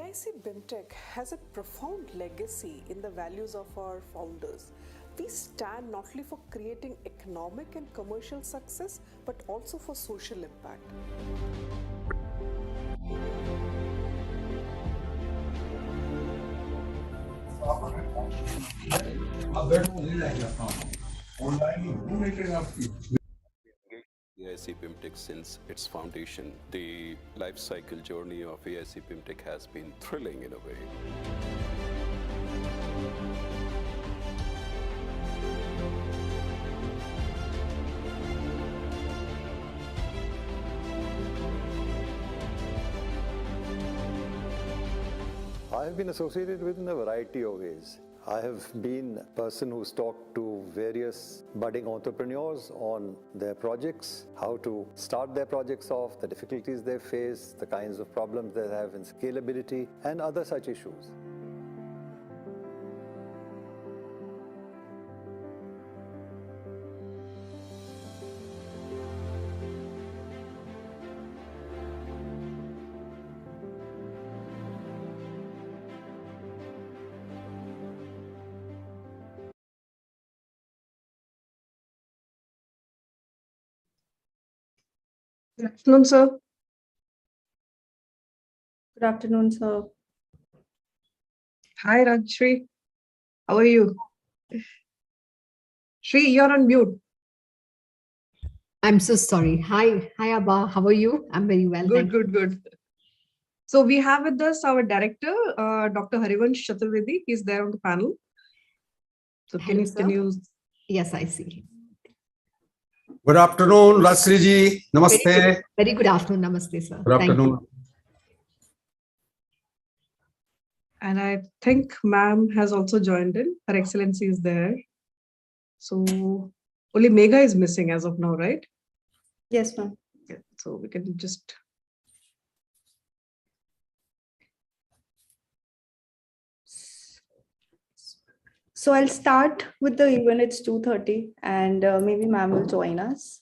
IIC BIMTECH has a profound legacy in the values of our founders. We stand not only for creating economic and commercial success, but also for social impact. AIC BIMTECH since its foundation. The life cycle journey of AIC BIMTECH has been thrilling in a way. I have been associated with in a variety of ways. I have been a person who's talked to various budding entrepreneurs on their projects, how to start their projects off, the difficulties they face, the kinds of problems they have in scalability, and other such issues. Good afternoon, sir. Good afternoon, sir. Hi, Rajshri. How are you? Shri, you're on mute. I'm so sorry. Hi, Abba. How are you? I'm very well. Good, good, good. So we have with us our director, Dr. Harivansh Chaturvedi. He's there on the panel. So can you? Yes, I see. Good afternoon, Rajshri ji. Namaste. Very good afternoon. Namaste, sir. Good afternoon. And I think ma'am has also joined in. Her Excellency is there. So only Megha is missing as of now, right? Yes, ma'am. Yeah, so we can just. So I'll start with the event. It's 2:30 and maybe ma'am will join us.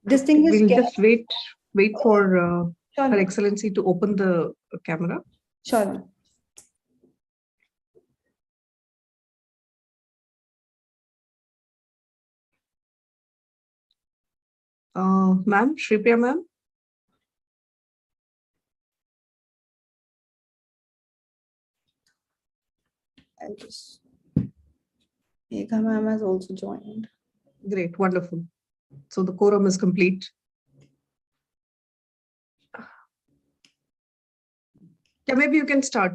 Distinguished We'll guests. just wait for Sure. Her Excellency to open the camera. Sure, ma'am. Ma'am, Shripriya ma'am. I'll just. Megha ma'am has also joined. Great, wonderful. So the quorum is complete. Yeah, maybe you can start,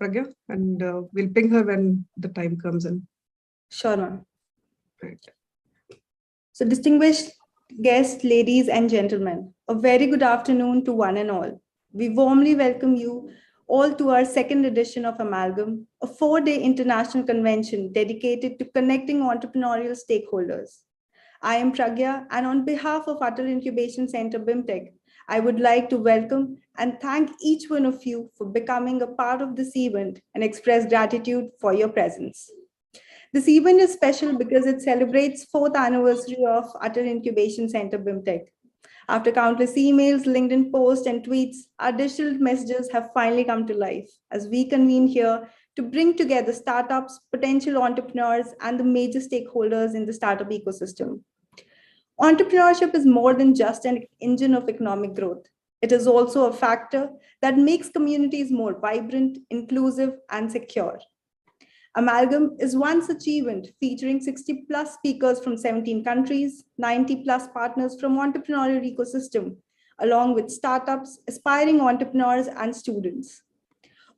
Pragya, and we'll ping her when the time comes in. Sure, ma'am. Right. So distinguished guests, ladies and gentlemen, a very good afternoon to one and all. We warmly welcome you all to our second edition of Amalgam, a 4-day international convention dedicated to connecting entrepreneurial stakeholders. I am Pragya, and on behalf of Atal Incubation Center BIMTECH, I would like to welcome and thank each one of you for becoming a part of this event and express gratitude for your presence. This event is special because it celebrates 4th anniversary of Atal Incubation Center BIMTECH. After countless emails, LinkedIn posts, and tweets, our digital messages have finally come to life as we convene here to bring together startups, potential entrepreneurs, and the major stakeholders in the startup ecosystem. Entrepreneurship is more than just an engine of economic growth. It is also a factor that makes communities more vibrant, inclusive, and secure. Amalgam is one such event featuring 60 plus speakers from 17 countries, 90 plus partners from entrepreneurial ecosystem, along with startups, aspiring entrepreneurs, and students.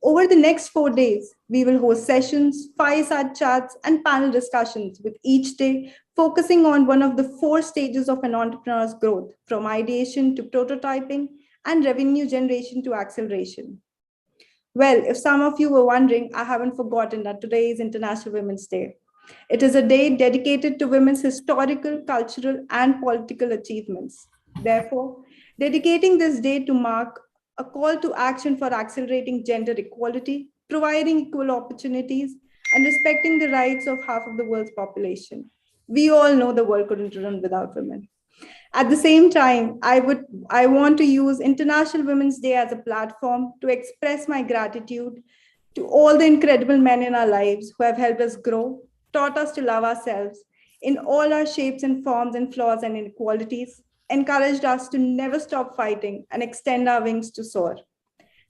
Over the next 4 days, we will host sessions, fireside chats, and panel discussions, with each day focusing on one of the 4 stages of an entrepreneur's growth, from ideation to prototyping and revenue generation to acceleration. Well, if some of you were wondering, I haven't forgotten that today is International Women's Day. It is a day dedicated to women's historical, cultural, and political achievements. Therefore, dedicating this day to mark a call to action for accelerating gender equality, providing equal opportunities, and respecting the rights of half of the world's population. We all know the world couldn't run without women. At the same time, I want to use International Women's Day as a platform to express my gratitude to all the incredible men in our lives who have helped us grow, taught us to love ourselves in all our shapes and forms and flaws and inequalities, encouraged us to never stop fighting and extend our wings to soar.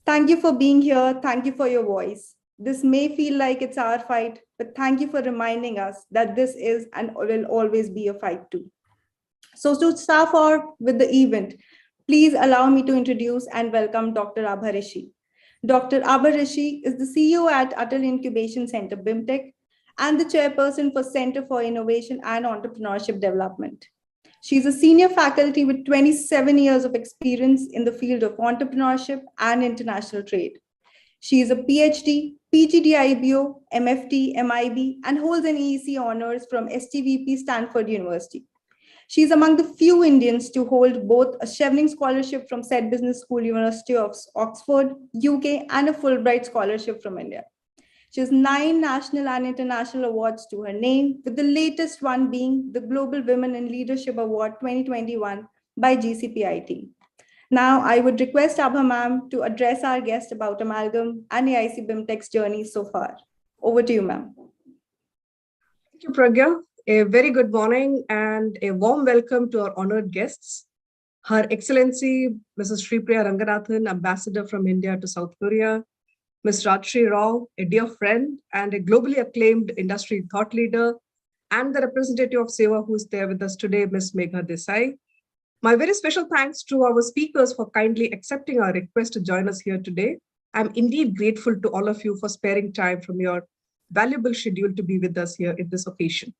Thank you for being here. Thank you for your voice. This may feel like it's our fight, but thank you for reminding us that this is and will always be a fight too. So to start off with the event, please allow me to introduce and welcome Dr. Abha Rishi. Dr. Abha Rishi is the CEO at Atal Incubation Center, BIMTECH, and the chairperson for Center for Innovation and Entrepreneurship Development. She's a senior faculty with 27 years of experience in the field of entrepreneurship and international trade. She is a PhD, PGDIBO, MFT, MIB, and holds an EEC honors from STVP Stanford University. She is among the few Indians to hold both a Chevening Scholarship from said Business School, University of Oxford, UK, and a Fulbright Scholarship from India. She has 9 national and international awards to her name, with the latest one being the Global Women in Leadership Award 2021 by GCPIT. Now, I would request Abha ma'am to address our guest about Amalgam and AIC BIMTECH's journey so far. Over to you, ma'am. Thank you, Pragya. A very good morning and a warm welcome to our honored guests. Her Excellency, Mrs. Sripriya Ranganathan, Ambassador from India to South Korea, Ms. Rajshri Rao, a dear friend and a globally acclaimed industry thought leader, and the representative of SEWA who is there with us today, Ms. Megha Desai. My very special thanks to our speakers for kindly accepting our request to join us here today. I'm indeed grateful to all of you for sparing time from your valuable schedule to be with us here in this occasion.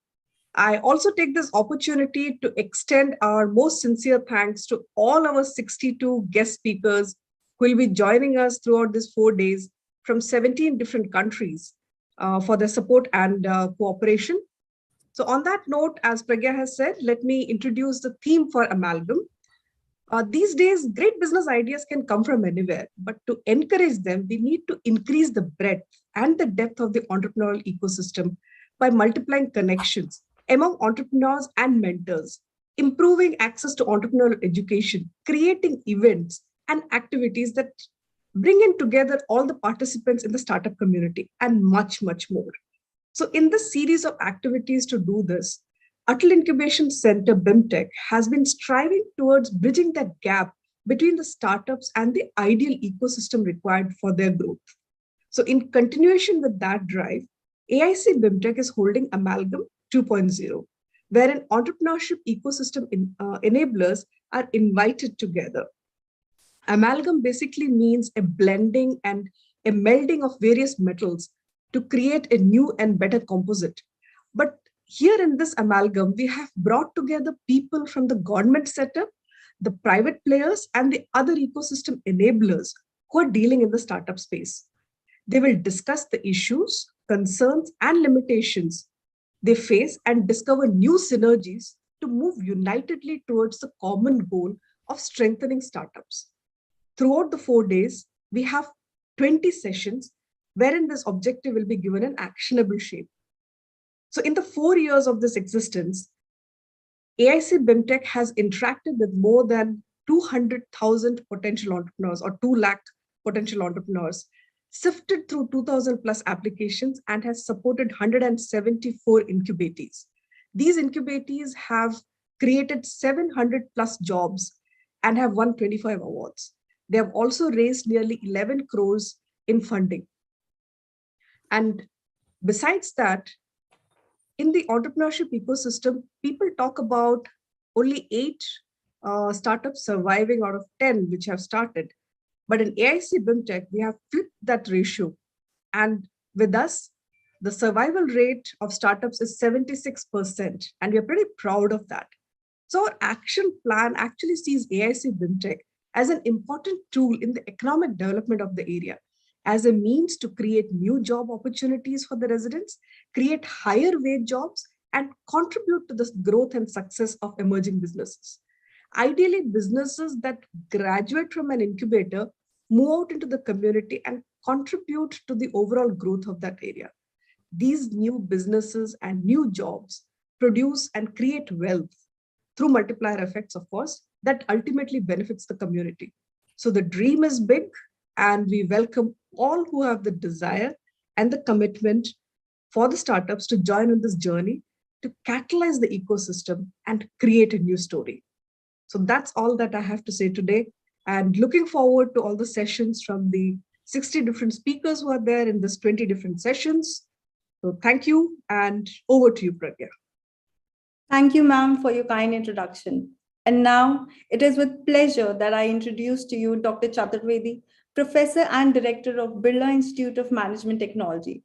I also take this opportunity to extend our most sincere thanks to all our 62 guest speakers who will be joining us throughout these 4 days from 17 different countries for their support and cooperation. So on that note, as Pragya has said, let me introduce the theme for Amalgam. These days, great business ideas can come from anywhere, but to encourage them, we need to increase the breadth and the depth of the entrepreneurial ecosystem by multiplying connections among entrepreneurs and mentors, improving access to entrepreneurial education, creating events and activities that bring in together all the participants in the startup community, and much, much more. So in this series of activities to do this, Atal Incubation Center, BIMTECH, has been striving towards bridging that gap between the startups and the ideal ecosystem required for their growth. So in continuation with that drive, AIC BIMTECH is holding Amalgam 2.0, wherein entrepreneurship ecosystem enablers are invited together. Amalgam basically means a blending and a melding of various metals to create a new and better composite. But here in this amalgam, we have brought together people from the government setup, the private players, and the other ecosystem enablers who are dealing in the startup space. They will discuss the issues, concerns, and limitations they face and discover new synergies to move unitedly towards the common goal of strengthening startups. Throughout the 4 days, we have 20 sessions wherein this objective will be given an actionable shape. So in the 4 years of this existence, AIC BIMTECH has interacted with more than 200,000 potential entrepreneurs or 2 lakh potential entrepreneurs, sifted through 2,000 plus applications, and has supported 174 incubatees. These incubatees have created 700 plus jobs and have won 25 awards. They have also raised nearly 11 crores in funding. And besides that, in the entrepreneurship ecosystem, people talk about only 8 startups surviving out of 10 which have started. But in AIC BIMTECH, we have flipped that ratio. And with us, the survival rate of startups is 76%. And we're pretty proud of that. So our action plan actually sees AIC BIMTECH as an important tool in the economic development of the area, as a means to create new job opportunities for the residents, create higher wage jobs, and contribute to the growth and success of emerging businesses. Ideally, businesses that graduate from an incubator move out into the community and contribute to the overall growth of that area. These new businesses and new jobs produce and create wealth through multiplier effects, of course, that ultimately benefits the community. So the dream is big, and we welcome all who have the desire and the commitment for the startups to join on this journey to catalyze the ecosystem and create a new story. So that's all that I have to say today. And looking forward to all the sessions from the 60 different speakers who are there in this 20 different sessions. So thank you, and over to you, Pragya. Thank you, ma'am, for your kind introduction. And now it is with pleasure that I introduce to you Dr. Chaturvedi, Professor and Director of Birla Institute of Management Technology.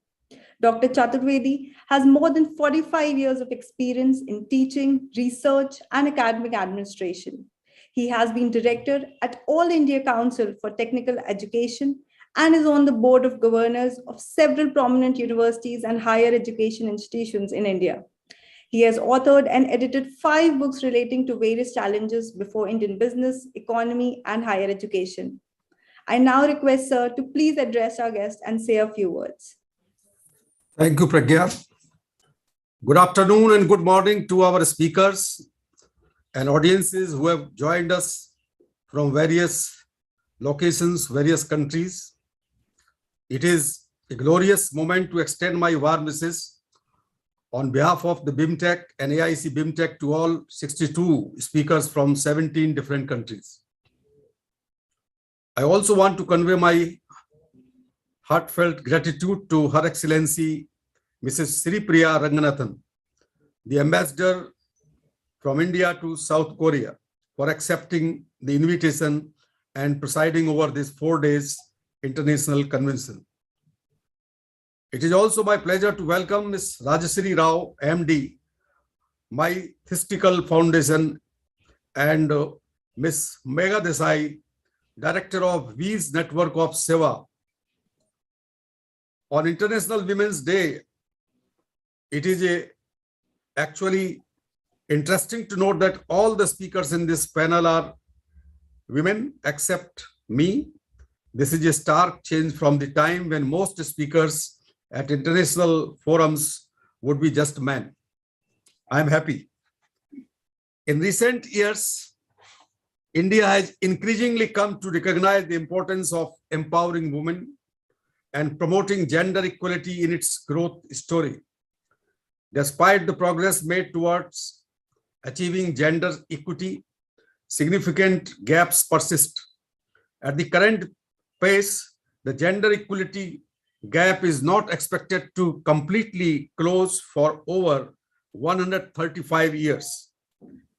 Dr. Chaturvedi has more than 45 years of experience in teaching, research, and academic administration. He has been director at All India Council for Technical Education and is on the board of governors of several prominent universities and higher education institutions in India. He has authored and edited 5 books relating to various challenges before Indian business, economy, and higher education. I now request Sir to please address our guest and say a few words. Thank you, Pragya. Good afternoon and good morning to our speakers and audiences who have joined us from various locations, various countries. It is a glorious moment to extend my warm wishes on behalf of the BIMTECH and AIC BIMTECH to all 62 speakers from 17 different countries. I also want to convey my heartfelt gratitude to Her Excellency Mrs. Sri Priya Ranganathan, the Ambassador from India to South Korea, for accepting the invitation and presiding over this 4 days international convention. It is also my pleasure to welcome Ms. Rajashree Rao, MD, my Mystical Foundation, and Ms. Megha Desai, Director of V's Network of Seva. On International Women's Day, it is actually interesting to note that all the speakers in this panel are women except me. This is a stark change from the time when most speakers at international forums would be just men. I am happy. In recent years, India has increasingly come to recognize the importance of empowering women and promoting gender equality in its growth story. Despite the progress made towards achieving gender equity, significant gaps persist. At the current pace, the gender equality gap is not expected to completely close for over 135 years,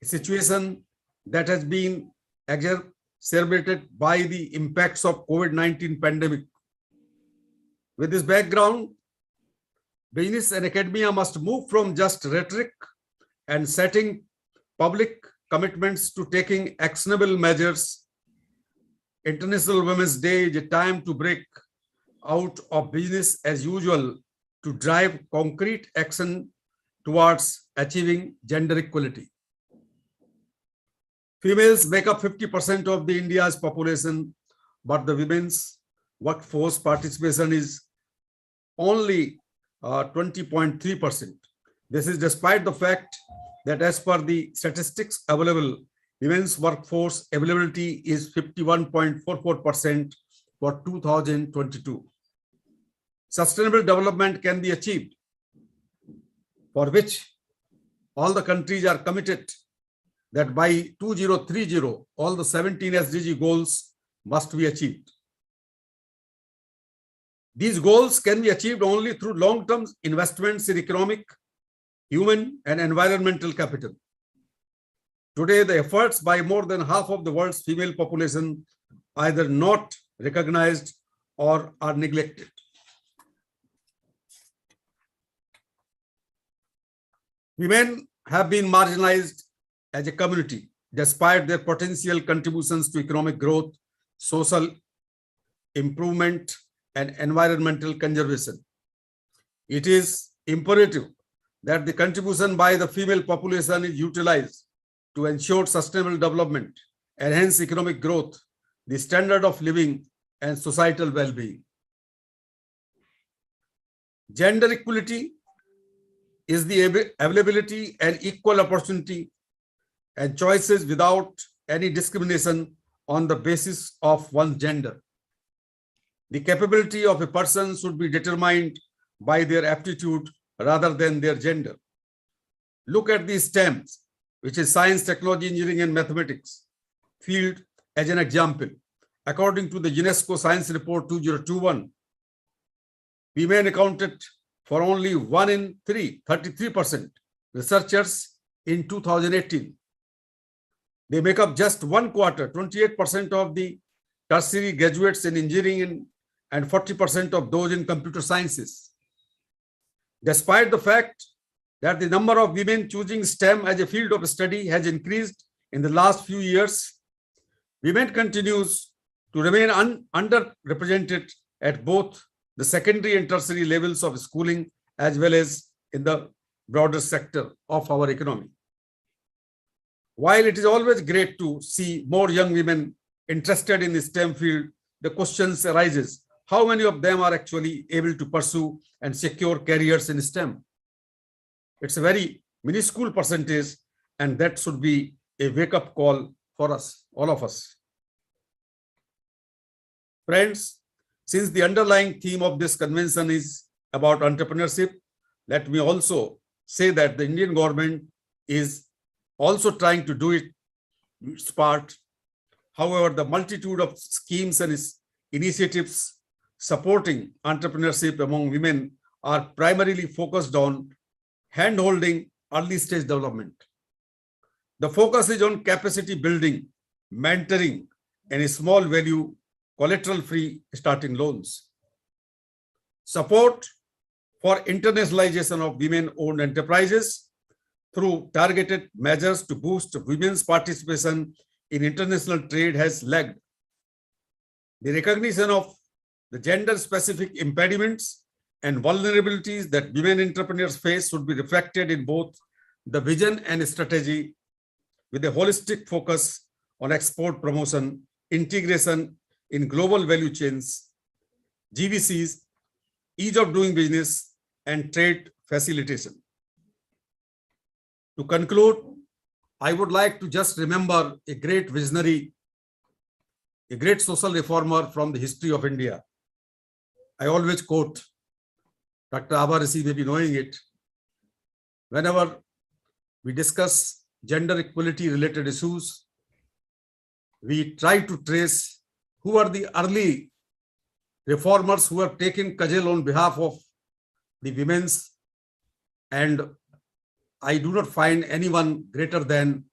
a situation that has been exacerbated by the impacts of COVID-19 pandemic. With this background, business and academia must move from just rhetoric and setting public commitments to taking actionable measures. International Women's Day is a time to break out of business as usual to drive concrete action towards achieving gender equality. Females make up 50% of the India's population, but the women's workforce participation is only 20.3%. This is despite the fact that as per the statistics available, women's workforce availability is 51.44% for 2022. Sustainable development can be achieved, for which all the countries are committed that by 2030, all the 17 SDG goals must be achieved. These goals can be achieved only through long-term investments in economic, human, and environmental capital. Today, the efforts by more than half of the world's female population are either not recognized or are neglected. Women have been marginalized as a community despite their potential contributions to economic growth, social improvement, and environmental conservation. It is imperative that the contribution by the female population is utilized to ensure sustainable development, enhance economic growth, the standard of living, and societal well-being. Gender equality is the availability and equal opportunity and choices without any discrimination on the basis of one's gender. The capability of a person should be determined by their aptitude rather than their gender. Look at the STEMs, which is science, technology, engineering, and mathematics field as an example. According to the UNESCO Science Report 2021, women accounted for only 1 in 3, 33% researchers in 2018. They make up just 1/4, 28% of the tertiary graduates in engineering and 40% of those in computer sciences. Despite the fact that the number of women choosing STEM as a field of study has increased in the last few years, women continues to remain underrepresented at both the secondary and tertiary levels of schooling as well as in the broader sector of our economy. While it is always great to see more young women interested in the STEM field, the questions arises, how many of them are actually able to pursue and secure careers in STEM? It's a very minuscule percentage, and that should be a wake-up call for us, all of us. Friends, since the underlying theme of this convention is about entrepreneurship, let me also say that the Indian government is also trying to do its part. However, the multitude of schemes and initiatives supporting entrepreneurship among women are primarily focused on hand-holding early stage development. The focus is on capacity building, mentoring, and a small value collateral-free starting loans. Support for internationalization of women-owned enterprises through targeted measures to boost women's participation in international trade has lagged. The recognition of the gender-specific impediments and vulnerabilities that women entrepreneurs face should be reflected in both the vision and strategy, with a holistic focus on export promotion, integration in global value chains, GVCs, ease of doing business, and trade facilitation. To conclude, I would like to just remember a great visionary, a great social reformer from the history of India. I always quote Dr. Abha Rishi, may be knowing it. Whenever we discuss gender equality related issues, we try to trace who are the early reformers who have taken cudgel on behalf of the women's, and I do not find anyone greater than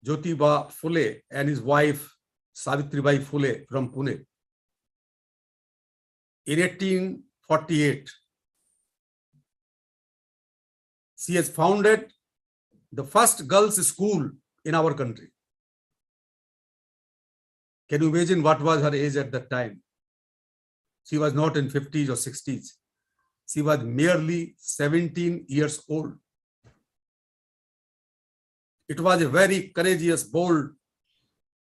Jyotiba Phule and his wife Savitribai Phule from Pune. In 1848, she has founded the first girls' school in our country. Can you imagine what was her age at that time? She was not in 50s or 60s. She was merely 17 years old. It was a very courageous, bold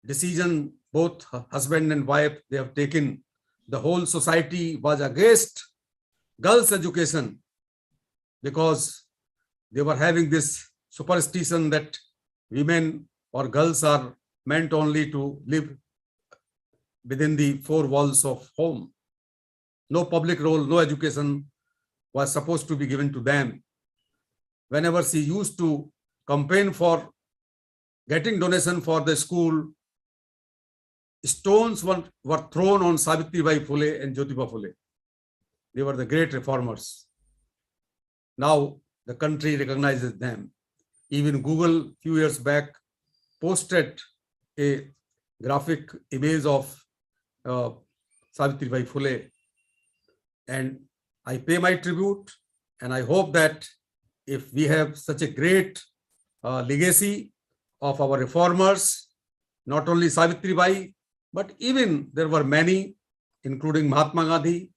decision both her husband and wife they have taken. The whole society was against girls' education because they were having this superstition that women or girls are meant only to live within the four walls of home. No public role, no education was supposed to be given to them. Whenever she used to campaign for getting donation for the school, stones were thrown on Savitribai Phule and Jyotiba Phule. They were the great reformers. Now the country recognizes them. Even Google a few years back posted a graphic image of Savitribai Phule. And I pay my tribute, and I hope that if we have such a great legacy of our reformers, not only Savitribai, but even there were many, including Mahatma Gandhi,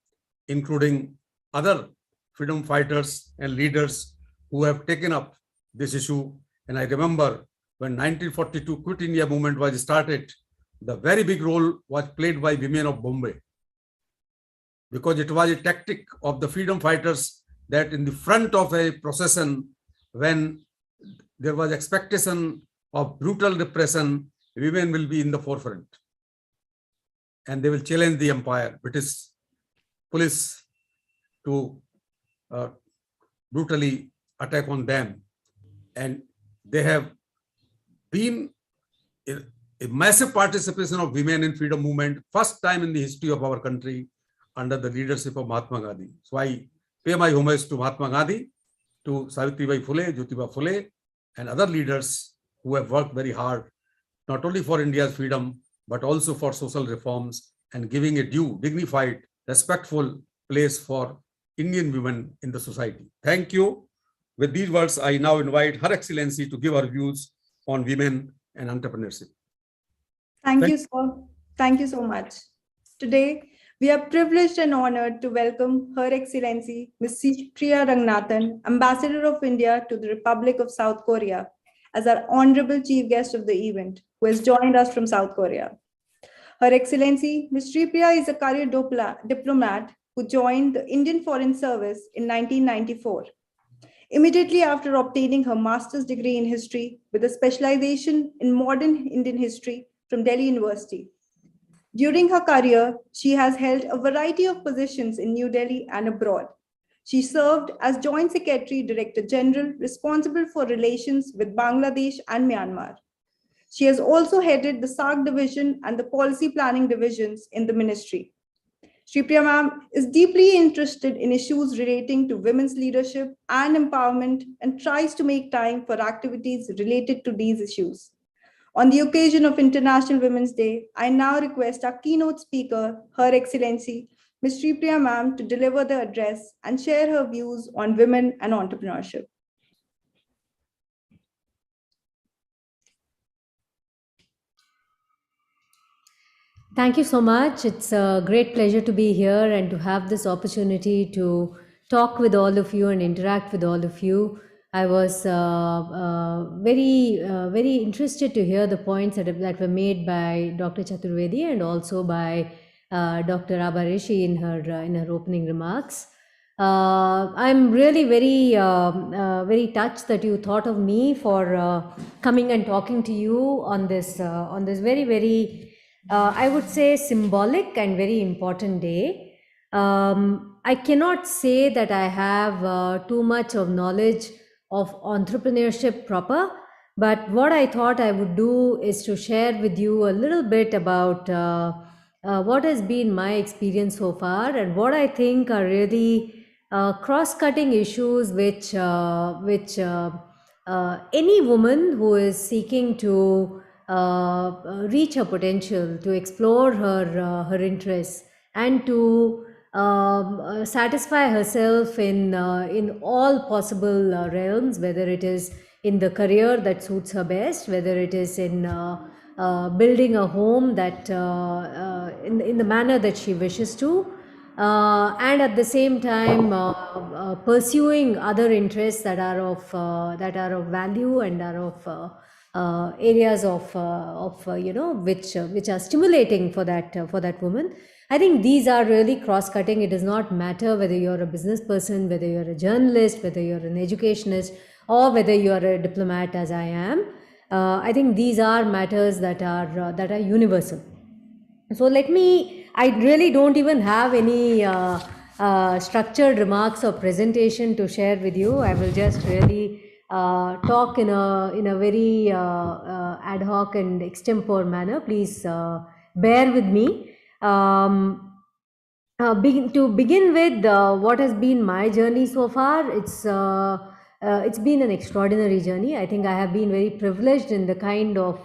including other freedom fighters and leaders who have taken up this issue. And I remember when 1942 Quit India movement was started, the very big role was played by women of Bombay, because it was a tactic of the freedom fighters that in the front of a procession, when there was expectation of brutal repression, women will be in the forefront. And they will challenge the empire, British police, to brutally attack on them. And they have been a massive participation of women in freedom movement, first time in the history of our country under the leadership of Mahatma Gandhi. So I pay my homage to Mahatma Gandhi, to Savitribai Phule, Jyotiba Phule, and other leaders who have worked very hard, not only for India's freedom, but also for social reforms and giving a due, dignified, respectful place for Indian women in the society. Thank you. With these words, I now invite Her Excellency to give her views on women and entrepreneurship. Thank you, sir. Thank you so much. Today, we are privileged and honored to welcome Her Excellency Ms. Priya Ranganathan, Ambassador of India to the Republic of South Korea, as our honorable chief guest of the event, who has joined us from South Korea. Her Excellency Ms. Priya is a career diplomat who joined the Indian Foreign Service in 1994. Immediately after obtaining her master's degree in history with a specialization in modern Indian history from Delhi University. During her career, she has held a variety of positions in New Delhi and abroad. She served as Joint Secretary Director General responsible for relations with Bangladesh and Myanmar. She has also headed the SARC division and the policy planning divisions in the ministry. Shri Priya ma'am is deeply interested in issues relating to women's leadership and empowerment and tries to make time for activities related to these issues. On the occasion of International Women's Day, I now request our keynote speaker, Her Excellency, Ms. Shri Priya ma'am, to deliver the address and share her views on women and entrepreneurship. Thank you so much. It's a great pleasure to be here and to have this opportunity to talk with all of you and interact with all of you. I was very interested to hear the points that were made by Dr. Chaturvedi and also by Dr. Abhareshi in her opening remarks. I'm really very touched that you thought of me for coming and talking to you on this very I would say symbolic and very important day. I cannot say that I have too much of knowledge of entrepreneurship proper, but what I thought I would do is to share with you a little bit about what has been my experience so far and what I think are really cross-cutting issues which any woman who is seeking to reach her potential, to explore her interests, and to satisfy herself in all possible realms, whether it is in the career that suits her best, whether it is in building a home that in the manner that she wishes to, and at the same time pursuing other interests that are of value and are of areas of which are stimulating for that woman. I think these are really cross-cutting. It does not matter whether you're a business person, whether you're a journalist, whether you're an educationist, or whether you're a diplomat, as I am. I think these are matters that are universal. So I really don't even have any structured remarks or presentation to share with you. I will just really talk in a very ad hoc and extempore manner. Please bear with me. To begin with, what has been my journey so far? It's been an extraordinary journey. I think I have been very privileged in the kind of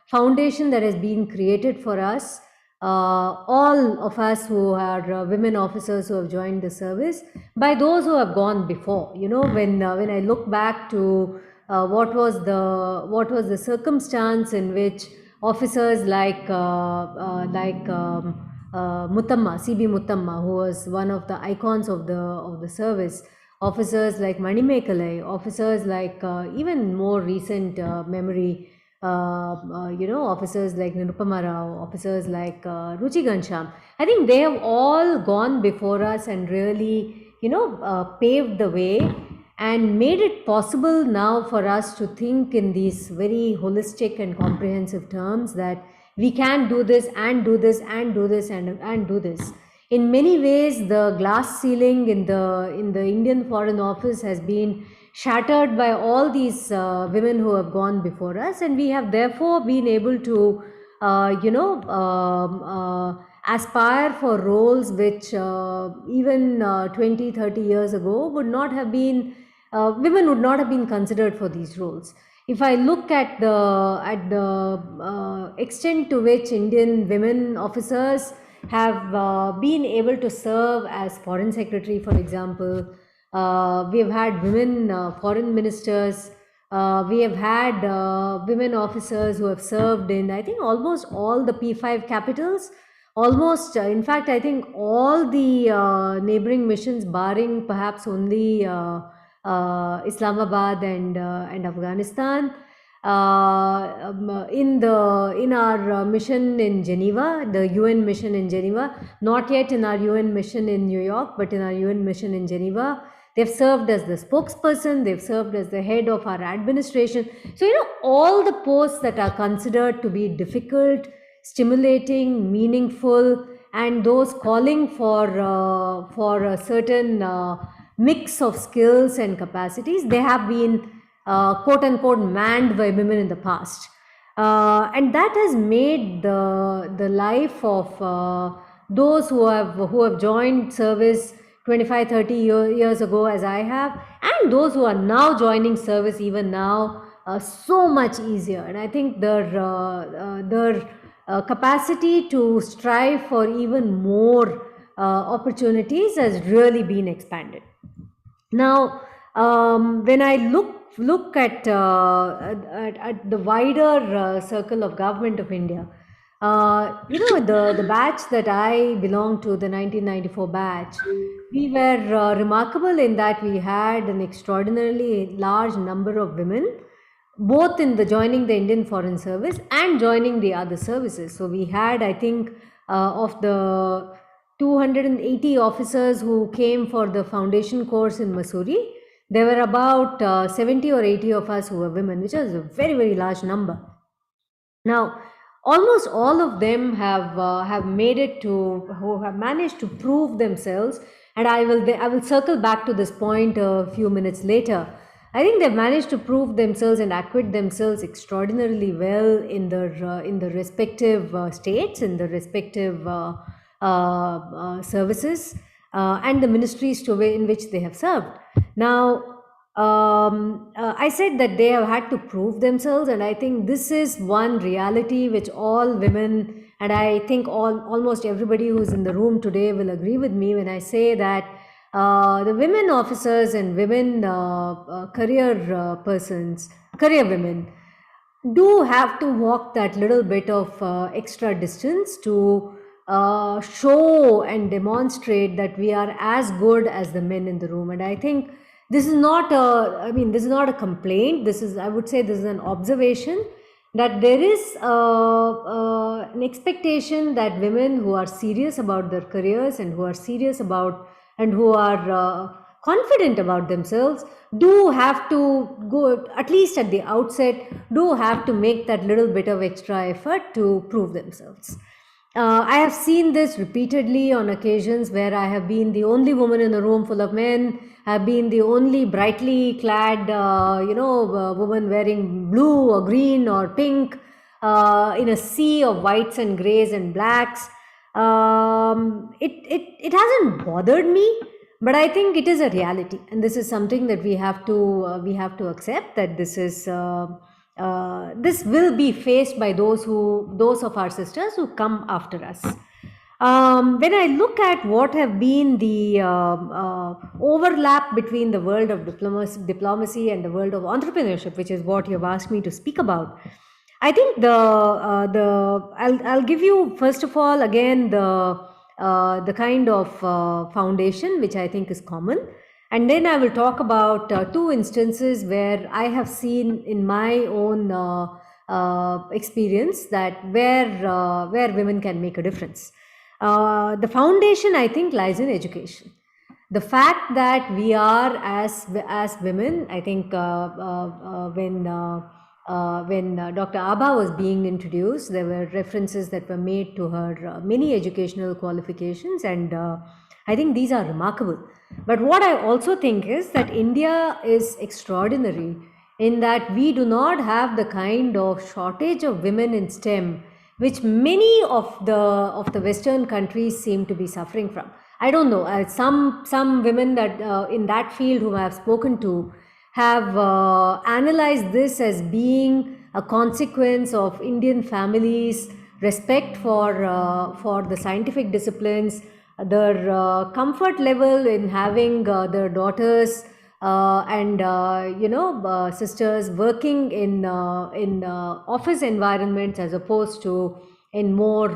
foundation that has been created for us. All of us who are women officers who have joined the service, by those who have gone before. You know, when I look back to what was the circumstance in which officers like Mutamma, CB Mutamma, who was one of the icons of the service, officers like Manimekalai, officers like even more recent memory, officers like Nirupama Rao, officers like Ruchi Gansham. I think they have all gone before us and really, paved the way. and made it possible now for us to think in these very holistic and comprehensive terms that we can do this and do this and do this and do this. In many ways, the glass ceiling in the Indian Foreign Office has been shattered by all these women who have gone before us, and we have therefore been able to aspire for roles which even 20, 30 years ago would not have been, women would not have been considered for these roles. If I look at the extent to which Indian women officers have been able to serve as foreign secretary, for example, we have had women foreign ministers. We have had women officers who have served in, I think, almost all the P5 capitals. Almost, in fact, I think all the neighboring missions, barring perhaps only Islamabad and Afghanistan. In our mission in Geneva, the UN mission in Geneva, not yet in our UN mission in New York, but in our UN mission in Geneva, they've served as the spokesperson, they've served as the head of our administration. So, all the posts that are considered to be difficult, stimulating, meaningful, and those calling for a certain mix of skills and capacities, they have been quote unquote manned by women in the past. And that has made the life of those who have joined service 25, 30 years ago, as I have, and those who are now joining service even now, so much easier. And I think their capacity to strive for even more opportunities has really been expanded. Now, when I look at the wider circle of government of India, the batch that I belong to, the 1994 batch, we were remarkable in that we had an extraordinarily large number of women, both in joining the Indian Foreign Service and joining the other services. So we had, I think, of the 280 officers who came for the foundation course in Mussoorie, there were about 70 or 80 of us who were women, which is a very, very large number. Now, almost all of them have made it to, who have managed to prove themselves, and I will circle back to this point a few minutes later. I think they've managed to prove themselves and acquit themselves extraordinarily well in the respective states, in the respective services, and the ministries in which they have served. Now, I said that they have had to prove themselves, and I think this is one reality which all women, and I think almost everybody who's in the room today will agree with me when I say that the women officers and women career women, do have to walk that little bit of extra distance to show and demonstrate that we are as good as the men in the room. And I think this is not a complaint. I would say this is an observation that there is an expectation that women who are serious about their careers and who are serious about and who are confident about themselves do have to go, at least at the outset, do have to make that little bit of extra effort to prove themselves. I have seen this repeatedly on occasions where I have been the only woman in a room full of men. I have been the only brightly clad, woman wearing blue or green or pink in a sea of whites and grays and blacks. It hasn't bothered me, but I think it is a reality, and this is something that we have to accept, that this is. This will be faced by those of our sisters who come after us. When I look at what have been the overlap between the world of diplomacy and the world of entrepreneurship, which is what you have asked me to speak about, I think I'll give you first of all again the kind of foundation which I think is common. And then I will talk about two instances where I have seen in my own experience that where women can make a difference. The foundation, I think, lies in education. the fact that we are as women, I think when Dr. Abha was being introduced, there were references that were made to her many educational qualifications, and I think these are remarkable. But what I also think is that India is extraordinary in that we do not have the kind of shortage of women in STEM which many of the Western countries seem to be suffering from. I don't know. Some women that in that field whom I have spoken to have analyzed this as being a consequence of Indian families' respect for the scientific disciplines, their comfort level in having their daughters and sisters working in office environments as opposed to in more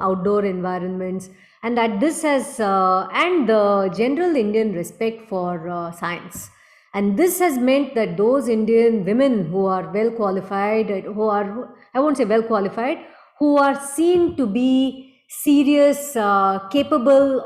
outdoor environments, and that this has and the general Indian respect for science. And this has meant that those Indian women who are well qualified, who are, I won't say well qualified, who are seen to be serious, capable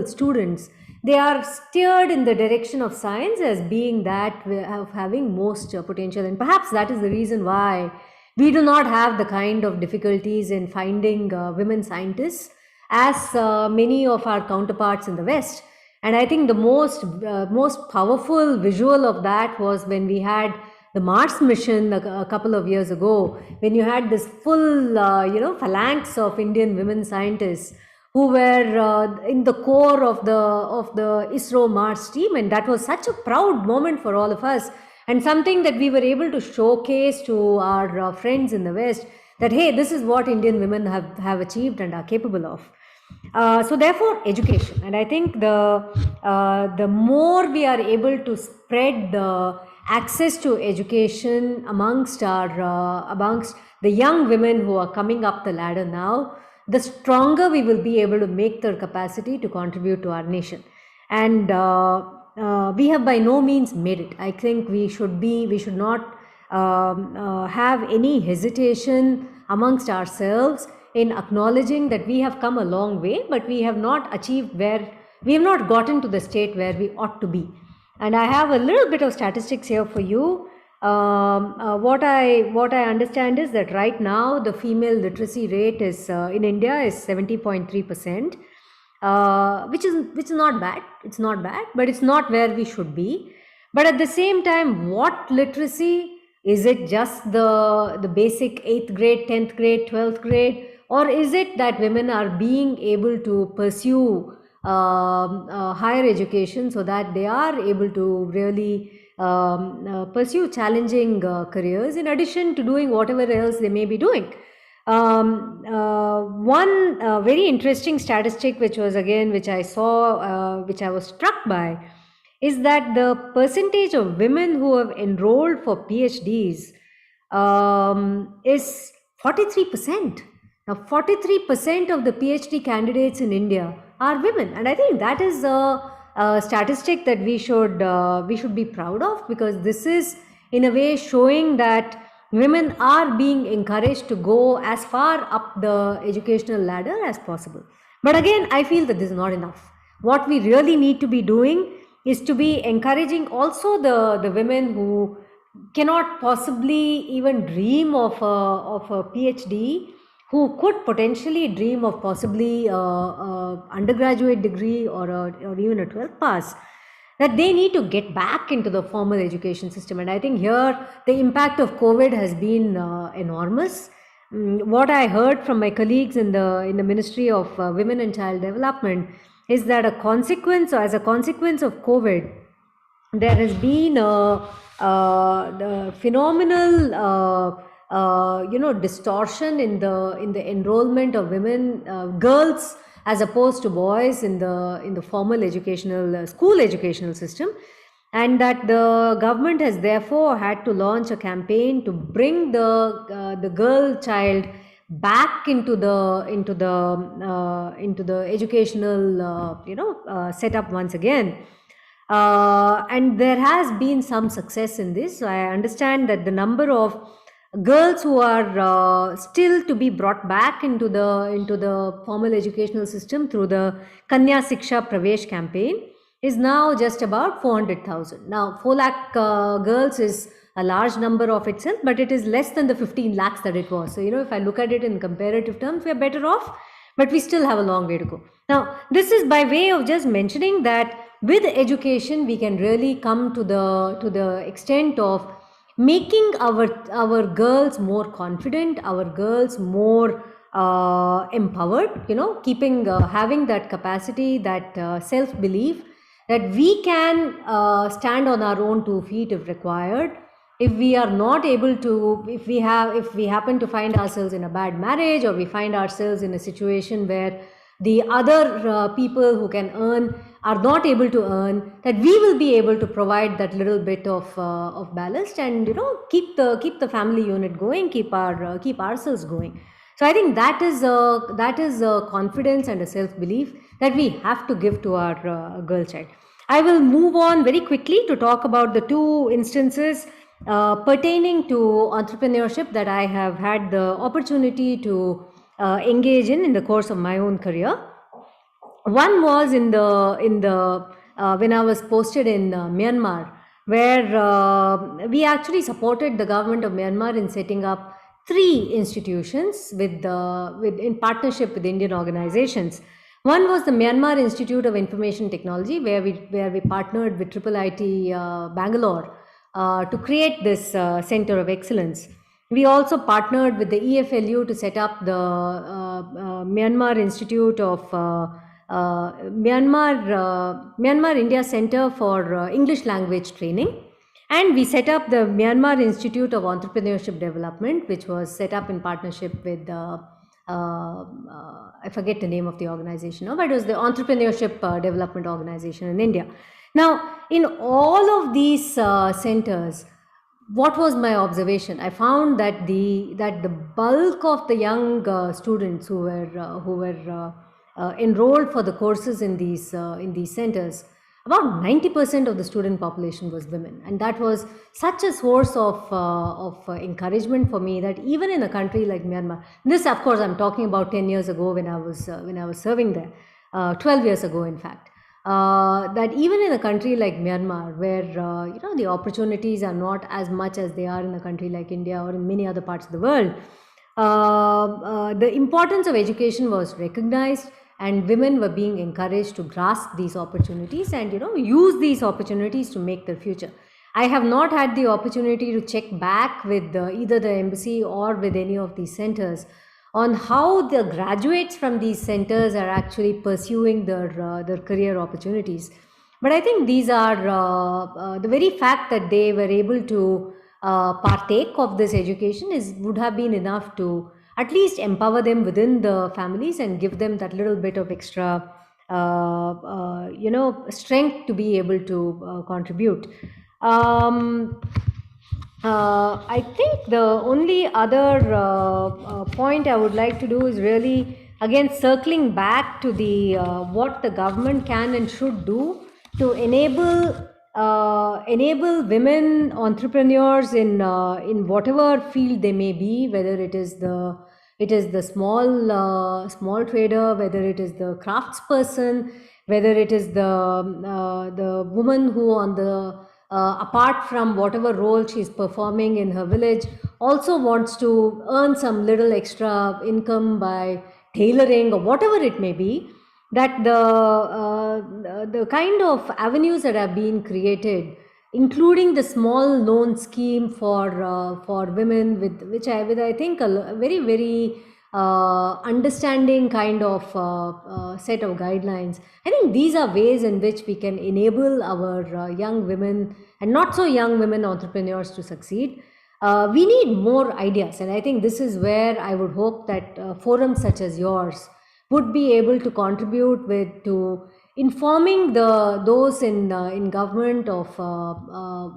students, they are steered in the direction of science as being that of having most potential. And perhaps that is the reason why we do not have the kind of difficulties in finding women scientists as many of our counterparts in the West. And I think the most powerful visual of that was when we had the Mars mission a couple of years ago, when you had this full phalanx of Indian women scientists who were in the core of the ISRO Mars team, and that was such a proud moment for all of us, and something that we were able to showcase to our friends in the West, that hey, this is what Indian women have achieved and are capable of. So therefore, education, and I think the more we are able to spread the access to education amongst the young women who are coming up the ladder now, the stronger we will be able to make their capacity to contribute to our nation. And we have by no means made it. I think we should not have any hesitation amongst ourselves in acknowledging that we have come a long way, but we have not gotten to the state where we ought to be. And I have a little bit of statistics here for you. What I understand is that right now the female literacy rate is in India is 70.3%, which is not bad. It's not bad, but it's not where we should be. But at the same time, what literacy? Is it just the basic 8th grade, 10th grade, 12th grade? Or is it that women are being able to pursue higher education so that they are able to really pursue challenging careers in addition to doing whatever else they may be doing? One very interesting statistic which I saw, which I was struck by, is that the percentage of women who have enrolled for PhDs is 43%. Now, 43% of the PhD candidates in India are women, and I think that is a statistic that we should be proud of, because this is in a way showing that women are being encouraged to go as far up the educational ladder as possible. But again, I feel that this is not enough. What we really need to be doing is to be encouraging also the women who cannot possibly even dream of a PhD, who could potentially dream of possibly undergraduate degree or even a 12th pass, that they need to get back into the formal education system. And I think here the impact of COVID has been enormous. What I heard from my colleagues in the Ministry of Women and Child Development is that as a consequence of COVID, there has been the phenomenal distortion in the enrollment of women, girls as opposed to boys in the formal educational school educational system, and that the government has therefore had to launch a campaign to bring the girl child back into the educational setup once again. And there has been some success in this. So I understand that the number of girls who are still to be brought back into the formal educational system through the Kanya Siksha Pravesh campaign is now just about 400,000. Now 4 lakh girls is a large number of itself, but it is less than the 15 lakhs that it was. So, if I look at it in comparative terms, we are better off, but we still have a long way to go. Now, this is by way of just mentioning that with education, we can really come to the extent of making our girls more confident, our girls more empowered, keeping having that capacity, that self belief that we can stand on our own 2 feet if required. If we are not able to, if we happen to find ourselves in a bad marriage, or we find ourselves in a situation where the other people who can earn are not able to earn, that we will be able to provide that little bit of ballast, and keep the family unit going, keep ourselves going. So I think that is a confidence and a self belief that we have to give to our girl child. I will move on very quickly to talk about the 2 instances pertaining to entrepreneurship that I have had the opportunity to engage in the course of my own career. One was in the when I was posted in Myanmar, where we actually supported the government of Myanmar in setting up 3 institutions with in partnership with Indian organizations. One was the Myanmar Institute of Information Technology, where we partnered with IIT Bangalore to create this center of excellence. We also partnered with the EFLU to set up the Myanmar Institute of Myanmar India Center for English Language Training. And we set up the Myanmar Institute of Entrepreneurship Development, which was set up in partnership with I forget the name of the organization now, but it was the Entrepreneurship Development Organization in India. Now, in all of these centers, what was my observation? I found that the bulk of the young students who were enrolled for the courses in these centers, about 90% of the student population was women, and that was such a source of encouragement for me that even in a country like Myanmar, this of course I'm talking about 10 years ago when I was serving there, 12 years ago in fact. That even in a country like Myanmar, where the opportunities are not as much as they are in a country like India or in many other parts of the world, the importance of education was recognized, and women were being encouraged to grasp these opportunities and use these opportunities to make their future. I have not had the opportunity to check back with either the embassy or with any of these centers on how the graduates from these centers are actually pursuing their career opportunities. But I think these are the very fact that they were able to partake of this education would have been enough to at least empower them within the families and give them that little bit of extra strength to be able to contribute. I think the only other point I would like to do is really again circling back to the what the government can and should do to enable women entrepreneurs in whatever field they may be, whether it is the small trader, whether it is the craftsperson, whether it is the woman who on the apart from whatever role she's performing in her village, also wants to earn some little extra income by tailoring or whatever it may be, that the kind of avenues that have been created, including the small loan scheme for women, with I think a very, very understanding kind of set of guidelines. I think these are ways in which we can enable our young women and not so young women entrepreneurs to succeed. We need more ideas, and I think this is where I would hope that forums such as yours would be able to contribute to informing those in government of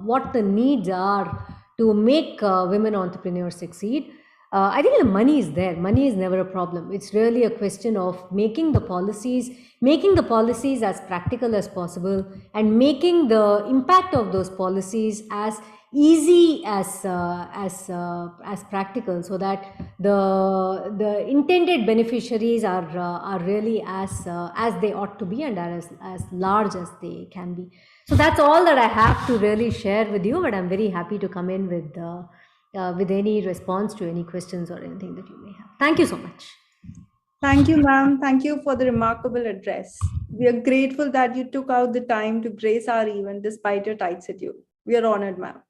what the needs are to make women entrepreneurs succeed. I think the money is there. Money is never a problem. It's really a question of making the policies as practical as possible, and making the impact of those policies as easy as practical, so that the intended beneficiaries are really as they ought to be, and are as large as they can be. So that's all that I have to really share with you, but I'm very happy to come in with any response to any questions or anything that you may have. Thank you so much. Thank you, ma'am. Thank you for the remarkable address. We are grateful that you took out the time to grace our event despite your tight schedule. We are honored, ma'am.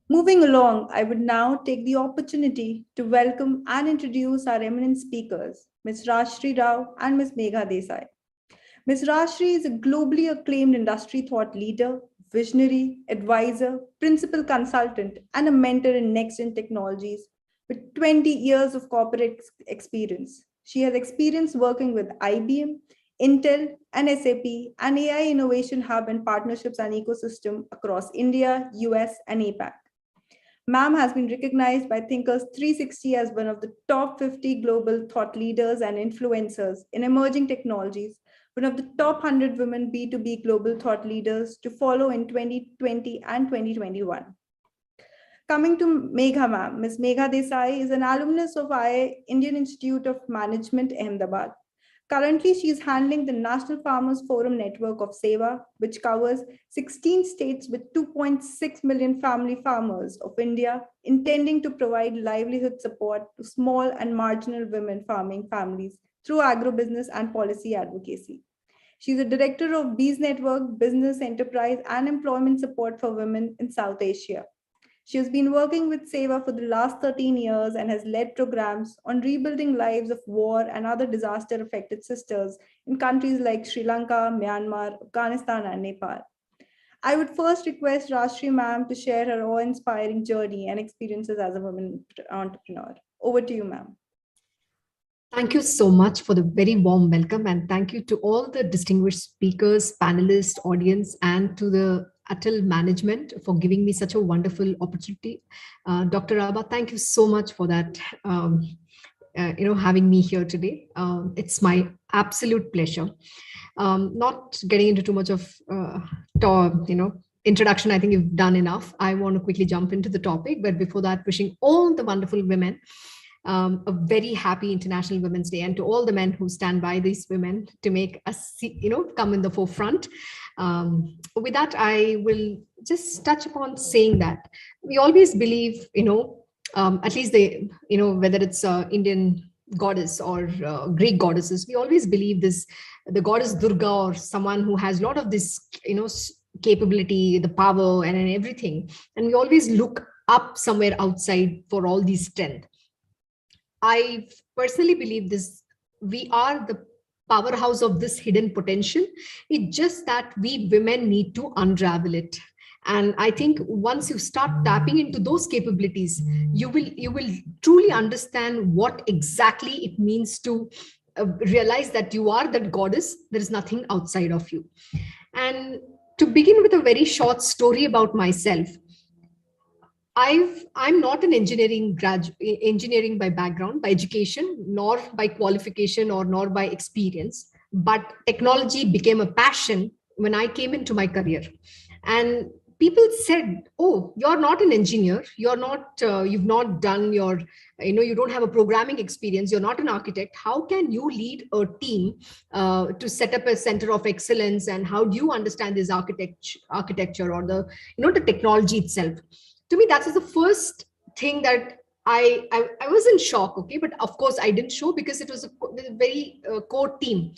Moving along, I would now take the opportunity to welcome and introduce our eminent speakers, Ms. Rajshri Rao and Ms. Megha Desai. Ms. Rajshri is a globally acclaimed industry thought leader, visionary, advisor, principal consultant, and a mentor in next-gen technologies with 20 years of corporate experience. She has experience working with IBM, Intel, and SAP, and AI Innovation Hub and partnerships and ecosystem across India, US, and APAC. Ma'am has been recognized by Thinkers 360 as one of the top 50 global thought leaders and influencers in emerging technologies, one of the top 100 women B2B global thought leaders to follow in 2020 and 2021. Coming to Megha ma'am, Ms. Megha Desai is an alumnus of Indian Institute of Management, Ahmedabad. Currently, she is handling the National Farmers Forum network of SEWA, which covers 16 states with 2.6 million family farmers of India, intending to provide livelihood support to small and marginal women farming families through agribusiness and policy advocacy. She is a director of Bees Network, Business, Enterprise, and Employment Support for Women in South Asia. She has been working with SEWA for the last 13 years and has led programs on rebuilding lives of war and other disaster-affected sisters in countries like Sri Lanka, Myanmar, Afghanistan, and Nepal. I would first request Rajshri ma'am to share her awe-inspiring journey and experiences as a woman entrepreneur. Over to you, ma'am. Thank you so much for the very warm welcome, and thank you to all the distinguished speakers, panelists, audience, and to the Atal management for giving me such a wonderful opportunity. Dr. Abha, thank you so much for that, having me here today. It's my absolute pleasure. Not getting into too much of, introduction, I think you've done enough. I want to quickly jump into the topic, but before that, wishing all the wonderful women a very happy International Women's Day, and to all the men who stand by these women to make us, come in the forefront. With that, I will just touch upon saying that we always believe, at least they, whether it's Indian goddess or Greek goddesses, we always believe the goddess Durga or someone who has a lot of this, capability, the power and everything. And we always look up somewhere outside for all these strength. I personally believe we are the powerhouse of this hidden potential. It's just that we women need to unravel it. And I think once you start tapping into those capabilities, you will truly understand what exactly it means to realize that you are that goddess. There is nothing outside of you. And to begin with a very short story about myself, I'm not an engineering by background, by education, nor by qualification, nor by experience. But technology became a passion when I came into my career. And people said, "Oh, you're not an engineer. You're not. You've not done your. You don't have a programming experience. You're not an architect. How can you lead a team to set up a center of excellence? And how do you understand this architecture or the technology itself?" To me, that is the first thing that I was in shock. Okay, but of course I didn't show because it was a very core team.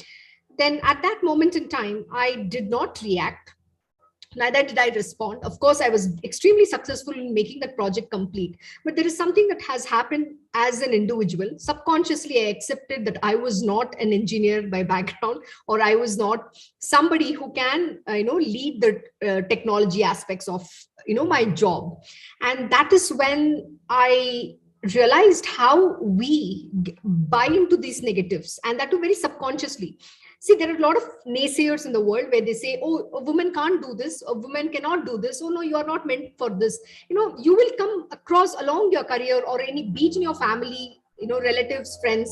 Then at that moment in time, I did not react. Neither did I respond. Of course, I was extremely successful in making that project complete. But there is something that has happened as an individual. Subconsciously, I accepted that I was not an engineer by background, or I was not somebody who can, lead the technology aspects of, my job. And that is when I realized how we buy into these negatives, and that too very subconsciously. See, there are a lot of naysayers in the world where they say, oh, a woman can't do this, a woman cannot do this, oh no, you are not meant for this. You will come across along your career or any beat in your family, relatives, friends,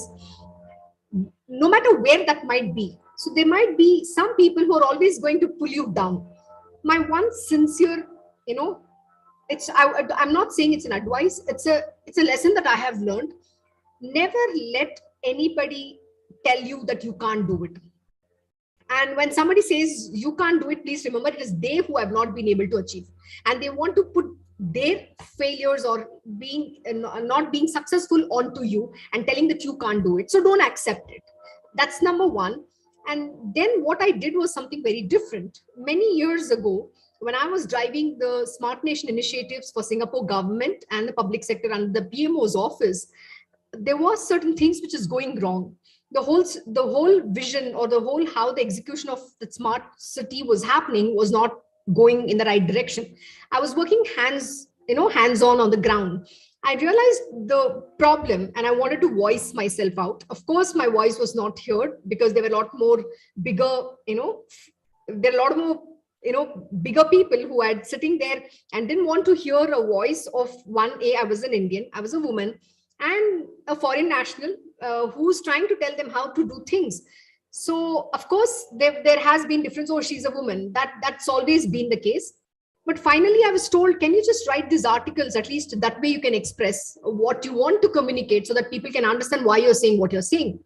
no matter where that might be. So there might be some people who are always going to pull you down. My one sincere, I'm not saying it's an advice, it's a lesson that I have learned. Never let anybody tell you that you can't do it. And when somebody says you can't do it, please remember it is they who have not been able to achieve, and they want to put their failures or being not being successful onto you and telling that you can't do it. So don't accept it. That's number one. And then what I did was something very different. Many years ago, when I was driving the Smart Nation initiatives for Singapore government and the public sector under the PMO's office, there was certain things which is going wrong. The whole vision, or the whole how the execution of the smart city was happening, was not going in the right direction. I was working hands-on on the ground. I realized the problem and I wanted to voice myself out. Of course, my voice was not heard because there were a lot more bigger, there are a lot more, bigger people who had sitting there and didn't want to hear a voice of I was an Indian, I was a woman, and a foreign national who's trying to tell them how to do things. So of course there has been difference. Oh, she's a woman. That's always been the case. But finally I was told, can you just write these articles? At least that way you can express what you want to communicate so that people can understand why you're saying what you're saying.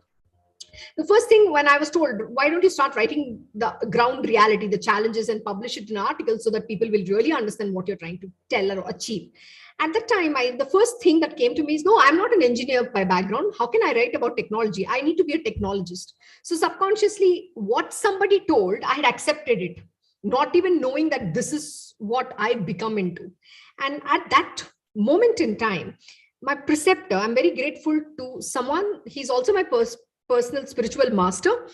The first thing when I was told, why don't you start writing the ground reality, the challenges, and publish it in an article so that people will really understand what you're trying to tell or achieve. At that time, the first thing that came to me is, no, I'm not an engineer by background. How can I write about technology? I need to be a technologist. So subconsciously, what somebody told, I had accepted it, not even knowing that this is what I've become into. And at that moment in time, my preceptor, I'm very grateful to someone, he's also my personal spiritual master.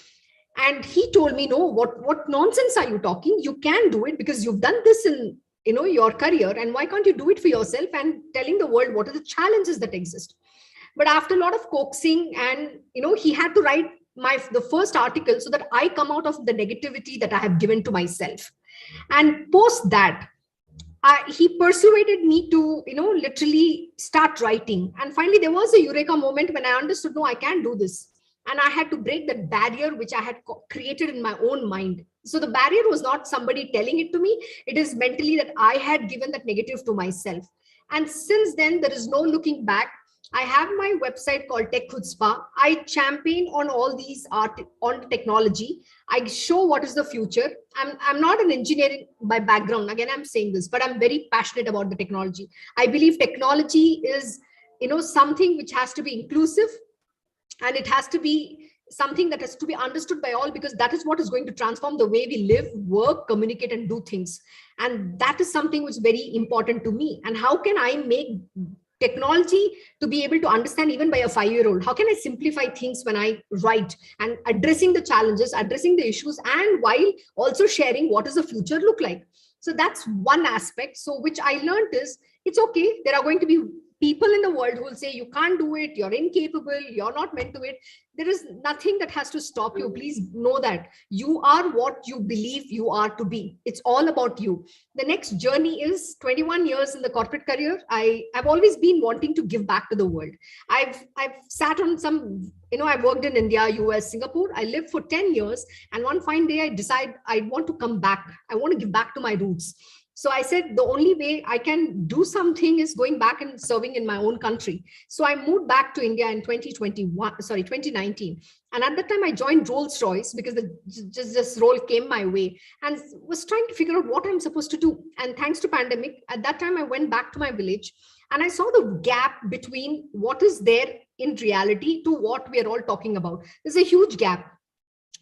And he told me, no, what nonsense are you talking? You can do it because you've done this in your career, and why can't you do it for yourself, and telling the world what are the challenges that exist. But after a lot of coaxing, and he had to write the first article so that I come out of the negativity that I have given to myself. And post that, he persuaded me to literally start writing. And finally there was a eureka moment when I understood, no, I can't do this. And I had to break that barrier which I had created in my own mind. So the barrier was not somebody telling it to me. It is mentally that I had given that negative to myself. And since then, there is no looking back. I have my website called Tech Chutzpah. I champion on all these on technology. I show what is the future. I'm not an engineering by background. Again, I'm saying this, but I'm very passionate about the technology. I believe technology is, something which has to be inclusive, and it has to be something that has to be understood by all, because that is what is going to transform the way we live, work, communicate, and do things. And that is something which is very important to me. And how can I make technology to be able to understand even by a 5-year-old? How can I simplify things when I write, and addressing the challenges, addressing the issues, and while also sharing what does the future look like? So that's one aspect. So which I learned is, it's okay. There are going to be people in the world who will say you can't do it, you're incapable, you're not meant to it. There is nothing that has to stop you. Please know that you are what you believe you are to be. It's all about you. The next journey is 21 years in the corporate career. I've always been wanting to give back to the world. I've sat on some, I've worked in India, US, Singapore. I lived for 10 years. And one fine day I decide I want to come back. I want to give back to my roots. So I said, the only way I can do something is going back and serving in my own country. So I moved back to India in 2019. And at that time I joined Rolls-Royce because this role came my way, and was trying to figure out what I'm supposed to do. And thanks to pandemic, at that time I went back to my village, and I saw the gap between what is there in reality to what we are all talking about. There's a huge gap.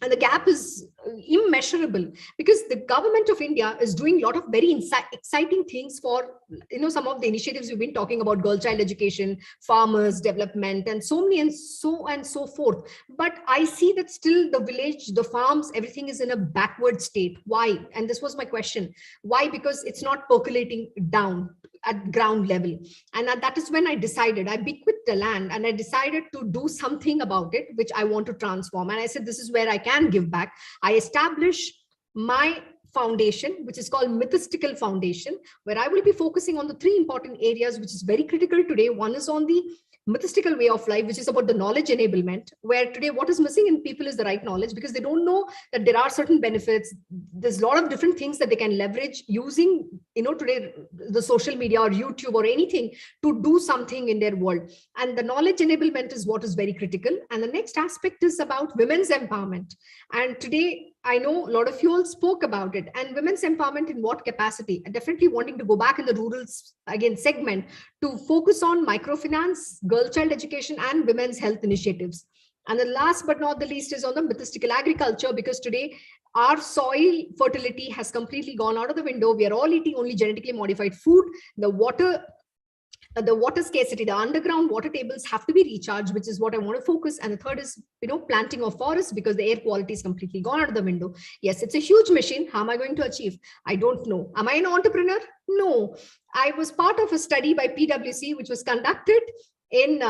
And the gap is immeasurable, because the government of India is doing a lot of very exciting things for, some of the initiatives we've been talking about, girl child education, farmers development, and so many and so forth. But I see that still the village, the farms, everything is in a backward state. Why? And this was my question. Why? Because it's not percolating down. at ground level. And that is when I decided, I bequeathed the land and I decided to do something about it, which I want to transform. And I said, this is where I can give back. I established my foundation, which is called Mythistical Foundation, where I will be focusing on the three important areas, which is very critical today. One is on the mythistical way of life, which is about the knowledge enablement, where today what is missing in people is the right knowledge, because they don't know that there are certain benefits. There's a lot of different things that they can leverage using, today the social media or YouTube or anything to do something in their world. And the knowledge enablement is what is very critical. And the next aspect is about women's empowerment. And today, I know a lot of you all spoke about it, and women's empowerment in what capacity? Definitely wanting to go back in the rural again segment to focus on microfinance, girl child education, and women's health initiatives. And the last but not the least is on the mythistical agriculture, because today our soil fertility has completely gone out of the window. We are all eating only genetically modified food. The water scarcity, the underground water tables have to be recharged, which is what I want to focus. And the third is, planting of forests, because the air quality is completely gone out of the window. Yes, it's a huge machine. How am I going to achieve? I don't know. Am I an entrepreneur? No. I was part of a study by PwC, which was conducted in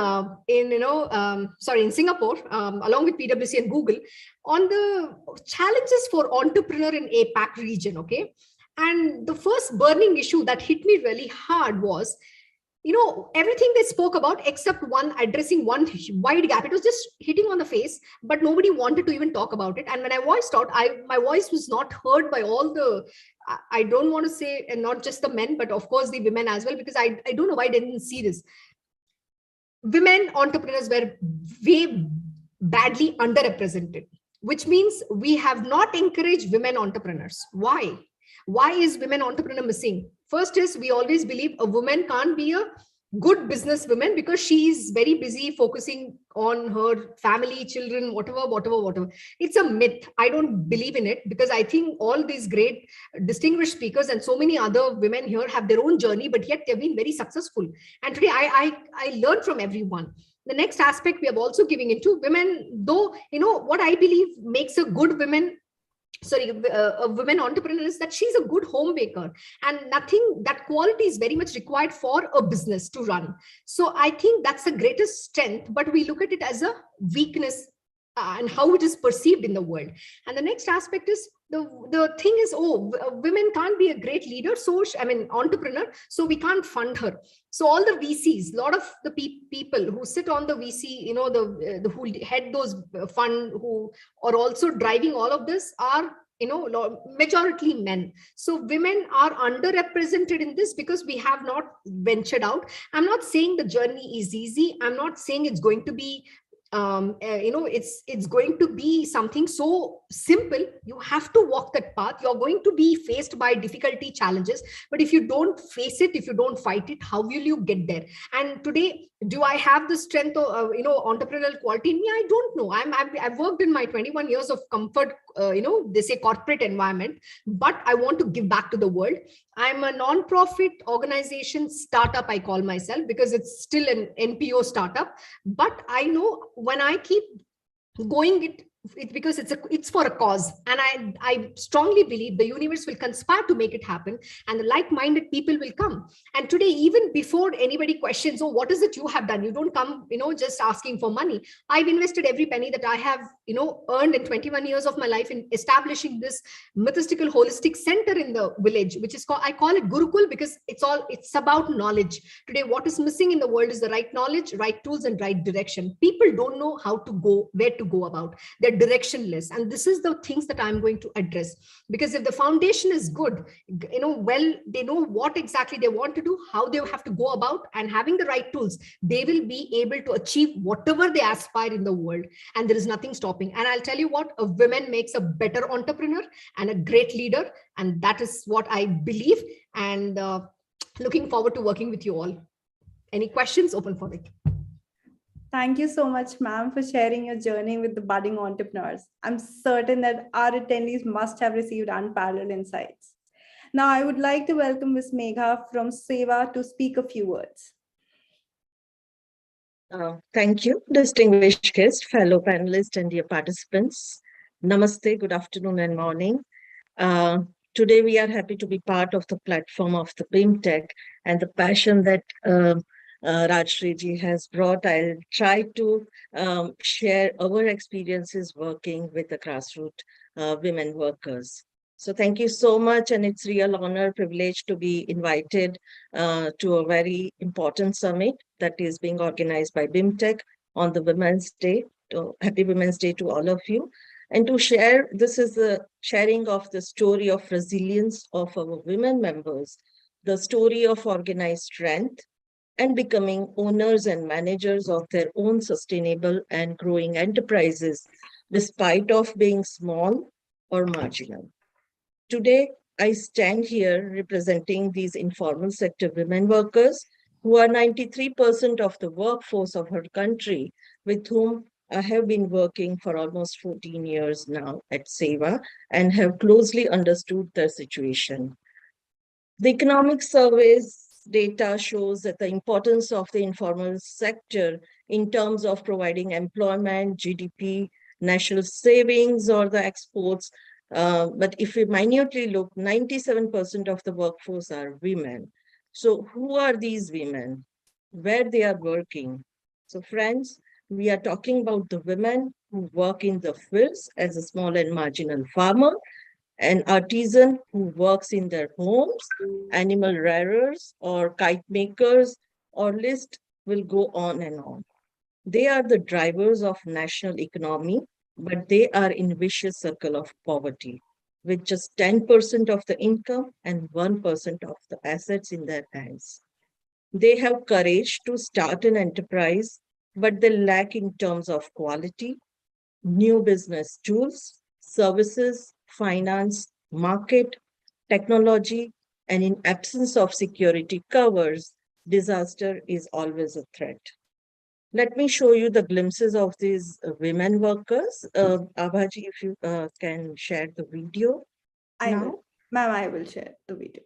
Singapore, along with PwC and Google, on the challenges for entrepreneur in APAC region. Okay. And the first burning issue that hit me really hard was, everything they spoke about except one addressing one wide gap. It was just hitting on the face, but nobody wanted to even talk about it. And when I voiced out, my voice was not heard by all the, I don't want to say, and not just the men, but of course the women as well, because I don't know why they didn't see this. Women entrepreneurs were way badly underrepresented, which means we have not encouraged women entrepreneurs. Why? Why is women entrepreneur missing? First is, we always believe a woman can't be a good businesswoman because she is very busy focusing on her family, children, whatever. It's a myth. I don't believe in it, because I think all these great distinguished speakers and so many other women here have their own journey, but yet they've been very successful. And today I learn from everyone. The next aspect we are also giving into women, though, what I believe makes a good woman, a woman entrepreneur, is that she's a good homemaker, and that quality is very much required for a business to run. So I think that's the greatest strength, but we look at it as a weakness and how it is perceived in the world. And the next aspect is, the thing is, women can't be a great leader, entrepreneur, so we can't fund her. So all the VCs, a lot of the people who sit on the VC, the who head those fund, who are also driving all of this, are majority men. So women are underrepresented in this because we have not ventured out. I'm not saying the journey is easy. I'm not saying it's going to be it's going to be something so simple. You have to walk that path. You're going to be faced by difficulty, challenges, but if you don't face it, if you don't fight it, how will you get there? And today, do I have the strength of entrepreneurial quality in me? I don't know. I've worked in my 21 years of comfort, they say corporate environment, but I want to give back to the world. I'm a non-profit organization startup, I call myself, because it's still an NPO startup. But I know when I keep going it's because it's for a cause, and I strongly believe the universe will conspire to make it happen, and the like-minded people will come. And today, even before anybody questions, what is it you have done? You don't come, just asking for money. I've invested every penny that I have, earned in 21 years of my life in establishing this mythistical holistic center in the village, which is called, I call it Gurukul, because it's about knowledge. Today, what is missing in the world is the right knowledge, right tools, and right direction. People don't know how to go, where to go about. They're directionless, and this is the things that I'm going to address, because if the foundation is good, they know what exactly they want to do, how they have to go about, and having the right tools, they will be able to achieve whatever they aspire in the world, and there is nothing stopping. And I'll tell you what, a woman makes a better entrepreneur and a great leader, and that is what I believe. And looking forward to working with you all. Any questions? Open for it. Thank you so much, ma'am, for sharing your journey with the budding entrepreneurs. I'm certain that our attendees must have received unparalleled insights. Now, I would like to welcome Ms. Megha from Seva to speak a few words. Thank you, distinguished guests, fellow panelists, and dear participants. Namaste, good afternoon and morning. Today, we are happy to be part of the platform of the BIMTECH and the passion that Rajshri ji has brought. I'll try to share our experiences working with the grassroots women workers. So thank you so much. And it's real honor, privilege to be invited to a very important summit that is being organized by BIMTECH on the Women's Day. Happy Women's Day to all of you. And to share, this is the sharing of the story of resilience of our women members, the story of organized strength, and becoming owners and managers of their own sustainable and growing enterprises, despite of being small or marginal. Today, I stand here representing these informal sector women workers who are 93% of the workforce of our country, with whom I have been working for almost 14 years now at SEWA and have closely understood their situation. The economic surveys data shows that the importance of the informal sector in terms of providing employment, GDP, national savings, or the exports. But if we minutely look, 97% of the workforce are women. So who are these women? Where they are working? So friends, we are talking about the women who work in the fields as a small and marginal farmer, an artisan who works in their homes, animal rearers or kite makers, or list will go on and on. They are the drivers of national economy, but they are in vicious circle of poverty, with just 10% of the income and 1% of the assets in their hands. They have courage to start an enterprise, but they lack in terms of quality, new business tools, services, finance, market, technology, and in absence of security covers, disaster is always a threat. Let me show you the glimpses of these women workers. Abhaji, if you can share the video now. Ma'am, I will share the video.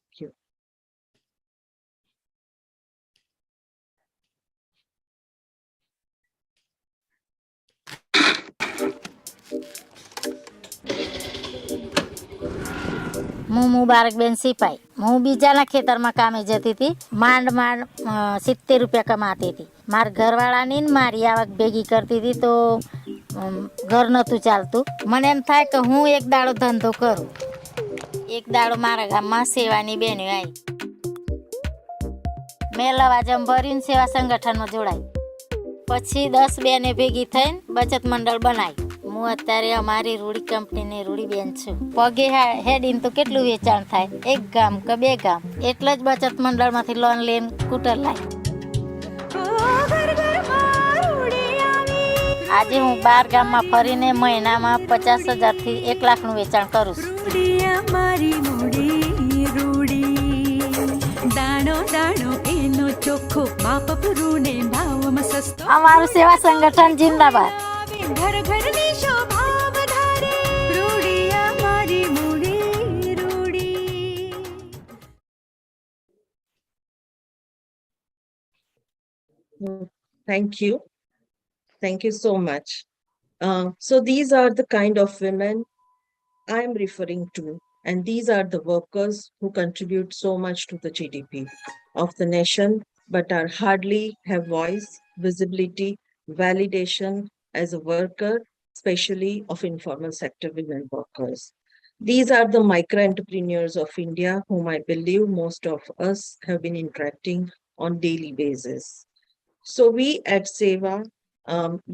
Thank you. હું મુબારકબેન સિપાઈ હું બીજાના ખેતરમાં કામે જતી હતી માંડ 70 રૂપિયા કમાતી હતી મારા ઘરવાળાની ને મારી આવક ભેગી કરતી હતી તો ઘર નહોતું ચાલતું મને એમ થાય કે હું એક દાડો ધંધો કરું એક દાડો મારા ગામમાં સેવાની બેનો આવી મેં લવાજમ ભરીને સેવા સંગઠનમાં જોડાઈ પછી 10 બેને ભેગી થઈને બચત મંડળ બનાવી હું અત્યારે અમારી રૂડી કંપનીની રૂડી બેન છું પગે હેડીને તો કેટલું વેચાણ થાય એક ગામ કે બે ગામ એટલે જ બચત મંડળમાંથી લોન લઈને સ્કૂટર લાવી આજે હું 12 ગામમાં ફરીને મહિનામાં 50,000 થી 1 લાખનું વેચાણ કરું છું અમારું સેવા સંગઠન જિંદાબાદ घर घर में शोभा बधारे रूड़िया मारी मुड़ी रूड़ी. Thank you. Thank you so much. So these are the kind of women I am referring to, and these are the workers who contribute so much to the GDP of the nation, but are hardly have voice, visibility, validation as a worker, especially of informal sector women workers. These are the micro entrepreneurs of India, whom I believe most of us have been interacting on daily basis. So we at SEWA,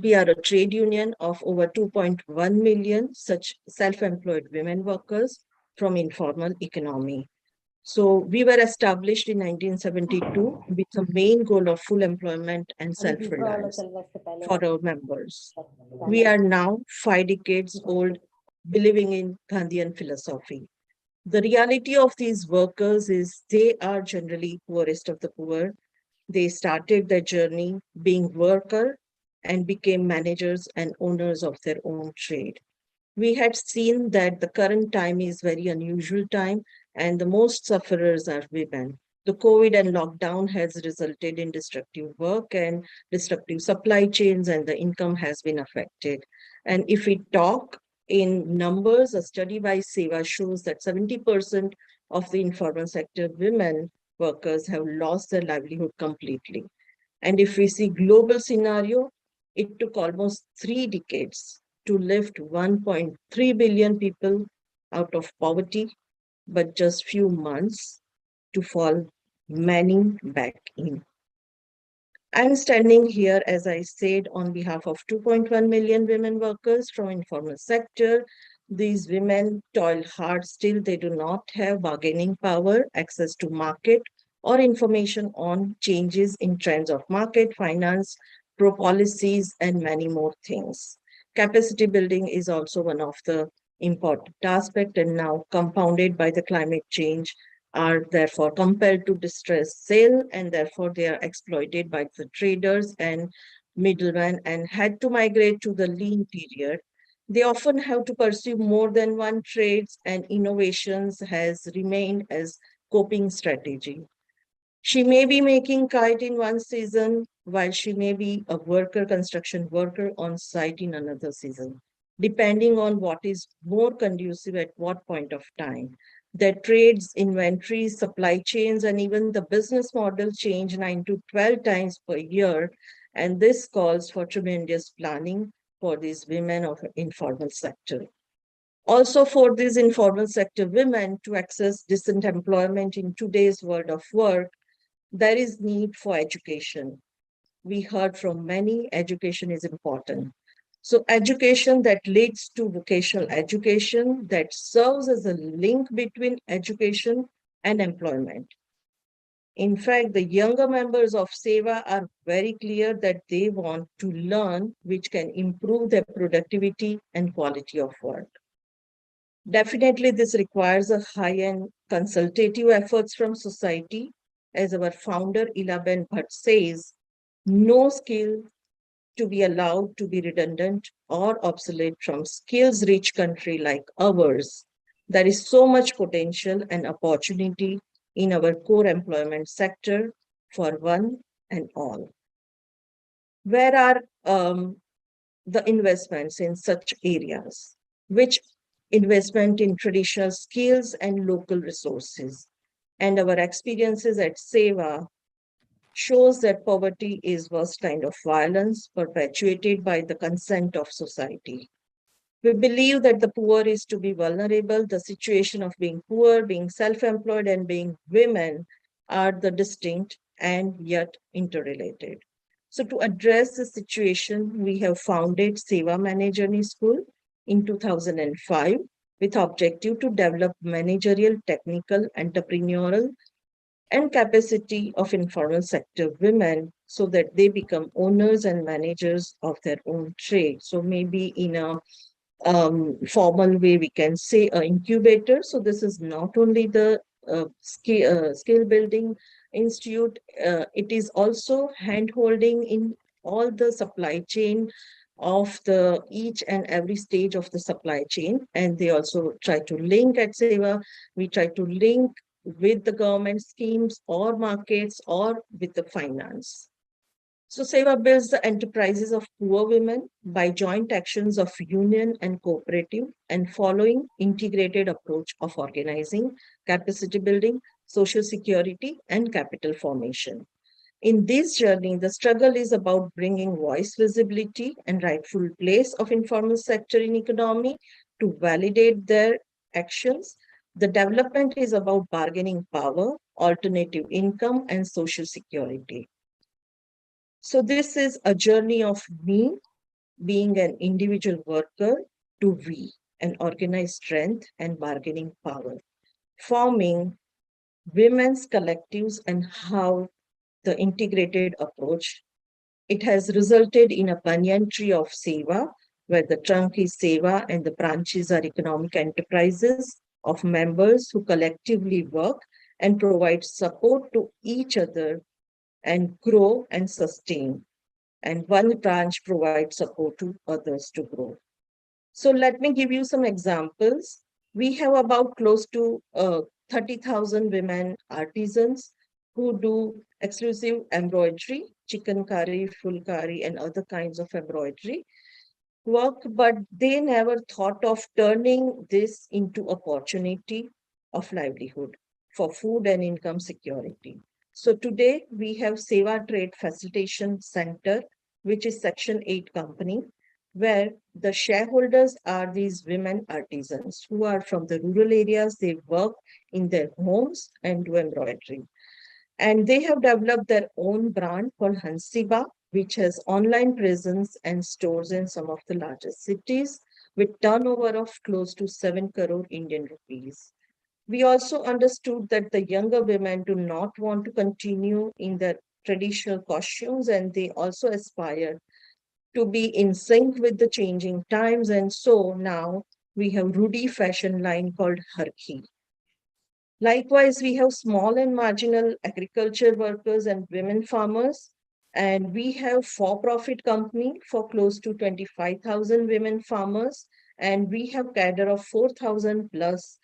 we are a trade union of over 2.1 million such self-employed women workers from informal economy. So we were established in 1972 with the main goal of full employment and self-reliance for our members. We are now 5 decades old, believing in Gandhian philosophy. The reality of these workers is they are generally poorest of the poor. They started their journey being worker and became managers and owners of their own trade. We had seen that the current time is very unusual time and the most sufferers are women. The COVID and lockdown has resulted in destructive work and destructive supply chains, and the income has been affected. And if we talk In numbers, a study by SEWA shows that 70% of the informal sector women workers have lost their livelihood completely. And if we see global scenario, it took almost 3 decades to lift 1.3 billion people out of poverty, but just few months to fall many back in. I'm standing here, as I said, on behalf of 2.1 million women workers from informal sector. These women toil hard, still they do not have bargaining power, access to market, or information on changes in trends of market, finance, pro policies, and many more things. Capacity building is also one of the important aspect, and now compounded by the climate change, are therefore compelled to distress sale, and therefore they are exploited by the traders and middlemen and had to migrate to the lean period. They often have to pursue more than one trades, and innovations has remained as coping strategy. She may be making kite in one season, while she may be a worker, construction worker on site in another season, depending on what is more conducive at what point of time. Their trades, inventories, supply chains, and even the business model change 9 to 12 times per year. And this calls for tremendous planning for these women of informal sector. Also, for these informal sector women to access decent employment in today's world of work, there is need for education. We heard from many, education is important. So education that leads to vocational education that serves as a link between education and employment. In fact, the younger members of SEWA are very clear that they want to learn, which can improve their productivity and quality of work. Definitely, this requires a high-end consultative efforts from society. As our founder, Ilaben Bhatt says, no skill to be allowed to be redundant or obsolete from skills-rich country like ours. There is so much potential and opportunity in our core employment sector for one and all. Where are the investments in such areas? Which investment in traditional skills and local resources? And our experiences at SEWA shows that poverty is worst kind of violence perpetuated by the consent of society. We believe that the poor is to be vulnerable. The situation of being poor, being self-employed, and being women are the distinct and yet interrelated. So to address the situation, we have founded SEWA Managerial School in 2005 with objective to develop managerial, technical, entrepreneurial, and capacity of informal sector women so that they become owners and managers of their own trade. So maybe in a formal way, we can say an incubator. So this is not only the skill building institute, it is also hand holding in all the supply chain of the each and every stage of the supply chain. And they also try to link at SEWA. We try to link with the government schemes or markets or with the finance. So SEWA builds the enterprises of poor women by joint actions of union and cooperative and following integrated approach of organizing, capacity building, social security, and capital formation. In this journey, the struggle is about bringing voice visibility and rightful place of informal sector in economy to validate their actions. The development is about bargaining power, alternative income, and social security. So this is a journey of me being an individual worker to we, an organized strength and bargaining power, forming women's collectives and how the integrated approach. It has resulted in a banyan tree of SEWA, where the trunk is SEWA and the branches are economic enterprises of members who collectively work and provide support to each other and grow and sustain. And one branch provides support to others to grow. So let me give you some examples. We have about close to 30,000 women artisans who do exclusive embroidery, chikankari, fulkari, and other kinds of embroidery. work, but they never thought of turning this into opportunity of livelihood for food and income security. So today we have Seva Trade Facilitation Center, which is Section 8 company, where the shareholders are these women artisans who are from the rural areas. They work in their homes and do embroidery. And they have developed their own brand called Hansiba, which has online presence and stores in some of the largest cities with turnover of close to 7 crore Indian rupees. We also understood that the younger women do not want to continue in their traditional costumes, and they also aspire to be in sync with the changing times. And so now we have Rudy fashion line called Harki. Likewise, we have small and marginal agriculture workers and women farmers. And we have for-profit company for close to 25,000 women farmers. And we have cadre of 4,000 plus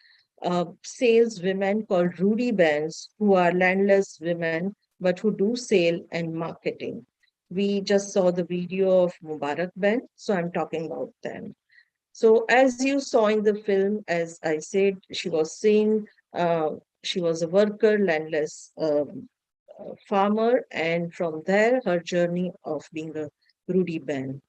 sales women called Rudy Bands, who are landless women, but who do sale and marketing. We just saw the video of Mubarak Band, so I'm talking about them. So as you saw in the film, as I said, she was seen, she was a worker, landless farmer, and from there, her journey of being a Rudy band.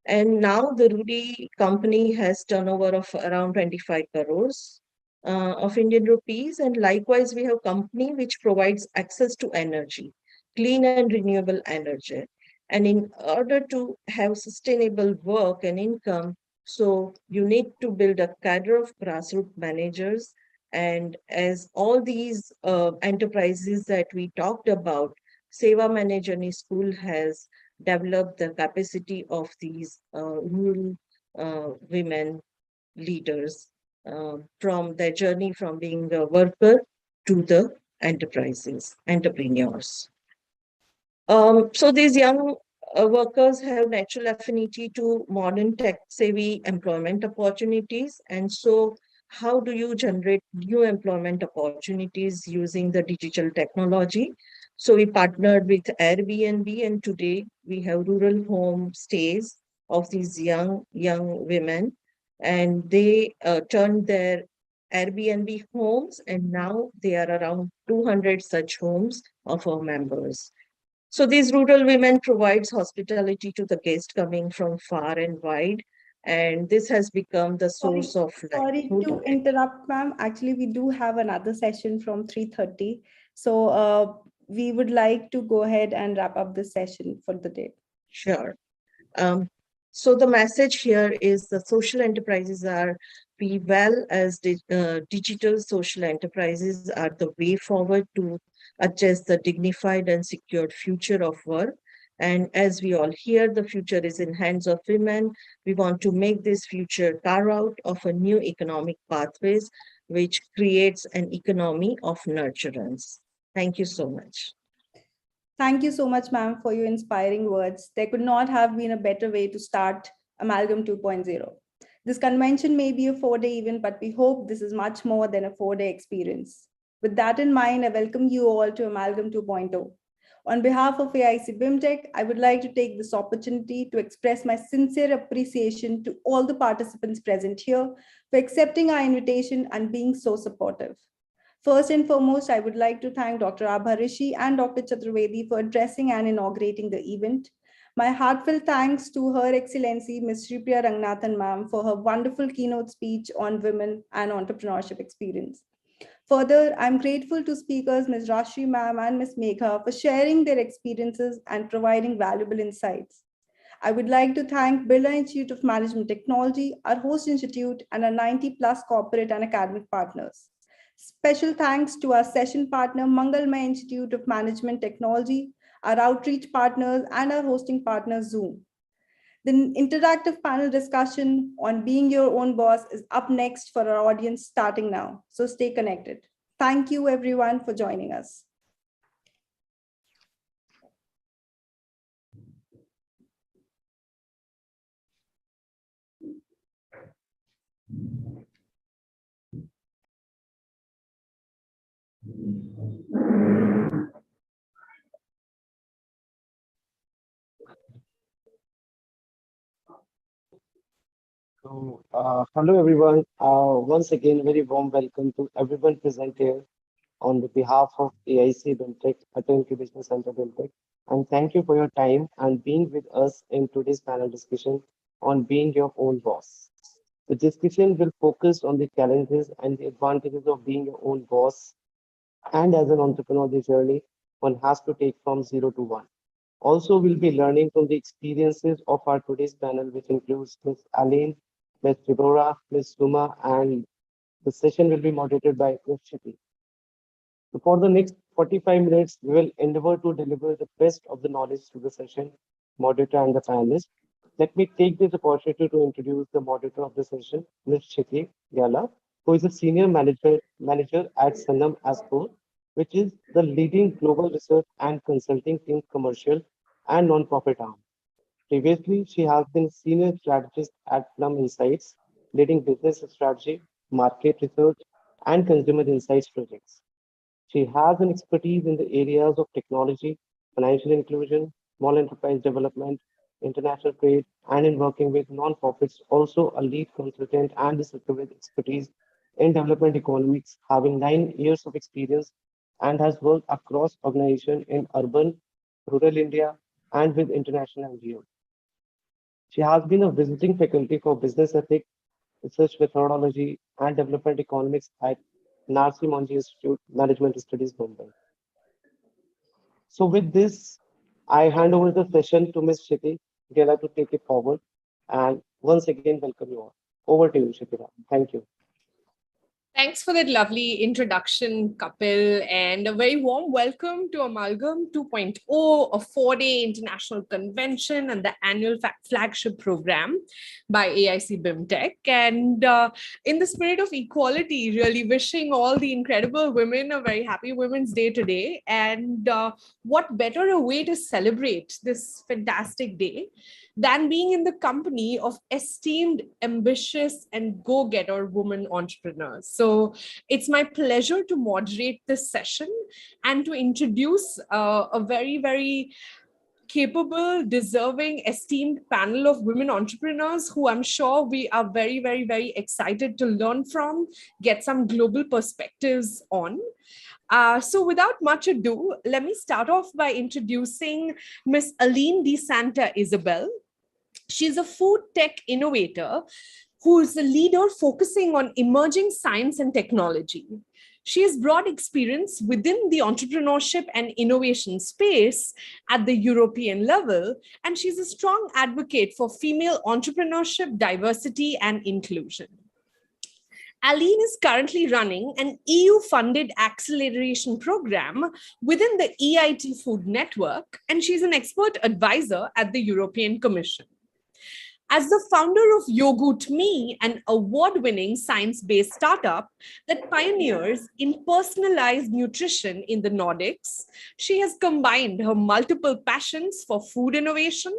And now the Rudy company has turnover of around 25 crores of Indian rupees. And likewise, we have company which provides access to energy, clean and renewable energy. And in order to have sustainable work and income, so you need to build a cadre of grassroots managers. And as all these enterprises that we talked about, Seva Managani School has develop the capacity of these rural women leaders from their journey from being a worker to the entrepreneurs. So these young workers have natural affinity to modern tech-savvy employment opportunities. And so how do you generate new employment opportunities using the digital technology? So we partnered with Airbnb, and today we have rural home stays of these young women, and they turned their Airbnb homes, and now they are around 200 such homes of our members. So these rural women provides hospitality to the guests coming from far and wide, and this has become the source of Sorry to interrupt, ma'am. Actually, we do have another session from 3:30. So we would like to go ahead and wrap up this session for the day. Sure. So the message here is the social enterprises are be well as digital social enterprises are the way forward to address the dignified and secured future of work. And as we all hear, the future is in hands of women. We want to make this future carve out of a new economic pathways, which creates an economy of nurturance. Thank you so much. Thank you so much, ma'am, for your inspiring words. There could not have been a better way to start Amalgam 2.0. This convention may be a 4-day event, but we hope this is much more than a 4-day experience. With that in mind, I welcome you all to Amalgam 2.0. On behalf of AIC BIMTECH, I would like to take this opportunity to express my sincere appreciation to all the participants present here for accepting our invitation and being so supportive. First and foremost, I would like to thank Dr. Abha Rishi and Dr. Chaturvedi for addressing and inaugurating the event. My heartfelt thanks to Her Excellency Ms. Shripriya Ranganathan ma'am for her wonderful keynote speech on women and entrepreneurship experience. Further, I'm grateful to speakers Ms. Rashri ma'am and Ms. Megha for sharing their experiences and providing valuable insights. I would like to thank Birla Institute of Management Technology, our host institute, and our 90 plus corporate and academic partners. Special thanks to our session partner, Mangalmay Institute of Management Technology, our outreach partners, and our hosting partner, Zoom. The interactive panel discussion on being your own boss is up next for our audience starting now. So stay connected. Thank you everyone for joining us. Hello everyone. Once again, very warm welcome to everyone present here on the behalf of AIC BIMTECH, Atal Incubation Center BIMTECH. And thank you for your time and being with us in today's panel discussion on being your own boss. The discussion will focus on the challenges and the advantages of being your own boss. And as an entrepreneur, the journey one has to take from zero to one. Also, we'll be learning from the experiences of our today's panel, which includes Ms. Aline, Ms. Deborah, Ms. Suma, and the session will be moderated by Ms. Shiti. So for the next 45 minutes, we will endeavor to deliver the best of the knowledge to the session, moderator and the panelists. Let me take this opportunity to introduce the moderator of the session, Ms. Shiti Gala, who is a senior manager at Sanam Aspo, which is the leading global research and consulting team commercial and non-profit arm. Previously, she has been senior strategist at Plum Insights, leading business strategy, market research, and consumer insights projects. She has an expertise in the areas of technology, financial inclusion, small enterprise development, international trade, and in working with non-profits, also a lead consultant and researcher with expertise in development economics, having 9 years of experience and has worked across organizations in urban, rural India, and with international NGOs. She has been a visiting faculty for business ethics, research methodology, and development economics at Narsi Monji Institute, Management Studies, Mumbai. So with this, I hand over the session to Ms. Shiti Gela to take it forward. And once again, welcome you all. Over to you, Shiti. Thank you. Thanks for that lovely introduction, Kapil, and a very warm welcome to Amalgam 2.0, a 4-day international convention and the annual flagship program by AIC BIMTECH. And in the spirit of equality, really wishing all the incredible women a very happy Women's Day today. And what better a way to celebrate this fantastic day than being in the company of esteemed, ambitious, and go-getter women entrepreneurs. So it's my pleasure to moderate this session and to introduce a very, very capable, deserving, esteemed panel of women entrepreneurs who I'm sure we are very, very, very excited to learn from, get some global perspectives on. So without much ado, let me start off by introducing Miss Aline De Santa Isabel. She's a food tech innovator who is a leader focusing on emerging science and technology. She has broad experience within the entrepreneurship and innovation space at the European level, and she's a strong advocate for female entrepreneurship, diversity, and inclusion. Aline is currently running an EU-funded acceleration program within the EIT Food Network, and she's an expert advisor at the European Commission. As the founder of Yogurt Me, an award-winning science-based startup that pioneers in personalized nutrition in the Nordics, she has combined her multiple passions for food innovation,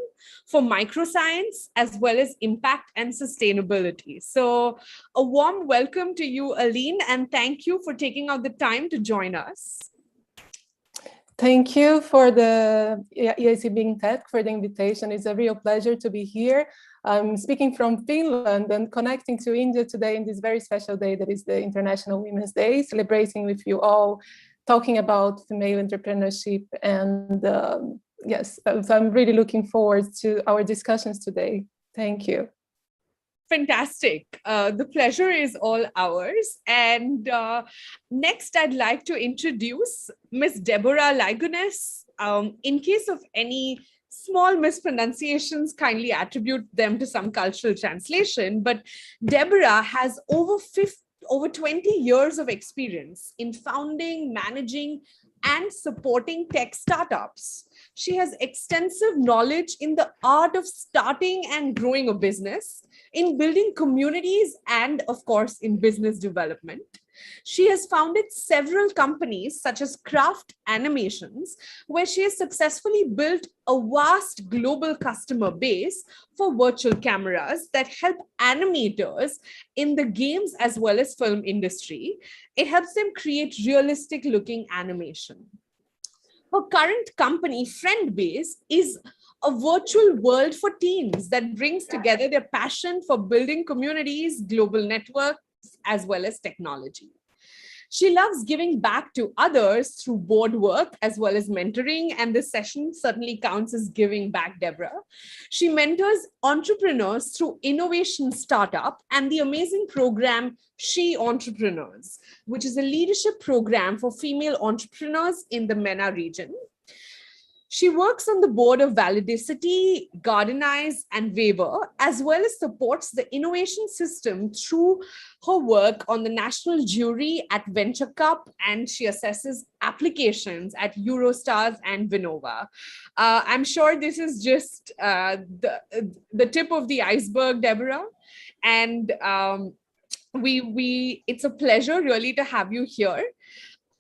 for microscience, as well as impact and sustainability. So a warm welcome to you, Aline, and thank you for taking out the time to join us. Thank you for the EIC BIMTECH for the invitation. It's a real pleasure to be here. I'm speaking from Finland and connecting to India today in this very special day that is the International Women's Day, celebrating with you all, talking about female entrepreneurship. And yes, so I'm really looking forward to our discussions today. Thank you. Fantastic. The pleasure is all ours. And next, I'd like to introduce Ms. Deborah Ligonis. In case of any small mispronunciations, kindly attribute them to some cultural translation. But Deborah has over 20 years of experience in founding, managing, and supporting tech startups. She has extensive knowledge in the art of starting and growing a business, in building communities, and of course, in business development. She has founded several companies such as Craft Animations, where she has successfully built a vast global customer base for virtual cameras that help animators in the games as well as film industry. It helps them create realistic looking animation. Her current company, Friendbase, is a virtual world for teens that brings together their passion for building communities, global networks, as well as technology. She loves giving back to others through board work as well as mentoring, and this session certainly counts as giving back, Deborah. She mentors entrepreneurs through Innovation Startup and the amazing program She Entrepreneurs, which is a leadership program for female entrepreneurs in the MENA region. She works on the board of Validicity, Gardenize, and Waiver, as well as supports the innovation system through her work on the national jury at Venture Cup, and she assesses applications at Eurostars and Vinova. I'm sure this is just the tip of the iceberg, Deborah, and it's a pleasure really to have you here.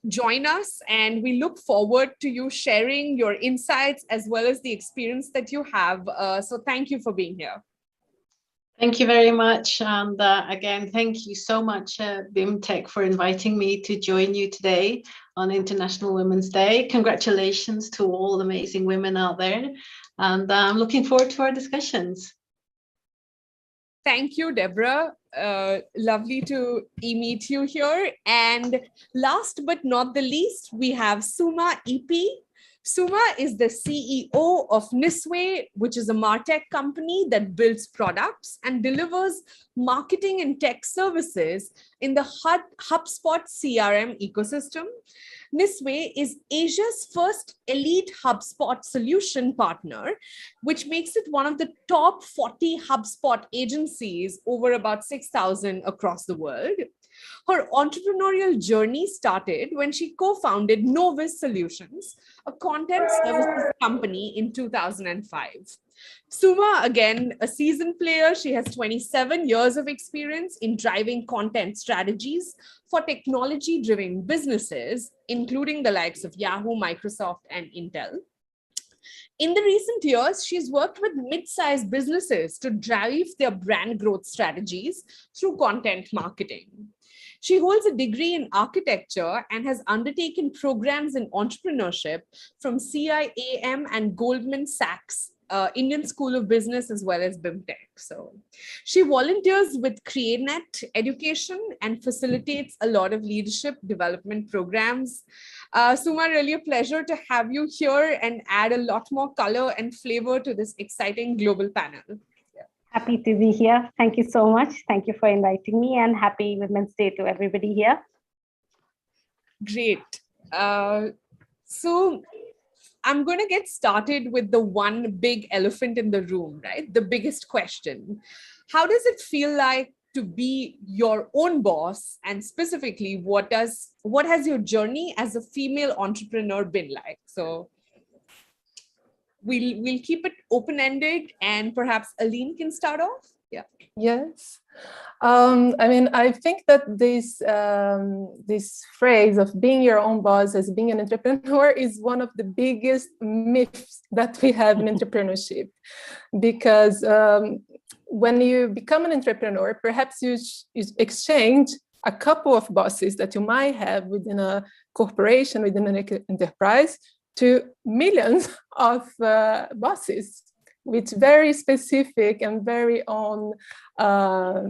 Join us, and we look forward to you sharing your insights as well as the experience that you have. So thank you for being here. Thank you very much. And again, thank you so much, BIMTECH, for inviting me to join you today on International Women's Day. Congratulations to all the amazing women out there. And I'm looking forward to our discussions. Thank you, Deborah. Lovely to meet you here. And last but not the least, we have Suma EP. Suma is the CEO of Nisway, which is a MarTech company that builds products and delivers marketing and tech services in the HubSpot CRM ecosystem. Nisway is Asia's first elite HubSpot solution partner, which makes it one of the top 40 HubSpot agencies, over about 6,000 across the world. Her entrepreneurial journey started when she co-founded Novis Solutions, a content services company, in 2005. Suma, again, a seasoned player. She has 27 years of experience in driving content strategies for technology-driven businesses, including the likes of Yahoo, Microsoft, and Intel. In the recent years, she's worked with mid-sized businesses to drive their brand growth strategies through content marketing. She holds a degree in architecture and has undertaken programs in entrepreneurship from CIAM and Goldman Sachs, Indian School of Business, as well as BIMTECH. So she volunteers with CreateNet Education and facilitates a lot of leadership development programs. Suma, really a pleasure to have you here and add a lot more color and flavor to this exciting global panel. Happy to be here. Thank you so much. Thank you for inviting me, and happy Women's Day to everybody here. Great. So I'm going to get started with the one big elephant in the room, right? The biggest question. How does it feel like to be your own boss? And specifically, what has your journey as a female entrepreneur been like? So we'll keep it open-ended, and perhaps Aline can start off. Yeah. Yes. I mean, I think that this phrase of being your own boss as being an entrepreneur is one of the biggest myths that we have in entrepreneurship, because when you become an entrepreneur, perhaps you exchange a couple of bosses that you might have within a corporation, within an enterprise, to millions of bosses with very specific and very own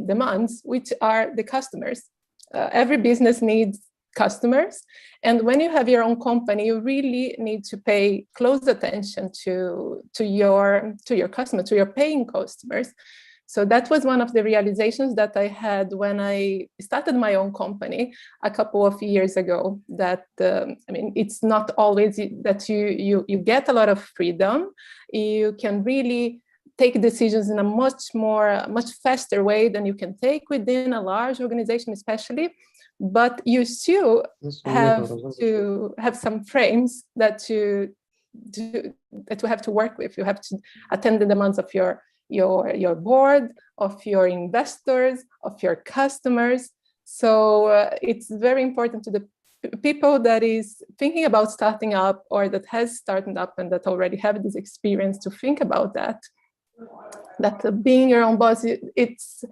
demands, which are the customers. Every business needs customers. And when you have your own company, you really need to pay close attention to your customers, to your paying customers. So that was one of the realizations that I had when I started my own company a couple of years ago, that, I mean, it's not always that you get a lot of freedom. You can really take decisions in a much faster way than you can take within a large organization, especially, but you still have to have some frames that you have to work with. You have to attend the demands of your board, of your investors, of your customers. So it's very important to the people that is thinking about starting up, or that has started up and that already have this experience, to think about that being your own boss, it's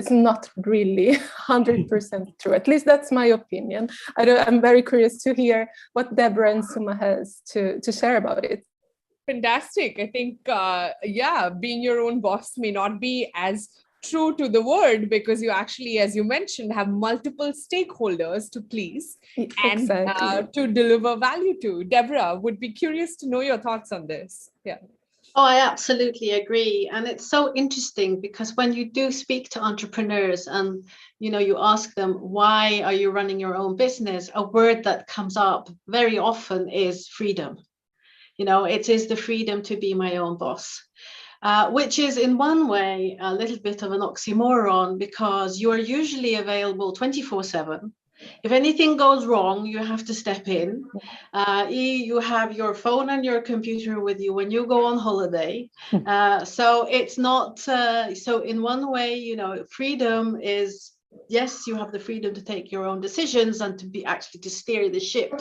not really 100% true. At least that's my opinion. I'm very curious to hear what Deborah and Suma has to share about it. Fantastic. I think, yeah, being your own boss may not be as true to the word because you actually, as you mentioned, have multiple stakeholders to please and to deliver value to. Deborah, would be curious to know your thoughts on this. Yeah. Oh, I absolutely agree. And it's so interesting because when you do speak to entrepreneurs and, you ask them, why are you running your own business? A word that comes up very often is freedom. It is the freedom to be my own boss, which is in one way a little bit of an oxymoron because you are usually available 24/7. If anything goes wrong, you have to step in. You have your phone and your computer with you when you go on holiday. So it's not, so in one way, freedom is, yes, you have the freedom to take your own decisions and to be actually to steer the ship.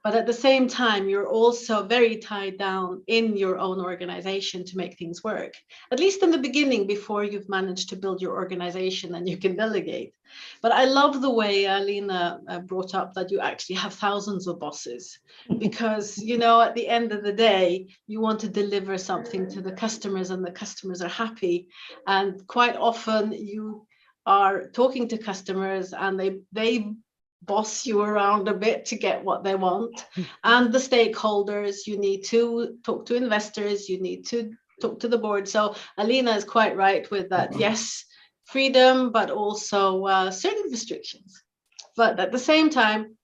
But at the same time, you're also very tied down in your own organization to make things work, at least in the beginning, before you've managed to build your organization and you can delegate. But I love the way Alina brought up that you actually have thousands of bosses, because, at the end of the day, you want to deliver something to the customers and the customers are happy. And quite often you are talking to customers and they boss you around a bit to get what they want. And the stakeholders, you need to talk to investors, you need to talk to the board. So Alina is quite right with that. Yes, freedom, but also certain restrictions. But at the same time,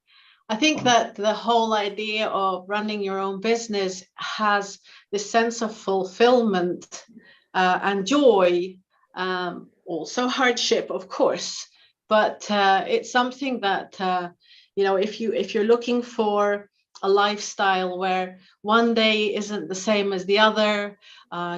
I think that the whole idea of running your own business has this sense of fulfillment and joy, also hardship, of course. But it's something that, if you're looking for a lifestyle where one day isn't the same as the other,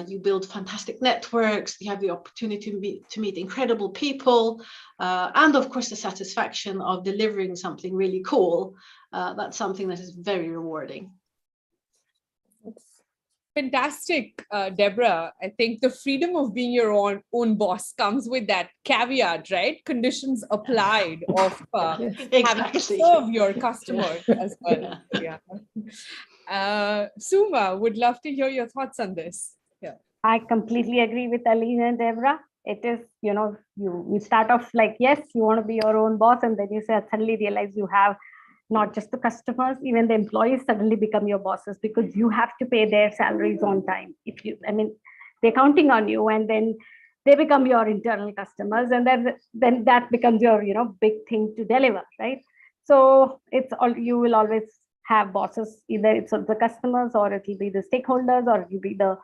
you build fantastic networks, you have the opportunity to meet incredible people, and of course the satisfaction of delivering something really cool, that's something that is very rewarding. Fantastic, Deborah. I think the freedom of being your own boss comes with that caveat, right? Conditions applied of having to serve your customers as well. Yeah. Suma, would love to hear your thoughts on this. Yeah. I completely agree with Alina and Deborah. It is, you start off like, yes, you want to be your own boss, and then you suddenly realize you have not just the customers, even the employees suddenly become your bosses because you have to pay their salaries on time. They're counting on you, and then they become your internal customers, and then that becomes your, big thing to deliver, right? So you will always have bosses, either it's the customers or it will be the stakeholders or it will be the,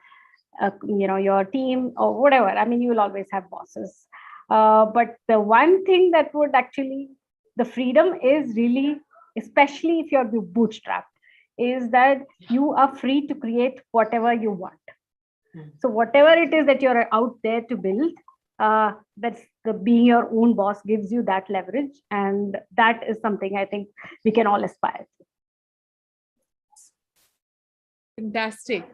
your team or whatever. You will always have bosses. But the one thing that would actually, the freedom is really, especially if you're bootstrapped, is that you are free to create whatever you want. So whatever it is that you're out there to build, that's being your own boss gives you that leverage. And that is something I think we can all aspire to. Fantastic.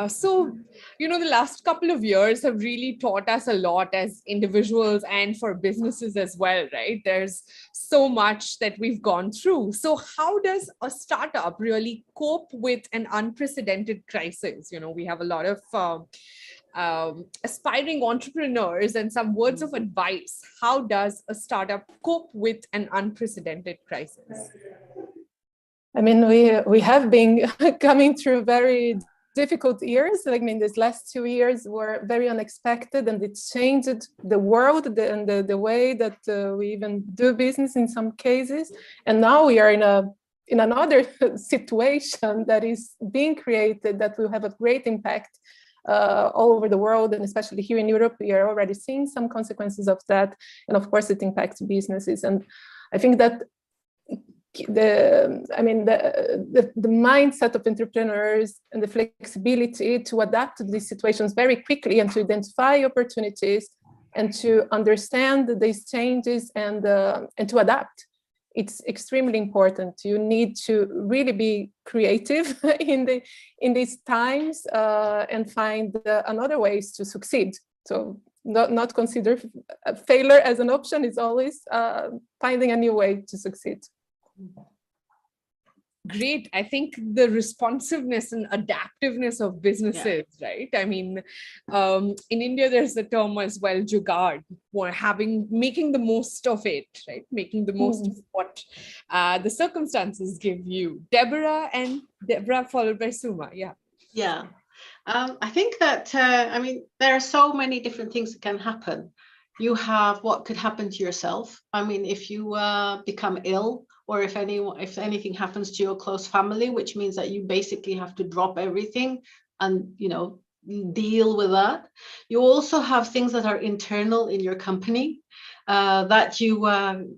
So, the last couple of years have really taught us a lot as individuals and for businesses as well, right? There's so much that we've gone through. So how does a startup really cope with an unprecedented crisis? We have a lot of aspiring entrepreneurs and some words of advice. How does a startup cope with an unprecedented crisis? We have been coming through very difficult years. These last 2 years were very unexpected, and it changed the world and the way that we even do business in some cases. And now we are in another situation that is being created that will have a great impact all over the world, and especially here in Europe. We are already seeing some consequences of that, and of course it impacts businesses. And I think that the mindset of entrepreneurs and the flexibility to adapt to these situations very quickly and to identify opportunities and to understand these changes and to adapt. It's extremely important. You need to really be creative in these times and find another ways to succeed. So not consider failure as an option. It's always finding a new way to succeed. Great. I think the responsiveness and adaptiveness of businesses, right? I mean, in India, there's the term as well, jugaad, making the most of it, right? Making the most of what the circumstances give you. Deborah followed by Suma. Yeah. Yeah. I think that, I mean, there are so many different things that can happen. You have what could happen to yourself. I mean, if you become ill, or if anything happens to your close family, which means that you basically have to drop everything and, you know, deal with that. You also have things that are internal in your company that you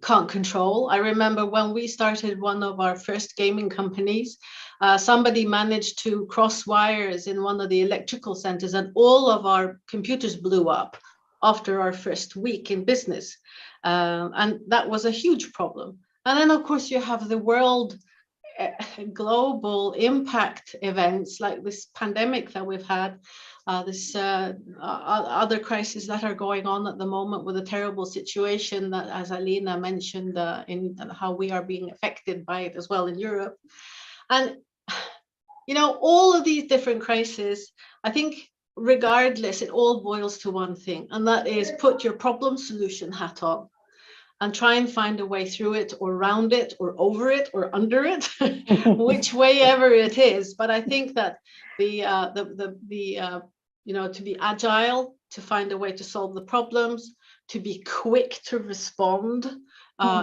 can't control. I remember when we started one of our first gaming companies, somebody managed to cross wires in one of the electrical centers, and all of our computers blew up after our first week in business. And that was a huge problem. And then, of course, you have the world global impact events like this pandemic that we've had, this other crises that are going on at the moment, with a terrible situation that, as Alina mentioned, in how we are being affected by it as well in Europe. And, you know, all of these different crises, I think regardless, it all boils to one thing, and that is put your problem solution hat on and try and find a way through it, or around it, or over it, or under it, which way ever it is. But I think that you know, to be agile, to find a way to solve the problems, to be quick to respond,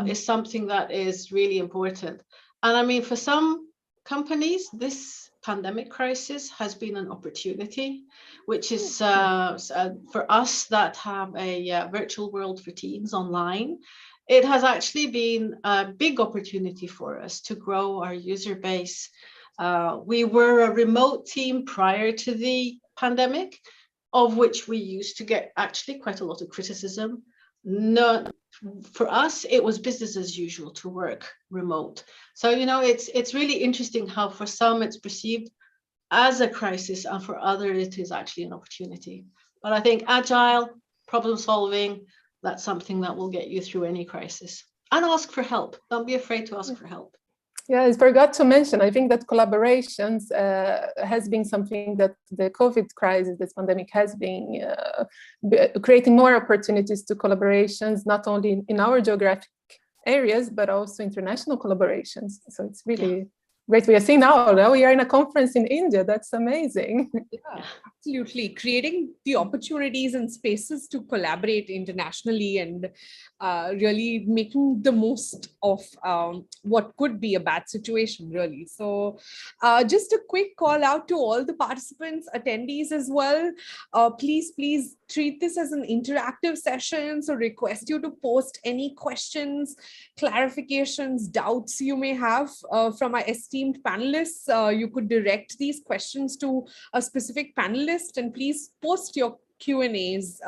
is something that is really important. And I mean, for some companies, this pandemic crisis has been an opportunity, which is for us that have a virtual world for teams online. It has actually been a big opportunity for us to grow our user base. We were a remote team prior to the pandemic, of which we used to get actually quite a lot of criticism. No, for us, it was business as usual to work remote. So, you know, it's really interesting how for some it's perceived as a crisis, and for others it is actually an opportunity. But I think agile, problem solving, that's something that will get you through any crisis. And ask for help. Don't be afraid to ask for help. Yeah, I forgot to mention, I think that collaborations has been something that the COVID crisis, this pandemic, has been creating more opportunities to collaborations, not only in our geographic areas, but also international collaborations. So it's really great. We are seeing now we are in a conference in India. That's amazing. Yeah, absolutely. Creating the opportunities and spaces to collaborate internationally, and really making the most of what could be a bad situation, really. So just a quick call out to all the participants, attendees as well. Please treat this as an interactive session. So request you to post any questions, clarifications, doubts you may have from our esteemed panelists. You could direct these questions to a specific panelist, and please post your Q&As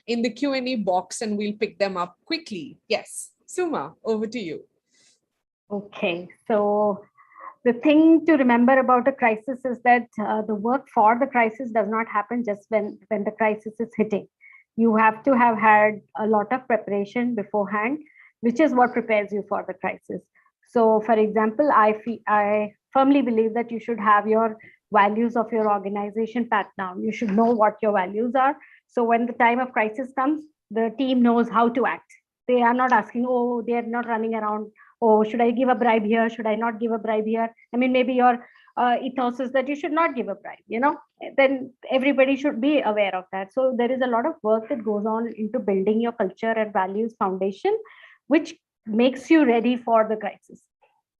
in the Q&A box, and we'll pick them up quickly. Yes, Suma, over to you. Okay, so the thing to remember about a crisis is that the work for the crisis does not happen just when the crisis is hitting. You have to have had a lot of preparation beforehand, which is what prepares you for the crisis. So, for example, I firmly believe that you should have your values of your organization pat down. You should know what your values are. So when the time of crisis comes, the team knows how to act. They are not asking, oh, they are not running around, oh, should I give a bribe here? Should I not give a bribe here? I mean, maybe your ethos is that you should not give a bribe, you know, then everybody should be aware of that. So there is a lot of work that goes on into building your culture and values foundation, which makes you ready for the crisis.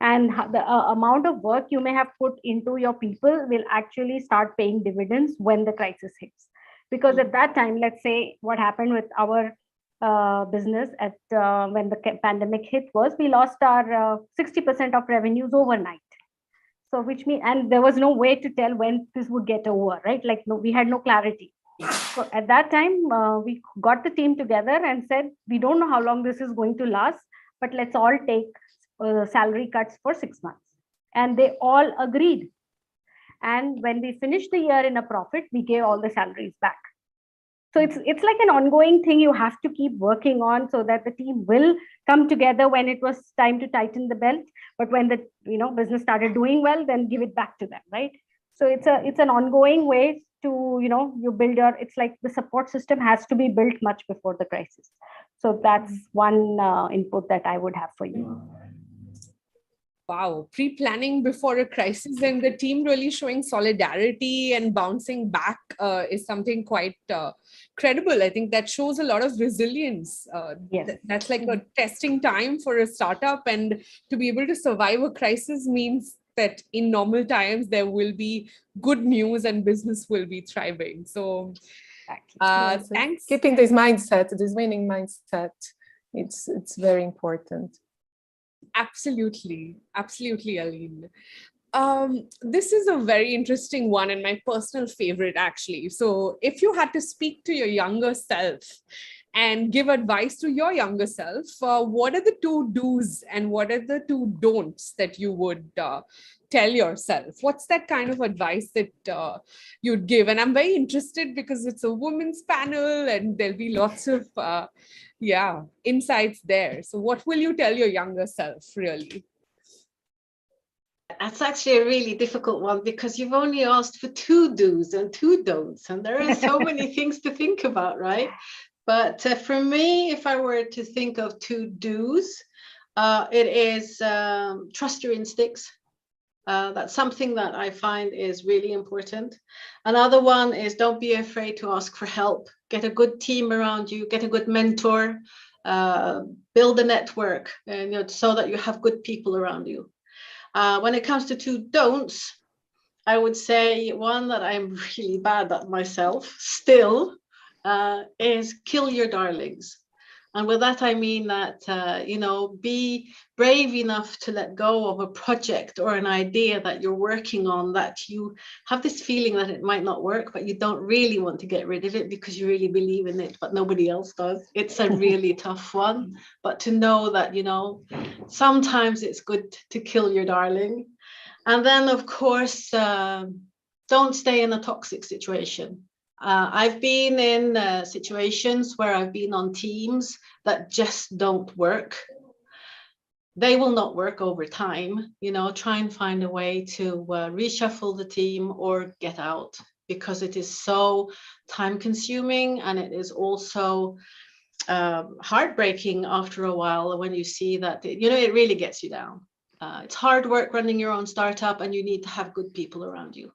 And the amount of work you may have put into your people will actually start paying dividends when the crisis hits. Because at that time, let's say what happened with our business at when the pandemic hit was, we lost our 60% of revenues overnight. So which means, and there was no way to tell when this would get over, right? Like, no, we had no clarity. So at that time, we got the team together and said, we don't know how long this is going to last, but let's all take salary cuts for 6 months. And they all agreed. And when we finished the year in a profit, we gave all the salaries back. So it's like an ongoing thing you have to keep working on, so that the team will come together when it was time to tighten the belt. But when the business started doing well, then give it back to them, right? So it's an ongoing way to you build it's like the support system has to be built much before the crisis. So that's one input that I would have for you. Wow, pre-planning before a crisis and the team really showing solidarity and bouncing back is something quite credible. I think that shows a lot of resilience. Yes. That's like a testing time for a startup, and to be able to survive a crisis means that in normal times there will be good news and business will be thriving. So thanks. Keeping this mindset, this winning mindset, it's very important. Absolutely, Aline. This is a very interesting one and my personal favorite, actually. So if you had to speak to your younger self and give advice to your younger self, what are the 2 do's and what are the 2 don'ts that you would tell yourself? What's that kind of advice that you'd give? And I'm very interested because it's a women's panel and there'll be lots of insights there. So what will you tell your younger self, really? That's actually a really difficult one, because you've only asked for 2 do's and 2 don'ts, and there are so many things to think about, right? But for me, if I were to think of 2 do's, it is trust your instincts. That's something that I find is really important. Another one is don't be afraid to ask for help. Get a good team around you, get a good mentor, build a network, and so that you have good people around you. When it comes to 2 don'ts, I would say one that I'm really bad at myself still is kill your darlings. And with that, I mean that, be brave enough to let go of a project or an idea that you're working on, that you have this feeling that it might not work, but you don't really want to get rid of it because you really believe in it, but nobody else does. It's a really tough one. But to know that, sometimes it's good to kill your darling. And then, of course, don't stay in a toxic situation. I've been in situations where I've been on teams that just don't work. They will not work over time. Try and find a way to reshuffle the team or get out, because it is so time consuming, and it is also heartbreaking after a while when you see that, it really gets you down. It's hard work running your own startup, and you need to have good people around you.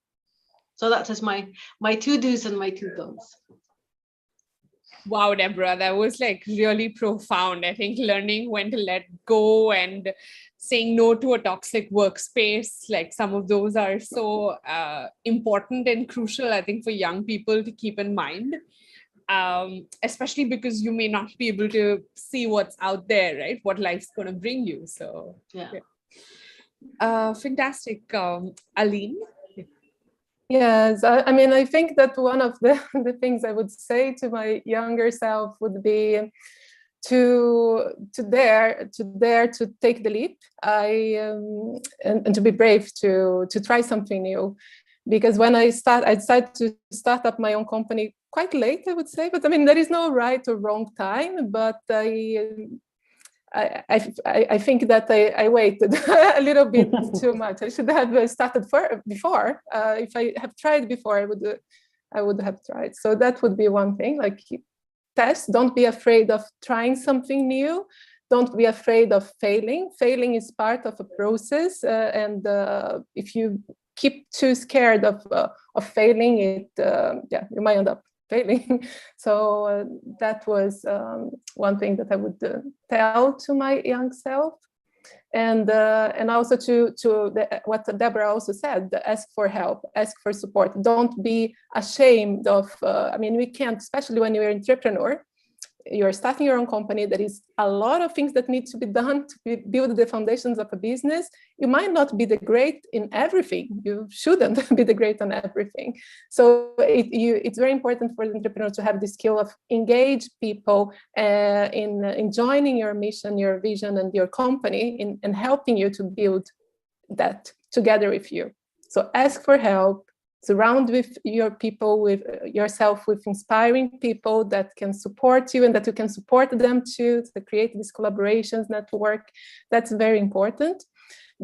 So that is my 2 do's and my 2 don'ts. Wow, Deborah, that was like really profound. I think learning when to let go and saying no to a toxic workspace, like some of those are so important and crucial, I think, for young people to keep in mind, especially because you may not be able to see what's out there, right? What life's going to bring you. So, fantastic. Aline? Yes, I think that one of the things I would say to my younger self would be to dare to take the leap, and to be brave to try something new. Because when I decided to start up my own company quite late, I would say. But there is no right or wrong time. But I think that I waited a little bit too much. I should have started before. If I have tried before, I would have tried. So that would be one thing. Like, test. Don't be afraid of trying something new. Don't be afraid of failing. Failing is part of a process, and if you keep too scared of failing, you might end up failing. So that was one thing that I would tell to my young self, and also to what Deborah also said: ask for help, ask for support. Don't be ashamed of. We can't, especially when you're an entrepreneur. You're starting your own company. There is a lot of things that need to be done to build the foundations of a business. You might not be the great in everything. You shouldn't be the great on everything. So it's very important for the entrepreneur to have the skill of engage people in joining your mission, your vision, and your company in helping you to build that together with you. So ask for help, surround with your people, with yourself, with inspiring people that can support you and that you can support them too, to create these collaborations, network. That's very important.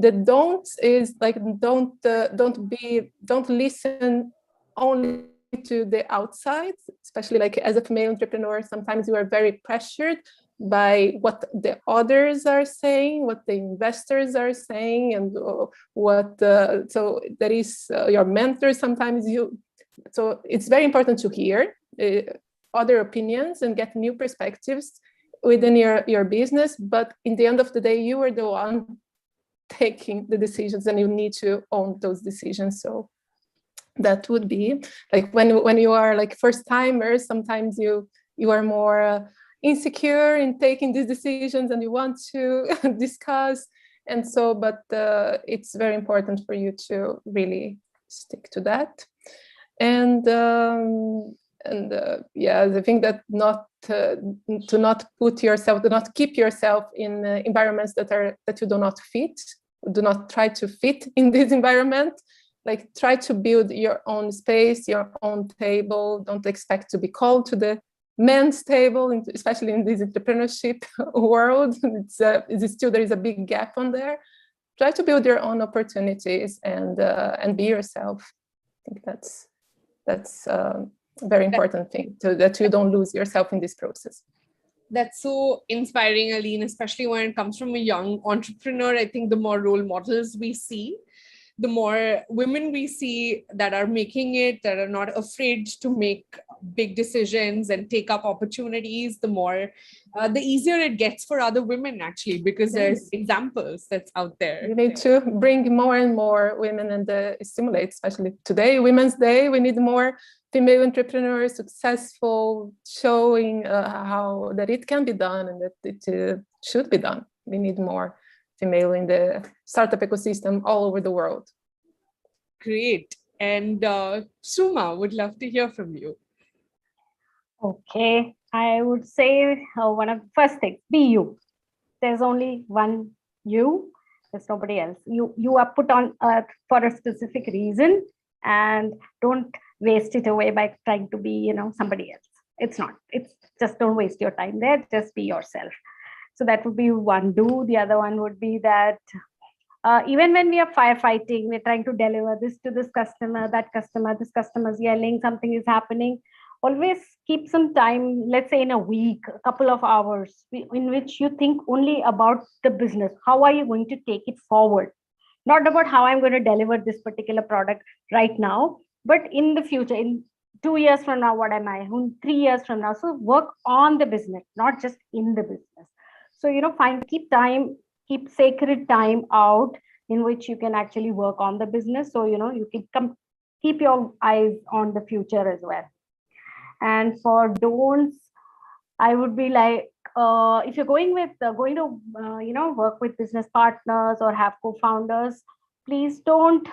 The don'ts is like, don't listen only to the outside, especially like as a female entrepreneur. Sometimes you are very pressured by what the others are saying, what the investors are saying, and what so that is your mentor. Sometimes so it's very important to hear other opinions and get new perspectives within your business. But in the end of the day, you are the one taking the decisions, and you need to own those decisions. So that would be like when you are like first timers, sometimes you are more insecure in taking these decisions and you want to discuss. And so, but it's very important for you to really stick to that. And yeah, I think that to not keep yourself in environments that you do not fit. Do not try to fit in this environment. Like, try to build your own space, your own table. Don't expect to be called to the men's table, especially in this entrepreneurship world. There is a big gap on there. Try to build your own opportunities and be yourself. I think that's a very important thing, so that you don't lose yourself in this process. That's so inspiring, Aline, especially when it comes from a young entrepreneur. I think the more role models we see, the more women we see that are making it, that are not afraid to make big decisions and take up opportunities, the easier it gets for other women, actually, because there's examples that's out there. You need to bring more and more women and stimulate, especially today, Women's Day. We need more female entrepreneurs, successful, showing how that it can be done and that it should be done. We need more female in the startup ecosystem all over the world. Great. And Suma, would love to hear from you. Okay, I would say one of the first things, be you. There's only one you, there's nobody else. You are put on earth for a specific reason, and don't waste it away by trying to be, somebody else. It's just, don't waste your time there, just be yourself. So that would be one do. The other one would be that even when we are firefighting, we're trying to deliver this to this customer, this customer's yelling, something is happening. Always keep some time, let's say in a week, a couple of hours, in which you think only about the business. How are you going to take it forward? Not about how I'm going to deliver this particular product right now, but in the future, in 2 years from now, what am I? 3 years from now. So work on the business, not just in the business. So, keep sacred time out in which you can actually work on the business. So, you can keep your eyes on the future as well. And for don'ts, I would be like, if you're going to work with business partners or have co-founders, please don't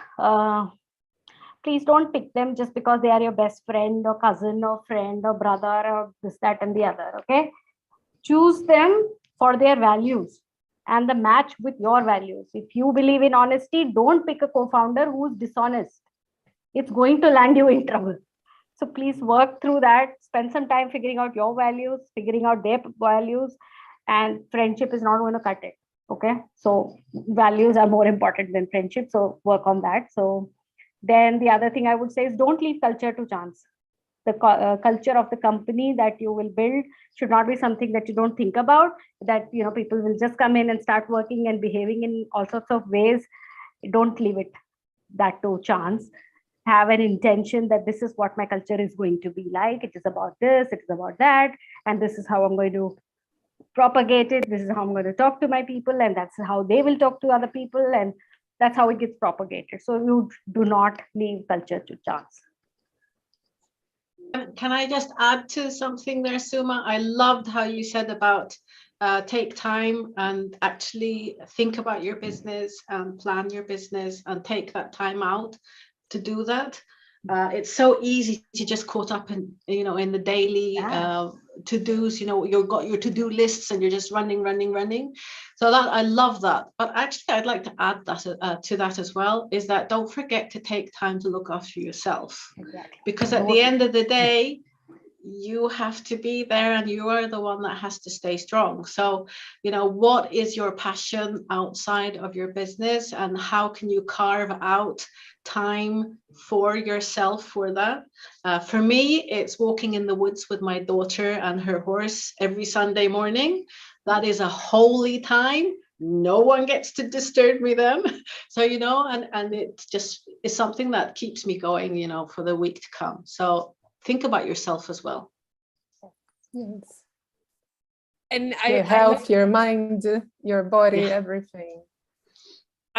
pick them just because they are your best friend or cousin or friend or brother or this, that, and the other. Okay, choose them for their values and the match with your values. If you believe in honesty, don't pick a co-founder who's dishonest. It's going to land you in trouble. So please work through that, spend some time figuring out your values, figuring out their values, and friendship is not going to cut it. Okay, so values are more important than friendship. So work on that. So then the other thing I would say is, don't leave culture to chance. The culture of the company that you will build should not be something that you don't think about, that people will just come in and start working and behaving in all sorts of ways. Don't leave that to chance. Have an intention that this is what my culture is going to be like. It is about this, it is about that, and this is how I'm going to propagate it. This is how I'm going to talk to my people, and that's how they will talk to other people, and that's how it gets propagated. So you do not leave culture to chance. Can I just add to something there, Suma? I loved how you said about take time and actually think about your business and plan your business and take that time out to do that. It's so easy to just caught up in the daily to-dos, you've got your to-do lists and you're just running. So that, I love that. But actually, I'd like to add that to that as well, is that don't forget to take time to look after yourself. Exactly. Because at the end of the day, you have to be there and you are the one that has to stay strong. So, what is your passion outside of your business, and how can you carve out time for yourself for that? For me, it's walking in the woods with my daughter and her horse every Sunday morning. That is a holy time. No one gets to disturb me then. So, and it just is something that keeps me going, for the week to come. So think about yourself as well. Yes. And your health, your mind, your body, everything.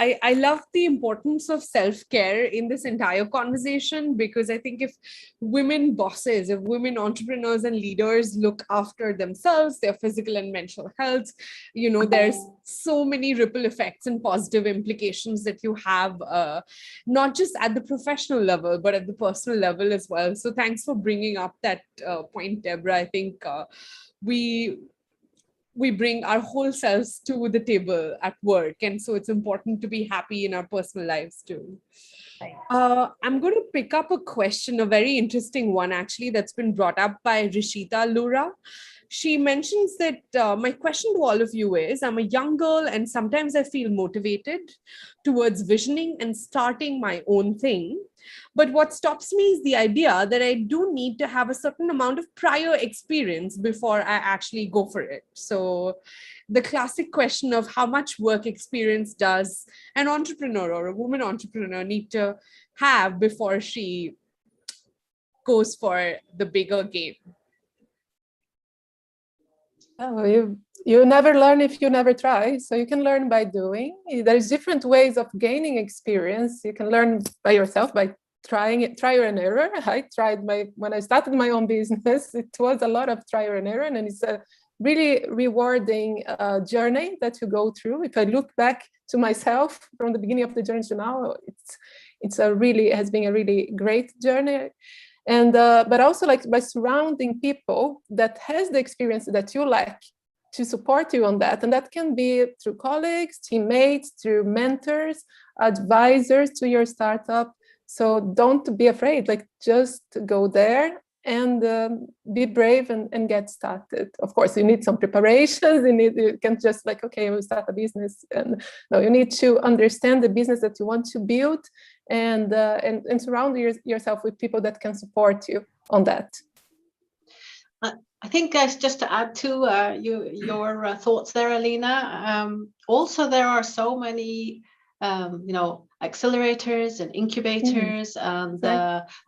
I love the importance of self-care in this entire conversation, because I think if women bosses, if women entrepreneurs and leaders look after themselves, their physical and mental health, there's so many ripple effects and positive implications that you have, not just at the professional level, but at the personal level as well. So thanks for bringing up that point, Deborah. I think we bring our whole selves to the table at work. And so it's important to be happy in our personal lives too. I'm going to pick up a question, a very interesting one actually, that's been brought up by Rishita Lura. She mentions that my question to all of you is, I'm a young girl and sometimes I feel motivated towards visioning and starting my own thing. But what stops me is the idea that I do need to have a certain amount of prior experience before I actually go for it. So the classic question of how much work experience does an entrepreneur or a woman entrepreneur need to have before she goes for the bigger game? Oh, you never learn if you never try. So you can learn by doing. There's different ways of gaining experience. You can learn by yourself, by trying it, trial and error. I tried when I started my own business, it was a lot of trial and error, and it's a really rewarding journey that you go through. If I look back to myself from the beginning of the journey to now, it has been a really great journey. And but also like by surrounding people that has the experience that you lack to support you on that. And that can be through colleagues, teammates, through mentors, advisors to your startup. So don't be afraid, like just go there and be brave and get started. Of course, you need some preparations. You can't just like, okay, we'll start a business. And no, you need to understand the business that you want to build and surround yourself with people that can support you on that. I think, guys, just to add to your thoughts there, Alina, also there are so many, accelerators and incubators and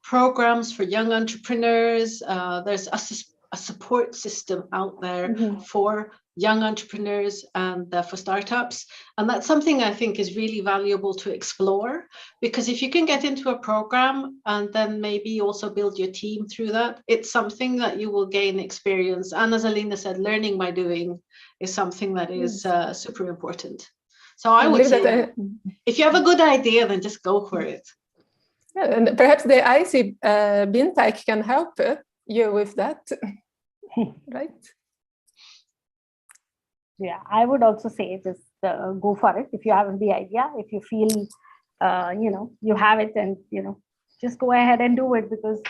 programs for young entrepreneurs. There's a support system out there for young entrepreneurs and for startups. And that's something I think is really valuable to explore, because if you can get into a program and then maybe also build your team through that, it's something that you will gain experience. And as Alina said, learning by doing is something that is super important. So I would say if you have a good idea, then just go for it. Yeah, and perhaps the IC BIMTECH can help you with that, right? Yeah, I would also say just go for it. If you have the idea, if you feel, you have it, and, just go ahead and do it, because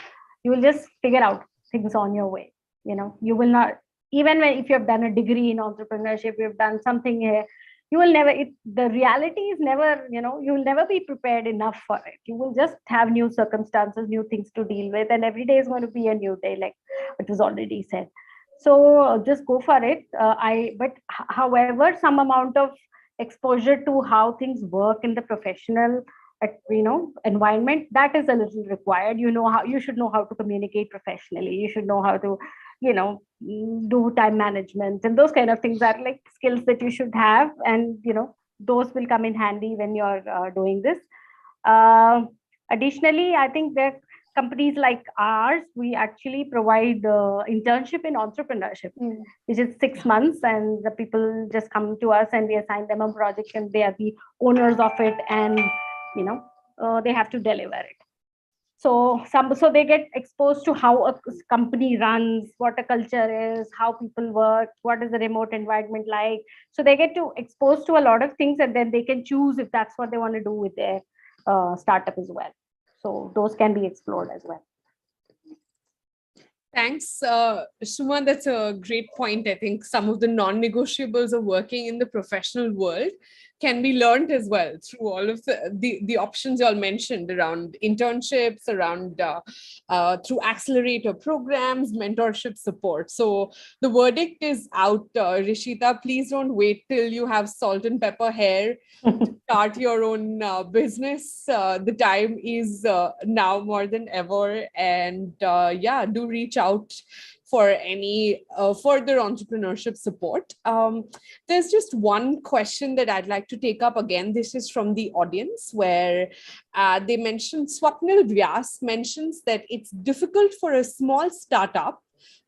you will just figure out things on your way. You will not, even if you have done a degree in entrepreneurship, you've done something here, you will never, the reality is never, you will never be prepared enough for it. You will just have new circumstances, new things to deal with, and every day is going to be a new day, like it was already said. So just go for it. But however, some amount of exposure to how things work in the professional, environment, that is a little required. You should know how to communicate professionally. You should know how to, do time management, and those kind of things are like skills that you should have. And, those will come in handy when you're doing this. Additionally, I think that companies like ours, we actually provide internship in entrepreneurship, which is 6 months, and the people just come to us and we assign them a project and they are the owners of it, and they have to deliver it. So they get exposed to how a company runs, what a culture is, how people work, what is the remote environment like. So they get to exposed to a lot of things, and then they can choose if that's what they want to do with their startup as well. So those can be explored as well. Thanks, Suma. That's a great point. I think some of the non-negotiables of working in the professional world can be learned as well through all of the options you all mentioned around internships, around through accelerator programs, mentorship support. So the verdict is out, Rishita. Please don't wait till you have salt and pepper hair to start your own business. The time is now more than ever. And yeah, do reach out for any further entrepreneurship support. There's just one question that I'd like to take up again. This is from the audience, where they mentioned, Swapnil Vyas mentions that it's difficult for a small startup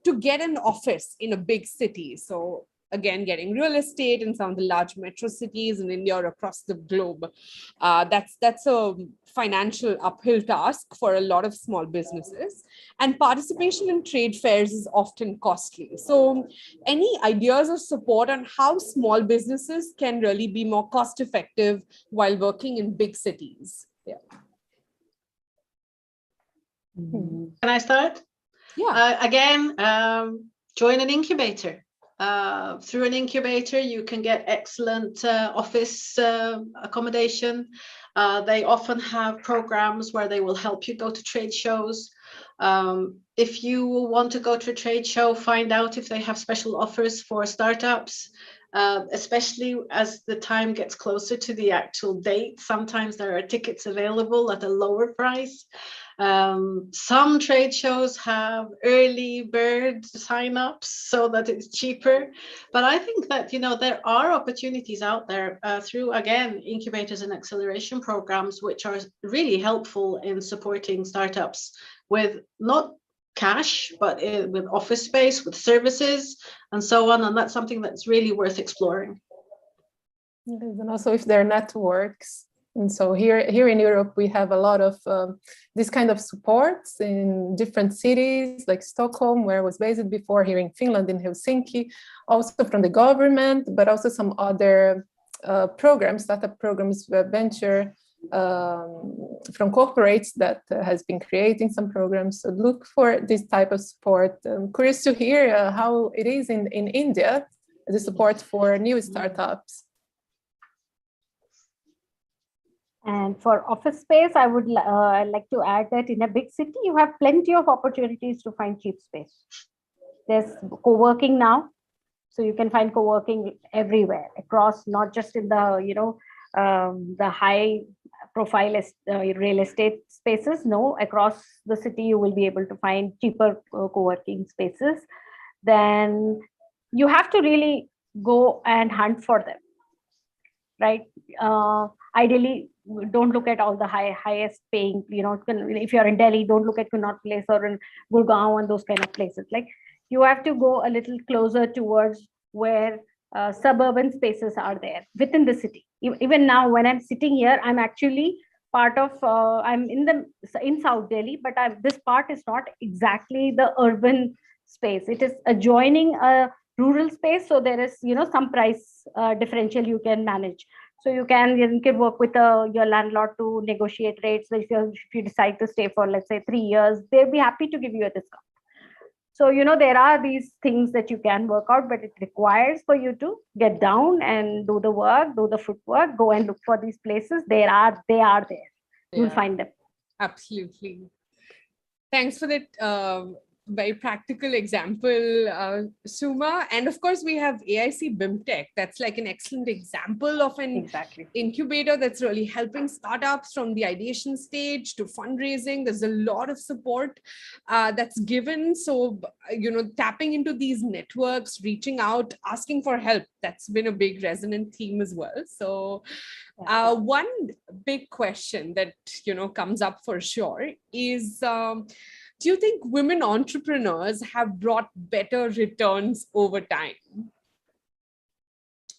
to get an office in a big city. So again, getting real estate in some of the large metro cities in India or across the globe. That's a financial uphill task for a lot of small businesses. And participation in trade fairs is often costly. So any ideas or support on how small businesses can really be more cost effective while working in big cities? Yeah. Can I start? Yeah. Again, join an incubator. Through an incubator, you can get excellent office accommodation. They often have programs where they will help you go to trade shows. If you want to go to a trade show, find out if they have special offers for startups, especially as the time gets closer to the actual date. Sometimes there are tickets available at a lower price. Some trade shows have early bird signups so that it's cheaper. But I think that, there are opportunities out there through, again, incubators and acceleration programs, which are really helpful in supporting startups with not cash, but with office space, with services, and so on. And that's something that's really worth exploring. And also if there are networks. And so here in Europe, we have a lot of this kind of supports in different cities, like Stockholm, where I was based before, here in Finland, in Helsinki, also from the government, but also some other programs, startup programs, venture from corporates that has been creating some programs. So look for this type of support. I'm curious to hear how it is in India, the support for new startups. And for office space, I would like to add that in a big city, you have plenty of opportunities to find cheap space. There's co-working now. So you can find co-working everywhere across, not just in the, the high profile real estate spaces. No, across the city, you will be able to find cheaper co-working spaces. Then you have to really go and hunt for them, right? Ideally, don't look at all the highest paying, if you're in Delhi, don't look at Connaught Place or in Gurgaon and those kind of places. Like, you have to go a little closer towards where suburban spaces are there within the city. Even now, when I'm sitting here, I'm actually part of, I'm in South Delhi, but this part is not exactly the urban space. It is adjoining a rural space. So there is, some price differential you can manage. So you can work with your landlord to negotiate rates. If you decide to stay for, let's say, 3 years, they'll be happy to give you a discount. So, there are these things that you can work out, but it requires for you to get down and do the work, do the footwork, go and look for these places. They are there. You'll find them. Absolutely. Thanks for that very practical example, Suma. And of course, we have AIC BIMTECH. That's like an excellent example of an incubator that's really helping startups from the ideation stage to fundraising. There's a lot of support that's given. So, tapping into these networks, reaching out, asking for help, that's been a big resonant theme as well. So one big question that, comes up for sure is, do you think women entrepreneurs have brought better returns over time?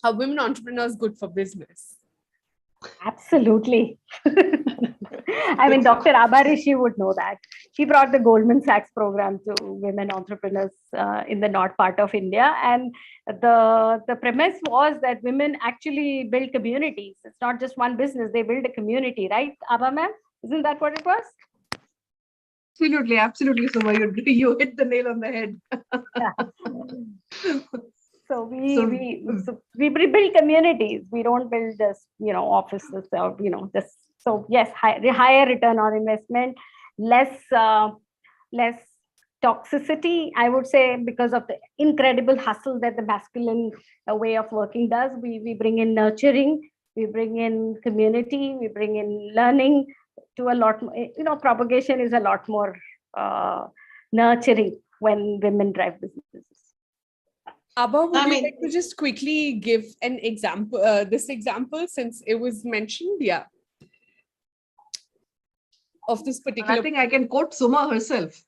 Are women entrepreneurs good for business? Absolutely. I mean, Dr. Abarishi would know that. He brought the Goldman Sachs program to women entrepreneurs in the north part of India. And the premise was that women actually build communities. It's not just one business, they build a community, right, Abha ma'am? Isn't that what it was? Absolutely, absolutely, Suma. You hit the nail on the head. So we build communities. We don't build just offices or just so yes, higher return on investment, less toxicity, I would say, because of the incredible hustle that the masculine way of working does. We bring in nurturing, we bring in community, we bring in learning to a lot more, propagation is a lot more nurturing when women drive businesses. Abha, would you like to just quickly give an example, this example, since it was mentioned, of this particular... I think I can quote Suma herself.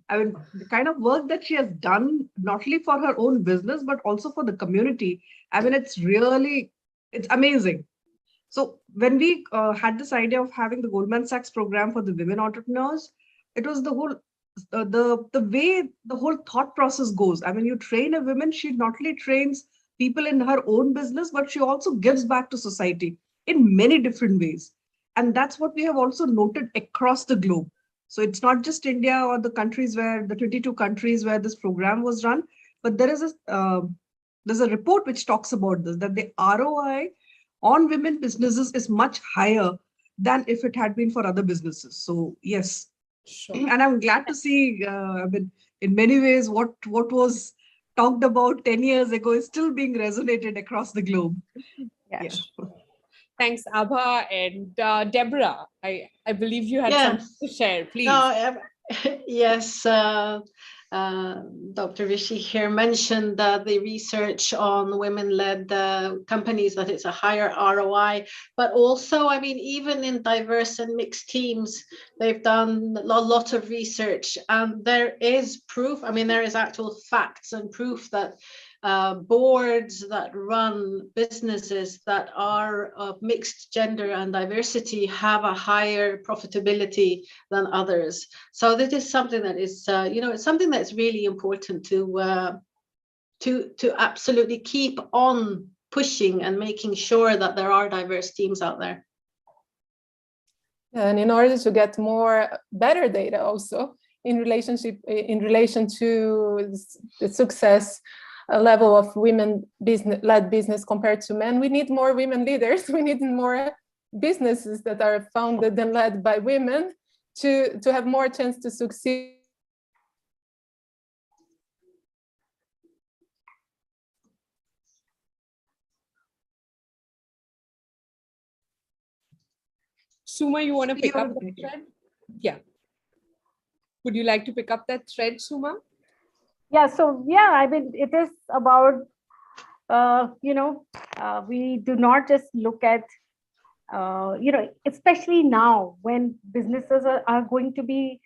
I mean, the kind of work that she has done, not only for her own business, but also for the community. I mean, it's amazing. So when we had this idea of having the Goldman Sachs program for the women entrepreneurs, it was the whole the way the whole thought process goes. I mean, you train a woman, she not only trains people in her own business, but she also gives back to society in many different ways. And that's what we have also noted across the globe. So it's not just India or the 22 countries where this program was run, but there's a report which talks about this, that the ROI on women businesses is much higher than if it had been for other businesses. So yes, sure. And I'm glad to see, in many ways, what was talked about 10 years ago is still being resonated across the globe. Yes. Yeah. Thanks, Abha. And Deborah, I believe you had something to share, please. No, yes, Dr. Rishi here mentioned the research on women-led companies, that it's a higher ROI, but also, I mean, even in diverse and mixed teams, they've done a lot of research, and there is proof, I mean, there is actual facts and proof that boards that run businesses that are of mixed gender and diversity have a higher profitability than others. So this is something that is, it's something that's really important to absolutely keep on pushing and making sure that there are diverse teams out there. And in order to get better data also in relation to the success level of women-led business compared to men, we need more women leaders. We need more businesses that are founded and led by women to have more chance to succeed. Suma, you want to pick up that thread? Yeah. Would you like to pick up that thread, Suma? Yeah, so yeah, I mean, it is about, we do not just look at, especially now when businesses are going to be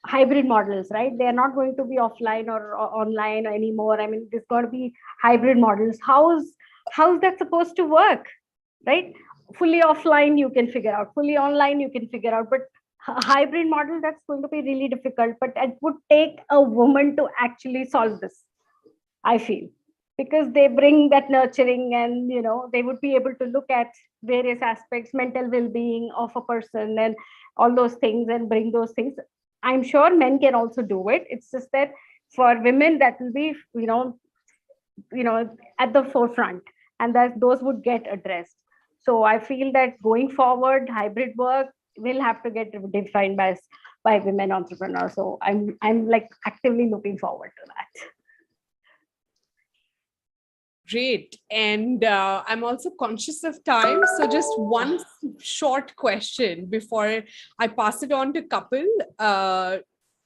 hybrid models, right? They're not going to be offline or online anymore. I mean, there's got to be hybrid models. How's that supposed to work, right? Fully offline, you can figure out. Fully online, you can figure out. But a hybrid model, that's going to be really difficult. But it would take a woman to actually solve this, I feel, because they bring that nurturing, and they would be able to look at various aspects, mental well-being of a person and all those things, and bring those things. I'm sure men can also do it. It's just that for women, that will be at the forefront, and that those would get addressed. So I feel that going forward, hybrid work will have to get defined by women entrepreneurs. So I'm like actively looking forward to that. Great. And I'm also conscious of time. So just one short question before I pass it on to Kapil.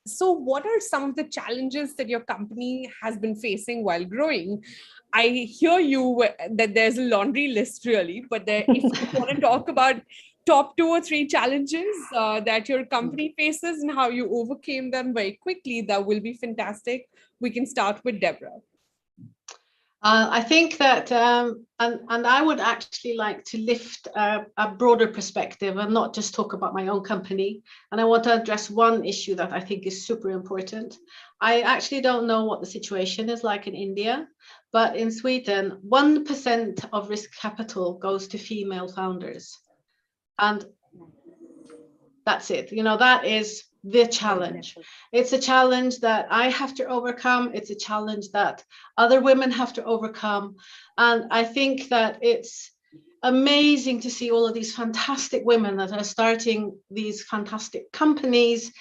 So what are some of the challenges that your company has been facing while growing? I hear you that there's a laundry list really, but if you want to talk about top 2 or 3 challenges that your company faces and how you overcame them very quickly, that will be fantastic. We can start with Deborah. I think that, and I would actually like to lift a broader perspective and not just talk about my own company. And I want to address one issue that I think is super important. I actually don't know what the situation is like in India, but in Sweden, 1% of risk capital goes to female founders. And that's it. You know, that is the challenge. It's a challenge that I have to overcome. It's a challenge that other women have to overcome. And I think that it's amazing to see all of these fantastic women that are starting these fantastic companies,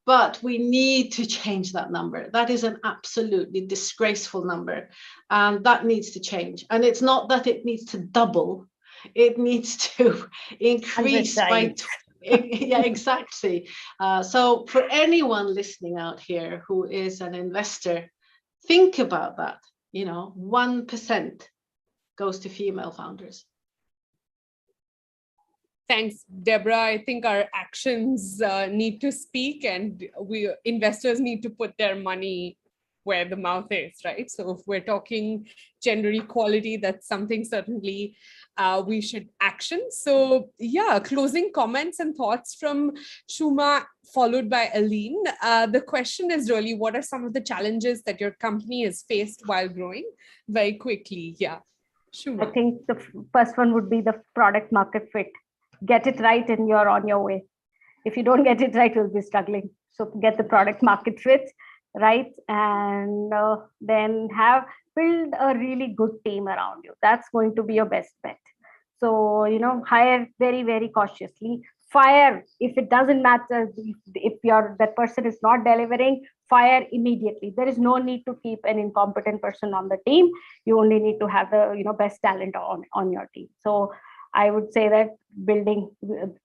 but we need to change that number. That is an absolutely disgraceful number, and that needs to change. And it's not that it needs to double, it needs to increase by yeah, exactly. So for anyone listening out here who is an investor, think about that. You know, 1% goes to female founders. Thanks, Deborah. I think our actions need to speak, and investors need to put their money where the mouth is, right? So if we're talking gender equality, that's something certainly we should action. So yeah, closing comments and thoughts from Shuma, followed by Aline. The question is really, what are some of the challenges that your company has faced while growing? Very quickly, yeah. Shuma. I think the first one would be the product market fit. Get it right and you're on your way. If you don't get it right, you'll be struggling. So get the product market fit right, and then build a really good team around you. That's going to be your best bet. So, you know, hire very, very cautiously. Fire if it doesn't matter. If that person is not delivering, fire immediately. There is no need to keep an incompetent person on the team. You only need to have the best talent on your team. So I would say that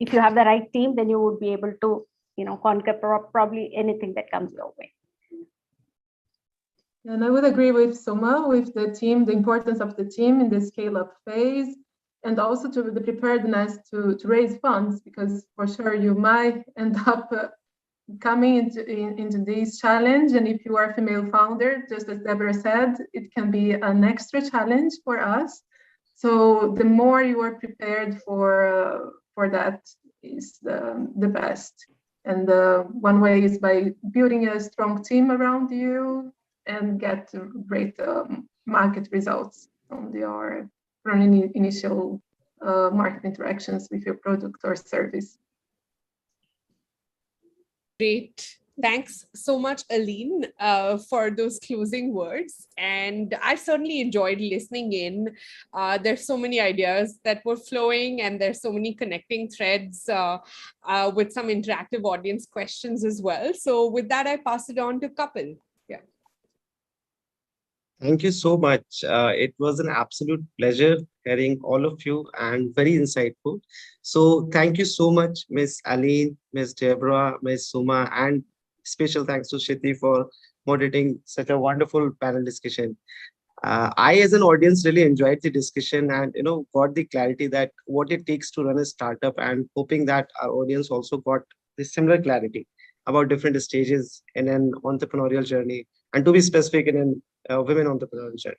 if you have the right team, then you would be able to conquer probably anything that comes your way. And I would agree with Suma, with the team, the importance of the team in the scale-up phase, and also to the preparedness to raise funds, because for sure you might end up coming into this challenge. And if you are a female founder, just as Deborah said, it can be an extra challenge for us. So the more you are prepared for that is the best. And one way is by building a strong team around you and get great market results from initial market interactions with your product or service. Great. Thanks so much, Aline, for those closing words. And I certainly enjoyed listening in. There's so many ideas that were flowing, and there's so many connecting threads with some interactive audience questions as well. So with that, I pass it on to Kapil. Yeah. Thank you so much. It was an absolute pleasure hearing all of you and very insightful. So thank you so much, Miss Aline, Miss Deborah, Miss Suma, and special thanks to Shiti for moderating such a wonderful panel discussion. I, as an audience, really enjoyed the discussion and got the clarity that what it takes to run a startup, and hoping that our audience also got the similar clarity about different stages in an entrepreneurial journey, and to be specific, in an women entrepreneurial journey.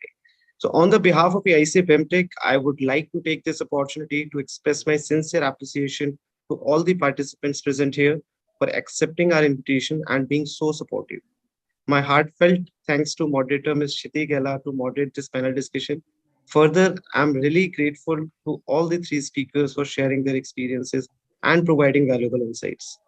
So on the behalf of AIC BIMTECH, I would like to take this opportunity to express my sincere appreciation to all the participants present here for accepting our invitation and being so supportive. My heartfelt thanks to moderator Ms. Shiti Gela to moderate this panel discussion. Further, I'm really grateful to all the three speakers for sharing their experiences and providing valuable insights.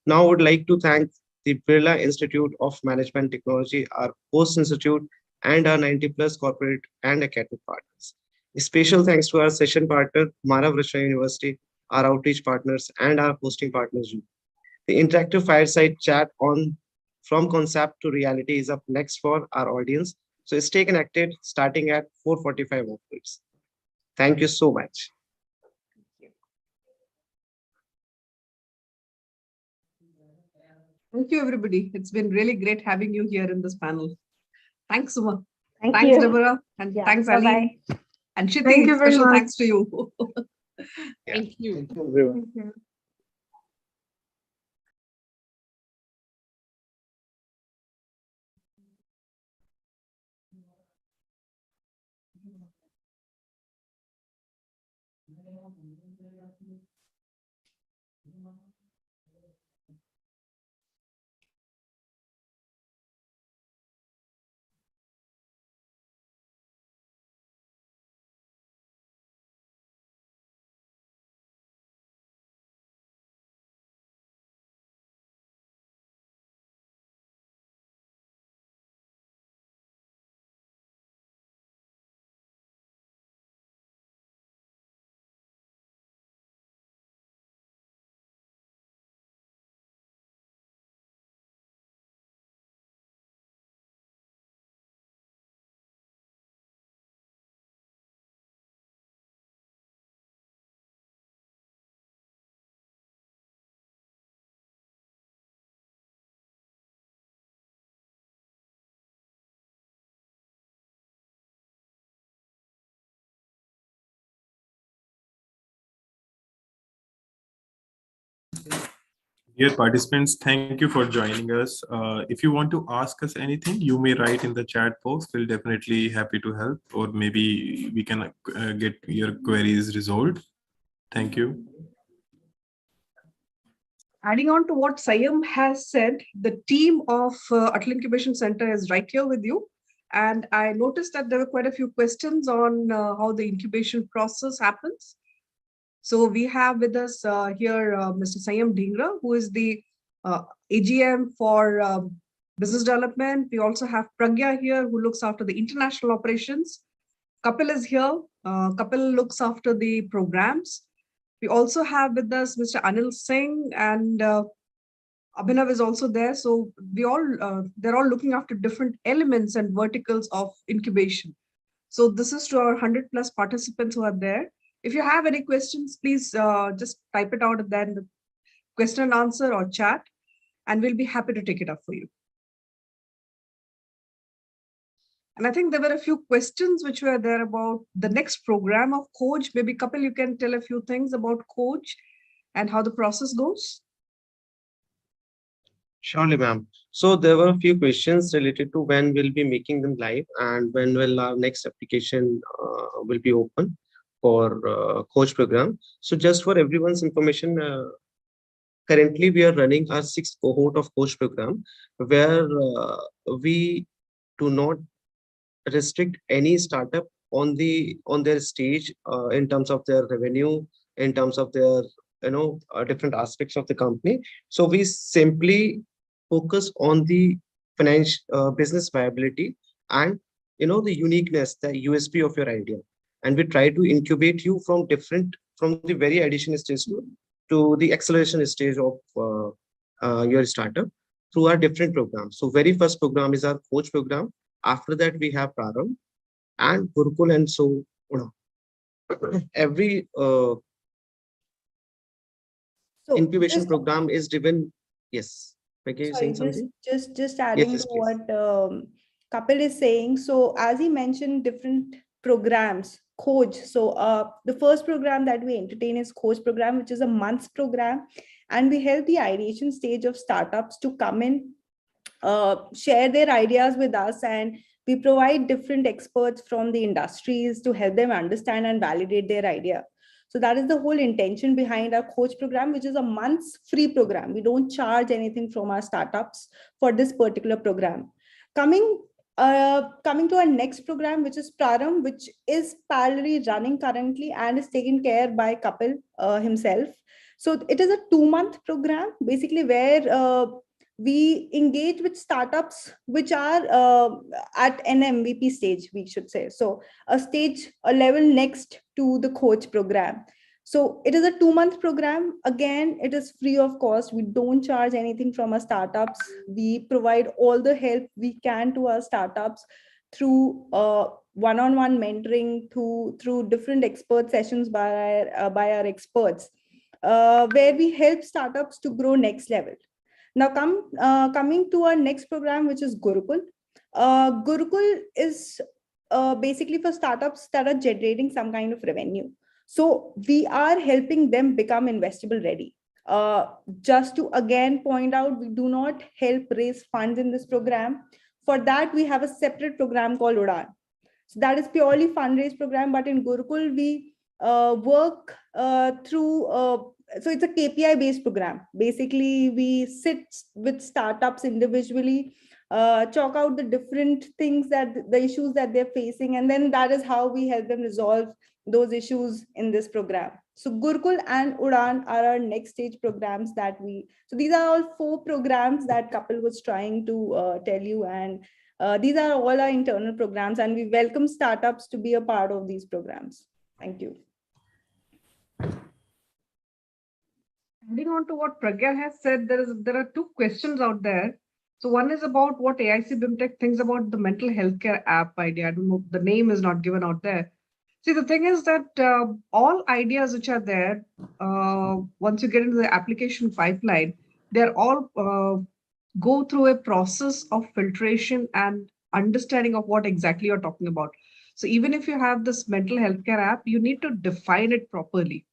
Now I would like to thank the Birla Institute of Management Technology, our host institute, and our 90+ corporate and academic partners. A special thanks to our session partner, Mahavrashtra University, our outreach partners, and our hosting partners. The interactive fireside chat on From Concept to Reality is up next for our audience. So stay connected starting at 4:45 onwards. Thank you so much. Thank you, everybody. It's been really great having you here in this panel. Thanks, Suma. Thanks, Deborah. And thanks, Aline. And Shiti, Thank you very special much. thanks to you. Thank you. Thank you, everyone. Thank you. Dear participants, thank you for joining us. If you want to ask us anything, you may write in the chat box. We'll definitely happy to help, or maybe we can get your queries resolved. Thank you. Adding on to what Sayam has said, the team of Atal Incubation Center is right here with you. And I noticed that there were quite a few questions on how the incubation process happens. So we have with us here Mr. Sayam Dhingra, who is the AGM for business development. We also have Pragya here, who looks after the international operations. Kapil is here. Kapil looks after the programs. We also have with us Mr. Anil Singh, and Abhinav is also there. So they're all looking after different elements and verticals of incubation. So this is to our 100+ participants who are there. If you have any questions, please just type it out there in the question and answer or chat, and we'll be happy to take it up for you. And I think there were a few questions which were there about the next program of Coach. Maybe Kapil, you can tell a few things about Coach and how the process goes. Surely, ma'am. So there were a few questions related to when we'll be making them live and when will our next application will be open for Coach program. So just for everyone's information, currently we are running our 6th cohort of Coach program, where we do not restrict any startup on their stage in terms of their revenue, in terms of their different aspects of the company. So we simply focus on the financial business viability and the uniqueness, the USP of your idea, and we try to incubate you from the very ideation stage to the acceleration stage of your startup through our different programs. So very first program is our Coach program. After that, we have Praram and Gurukul, and so every incubation program is driven. Yes, sorry, just adding to what Kapil is saying. So as he mentioned, different programs, Coach. So the first program that we entertain is Coach program, which is a month's program, and we help the ideation stage of startups to come in, share their ideas with us, and we provide different experts from the industries to help them understand and validate their idea. So that is the whole intention behind our Coach program, which is a month's free program. We don't charge anything from our startups for this particular program. Coming to our next program, which is Praram, which is parallelly running currently and is taken care by Kapil himself. So it is a 2-month program, basically, where we engage with startups which are at an MVP stage, we should say. So a level next to the Coach program. So it is a 2-month program. Again, it is free of cost. We don't charge anything from our startups. We provide all the help we can to our startups through one-on-one mentoring, through different expert sessions by our experts, where we help startups to grow next level. Now, coming to our next program, which is Gurukul. Gurukul is basically for startups that are generating some kind of revenue. So we are helping them become investable ready. Just to again point out, we do not help raise funds in this program. For that, we have a separate program called Udan. So that is purely fundraise program. But in Gurukul, we work through, so it's a KPI based program. Basically, we sit with startups individually, chalk out the different things that the issues that they're facing, and then that is how we help them resolve those issues in this program. So Gurukul and Udan are our next stage programs that so these are all 4 programs that Kapil was trying to tell you, and these are all our internal programs, and we welcome startups to be a part of these programs. Thank you. Adding on to what Pragya has said, there are 2 questions out there. So one is about what AIC BIMTECH thinks about the mental healthcare app idea. I don't know, the name is not given out there. See, the thing is that all ideas which are there, once you get into the application pipeline, they're all go through a process of filtration and understanding of what exactly you're talking about. So even if you have this mental healthcare app, you need to define it properly,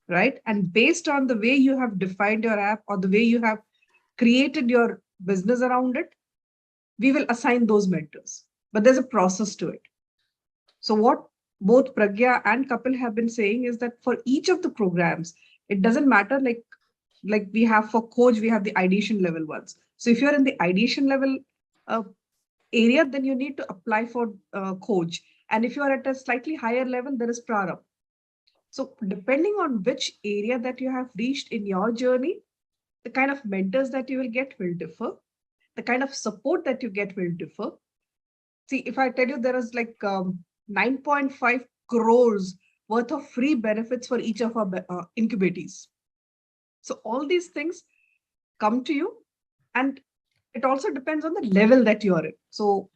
right? And based on the way you have defined your app or the way you have created your business around it, we will assign those mentors. But there's a process to it. So what both Pragya and Kapil have been saying is that for each of the programs, it doesn't matter, like we have for coach, we have the ideation level ones. So if you're in the ideation level area, then you need to apply for coach. And if you are at a slightly higher level, there is Prarabh. So depending on which area that you have reached in your journey, the kind of mentors that you will get will differ. The kind of support that you get will differ. See, if I tell you there is like 9.5 crores worth of free benefits for each of our incubatees. So all these things come to you, and it also depends on the level that you are in. So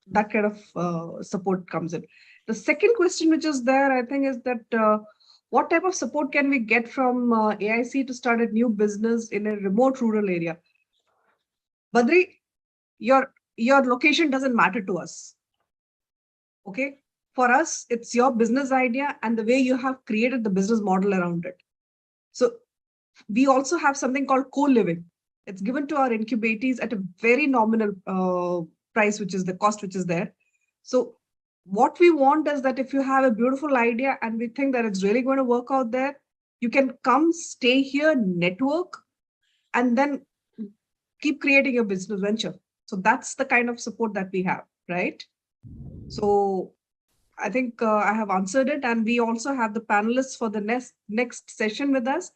that kind of support comes in. The second question which is there, I think, is that what type of support can we get from AIC to start a new business in a remote rural area? Badri, your location doesn't matter to us. Okay? For us, it's your business idea and the way you have created the business model around it. So we also have something called co-living. It's given to our incubatees at a very nominal price, which is the cost which is there. So what we want is that if you have a beautiful idea and we think that it's really going to work out there, you can come, stay here, network, and then keep creating a business venture. So that's the kind of support that we have, right? So I think I have answered it, and we also have the panelists for the next session with us.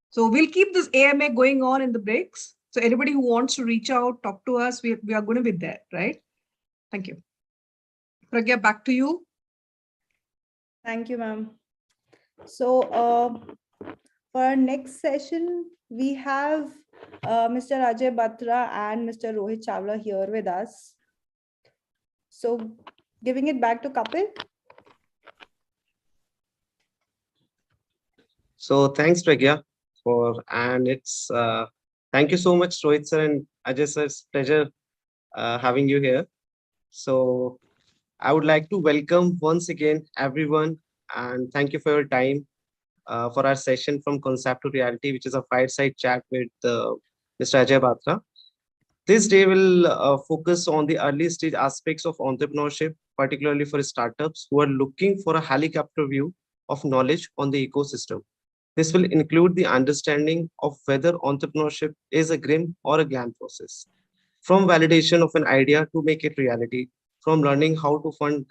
So we'll keep this AMA going on in the breaks. So anybody who wants to reach out, talk to us, we are going to be there, right? Thank you. Pragya, back to you. Thank you, ma'am. So for our next session, we have Mr. Ajay Batra and Mr. Rohit Chawla here with us. So giving it back to Kapil. So thanks, Pragya, and it's thank you so much, Rohit sir and Ajay sir. It's pleasure having you here. So I would like to welcome once again everyone, and thank you for your time for our session from Concept to Reality, which is a fireside chat with Mr. Ajay Batra. This day will focus on the early stage aspects of entrepreneurship, particularly for startups who are looking for a helicopter view of knowledge on the ecosystem. This will include the understanding of whether entrepreneurship is a grim or a glam process, from validation of an idea to make it reality, from learning how to fund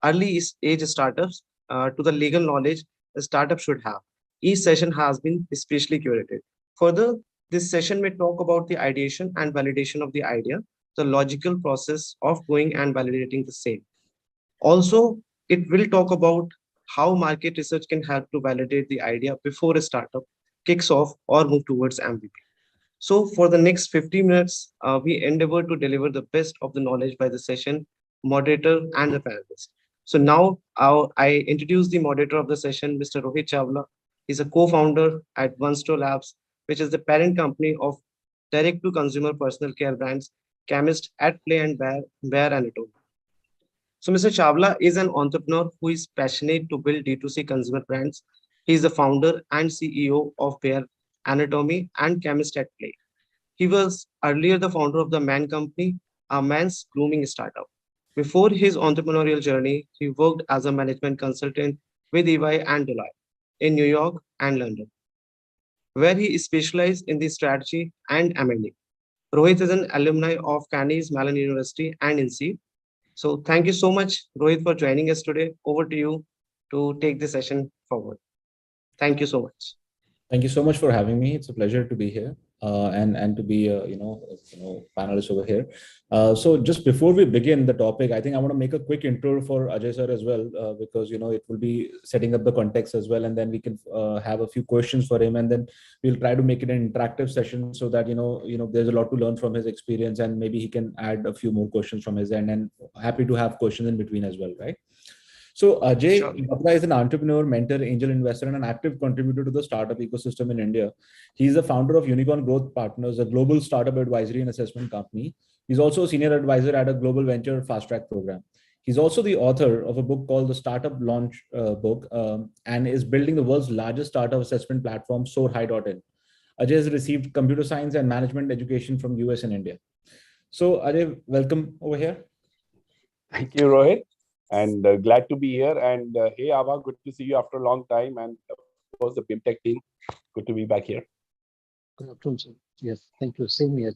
early stage startups to the legal knowledge a startup should have. Each session has been especially curated. Further, this session may talk about the ideation and validation of the idea, the logical process of going and validating the same. Also, it will talk about how market research can help to validate the idea before a startup kicks off or move towards MVP. So for the next 50 minutes, we endeavor to deliver the best of the knowledge by the session moderator and the panelists. So now I introduce the moderator of the session, Mr. Rohit Chawla. He's a co-founder at One Store Labs, which is the parent company of direct-to-consumer personal care brands, Chemist, At Play and Bare Anatomy. So Mr. Chawla is an entrepreneur who is passionate to build D2C consumer brands. He is the founder and CEO of Bare Anatomy and Chemist at Play. He was earlier the founder of the Man Company, a men's grooming startup. Before his entrepreneurial journey, he worked as a management consultant with EY and Deloitte in New York and London, where he specialized in the strategy and M&A. Rohit is an alumni of Carnegie Mellon University and INSEAD. So thank you so much, Rohit, for joining us today. Over to you to take the session forward. Thank you so much. Thank you so much for having me. It's a pleasure to be here and to be panelist over here. So just before we begin the topic, I think I want to make a quick intro for Ajay sir as well, because it will be setting up the context as well, and then we can have a few questions for him, and then we'll try to make it an interactive session so that there's a lot to learn from his experience, and maybe he can add a few more questions from his end, and happy to have questions in between as well, right? So Ajay is an entrepreneur, mentor, angel investor, and an active contributor to the startup ecosystem in India. He's the founder of Unicorn Growth Partners, a global startup advisory and assessment company. He's also a senior advisor at a global venture fast track program. He's also the author of a book called the Startup Launch Book, and is building the world's largest startup assessment platform, SoarHigh.in. Ajay has received computer science and management education from US and India. So Ajay, welcome over here. Thank you, Rohit. And glad to be here. And hey, Ava, good to see you after a long time. And of course, the BIMTECH team, good to be back here. Good afternoon, sir. Yes, thank you. Same here.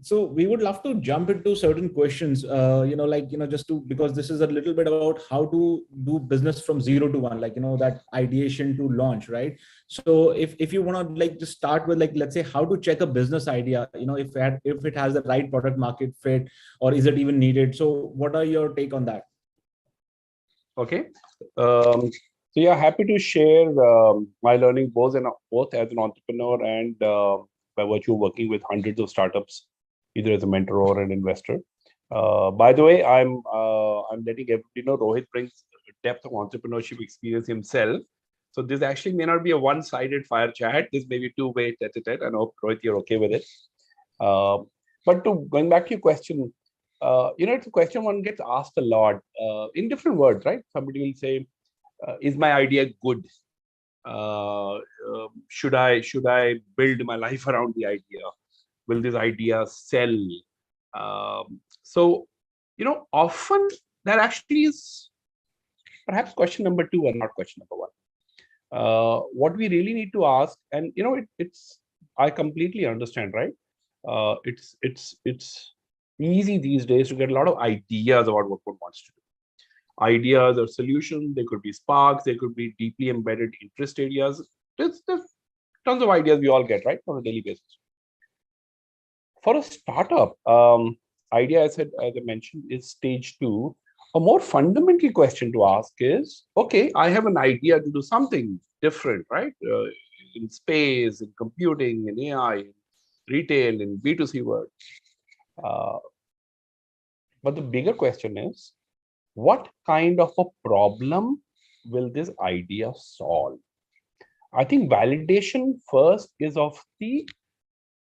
So we would love to jump into certain questions, because this is a little bit about how to do business from 0 to 1, that ideation to launch, right? So if you want to just start with let's say how to check a business idea, if it has the right product market fit, or is it even needed? So what are your take on that? Okay. So yeah, happy to share my learning both as an entrepreneur and by virtue of working with hundreds of startups, either as a mentor or an investor. By the way, I'm letting everybody know Rohit brings depth of entrepreneurship experience himself. So this actually may not be a one-sided fire chat. This may be two-way tete-a-tete. I know, Rohit, you're okay with it. But going back to your question, it's a question one gets asked a lot in different words, right? Somebody will say, is my idea good? Should I build my life around the idea? Will this idea sell? So, often that actually is perhaps question number 2 and not question number 1. What we really need to ask, and I completely understand, right? It's easy these days to get a lot of ideas about what one wants to do. Ideas or solutions, they could be sparks, they could be deeply embedded interest areas. There's tons of ideas we all get, right, on a daily basis. For a startup, idea, as I mentioned, is stage 2. A more fundamental question to ask is, okay, I have an idea to do something different, right? In space, in computing, in AI, in retail, in B2C world. But the bigger question is, what kind of a problem will this idea solve? I think validation first is of the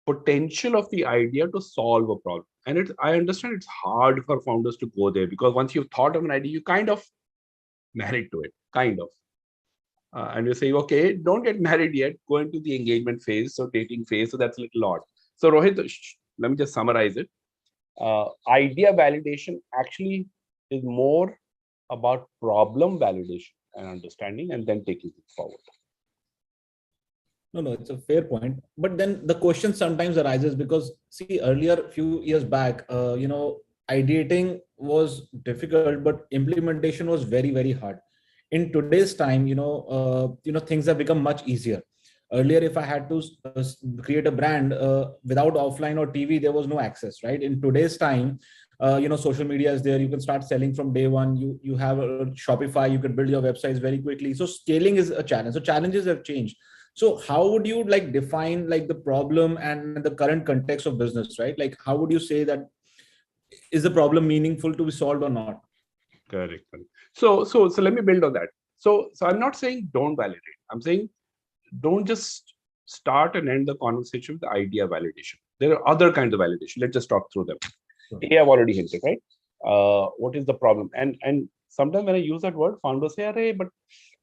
potential of the idea to solve a problem. And I understand it's hard for founders to go there, because once you've thought of an idea, you kind of married to it, kind of. And you say, okay, don't get married yet, go into the engagement phase, so dating phase, so that's a little odd. So Rohit, let me just summarize it. Idea validation actually is more about problem validation and understanding, and then taking it forward. No, it's a fair point. But then the question sometimes arises because, see, earlier, a few years back, ideating was difficult, but implementation was very, very hard. In today's time, things have become much easier. Earlier, if I had to create a brand without offline or TV, there was no access, right? In today's time, social media is there. You can start selling from day one. You have a Shopify. You can build your websites very quickly. So scaling is a challenge. So challenges have changed. So how would you define the problem and the current context of business, right? How would you say that is the problem meaningful to be solved or not? Correct. So let me build on that. So I'm not saying don't validate. I'm saying don't just start and end the conversation with the idea validation. There are other kinds of validation. Let's just talk through them. Sure. I've already hinted, right? What is the problem? And sometimes when I use that word, founders say, "Arey, but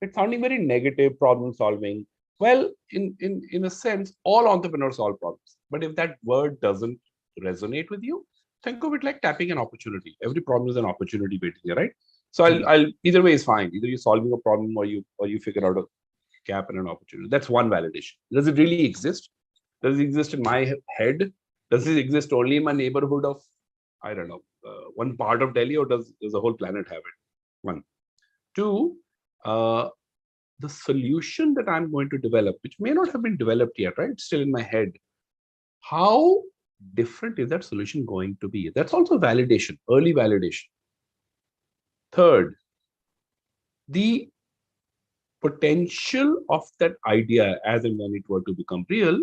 it's sounding very negative, problem solving." Well, in a sense, all entrepreneurs solve problems. But if that word doesn't resonate with you, think of it like tapping an opportunity. Every problem is an opportunity waiting there, right? So I'll either way is fine. Either you're solving a problem or you figure out a gap and an opportunity. That's one validation. Does it really exist? Does it exist in my head? Does it exist only in my neighborhood of, I don't know, one part of Delhi, or does the whole planet have it? One. Two, the solution that I'm going to develop, which may not have been developed yet, right? It's still in my head. How different is that solution going to be? That's also validation, early validation. Third, the potential of that idea as and when it were to become real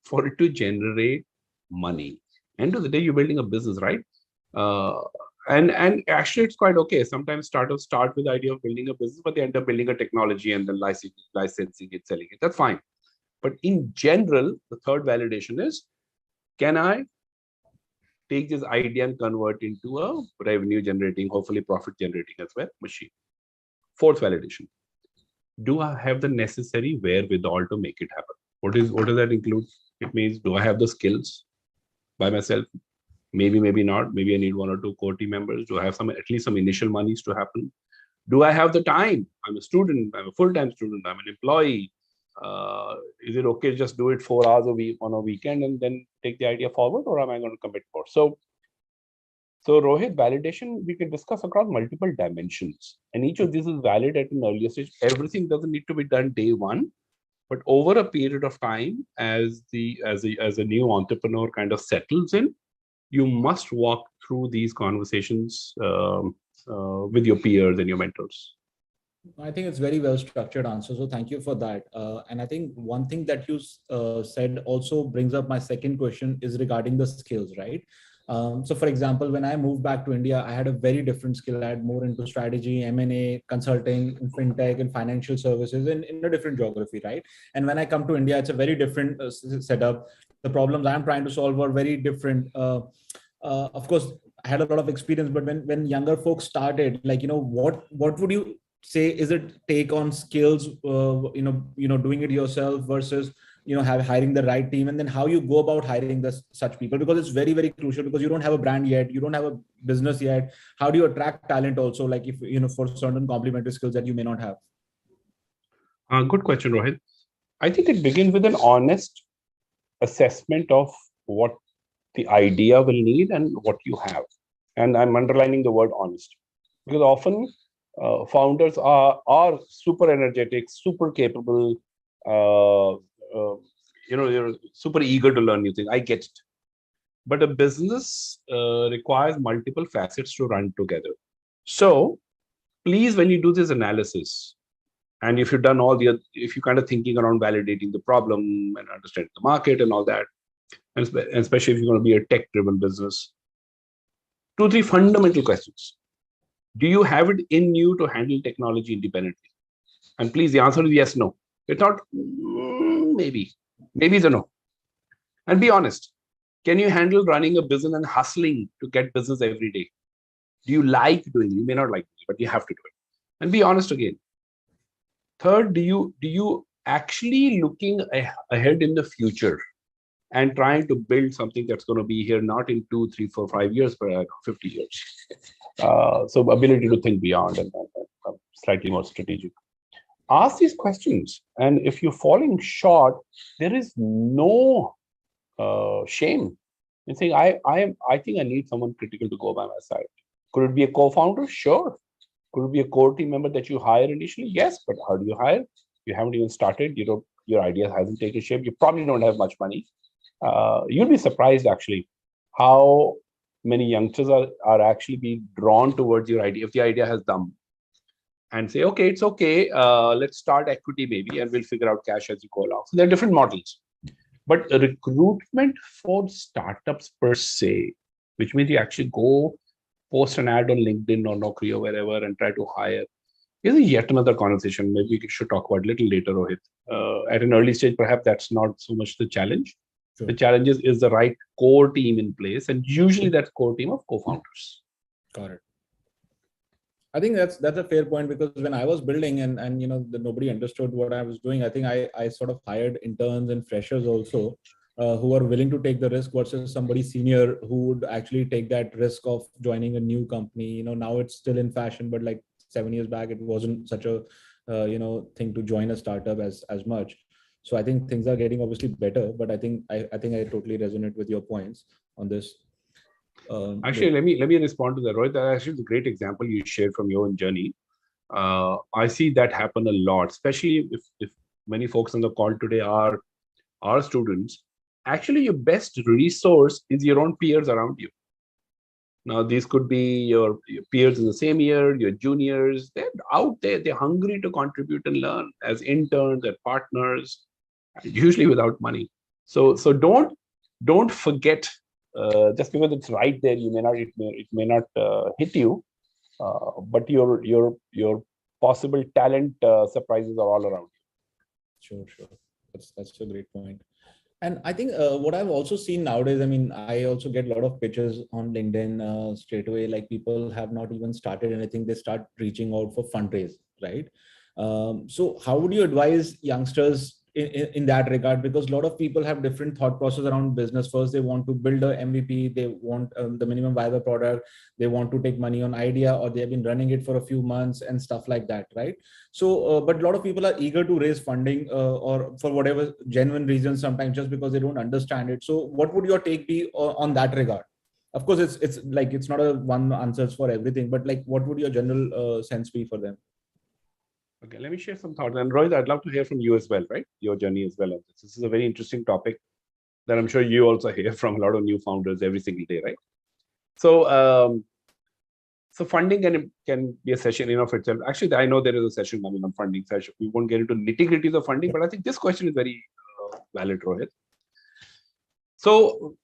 for it to generate money. End of the day, you're building a business, right? And actually, it's quite okay. Sometimes startups start with the idea of building a business, but they end up building a technology and then licensing it, selling it. That's fine. But in general, the third validation is, can I take this idea and convert into a revenue generating, hopefully profit generating as well, machine? Fourth validation. Do I have the necessary wherewithal to make it happen? What does that include? It means, do I have the skills by myself? Maybe, maybe not. Maybe I need one or two core team members. Do I have at least some initial monies to happen? Do I have the time? I'm a student. I'm a full-time student. I'm an employee. Is it okay to just do it 4 hours a week on a weekend and then take the idea forward, or am I going to commit more? So Rohit, validation we can discuss across multiple dimensions, and each of these is valid at an earlier stage. Everything doesn't need to be done day one, but over a period of time, as a new entrepreneur kind of settles in, you must walk through these conversations with your peers and your mentors. I think it's very well structured answer. So thank you for that. And I think one thing that you said also brings up my second question is regarding the skills, right? So for example, when I moved back to India, I had a very different skill. I had more into strategy, M&A, consulting, fintech, and financial services in a different geography, right? And when I come to India, it's a very different setup. The problems I'm trying to solve are very different. Of course, I had a lot of experience, but when younger folks started, like, what would you say is it take on skills, doing it yourself versus hiring the right team, and then how you go about hiring such people, because it's very, very crucial, because you don't have a brand yet, you don't have a business yet. How do you attract talent also, like, if for certain complementary skills that you may not have? Good question, Rohit. I think it begins with an honest assessment of what the idea will need and what you have. And I'm underlining the word honest, because often founders are super energetic, super capable, you're super eager to learn new things. I get it. But a business requires multiple facets to run together. So please, when you do this analysis, and if you've done if you're kind of thinking around validating the problem and understanding the market and all that, and especially if you're going to be a tech-driven business, 2-3 fundamental questions. Do you have it in you to handle technology independently? And please, the answer is yes, no. It's not maybe. Maybe it's a no. And be honest. Can you handle running a business and hustling to get business every day? Do you like doing it? You may not like it, but you have to do it. And be honest again. Third, do you actually looking ahead in the future and trying to build something that's going to be here not in 2, 3, 4, 5 years, but 50 years? So ability to think beyond and slightly more strategic. Ask these questions, and if you're falling short, there is no shame in saying, I think I need someone critical to go by my side. Could it be a co-founder? Sure. Could it be a core team member that you hire initially? Yes, but how do you hire? You haven't even started. Your idea hasn't taken shape. You probably don't have much money. You'll be surprised actually how many youngsters are actually being drawn towards your idea if the idea has done, and say, okay, it's okay. Let's start equity maybe, and we'll figure out cash as you go along. So there are different models. But recruitment for startups per se, which means you actually go post an ad on LinkedIn or Naukri or wherever and try to hire, is yet another conversation. Maybe we should talk about a little later, Rohit. At an early stage, perhaps that's not so much the challenge. Sure. The challenge is the right core team in place, and usually that core team of co-founders. Got it. I think that's a fair point, because when I was building and nobody understood what I was doing, I think I sort of hired interns and freshers also who are willing to take the risk versus somebody senior who would actually take that risk of joining a new company. Now it's still in fashion, but like 7 years back, it wasn't such a thing to join a startup as much. So I think things are getting obviously better, but I think I totally resonate with your points on this. Actually, let me respond to that, Rohit. That's actually a great example you shared from your own journey. I see that happen a lot, especially if many folks on the call today are students. Actually, your best resource is your own peers around you. Now, these could be your peers in the same year, your juniors. They're out there. They're hungry to contribute and learn as interns, as partners, usually without money. So don't forget. Just because it's right there, it may not hit you, but your possible talent surprises are all around you. Sure. That's a great point. And I think what I've also seen nowadays, I mean, I also get a lot of pitches on LinkedIn straight away, like people have not even started anything. They start reaching out for fundraise, right? So how would you advise youngsters in that regard? Because a lot of people have different thought process around business. First, they want to build a MVP. They want the minimum viable product. They want to take money on idea, or they have been running it for a few months and stuff like that, right? So, but a lot of people are eager to raise funding or for whatever genuine reasons, sometimes just because they don't understand it. So what would your take be on that regard? Of course, it's like, it's not a one answers for everything, but like, what would your general sense be for them? Okay, let me share some thoughts. And Rohit, I'd love to hear from you as well, right? Your journey as well. This is a very interesting topic that I'm sure you also hear from a lot of new founders every single day, right? So, so funding can be a session in of itself. Actually, I know there is a session coming on funding session. We won't get into nitty-gritties of funding, but I think this question is very valid, Rohit. So,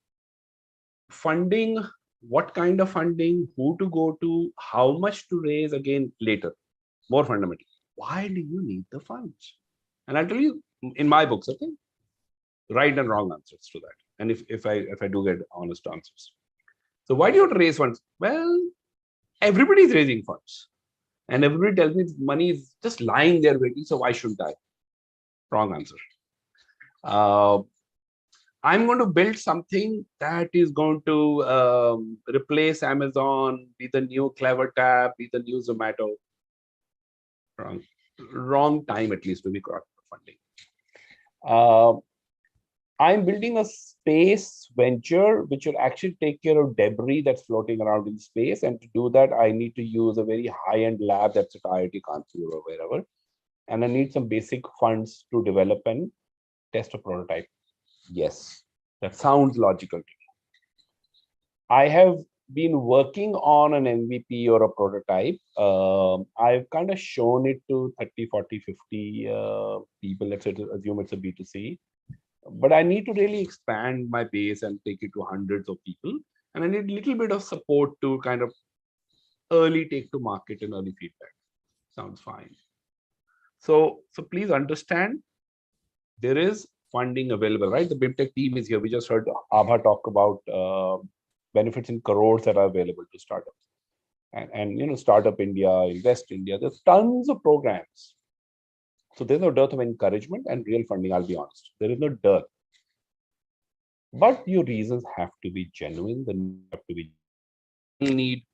funding, what kind of funding, who to go to, how much to raise, again, later, more fundamentally. Why do you need the funds? And I'll tell you, in my books, okay, right and wrong answers to that. And if I do get honest answers. So why do you want to raise funds? Well, everybody's raising funds. And everybody tells me money is just lying there waiting, so why shouldn't I? Wrong answer. I'm going to build something that is going to replace Amazon, be the new Clever Tab, be the new Zomato. Wrong time, at least, to be correct for funding. I'm building a space venture which will actually take care of debris that's floating around in space. And to do that, I need to use a very high-end lab that's at IIT Kanpur or wherever. And I need some basic funds to develop and test a prototype. Yes, that sounds logical to me. I have been working on an MVP or a prototype. I've kind of shown it to 30, 40, 50 people. Let's assume it's a B2C. But I need to really expand my base and take it to hundreds of people. And I need a little bit of support to kind of early take to market and early feedback. Sounds fine. So please understand, there is funding available, right? The BIMTECH team is here. We just heard Abha talk about benefits in crores that are available to startups. And Startup India, Invest India, there's tons of programs. So there's no dearth of encouragement and real funding, I'll be honest. There is no dearth. But your reasons have to be genuine. They have to be need.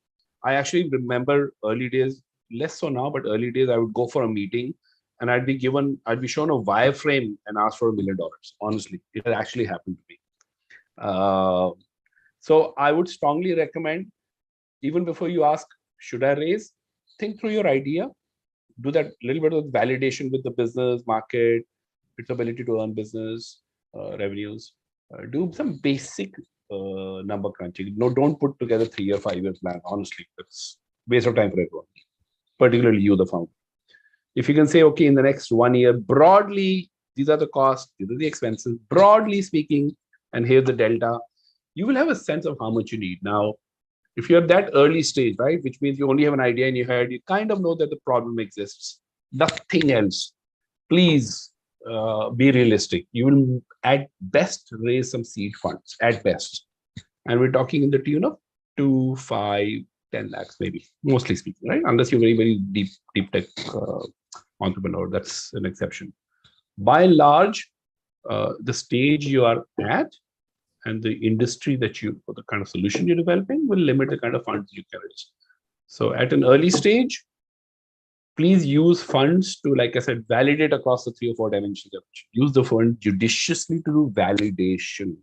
I actually remember early days, less so now, but early days, I would go for a meeting and I'd be shown a wireframe and asked for $1 million. Honestly, it had actually happened to me. So I would strongly recommend, even before you ask, should I raise? Think through your idea. Do that little bit of validation with the business market, its ability to earn business revenues. Do some basic number crunching. No, don't put together 3 or 5 year plan. Honestly, it's waste of time for everyone, particularly you, the founder. If you can say, okay, in the next 1 year, broadly, these are the costs, these are the expenses, broadly speaking, and here's the delta, you will have a sense of how much you need. Now, if you're at that early stage, right, which means you only have an idea in your head, you kind of know that the problem exists, nothing else, please be realistic. You will at best raise some seed funds, at best. And we're talking in the tune of 2, 5, 10 lakhs, maybe, mostly speaking, right? Unless you're very, very deep tech entrepreneur, that's an exception. By and large, the stage you are at and the industry or the kind of solution you're developing will limit the kind of funds you can raise. So at an early stage, please use funds to, like I said, validate across the 3 or 4 dimensions. Use the fund judiciously to do validation.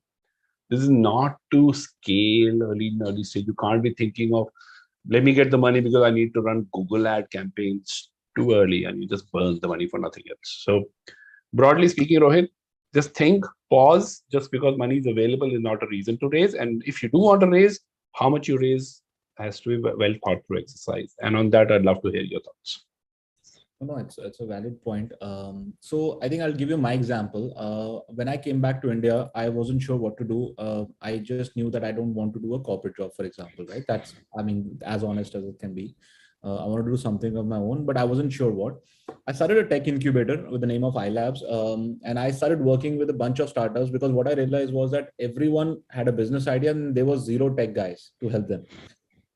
This is not to scale early stage. You can't be thinking of, let me get the money because I need to run Google ad campaigns too early, and you just burn the money for nothing else. So broadly speaking, Rohit, just think, pause. Just because money is available is not a reason to raise. And if you do want to raise, how much you raise has to be well thought through exercise. And on that, I'd love to hear your thoughts. No, it's a valid point. So I think I'll give you my example. When I came back to India, I wasn't sure what to do. I just knew that I don't want to do a corporate job, for example, right? That's, I mean, as honest as it can be. I want to do something of my own, but I wasn't sure what. I started a tech incubator with the name of iLabs, and I started working with a bunch of startups because what I realized was that everyone had a business idea and there was zero tech guys to help them.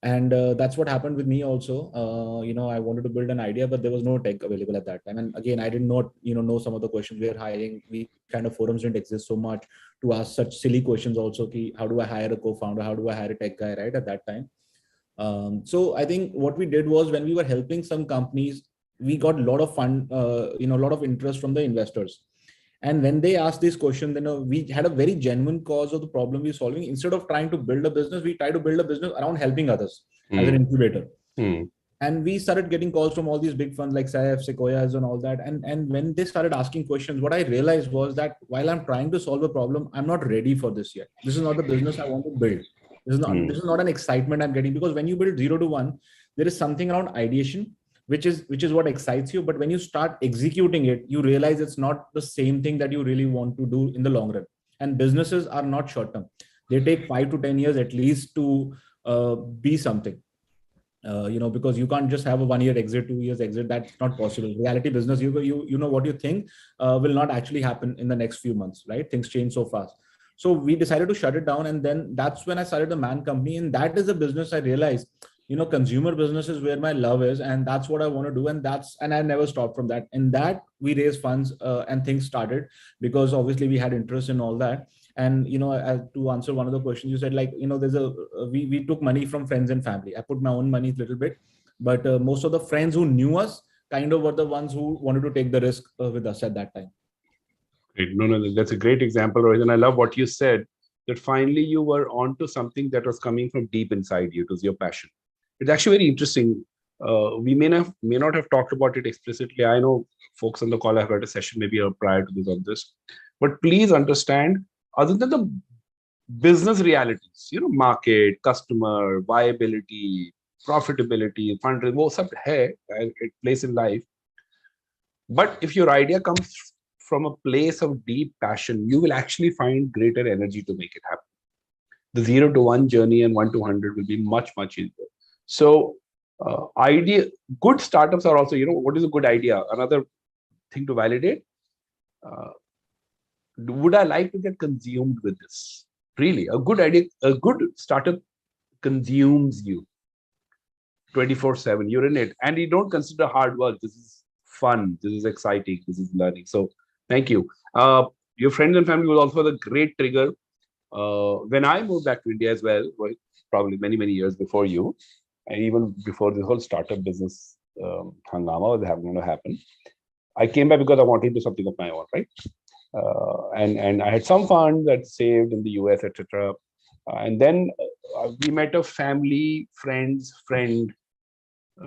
And that's what happened with me also. I wanted to build an idea, but there was no tech available at that time. And again, I did not, know some of the questions we are hiring. We kind of forums didn't exist so much to ask such silly questions also. How do I hire a co-founder? How do I hire a tech guy, right? At that time. So I think what we did was when we were helping some companies, we got a lot of fund, a lot of interest from the investors. And when they asked this question, then we had a very genuine cause of the problem we're solving. Instead of trying to build a business, we try to build a business around helping others as an incubator. And we started getting calls from all these big funds like SAF, Sequoias and all that. And when they started asking questions, what I realized was that while I'm trying to solve a problem, I'm not ready for this yet. This is not the business I want to build. This is not an excitement I'm getting, because when you build 0 to 1, there is something around ideation, which is what excites you. But when you start executing it, you realize it's not the same thing that you really want to do in the long run. And businesses are not short term. They take 5 to 10 years at least to be something. Because you can't just have a 1 year exit, 2 years exit. That's not possible. Reality business, you know what you think will not actually happen in the next few months, right? Things change so fast. So we decided to shut it down. And then that's when I started the Man Company. And that is a business I realized, consumer business is where my love is. And that's what I want to do. And I never stopped from that. And that we raised funds and things started, because obviously we had interest in all that. And, to answer one of the questions you said, like, we took money from friends and family. I put my own money a little bit, but most of the friends who knew us kind of were the ones who wanted to take the risk with us at that time. Great. No, that's a great example, Rohit. And I love what you said, that finally you were onto something that was coming from deep inside you. It was your passion. It's actually very interesting. We may not have talked about it explicitly. I know folks on the call have had a session maybe prior to this on this, but please understand, other than the business realities, market, customer, viability, profitability, fundraising, वो सब है, it plays in life. But if your idea comes from a place of deep passion, you will actually find greater energy to make it happen. The 0 to 1 journey and 1 to 100 will be much, much easier. So good startups are also, what is a good idea? Another thing to validate. Would I like to get consumed with this? Really, a good idea, a good startup consumes you 24/7. You're in it, and you don't consider hard work. This is fun. This is exciting. This is learning. So thank you. Your friends and family was also a great trigger. When I moved back to India as well, probably many, many years before you, and even before the whole startup business hangama was going to happen, I came back because I wanted to do something of my own, right? And I had some funds that saved in the US, etc. And then we met a friend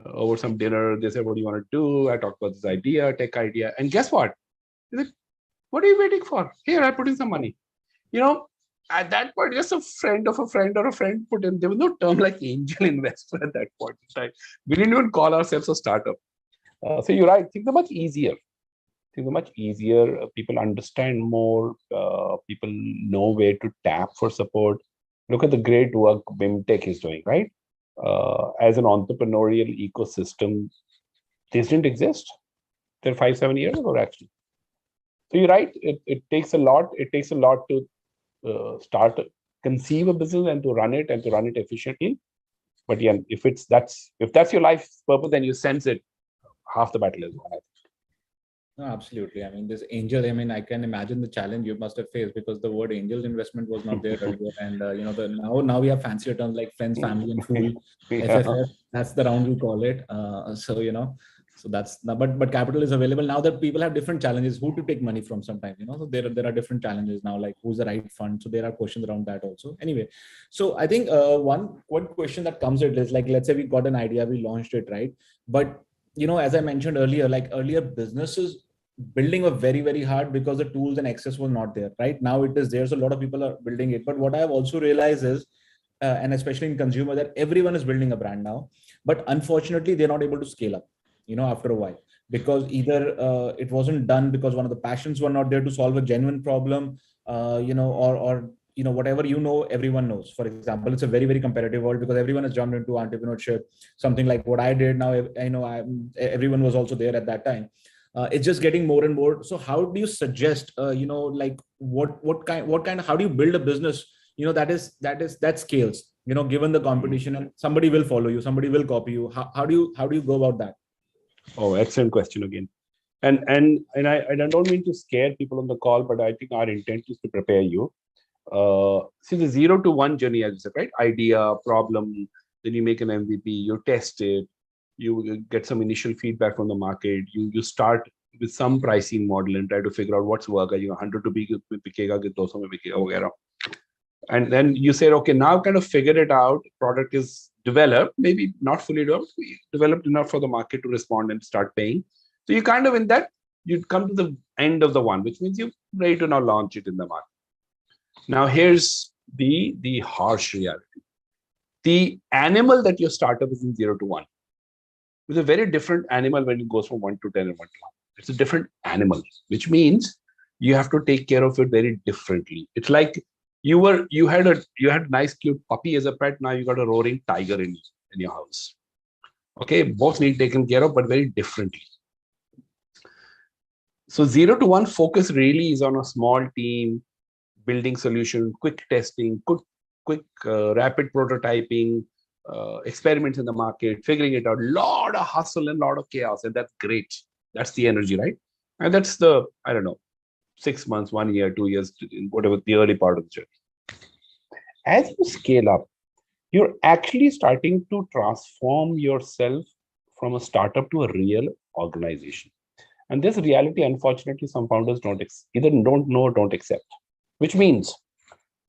over some dinner. They said, "What do you want to do?" I talked about this idea, tech idea, and guess what? He said, "What are you waiting for? Here, I put in some money." At that point, just a friend of a friend or a friend put in. There was no term like angel investor at that point in time. We didn't even call ourselves a startup. So you're right. Things are much easier. People understand more. People know where to tap for support. Look at the great work BIMTECH is doing, right? As an entrepreneurial ecosystem, this didn't exist till 5-7 years ago, actually. So you're right. It takes a lot. It takes a lot to conceive a business and to run it efficiently. But yeah, if that's your life's purpose, then you sense it. Half the battle is won. No, absolutely. I mean, this angel, I can imagine the challenge you must have faced, because the word angel investment was not there earlier. And, now we have fancier terms like friends, family, and fool. FFF, that's the round we call it. So that's, but capital is available now that people have different challenges, who to take money from sometimes, so there are different challenges now, like who's the right fund. So there are questions around that also. Anyway, so I think one question that comes with is, like, let's say we got an idea, we launched it, right? But, as I mentioned earlier, like earlier businesses building were very, very hard because the tools and access was not there, right? Now it is there. So a lot of people are building it. But what I have also realized is, and especially in consumer, that everyone is building a brand now, but unfortunately they're not able to scale up, after a while, because either it wasn't done because one of the passions were not there to solve a genuine problem, or whatever, everyone knows. For example, it's a very, very competitive world because everyone has jumped into entrepreneurship, something like what I did. Now, everyone was also there at that time. It's just getting more and more. So how do you suggest, like what kind of, how do you build a business, that scales, given the competition, and somebody will follow you, somebody will copy you. How do you go about that? Oh, excellent question again. And I don't mean to scare people on the call, but I think our intent is to prepare you. See, the 0 to 1 journey, as you said, right? Idea, problem, then you make an MVP, you test it, you get some initial feedback from the market, you start with some pricing model and try to figure out what's work. 100 rupees में बिकेगा कि 200 में बिकेगा वगैरह. And then you say, okay, now kind of figure it out. Product is developed, maybe not fully developed enough for the market to respond and start paying. So you kind of, in that, you'd come to the end of the one, which means you're ready to now launch it in the market. Now here's the harsh reality. The animal that your startup is in 0 to 1 is a very different animal when it goes from 1 to 10 and 1 to 1. It's a different animal, which means you have to take care of it very differently. It's like you had a nice cute puppy as a pet. Now you got a roaring tiger in your house. Okay, both need taken care of, but very differently. So 0 to 1 focus really is on a small team, building solution, quick testing, quick rapid prototyping, experiments in the market, figuring it out. Lot of hustle and lot of chaos, and that's great. That's the energy, right? And that's the, I don't know, 6 months, 1 year, 2 years, whatever the early part of the journey. As you scale up, you're actually starting to transform yourself from a startup to a real organization. And this reality, unfortunately, some founders either don't know or don't accept, which means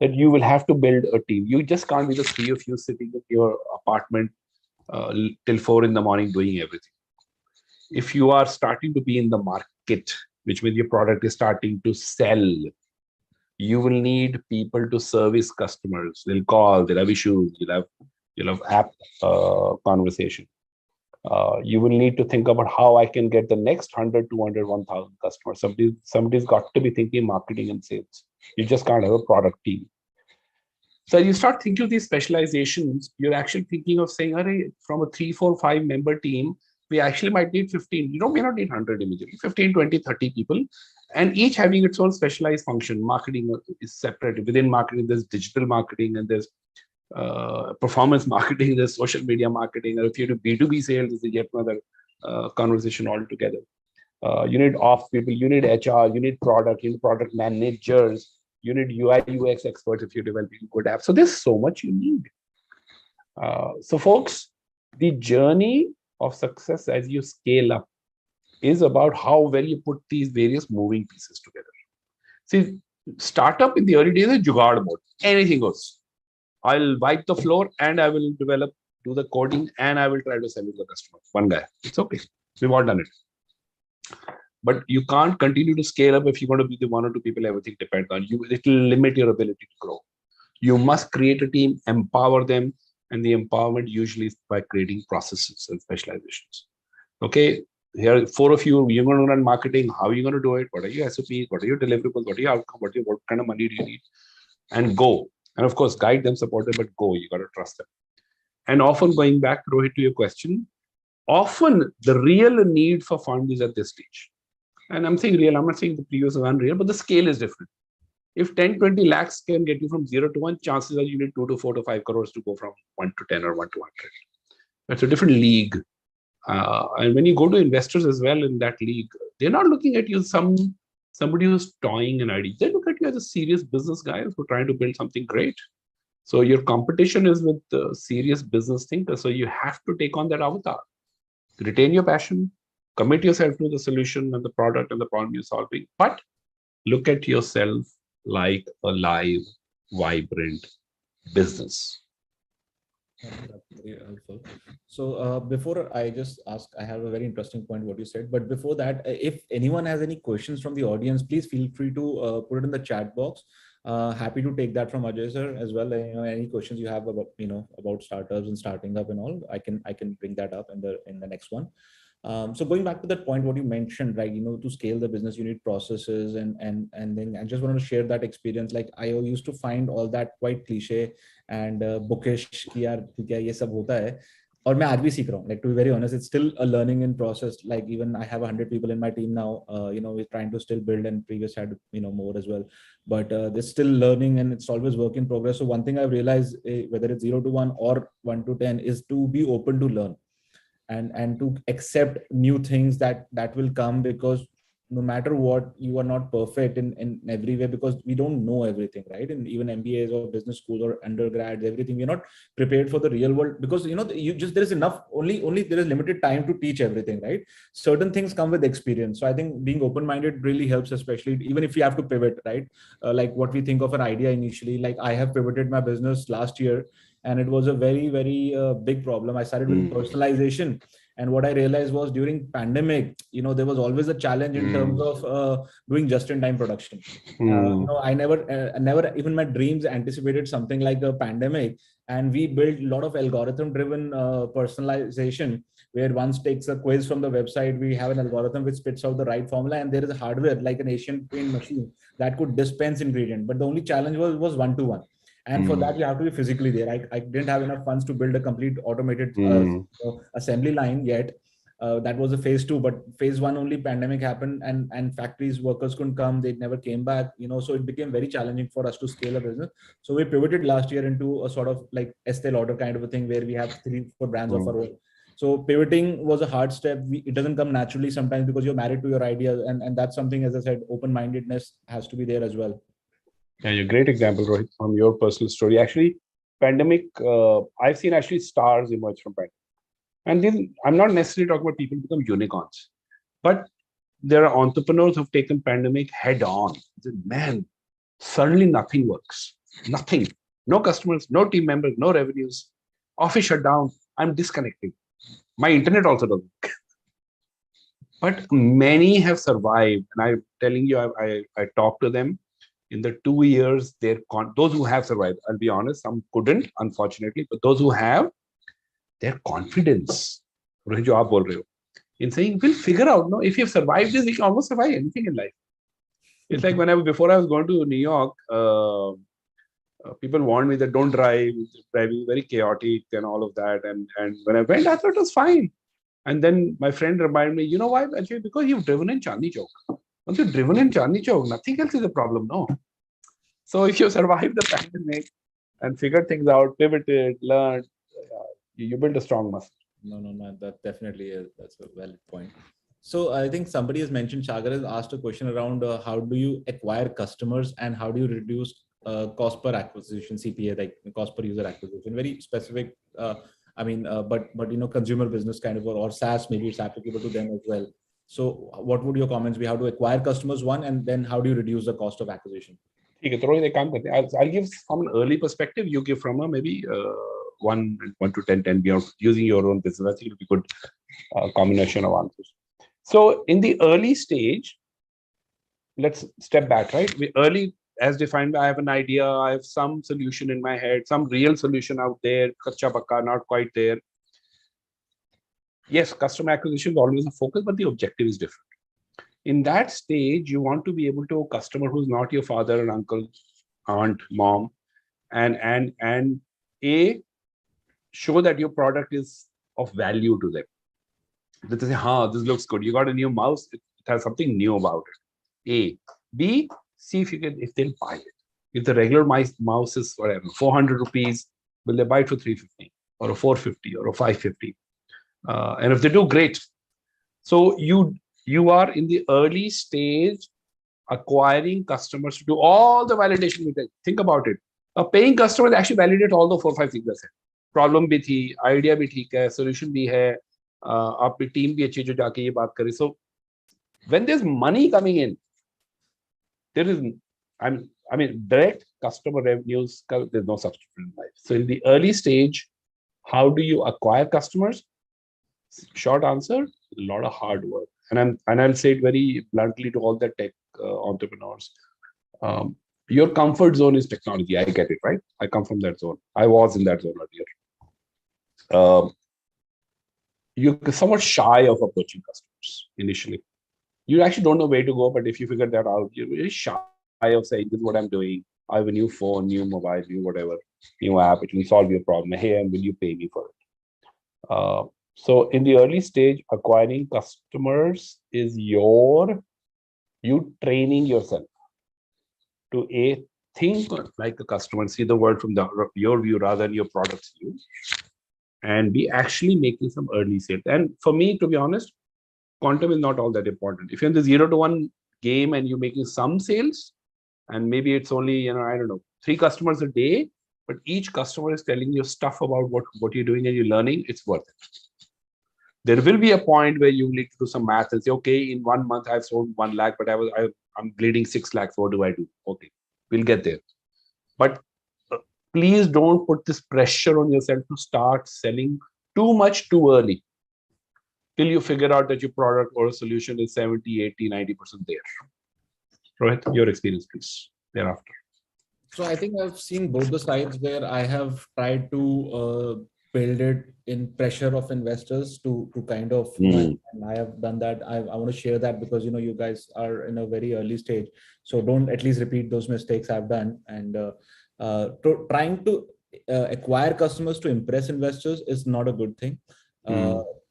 that you will have to build a team. You just can't be the three of you sitting in your apartment till 4 in the morning doing everything. If you are starting to be in the market, which means your product is starting to sell, you will need people to service customers. They'll call, they'll have issues, you'll have app conversation. You will need to think about how I can get the next 100, 200, 1,000 customers. Somebody's got to be thinking marketing and sales. You just can't have a product team. So you start thinking of these specializations, you're actually thinking of saying, from a 3, 4, 5 member team, we actually might need 15. You may not need 100 immediately, 15, 20, 30 people, and each having its own specialized function. Marketing is separate. Within marketing, there's digital marketing, and there's performance marketing, there's social media marketing. Or if you do B2B sales, it's yet another conversation altogether. You need ops people, you need HR, you need product managers, you need UI, UX experts if you're developing a good app. So there's so much you need. So folks, the journey of success as you scale up is about how well you put these various moving pieces together. See, startup in the early days is jugaad mode. Anything goes. I'll wipe the floor and I will do the coding, and I will try to sell it to the customer. One guy. It's okay. We've all done it. But you can't continue to scale up if you're going to be the 1 or 2 people everything depends on you. It will limit your ability to grow. You must create a team, empower them, and the empowerment usually is by creating processes and specializations. Okay, here 4 of you, you're going to run marketing. How are you going to do it? What are your SOPs? What are your deliverables? What are your outcomes? What kind of money do you need? And go. And of course, guide them, support them, but go. You got to trust them. And often, going back, Rohit, to your question, often the real need for funds is at this stage. And I'm saying real, I'm not saying the previous was unreal, but the scale is different. If 10, 20 lakhs can get you from 0 to 1, chances are you need 2 to 4 to 5 crores to go from 1 to 10 or 1 to 100. That's a different league. And when you go to investors as well in that league, they're not looking at you somebody who's toying an idea. They look at you as a serious business guy who's trying to build something great. So your competition is with serious business thinkers. So you have to take on that avatar. Retain your passion, commit yourself to the solution and the product and the problem you're solving, but look at yourself like a live, vibrant business. That's very helpful. So before I just ask, I have a very interesting point what you said. But before that, if anyone has any questions from the audience, please feel free to put it in the chat box. Happy to take that from Ajay sir as well. Any questions you have about about startups and starting up and all, I can bring that up in the next one. So going back to that point, what you mentioned, right? To scale the business, you need processes, and then I just wanted to share that experience. Like I used to find all that quite cliche and bookish कि यार ठीक है ये सब होता है और मैं आज भी सीख रहा हूँ. Like to be very honest, it's still a learning in process. Like even I have 100 people in my team now. We're trying to still build, and previous had more as well. But there's still learning, and it's always work in progress. So one thing I've realized, whether it's 0 to 1 or 1 to 10, is to be open to learn. And to accept new things that will come, because no matter what, you are not perfect in every way, because we don't know everything, right? And even MBAs or business schools or undergrads, everything, we're not prepared for the real world, because there is enough, only there is limited time to teach everything, right? Certain things come with experience. So I think being open-minded really helps, especially even if you have to pivot, right? Like what we think of an idea initially, like I have pivoted my business last year, and it was a very, very big problem. I started with personalization. And what I realized was during pandemic, there was always a challenge in terms of doing just-in-time production. I never even my dreams anticipated something like a pandemic. And we built a lot of algorithm-driven personalization, where once takes a quiz from the website, we have an algorithm which spits out the right formula, and there is a hardware like an Asian paint machine that could dispense ingredient. But the only challenge was one-to-one. And for that, you have to be physically there. I didn't have enough funds to build a complete automated assembly line yet. That was a phase 2, but phase 1 only pandemic happened, and factories workers couldn't come. They never came back. So it became very challenging for us to scale a business. So we pivoted last year into a sort of like Estee Lauder kind of a thing, where we have 3-4 brands of our own. So pivoting was a hard step. It doesn't come naturally sometimes, because you're married to your ideas, and that's something, as I said, open-mindedness has to be there as well. Yeah, a great example, Rohit, from your personal story. Actually, pandemic, I've seen actually stars emerge from pandemic. And then I'm not necessarily talking about people who become unicorns, but there are entrepreneurs who've taken pandemic head on. Man, suddenly nothing works. Nothing. No customers, no team members, no revenues. Office shut down. I'm disconnecting. My internet also doesn't work. But many have survived. And I'm telling you, I talked to them. In the 2 years, those who have survived, I'll be honest, some couldn't, unfortunately, but those who have, their confidence, in saying, we'll figure out, if you've survived this, you can almost survive anything in life. It's like before I was going to New York, people warned me that don't drive, driving very chaotic and all of that. And when I went, I thought it was fine. And then my friend reminded me, you know why? Actually, because you've driven in Chandni Chowk. Once you're driven in Chandni Chowk, nothing else is a problem, no? So if you survive the pandemic and figure things out, pivoted, learned, you build a strong muscle. No, that definitely is. That's a valid point. So I think somebody has mentioned, Sagar has asked a question around how do you acquire customers and how do you reduce cost per acquisition, CPA, like cost per user acquisition, very specific. But consumer business kind of, or SaaS, maybe it's applicable to them as well. So what would your comments be? How to acquire customers, one, and then how do you reduce the cost of acquisition? I'll give from an early perspective. You give from a maybe 1 to 10, we are using your own business. I think it'll be good combination of answers. So in the early stage, let's step back, right? Early, as defined, I have an idea, I have some solution in my head, some real solution out there, kacha pakka, not quite there. Yes, customer acquisition is always a focus, but the objective is different. In that stage, you want to be able to a customer who's not your father and uncle, aunt, mom, and show that your product is of value to them. That they say, this looks good. You got a new mouse, it has something new about it. A. B, see if they'll buy it. If the regular mouse is whatever, 400 rupees, will they buy it for 350 or a 450 or a 550? And if they do, great. So you are in the early stage acquiring customers to do all the validation. Think about it. A paying customer actually validate all the 4-5 things I said. Problem bhi thi, idea bhi theek hai, solution bhi hai, आपकी team भी अच्छी जो जाके ये बात करे. So when there's money coming in, there is, I mean, direct customer revenues, there's no substitute in life. So in the early stage, how do you acquire customers? Short answer, a lot of hard work. And I'll say it very bluntly to all the tech entrepreneurs. Your comfort zone is technology. I get it, right? I come from that zone. I was in that zone earlier. You're somewhat shy of approaching customers initially. You actually don't know where to go, but if you figure that out, you're really shy of saying, this is what I'm doing. I have a new phone, new mobile, new whatever, new app. It will solve your problem. Hey, and will you pay me for it? So in the early stage, acquiring customers is you training yourself to think like a customer, see the world from your view rather than your product's view, and be actually making some early sales. And for me, to be honest, quantum is not all that important. If you're in the 0 to 1 game and you're making some sales, and maybe it's only, I don't know, 3 customers a day, but each customer is telling you stuff about what you're doing and you're learning, it's worth it. There will be a point where you need to do some math and say, okay, in 1 month I've sold 1 lakh, but I'm bleeding 6 lakhs. What do I do? Okay, we'll get there. But please don't put this pressure on yourself to start selling too much too early, till you figure out that your product or solution is 70, 80, 90% there. Rohit, your experience, please, thereafter. So I think I've seen both the sides where I have tried to build it in pressure of investors to kind of, and I have done that. I want to share that because, you guys are in a very early stage. So don't at least repeat those mistakes I've done. And trying to acquire customers to impress investors is not a good thing,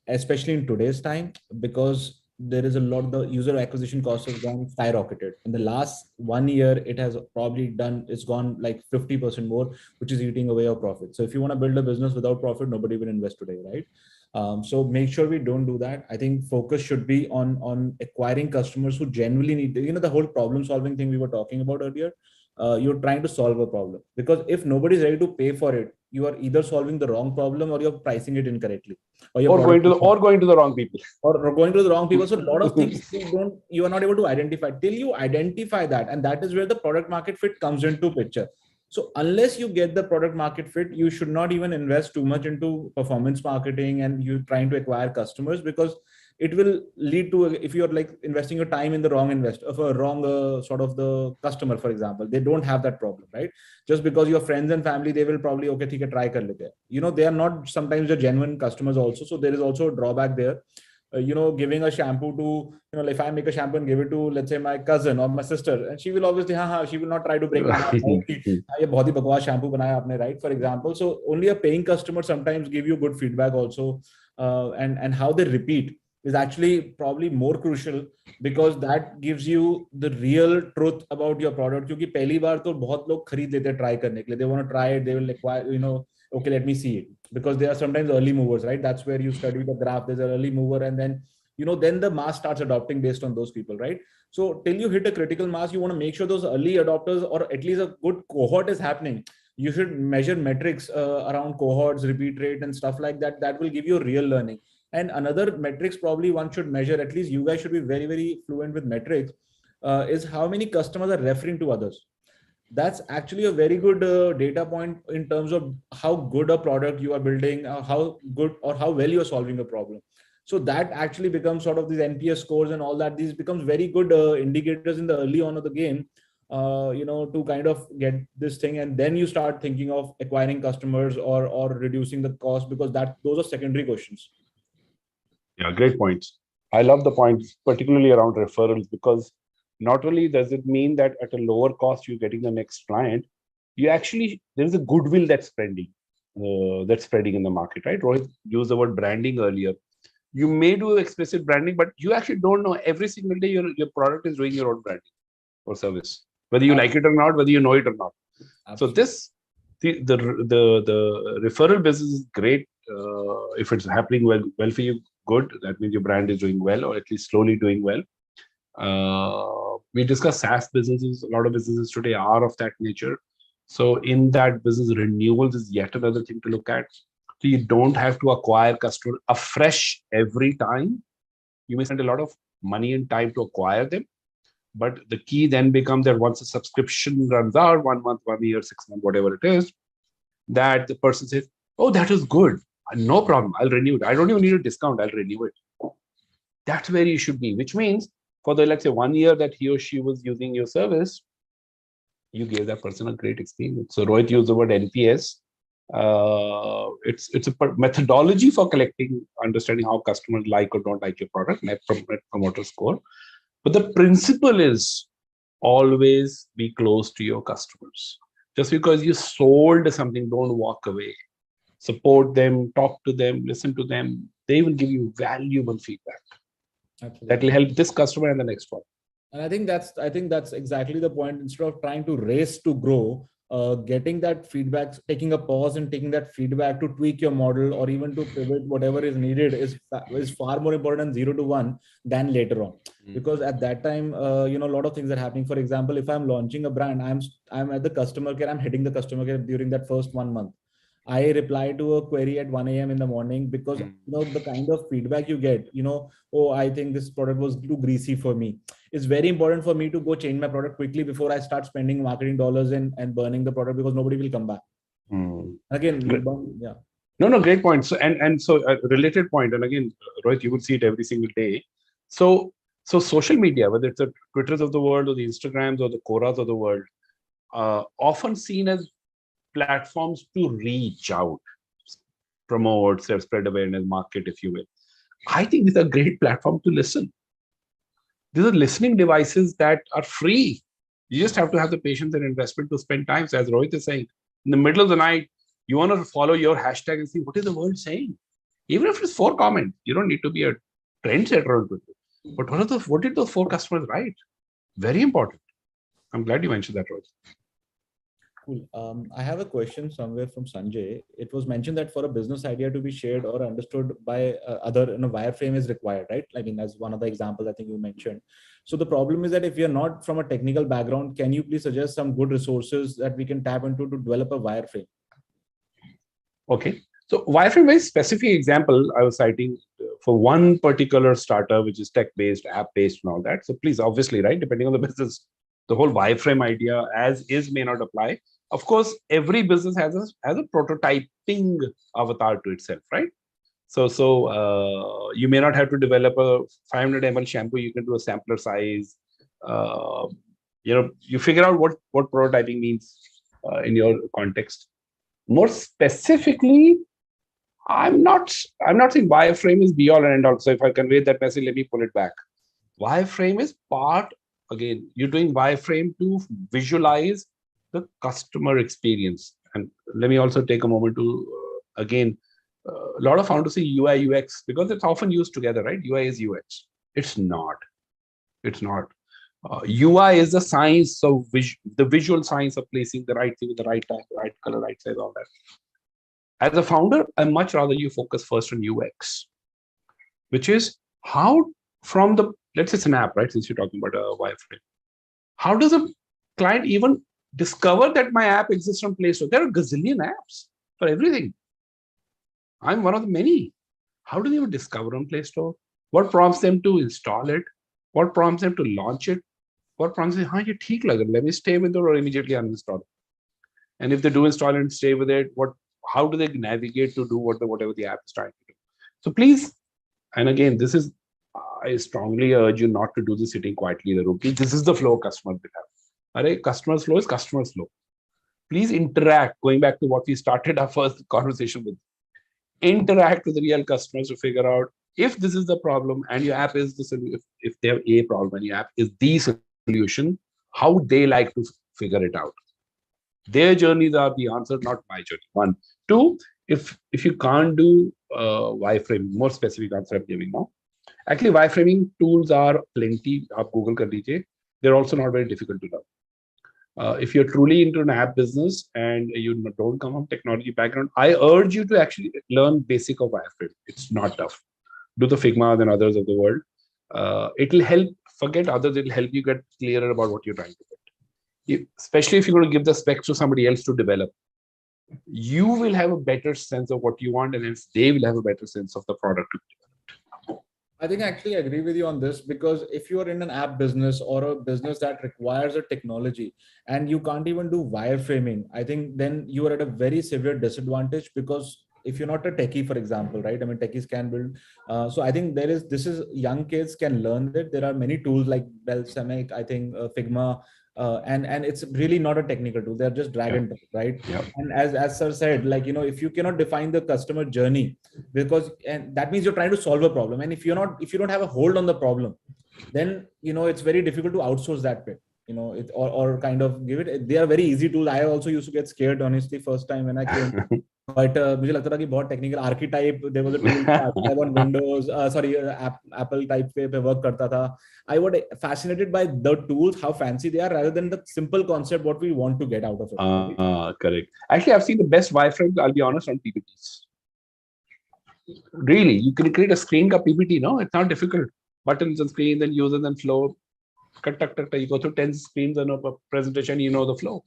especially in today's time, because there is a lot, the user acquisition cost has gone skyrocketed. In the last 1 year, it has probably it's gone like 50% more, which is eating away our profit. So if you want to build a business without profit, nobody will invest today, right? So make sure we don't do that. I think focus should be on acquiring customers who genuinely need, the whole problem solving thing we were talking about earlier. You're trying to solve a problem, because if nobody's ready to pay for it, you are either solving the wrong problem or you're pricing it incorrectly, or going to the wrong people, or going to the wrong people. So a lot of things you are not able to identify. Till you identify that, and that is where the product market fit comes into picture. So unless you get the product market fit, you should not even invest too much into performance marketing and you trying to acquire customers, because it will lead to, if you're like investing your time in the wrong sort of the customer, for example, they don't have that problem, right? Just because your friends and family, they will probably, okay, theek hai, try kar lete. They are not sometimes the genuine customers also. So there is also a drawback there. Giving a shampoo to, if I make a shampoo and give it to, let's say, my cousin or my sister, and she will obviously, she will not try to break my heart. Ye bahut hi bakwas shampoo banaya aapne, right? For example. So only a paying customer sometimes give you good feedback also. And how they repeat is actually probably more crucial, because that gives you the real truth about your product. Because pehli baar to bahut log khareed lete hain try karne ke liye. They want to try it, they will acquire, okay, let me see it, because they are sometimes early movers, right? That's where you study the graph. There's an early mover, and then then the mass starts adopting based on those people, right? So till you hit a critical mass, you want to make sure those early adopters, or at least a good cohort, is happening. You should measure metrics around cohorts, repeat rate, and stuff like that. That will give you real learning. And another metrics probably one should measure, at least you guys should be very, very fluent with metrics, is how many customers are referring to others. That's actually a very good data point in terms of how good a product you are building, how good or how well you are solving a problem. So that actually becomes sort of these NPS scores and all that. These becomes very good indicators in the early on of the game, to kind of get this thing. And then you start thinking of acquiring customers or reducing the cost, because those are secondary questions. Yeah, great points. I love the points, particularly around referrals, because not only does it mean that at a lower cost you're getting the next client, there is a goodwill that's spreading in the market, right? Rohit used the word branding earlier. You may do explicit branding, but you actually don't know every single day your product is doing your own branding or service, whether you like it or not, whether you know it or not. Absolutely. So the referral business is great. If it's happening well for you, good. That means your brand is doing well, or at least slowly doing well. We discussed SaaS businesses. A lot of businesses today are of that nature. So in that business, renewals is yet another thing to look at. You don't have to acquire customer afresh every time. You may spend a lot of money and time to acquire them. But the key then becomes that once a subscription runs out, 1 month, 1 year, 6 months, whatever it is, that the person says, oh, that is good. No problem. I'll renew it. I don't even need a discount. I'll renew it. That's where you should be, which means for the, let's say, 1 year that he or she was using your service, you gave that person a great experience. So Rohit used the word NPS. It's a methodology for collecting, understanding how customers like or don't like your product, net promoter score. But the principle is always be close to your customers. Just because you sold something, don't walk away. Support them, talk to them, listen to them. They will give you valuable feedback. Absolutely. That will help this customer and the next one. And I think that's exactly the point. Instead of trying to race to grow, getting that feedback, taking a pause and taking that feedback to tweak your model or even to pivot whatever is needed is far more important 0 to 1 than later on. Because at that time, a lot of things are happening. For example, if I'm launching a brand, I'm at the customer care, I'm hitting the customer care during that first 1 month. I reply to a query at 1 a.m. in the morning because the kind of feedback you get, oh, I think this product was too greasy for me. It's very important for me to go change my product quickly before I start spending marketing dollars and burning the product, because nobody will come back. Again, yeah. No, great point. So so a related point, and again, Rohit, you would see it every single day. So social media, whether it's the Twitters of the world or the Instagrams or the Quoras of the world, often seen as platforms to reach out, promote, spread awareness, market, if you will. I think these are great platforms to listen. These are listening devices that are free. You just have to have the patience and investment to spend time. So as Rohit is saying, in the middle of the night, you want to follow your hashtag and see what is the world saying. Even if it's 4 comments, you don't need to be a trendsetter. But what did those 4 customers write? Very important. I'm glad you mentioned that, Rohit. Cool. I have a question somewhere from Sanjay. It was mentioned that for a business idea to be shared or understood by other, wireframe is required, right? I mean, as one of the examples I think you mentioned. So the problem is that if we are not from a technical background, can you please suggest some good resources that we can tap into to develop a wireframe? Okay. So wireframe, very specific example I was citing for one particular startup, which is tech-based, app-based and all that. So please, obviously, right, depending on the business, the whole wireframe idea as is may not apply. Of course, every business has a prototyping avatar to itself, right? So you may not have to develop a 500 ml shampoo. You can do a sampler size. You figure out what prototyping means in your context. More specifically, I'm not saying wireframe is be all and end all. So if I convey that message, let me pull it back. Wireframe is part. Again, you're doing wireframe to visualize the customer experience. And let me also take a moment to, again, a lot of founders say UI, UX, because it's often used together, right? UI is UX. It's not. It's not. UI is the science of the visual science of placing the right thing at the right time, the right color, right size, all that. As a founder, I'd much rather you focus first on UX, which is how from the, let's say it's an app, right? Since you're talking about a wireframe. How does a client even discover that my app exists on Play Store? There are a gazillion apps for everything. I'm one of the many. How do they even discover on Play Store? What prompts them to install it? What prompts them to launch it? What prompts them, ye theek lag raha, let me stay with it or immediately uninstall it? And if they do install and stay with it, how do they navigate to do whatever the app is trying to do? So please, and again, this is, I strongly urge you not to do this sitting quietly in the room. This is the flow customers will have. Customer's flow is customer's flow. Please interact, going back to what we started our first conversation with. Interact with the real customers to figure out if this is the problem and your app is the solution. If they have a problem and your app is the solution, how they like to figure it out. Their journeys are the answer, not my journey. 1. 2, if you can't do wireframe, more specific answer I'm giving now. Actually, wireframing tools are plenty. Aap Google kar lijiye. They're also not very difficult to learn. If you're truly into an app business and you don't come from technology background, I urge you to actually learn basic of wireframe. It's not tough. Do the Figma and others of the world. It'll help. Forget others. It'll help you get clearer about what you're trying to get. Especially if you're going to give the specs to somebody else to develop. you will have a better sense of what you want, and hence they will have a better sense of the product. I think I actually agree with you on this, because if you are in an app business or a business that requires a technology and you can't even do wireframing, I think then you are at a very severe disadvantage, because if you're not a techie, for example, right? I mean, techies can build. So I think this is young kids can learn it. There are many tools like Belsemic, I think Figma, and it's really not a technical tool. They're just drag and drop, right? And as sir said, like, if you cannot define the customer journey, because and that means you're trying to solve a problem, and if you don't have a hold on the problem, then it's very difficult to outsource that bit, or kind of give it. They are very easy tools. I also used to get scared, honestly, first time when I came. But मुझे लगता था कि बहुत technical archetype. There was a tool on Windows, Apple type पे work करता था. I was fascinated by the tools, how fancy they are, rather than the simple concept what we want to get out of it. Correct. Actually, I've seen the best wireframes, I'll be honest, on PPTs. Really, you can create a screen ka PPT, no? It's not difficult. Buttons on screen, then users and flow. You go through 10 screens on a presentation, you know the flow.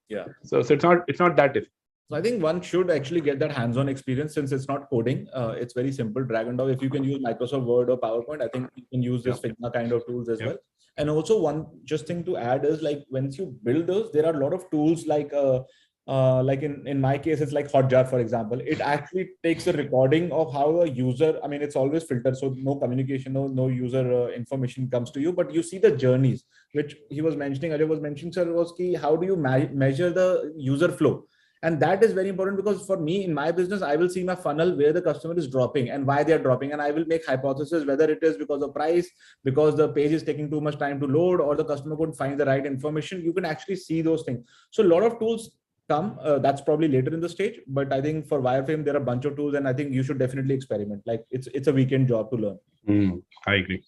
Yeah. So it's not that difficult. So I think one should actually get that hands-on experience, since it's not coding. It's very simple, drag and drop. If you can use Microsoft Word or PowerPoint, I think you can use this Figma kind of tools as well. And also one just thing to add is, like, once you build those, there are a lot of tools like in my case, it's like Hotjar, for example. It actually takes a recording of how a user, I mean, it's always filtered, so no communication, no user information comes to you, but you see the journeys, which he was mentioning, Ajay was mentioning, sir, was key. How do you measure the user flow? And that is very important, because for me, in my business, I will see my funnel where the customer is dropping and why they are dropping. And I will make hypotheses whether it is because of price, because the page is taking too much time to load, or the customer couldn't find the right information. You can actually see those things. So a lot of tools come, that's probably later in the stage. But I think for wireframe, there are a bunch of tools, and I think you should definitely experiment. Like, it's a weekend job to learn. I agree.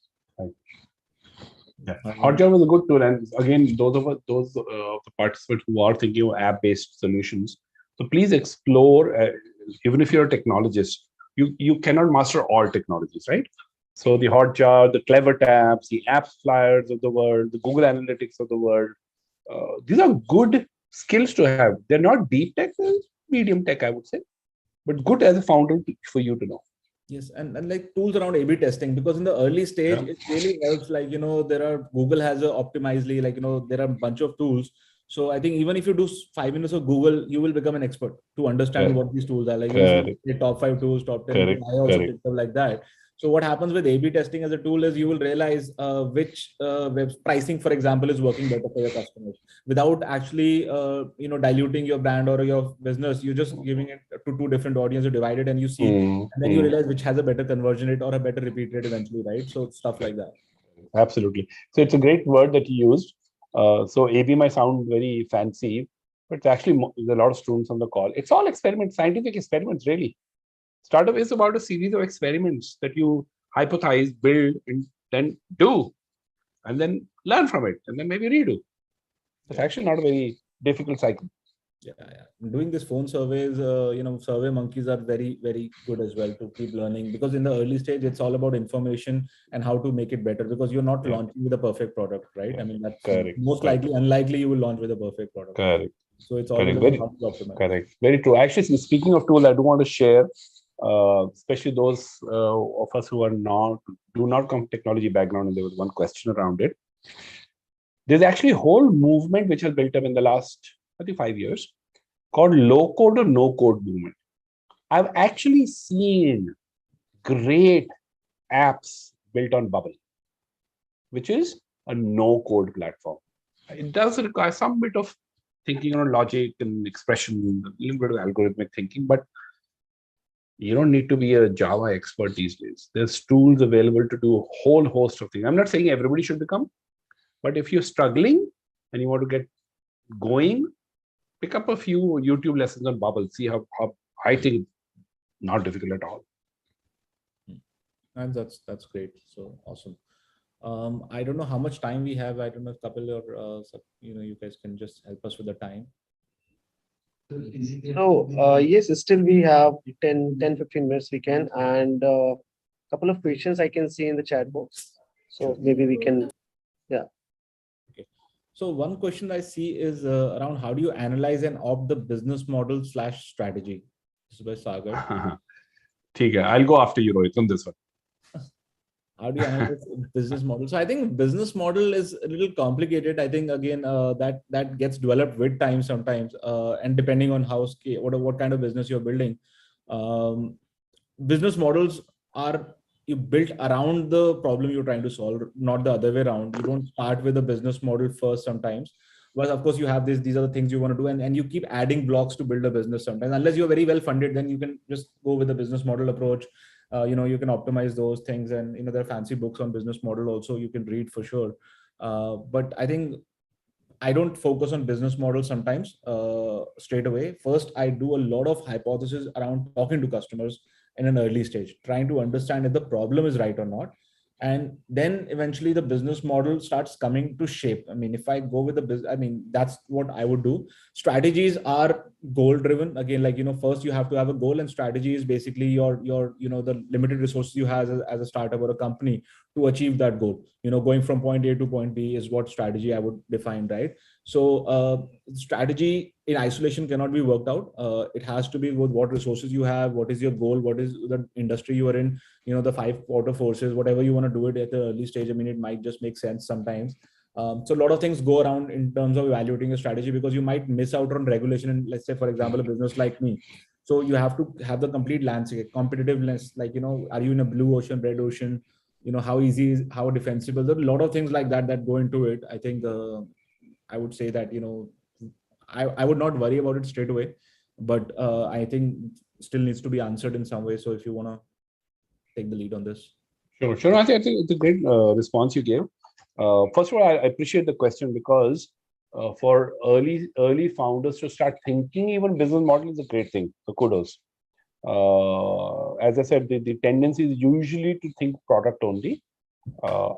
Yeah. Hotjar was a good tool, and again, those of the participants who are thinking of app-based solutions, so please explore. Even if you're a technologist, you cannot master all technologies, right? So the Hotjar, the Clever Tabs, the App Flyers of the world, the Google Analytics of the world, these are good skills to have. They're not deep tech, they're medium tech, I would say, but good as a founder for you to know. Yes, and like tools around A/B testing, because in the early stage, it really helps. Like, Google has a Optimizely, like, there are a bunch of tools. So I think even if you do 5 minutes of Google, you will become an expert to understand what these tools are. Like, the top 5 tools, top 10 tools. I also picked up like that. So what happens with A/B testing as a tool is you will realize which web pricing, for example, is working better for your customers, without actually diluting your brand or your business. You're just giving it to two different audiences, divided, and you see, and then you realize which has a better conversion rate or a better repeat rate eventually, right? So stuff like that. Absolutely. So it's a great word that you used. So A/B might sound very fancy, but it's actually, there's a lot of students on the call. It's all experiments, scientific experiments, really. Startup is about a series of experiments that you hypothesize, build, and then do, and then learn from it, and then maybe redo. It's actually not a very difficult cycle. Yeah. Doing this phone surveys, survey monkeys are very, very good as well to keep learning, because in the early stage, it's all about information and how to make it better, because you're not launching with a perfect product, right? I mean, that's most likely, unlikely you will launch with a perfect product. Correct. So it's always about how to optimize. Correct. Very true. Actually, speaking of tools, I do want to share, especially those of us who do not come from technology background, and there was one question around it. There's actually a whole movement which has built up in the last 35 years called low code or no code movement. I've actually seen great apps built on Bubble, which is a no code platform. It does require some bit of thinking on logic and expression, a little bit of algorithmic thinking, but you don't need to be a Java expert these days. There's tools available to do a whole host of things. I'm not saying everybody should become, but if you're struggling and you want to get going, pick up a few YouTube lessons on Bubble. See how I think not difficult at all. And that's great. So awesome. I don't know how much time we have. I don't know if Kapil or you guys can just help us with the time. So yes, still we have 10-15 minutes we can, and a couple of questions I can see in the chat box. So maybe we can, yeah. Okay. So one question I see is around how do you analyze and opt the business model / strategy? This is by Sagar. Okay, I'll go after you, Rohit, on this one. How do you analyze business model? So I think business model is a little complicated. I think again that gets developed with time sometimes, and depending on how scale, what kind of business you're building. Business models are built around the problem you're trying to solve, not the other way around. You don't start with a business model first sometimes. But of course, you have these are the things you want to do, and you keep adding blocks to build a business sometimes. Unless you're very well funded, then you can just go with the business model approach. You can optimize those things, and there are fancy books on business model also you can read for sure. But I think I don't focus on business models sometimes straight away. First, I do a lot of hypothesis around talking to customers in an early stage, trying to understand if the problem is right or not. And then eventually the business model starts coming to shape. I mean, if I go with the business, that's what I would do. Strategies are goal driven. Again, first you have to have a goal, and strategy is basically your the limited resources you have as a startup or a company to achieve that goal. Going from point A to point B is what strategy I would define, right? So strategy in isolation cannot be worked out. It has to be with what resources you have, what is your goal, what is the industry you are in, the 5 quarter forces, whatever you want to do it at the early stage. It might just make sense sometimes. So a lot of things go around in terms of evaluating a strategy, because you might miss out on regulation in, let's say, for example, a business like me. So you have to have the complete landscape, competitiveness, are you in a blue ocean, red ocean, how easy is, how defensible. There are a lot of things like that go into it. I think I would say that, I would not worry about it straight away, but I think still needs to be answered in some way. So if you want to take the lead on this. Sure. I think it's a great response you gave. First of all, I appreciate the question, because for early founders to start thinking even business model is a great thing. So kudos. As I said, the tendency is usually to think product only.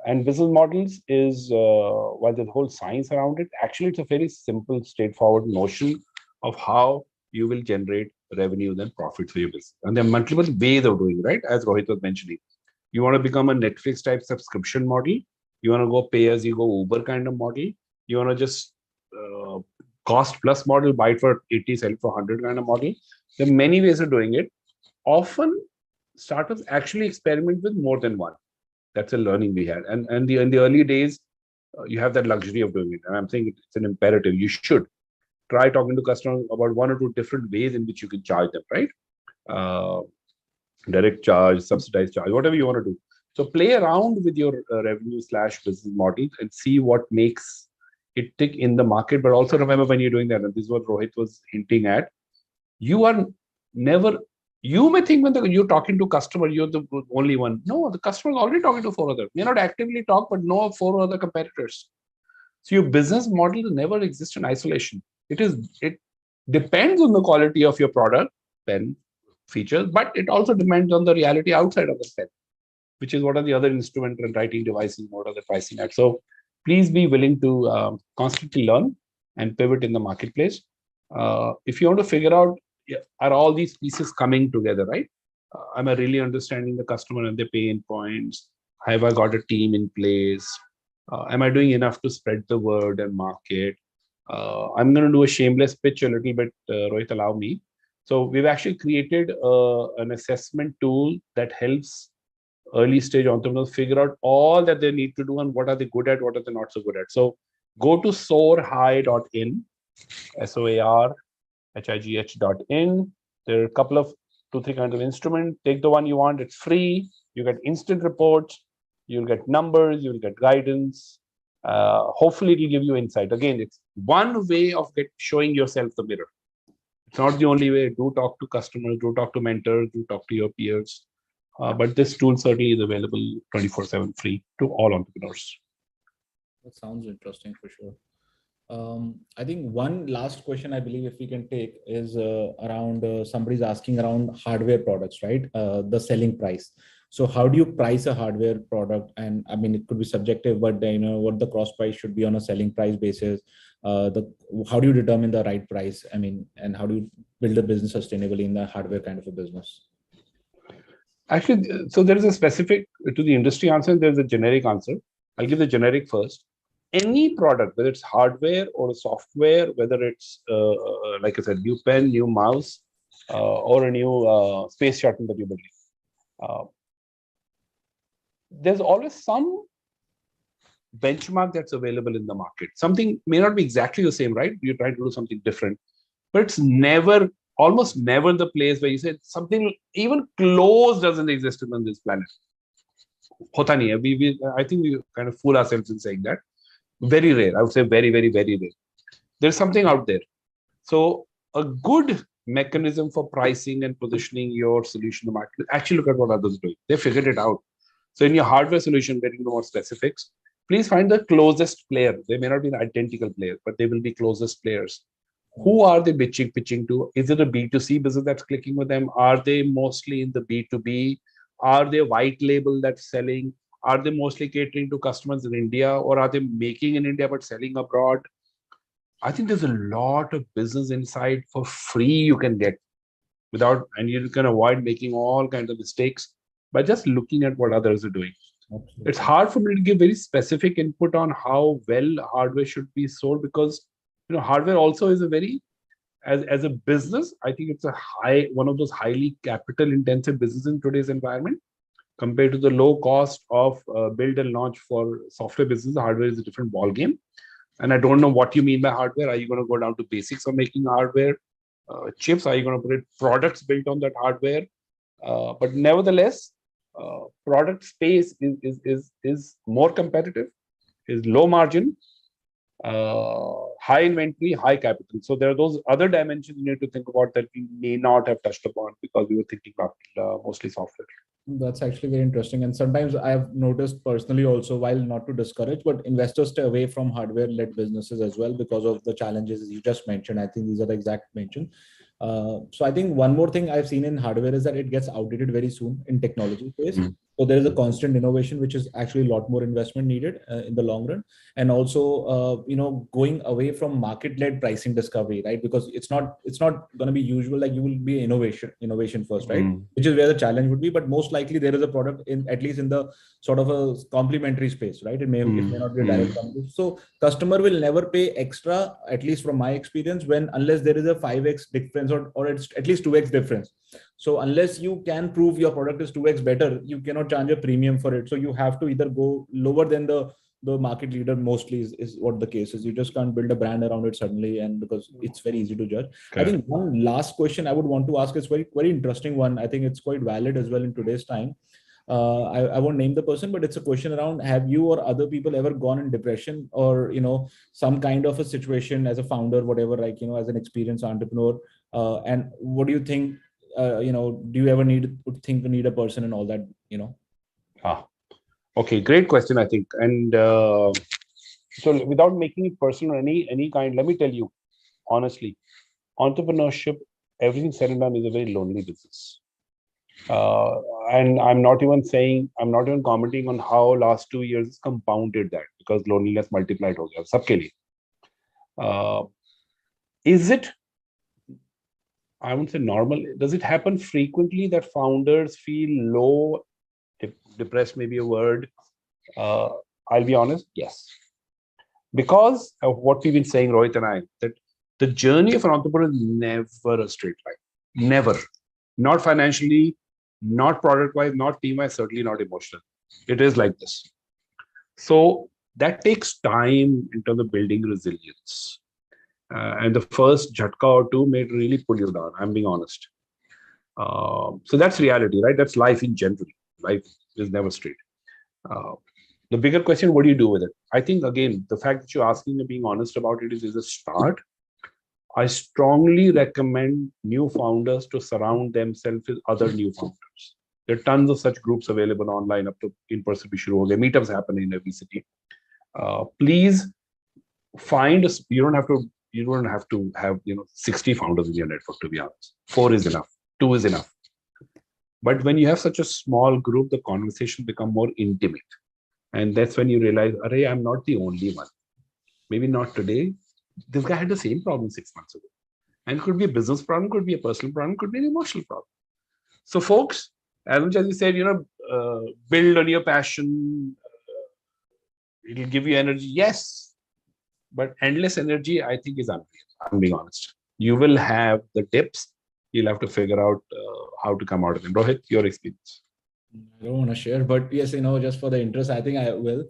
And business models is, while there's whole science around it, actually it's a very simple, straightforward notion of how you will generate revenue and profit for your business. And there are multiple ways of doing it, right? As Rohit was mentioning, you want to become a Netflix type subscription model. You want to go pay as you go Uber kind of model. You want to just cost plus model, buy it for 80, sell it for 100 kind of model. There are many ways of doing it. Often startups actually experiment with more than one. That's a learning we had. And in the early days, you have that luxury of doing it. And I'm saying it's an imperative. You should try talking to customers about 1 or 2 different ways in which you can charge them, right? Direct charge, subsidized charge, whatever you want to do. So play around with your revenue / business model and see what makes it tick in the market. But also remember, when you're doing that, and this is what Rohit was hinting at, you may think when you're talking to customer, you're the only one. No, the customer is already talking to 4 others. May not actively talk, but know 4 other competitors. So your business model never exists in isolation. It depends on the quality of your product, pen, features, but it also depends on the reality outside of the pen, which is what are the other instrument and writing devices, what are the pricing at. So please be willing to constantly learn and pivot in the marketplace. If you want to figure out, are all these pieces coming together, right? Am I really understanding the customer and their pain points? Have I got a team in place? Am I doing enough to spread the word and market? I'm going to do a shameless pitch a little bit, Rohit, allow me. So we've actually created an assessment tool that helps early stage entrepreneurs figure out all that they need to do and what are they good at, what are they not so good at. So go to soarhigh.in, SOARHIGH.in. There are a couple of 2-3 kinds of instruments. Take the one you want. It's free. You get instant reports. You'll get numbers. You'll get guidance. Hopefully, it will give you insight. Again, it's one way of showing yourself the mirror. It's not the only way. Do talk to customers. Do talk to mentors. Do talk to your peers. But this tool certainly is available 24/7 free to all entrepreneurs. That sounds interesting for sure. I think one last question I believe if we can take is around somebody's asking around hardware products, right? The selling price. So how do you price a hardware product? And I mean, it could be subjective, but what the cross price should be on a selling price basis. How do you determine the right price? I mean, and how do you build a business sustainably in the hardware kind of a business? Actually, so there is a specific to the industry answer. There's a generic answer. I'll give the generic first. any product, whether it's hardware or software, whether it's, like I said, new pen, new mouse, or a new space shuttle that you're building, there's always some benchmark that's available in the market. Something may not be exactly the same, right? You're trying to do something different, but it's never, almost never the place where you say something even close doesn't exist on this planet. Hota nahi hai. I think we kind of fool ourselves in saying that. Very rare. I would say very, very, very rare. There's something out there. So a good mechanism for pricing and positioning your solution in the market, actually look at what others are doing. They figured it out. So in your hardware solution, getting into more specifics, please find the closest player. They may not be an identical player, but they will be closest players. Who are they pitching to? Is it a B2C business that's clicking with them? Are they mostly in the B2B? Are they white label that's selling? Are they mostly catering to customers in India, or are they making in India but selling abroad? I think there's a lot of business insight for free you can get without, and you can avoid making all kinds of mistakes by just looking at what others are doing. Absolutely. It's hard for me to give very specific input on how well hardware should be sold, because hardware also is a very, as a business, I think it's one of those highly capital intensive businesses in today's environment. Compared to the low cost of build and launch for software business, hardware is a different ball game. And I don't know what you mean by hardware. Are you going to go down to basics of making hardware chips? Are you going to put products built on that hardware? But nevertheless, product space is more competitive, is low margin, high inventory, high capital. So there are those other dimensions you need to think about that we may not have touched upon because we were thinking about mostly software. That's actually very interesting. And sometimes I've noticed personally also, while not to discourage, but investors stay away from hardware-led businesses as well because of the challenges you just mentioned. I think these are the exact mentioned. So I think one more thing I've seen in hardware is that it gets outdated very soon in technology space. So there is a constant innovation, which is actually a lot more investment needed in the long run. And also, going away from market-led pricing discovery, right? Because it's not going to be usual. Like you will be innovation first, right? Which is where the challenge would be. But most likely there is a product at least in the sort of a complementary space, right? It may not be a direct competition. So customer will never pay extra, at least from my experience, unless there is a 5x difference or it's at least 2x difference. So unless you can prove your product is 2x better, you cannot charge a premium for it. So you have to either go lower than the market leader, mostly is what the case is. You just can't build a brand around it suddenly, and because it's very easy to judge. Okay. I think one last question I would want to ask is very, very interesting one. I think it's quite valid as well in today's time. I won't name the person, but it's a question around, have you or other people ever gone in depression or, some kind of a situation as a founder, whatever, like, as an experienced entrepreneur, and what do you think, do you ever need a person and all that, Okay, great question, I think. And so without making it personal any kind, let me tell you, honestly, entrepreneurship, everything said and done, is a very lonely business. And I'm not even commenting on how last 2 years compounded that, because loneliness multiplied ho gaya sabke liye. Is it, I wouldn't say normal, does it happen frequently that founders feel low, depressed may be a word? I'll be honest, yes. Because of what we've been saying, Rohit and I, that the journey of an entrepreneur is never a straight line. Never. Not financially, not product-wise, not team-wise, certainly not emotional. It is like this. So that takes time in terms of building resilience. And the first jhatka or two may really pull you down, I'm being honest. So that's reality, right? That's life in general. Life is never straight. The bigger question, what do you do with it? I think, again, the fact that you're asking and being honest about it is a start. I strongly recommend new founders to surround themselves with other new founders. There are tons of such groups available online, up to in-person meetups happen in every city. Please find a, you don't have to have 60 founders in your network, to be honest. 4 is enough, 2 is enough. But when you have such a small group, the conversation become more intimate. And that's when you realize, array, I'm not the only one. Maybe not today. This guy had the same problem 6 months ago. And it could be a business problem, could be a personal problem, could be an emotional problem. So folks, as much as you said, build on your passion, it'll give you energy. Yes, but endless energy, I think, is unreal. I'm being honest. You will have the dips. You'll have to figure out how to come out of them. Rohit, your experience. I don't want to share, but yes, just for the interest, I think I will,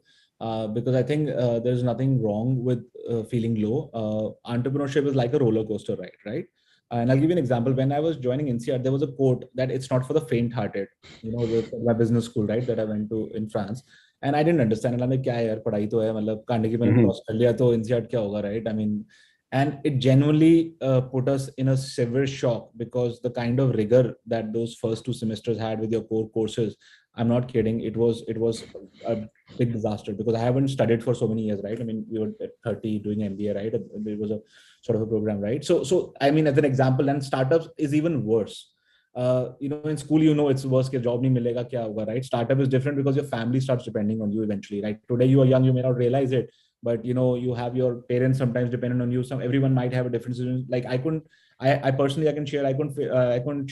because I think there's nothing wrong with feeling low. Entrepreneurship is like a roller coaster ride, right? And I'll give you an example. When I was joining INSEAD, there was a quote that it's not for the faint-hearted. My business school, right, that I went to in France, and I didn't understand. And I'm like, क्या यार पढ़ाई तो है, मतलब Carnegie मैंने cross कर लिया तो INSEAD क्या होगा, right? I mean, and it genuinely put us in a severe shock, because the kind of rigor that those first 2 semesters had with your core courses, I'm not kidding, it was a big disaster, because I haven't studied for so many years, right? I mean, we were at 30 doing MBA, right? It was a sort of a program, right? So I mean, as an example, and startups is even worse. In school, it's worse, ke job nahi milega, kya hoga, right? Startup is different because your family starts depending on you eventually, right? Today you are young, you may not realize it, but you have your parents sometimes dependent on you. Everyone might have a different decision. Like I personally, I can share, I couldn't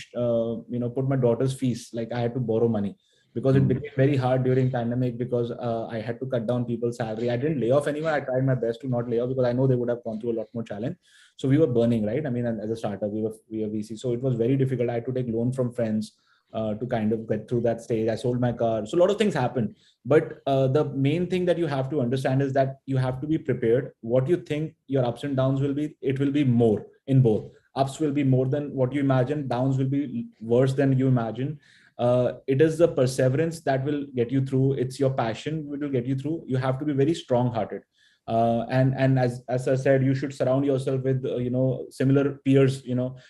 put my daughter's fees. Like I had to borrow money, because it became very hard during pandemic, because I had to cut down people's salary. I didn't lay off anyone. I tried my best to not lay off, because I know they would have gone through a lot more challenge. So we were burning, right? I mean, and as a startup, we were VC. So it was very difficult. I had to take loan from friends to kind of get through that stage. I sold my car. So a lot of things happened. But the main thing that you have to understand is that you have to be prepared. What you think your ups and downs will be, it will be more in both. Ups will be more than what you imagine. Downs will be worse than you imagine. It is the perseverance that will get you through. It's your passion which will get you through. You have to be very strong-hearted. And as I said, you should surround yourself with similar peers,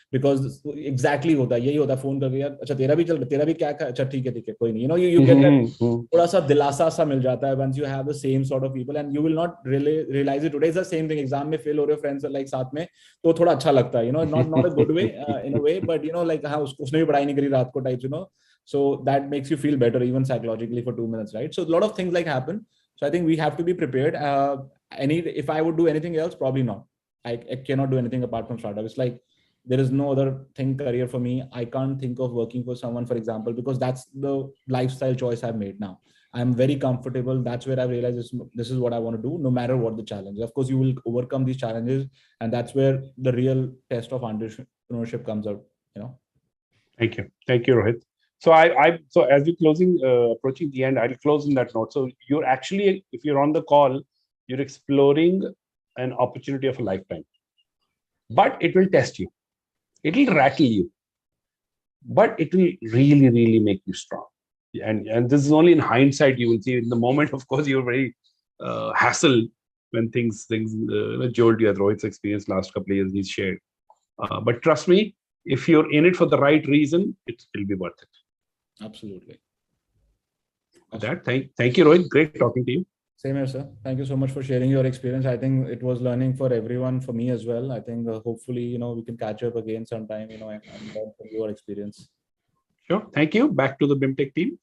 because exactly होता है, यही होता है, phone करके यार अच्छा तेरा भी चल, तेरा भी क्या अच्छा ठीक है कोई नहीं, you get that थोड़ा सा दिलासा सा मिल जाता है once you have the same sort of people, and you will not really realize it. Today is the same thing. Exam में fail हो रहे हो, friends like साथ में, तो थोड़ा अच्छा लगता है, not a good way in a way, but like हाँ उसने भी पढ़ाई नहीं करी रात को types, so that makes you feel better even psychologically for 2 minutes, right? So a lot of things like happen. So I think we have to be prepared. If I would do anything else, probably not. I cannot do anything apart from startup. It's like there is no other thing career for me. I can't think of working for someone, for example, because that's the lifestyle choice I've made now. I'm very comfortable. That's where I realized this is what I want to do, no matter what the challenge. Of course, you will overcome these challenges, and that's where the real test of entrepreneurship comes out. Thank you, Rohit. So so as we're approaching the end, I'll close in that note. So you're actually, if you're on the call, you're exploring an opportunity of a lifetime, but it will test you. It will rattle you, but it will really, really make you strong. And this is only in hindsight you will see. In the moment, of course, you're very hassled when things jolt you, as Rohit's experience last couple of years he's shared. But trust me, if you're in it for the right reason, it'll be worth it. Absolutely. With that, thank you, Rohit. Great talking to you. Same here, sir. Thank you so much for sharing your experience. I think it was learning for everyone, for me as well. I think hopefully, we can catch up again sometime, and learn from your experience. Sure. Thank you. Back to the BIMTECH team.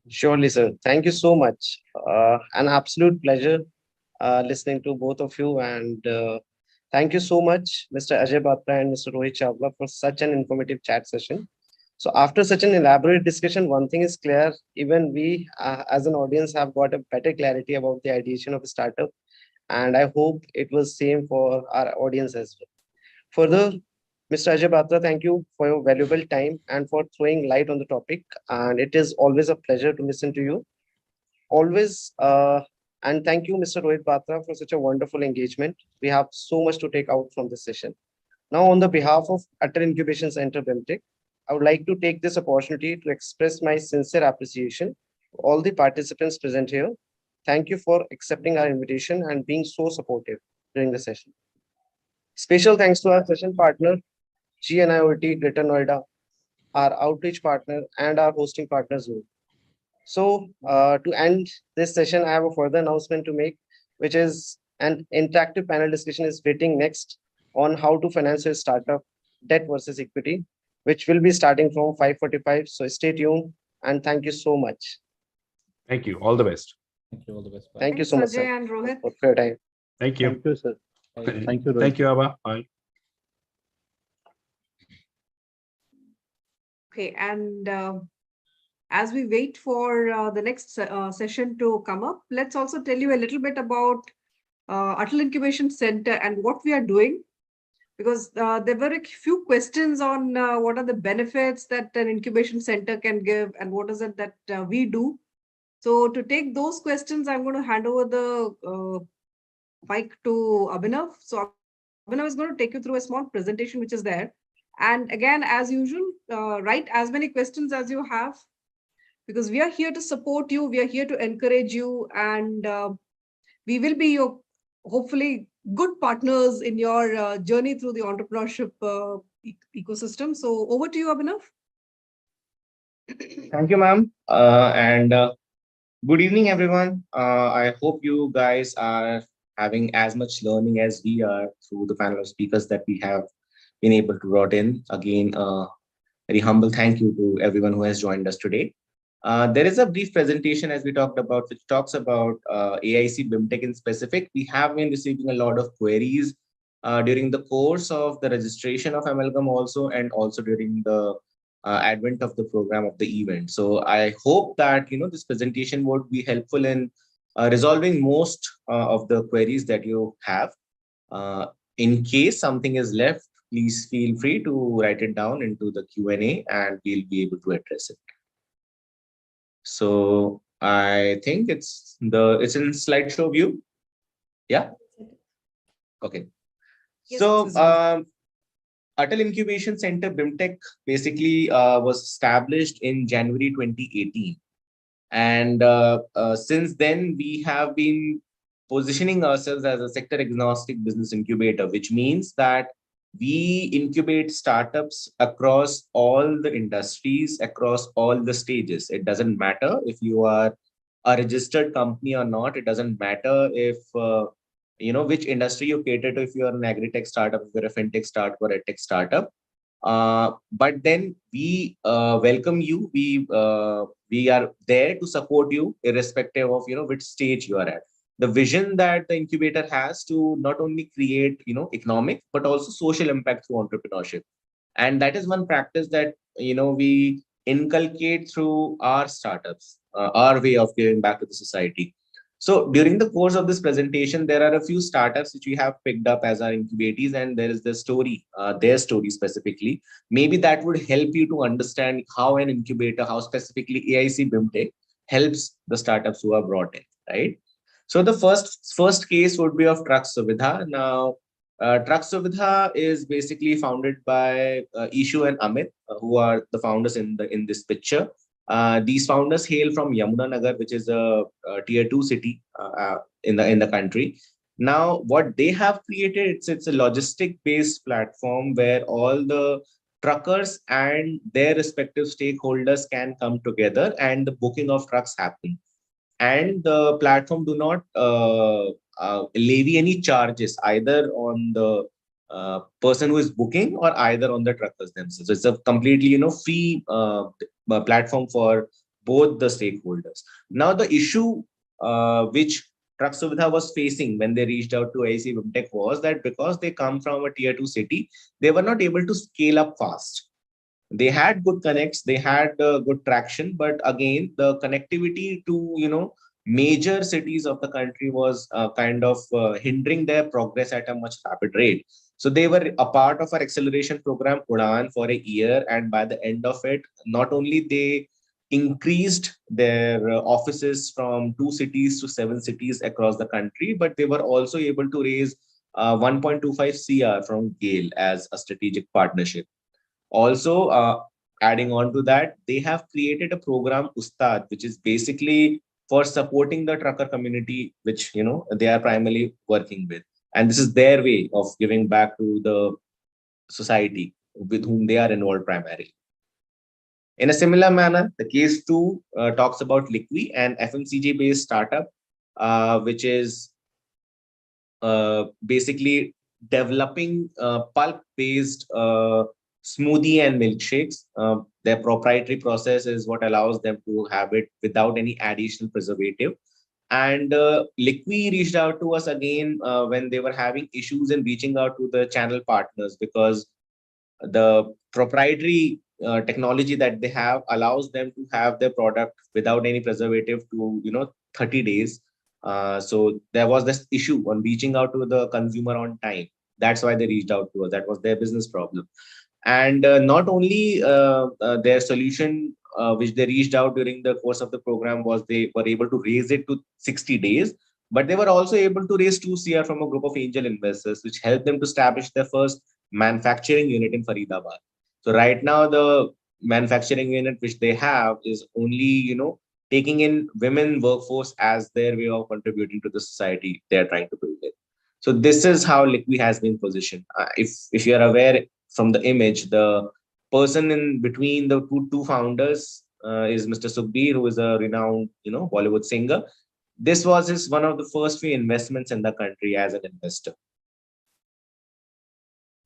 Surely, sir. Thank you so much. An absolute pleasure listening to both of you. And thank you so much, Mr. Ajay Batra and Mr. Rohit Chawla, for such an informative chat session. So after such an elaborate discussion, one thing is clear, even we as an audience have got a better clarity about the ideation of a startup. And I hope it was same for our audience as well. Further, Mr. Ajay Batra, thank you for your valuable time and for throwing light on the topic. And it is always a pleasure to listen to you. Always, and thank you, Mr. Rohit Batra, for such a wonderful engagement. We have so much to take out from this session. Now, on the behalf of Atal Incubation Center, BIMTECH, I would like to take this opportunity to express my sincere appreciation to all the participants present here. Thank you for accepting our invitation and being so supportive during the session. Special thanks to our session partner, GNIOT Greater Noida, our outreach partner, and our hosting partner, Zoom. So to end this session, I have a further announcement to make, which is an interactive panel discussion is waiting next on how to finance your startup, debt versus equity, which will be starting from 5:45. So stay tuned and thank you so much. Thank you. All the best. Thank you. All the best. Bye. Thank you so much, sir, Ajay and Rohit. for your time. Thank you. Thank you, sir. Thank you, Rohit. Thank you, Abha. Bye. Okay, and as we wait for the next session to come up, let's also tell you a little bit about Atal Incubation Center and what we are doing, because there were a few questions on what are the benefits that an incubation center can give and what is it that we do. So to take those questions, I'm going to hand over the mic to Abhinav. So Abhinav is going to take you through a small presentation which is there. And again, as usual, write as many questions as you have, because we are here to support you. We are here to encourage you, and we will be your, hopefully, good partners in your journey through the entrepreneurship ecosystem. So over to you, Abhinav. Thank you, ma'am. Good evening, everyone. I hope you guys are having as much learning as we are through the panel of speakers that we have been able to brought in. Again, very humble thank you to everyone who has joined us today. There is a brief presentation, as we talked about, which talks about AIC BIMTECH in specific. We have been receiving a lot of queries during the course of the registration of Amalgam also, and also during the advent of the program of the event. So I hope that this presentation would be helpful in resolving most of the queries that you have. In case something is left, please feel free to write it down into the Q&A and we'll be able to address it. So I think it's in slideshow view. Yeah. Okay. Yes, so Atal Incubation Center BIMTECH basically was established in January 2018. And since then, we have been positioning ourselves as a sector agnostic business incubator, which means that we incubate startups across all the industries, across all the stages. It doesn't matter if you are a registered company or not. It doesn't matter if which industry you cater to, if you are an agri-tech startup, if you're a fintech startup or a tech startup. But then we welcome you. We are there to support you irrespective of which stage you are at. The vision that the incubator has to not only create economic but also social impact through entrepreneurship, and that is one practice that we inculcate through our startups, our way of giving back to the society. So during the course of this presentation, there are a few startups which we have picked up as our incubatees, and there is the story, their story specifically. Maybe that would help you to understand how an incubator, how specifically AIC BIMTECH helps the startups who are brought in, right? So the first case would be of Truck Suvidha. Now, Truck Suvidha is basically founded by Ishu and Amit, who are the founders in this picture. These founders hail from Yamunanagar, which is a tier 2 city in the country. Now, what they have created, it's a logistic-based platform where all the truckers and their respective stakeholders can come together and the booking of trucks happen. And the platform do not levy any charges either on the person who is booking or either on the truckers themselves. So it's a completely free platform for both the stakeholders. Now the issue which Truck Suvidha was facing when they reached out to AIC BIMTECH was that because they come from a tier 2 city, they were not able to scale up fast. They had good connects, they had good traction, but again, the connectivity to major cities of the country was kind of hindering their progress at a much rapid rate. So they were a part of our acceleration program Udan for a year, and by the end of it, not only they increased their offices from 2 cities to 7 cities across the country, but they were also able to raise 1.25 CR from GAIL as a strategic partnership. Also, adding on to that, they have created a program Ustad, which is basically for supporting the trucker community, which they are primarily working with. And this is their way of giving back to the society with whom they are involved primarily. In a similar manner, the case 2 talks about Liqui, an FMCG-based startup, which is basically developing pulp-based smoothie and milkshakes. Their proprietary process is what allows them to have it without any additional preservative. And Liqui reached out to us again when they were having issues in reaching out to the channel partners, because the proprietary technology that they have allows them to have their product without any preservative to 30 days. So there was this issue on reaching out to the consumer on time. That's why they reached out to us. That was their business problem. And not only their solution, which they reached out during the course of the program, was they were able to raise it to 60 days, but they were also able to raise 2 CR from a group of angel investors, which helped them to establish their first manufacturing unit in Faridabad. So right now, the manufacturing unit which they have is only, taking in women workforce as their way of contributing to the society they are trying to build it. So this is how Liqui has been positioned. If you are aware from the image, the person in between the two founders is Mr. Sukhbir, who is a renowned, Bollywood singer. This was his one of the first few investments in the country as an investor.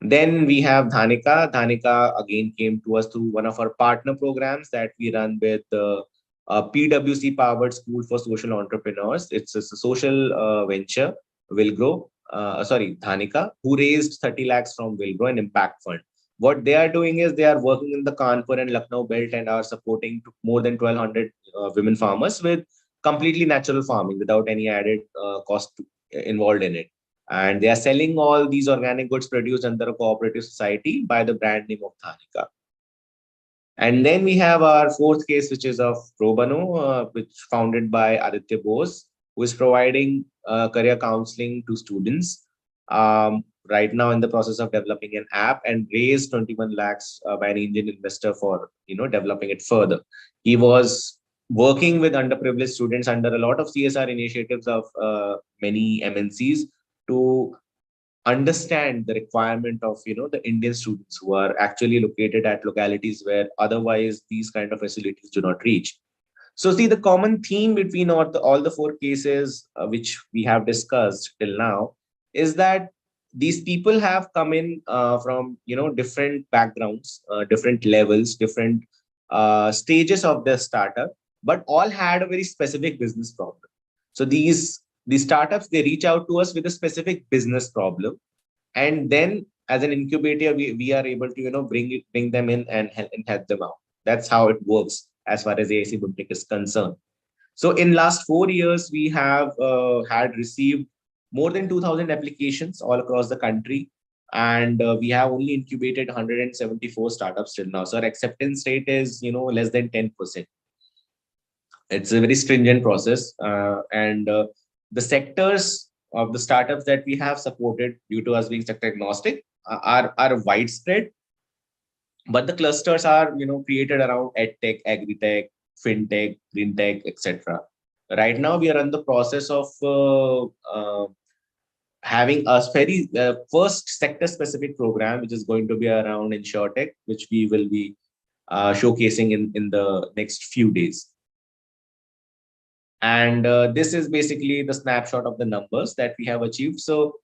Then we have Dhanika. Dhanika again came to us through one of our partner programs that we run with the PwC powered School for Social Entrepreneurs. It's a social venture, Will Dhanika, who raised 30 lakhs from Will Grow, an impact fund. What they are doing is they are working in the Kanpur and Lucknow belt and are supporting more than 1,200 women farmers with completely natural farming without any added cost involved in it. And they are selling all these organic goods produced under a cooperative society by the brand name of Dhanika. And then we have our fourth case, which is of Pro Bono, which founded by Aditya Bose, who is providing career counseling to students. Right now in the process of developing an app, and raised 21 lakhs by an Indian investor for developing it further. He was working with underprivileged students under a lot of CSR initiatives of many MNCs to understand the requirement of the Indian students who are actually located at localities where otherwise these kind of facilities do not reach. So see, the common theme between all the four cases which we have discussed till now is that these people have come in from different backgrounds, different levels, different stages of their startup, but all had a very specific business problem. So these startups, they reach out to us with a specific business problem, and then as an incubator, we are able to bring them in and help them out. That's how it works as far as AIC BIMTECH is concerned. So in last 4 years, we have had received more than 2,000 applications all across the country, and we have only incubated 174 startups till now. So our acceptance rate is less than 10%. It's a very stringent process, and the sectors of the startups that we have supported, due to us being sector agnostic, are widespread, but the clusters are created around edtech, agritech, fintech, green tech, etc. Right now, we are in the process of having a very first sector-specific program, which is going to be around insurtech, which we will be showcasing in the next few days. And this is basically the snapshot of the numbers that we have achieved. So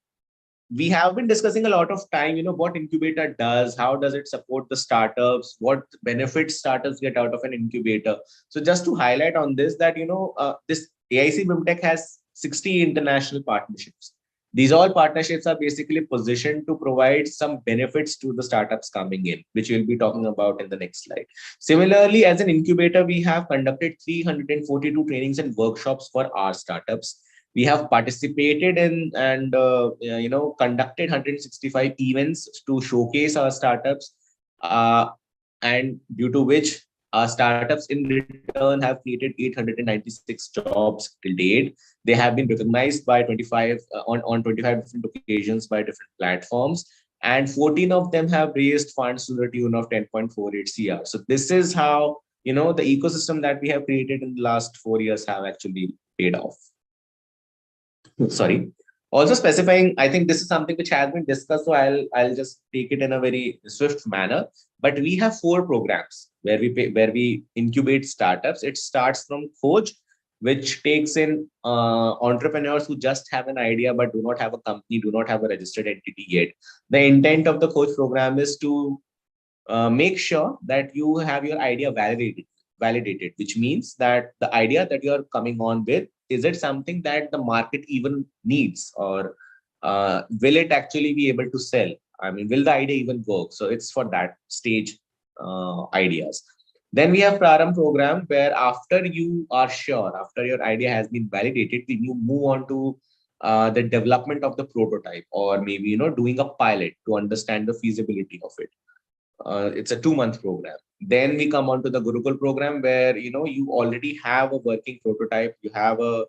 we have been discussing a lot of time, what incubator does, how does it support the startups, what benefits startups get out of an incubator. So just to highlight on this, that, this AIC BIMTECH has 60 international partnerships. These all partnerships are basically positioned to provide some benefits to the startups coming in, which we'll be talking about in the next slide. Similarly, as an incubator, we have conducted 342 trainings and workshops for our startups. We have participated in and conducted 165 events to showcase our startups, and due to which our startups in return have created 896 jobs till date. They have been recognized by 25 on 25 different occasions by different platforms, and 14 of them have raised funds to the tune of 10.48 CR. So this is how the ecosystem that we have created in the last 4 years have actually paid off. Sorry. Also specifying, I think this is something which has been discussed, so I'll just take it in a very swift manner. But we have 4 programs where we incubate startups. It starts from Khoj, which takes in entrepreneurs who just have an idea but do not have a company, do not have a registered entity yet. The intent of the Khoj program is to make sure that you have your idea validated, which means that the idea that you are coming on with, is it something that the market even needs, or will it actually be able to sell? I mean, will the idea even work? So it's for that stage ideas. Then we have Praram program, where after you are sure, after your idea has been validated, then you move on to the development of the prototype, or maybe doing a pilot to understand the feasibility of it. It's a 2-month program. Then we come on to the Gurukul program, where you already have a working prototype, you have a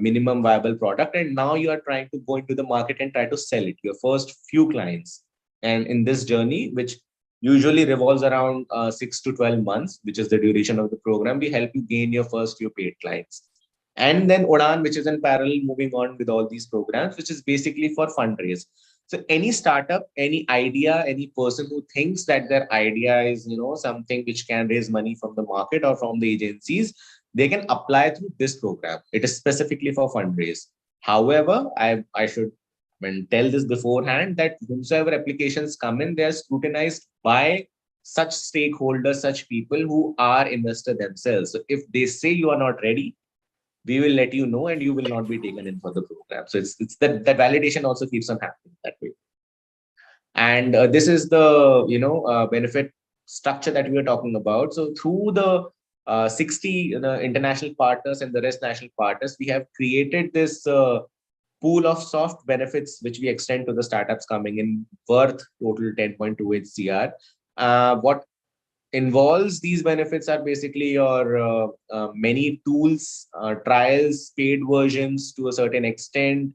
minimum viable product, and now you are trying to go into the market and try to sell it, your first few clients. And in this journey, which usually revolves around 6 to 12 months, which is the duration of the program, we help you gain your first few paid clients. And then Udan, which is in parallel moving on with all these programs, which is basically for fundraise. So any startup, any idea, any person who thinks that their idea is something which can raise money from the market or from the agencies, they can apply through this program. It is specifically for fundraise. However, I should tell this beforehand, that whomsoever applications come in, they are scrutinized by such stakeholders, such people who are investor themselves. So if they say you are not ready, we will let you know and you will not be taken in for the program. So it's that validation also keeps on happening that way. And this is the benefit structure that we are talking about. So through the 60 international partners and the rest national partners, we have created this pool of soft benefits which we extend to the startups coming in, worth total 10.28 CR. What involves these benefits are basically your many tools, trials, paid versions to a certain extent,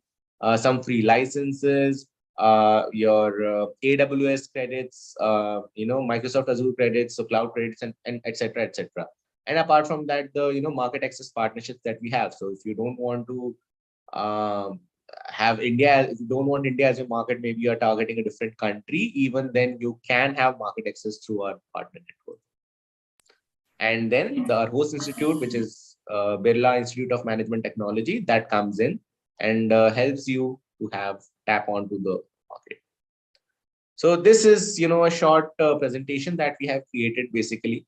some free licenses, your AWS credits, Microsoft Azure credits, so cloud credits, and etc. etc. And apart from that, the market access partnerships that we have. So if you don't want to have India, if you don't want India as a market, maybe you're targeting a different country, even then you can have market access through our partner network. And then the host institute, which is Birla Institute of Management Technology, that comes in and helps you to tap onto the market. So this is a short presentation that we have created basically.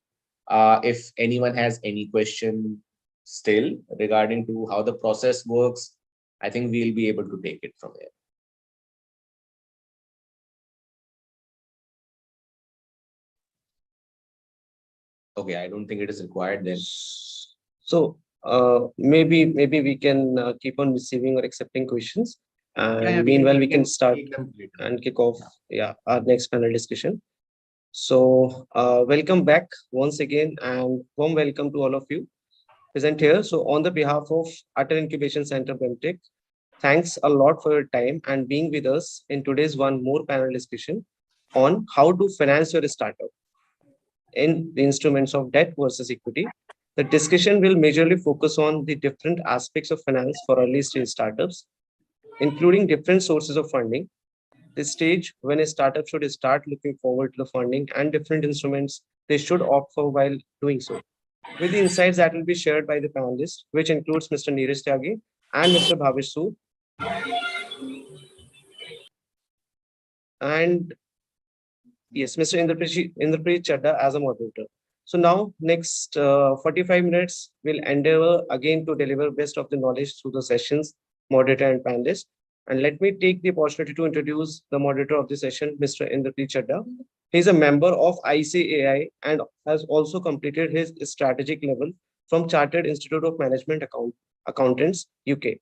If anyone has any question still regarding to how the process works, I think we'll be able to take it from here. Okay, I don't think it is required then. So maybe we can keep on receiving or accepting questions, and meanwhile we can start and kick off our next panel discussion. So welcome back once again, and warm welcome to all of you present here. So on the behalf of Atal Incubation Center BIMTECH, thanks a lot for your time and being with us in today's one more panel discussion on how to finance your startup in the instruments of debt versus equity. The discussion will majorly focus on the different aspects of finance for early stage startups, including different sources of funding, the stage when a startup should start looking forward to the funding, and different instruments they should opt for while doing so, with the insights that will be shared by the panelists, which includes Mr. Neeraj Tyagi and Mr. Bhavish Sood. And yes, Mr. Indrapreet Chadda as a moderator. So now next 45 minutes, we'll endeavor again to deliver best of the knowledge through the sessions, moderator and panelists. And let me take the opportunity to introduce the moderator of the session, Mr. Indrapreet Chadda. He's a member of ICAI and has also completed his strategic level from Chartered Institute of Management Accountants, UK.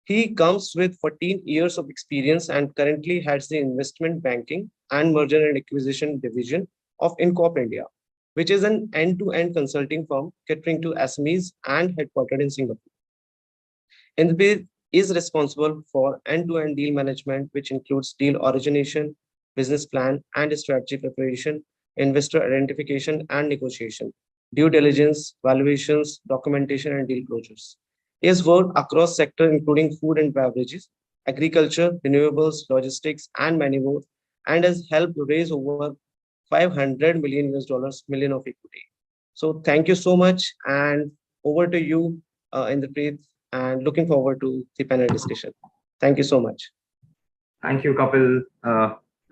He comes with 14 years of experience and currently heads the investment banking and merger and acquisition division of Incorp India, which is an end-to-end consulting firm catering to SMEs and headquartered in Singapore. Indrapreet is responsible for end-to-end deal management, which includes deal origination, business plan and strategy preparation, investor identification and negotiation, due diligence, valuations, documentation, and deal closures. He has worked across sectors including food and beverages, agriculture, renewables, logistics, and many more, and has helped raise over $500 million of equity. So thank you so much, and over to you, Indrapreet, and looking forward to the panel discussion. Thank you so much. Thank you, Kapil,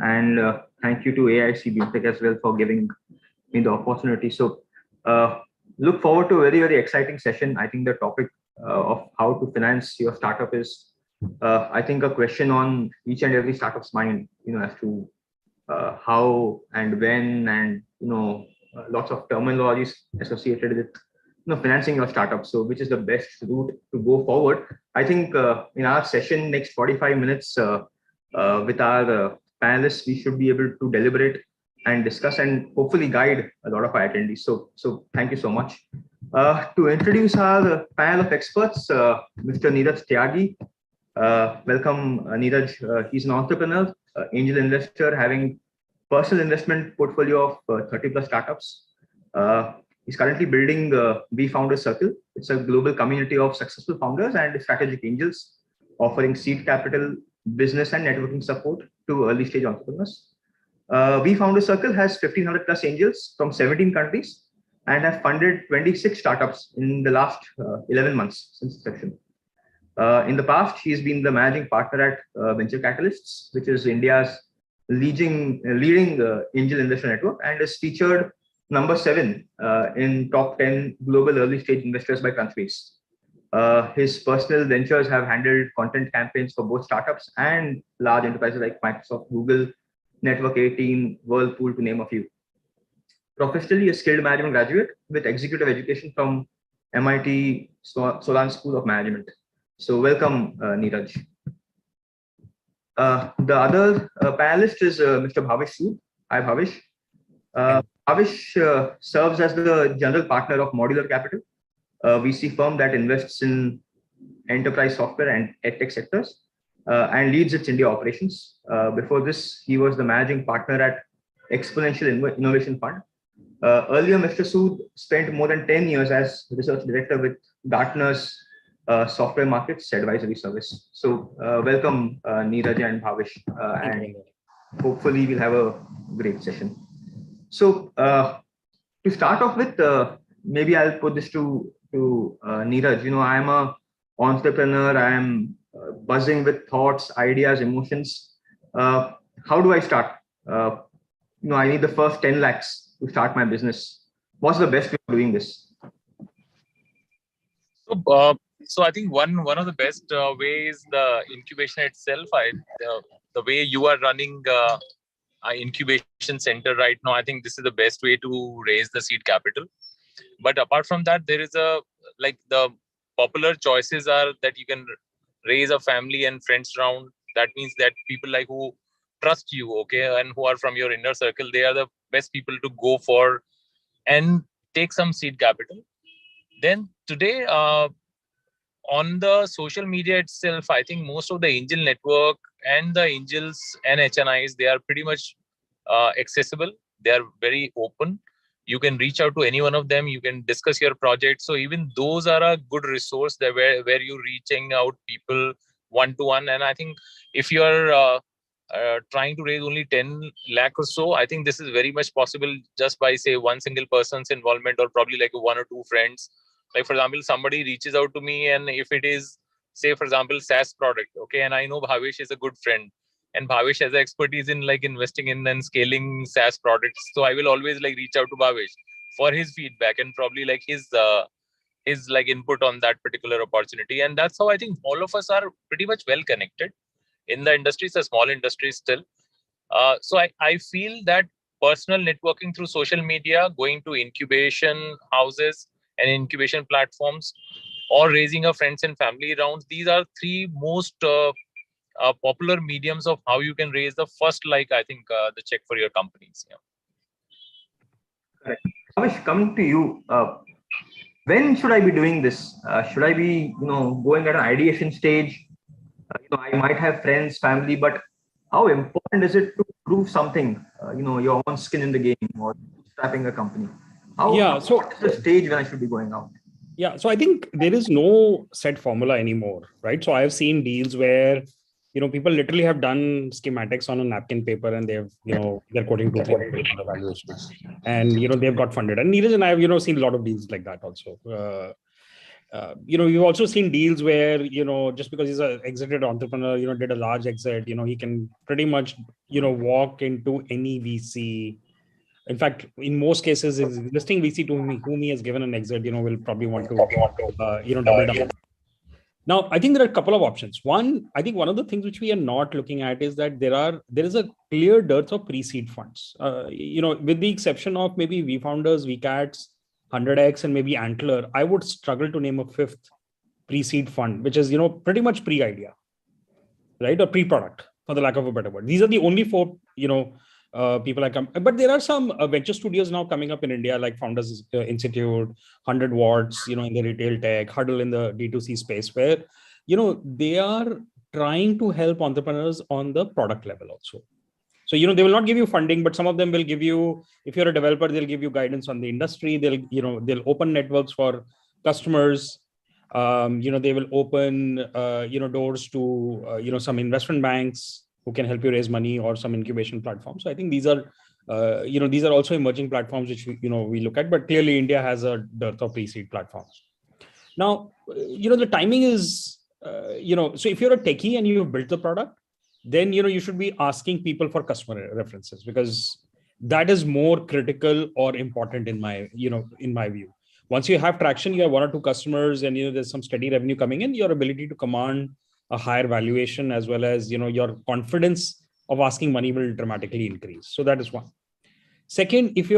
and thank you to AIC BIMTECH as well for giving me the opportunity. So look forward to a very, very exciting session. I think the topic of how to finance your startup is, I think, a question on each and every startup's mind, as to how and when, and lots of terminologies associated with financing your startup. So which is the best route to go forward? I think in our session next 45 minutes with our panelists, we should be able to deliberate and discuss and hopefully guide a lot of our attendees. So thank you so much. To introduce our panel of experts, Mr. Neeraj Tyagi. Welcome, Neeraj. He's an entrepreneur, angel investor, having personal investment portfolio of 30 plus startups. He's currently building B Founders Circle. It's a global community of successful founders and strategic angels offering seed capital, business and networking support to early stage entrepreneurs. B Founders Circle has 1,500 plus angels from 17 countries and have funded 26 startups in the last 11 months since inception. In the past, he's been the managing partner at Venture Catalysts, which is India's leading angel investor network, and is featured number 7 in top 10 global early stage investors by countries. His personal ventures have handled content campaigns for both startups and large enterprises like Microsoft, Google, Network 18, Whirlpool, to name a few. Professionally, a skilled management graduate with executive education from MIT Solon School of Management. So welcome, Neeraj. The other panelist is Mr. Bhavish Sood. Hi, Bhavish. Bhavish serves as the general partner of Modular Capital, a VC firm that invests in enterprise software and edtech sectors and leads its India operations. Before this, he was the managing partner at Exponential Innovation Fund. Earlier, Mr. Sood spent more than 10 years as research director with Gartner's Software Markets Advisory Service. So welcome, Neeraj and Bhavish, and hopefully we'll have a great session. So to start off with, maybe I'll put this to Neeraj. I'm a entrepreneur. I'm buzzing with thoughts, ideas, emotions. How do I start? I need the first 10 lakhs to start my business. What's the best way of doing this? So I think one of the best ways, the incubation itself. The way you are running incubation center right now, I think this is the best way to raise the seed capital. But apart from that, there is the popular choices are that you can raise a family and friends round. That means that people like who trust you, okay, and who are from your inner circle, they are the best people to go for and take some seed capital. Then today, on the social media itself, I think most of the angel network and the angels and HNIs, they are pretty much accessible. They are very open. You can reach out to any one of them. You can discuss your project. So even those are a good resource that where you're reaching out people one-to-one. And I think if you are trying to raise only 10 lakh or so, I think this is very much possible just by, say, one single person's involvement or probably like 1 or 2 friends. Like, for example, somebody reaches out to me, and if it is, say, for example, SaaS product, okay, and I know Bhavish is a good friend, and Bhavish has expertise in like investing in and scaling SaaS products. So I will always like reach out to Bhavish for his feedback and probably like his like input on that particular opportunity. And that's how I think all of us are pretty much well connected in the industry. It's a small industry still. So I feel that personal networking through social media, going to incubation houses and incubation platforms, or raising a friends and family rounds, these are 3 most popular mediums of how you can raise the first, like, I think, the check for your companies. Yeah. Correct. Amish, coming to you, when should I be doing this? Should I be, going at an ideation stage? I might have friends, family, but how important is it to prove something? Your own skin in the game or bootstrapping a company. What is the stage when I should be going out? Yeah, so I think there is no set formula anymore, right? So I've seen deals where people literally have done schematics on a napkin paper and they've, they're quoting 2-3 million valuation, and they've got funded. And Neeraj and I have, seen a lot of deals like that also. We've also seen deals where, just because he's an exited entrepreneur, did a large exit, he can pretty much, walk into any VC. In fact, in most cases, his existing VC to whom he has given an exit, will probably want to, double down. Now, I think there are a couple of options. One, I think one of the things which we are not looking at is that there is a clear dearth of pre-seed funds. With the exception of maybe VFounders, VCATs, 100X, and maybe Antler, I would struggle to name a fifth pre-seed fund, which is pretty much pre-idea, right, or pre-product, for the lack of a better word. These are the only four people I come, but there are some venture studios now coming up in India, like Founders Institute, 100 Watts, in the retail tech, Huddle in the D2C space, where they are trying to help entrepreneurs on the product level also. So they will not give you funding, but some of them will give you, if you're a developer, they'll give you guidance on the industry. They'll open networks for customers. They will open doors to some investment banks who can help you raise money, or some incubation platforms. So I think these are also emerging platforms which we look at, but clearly India has a dearth of pre-seed platforms. Now, the timing is, so if you're a techie and you've built the product, then you should be asking people for customer references, because that is more critical or important in my view. Once you have traction, you have one or two customers, and there's some steady revenue coming in, your ability to command a higher valuation, as well as your confidence of asking money, will dramatically increase. So that is one. Second, if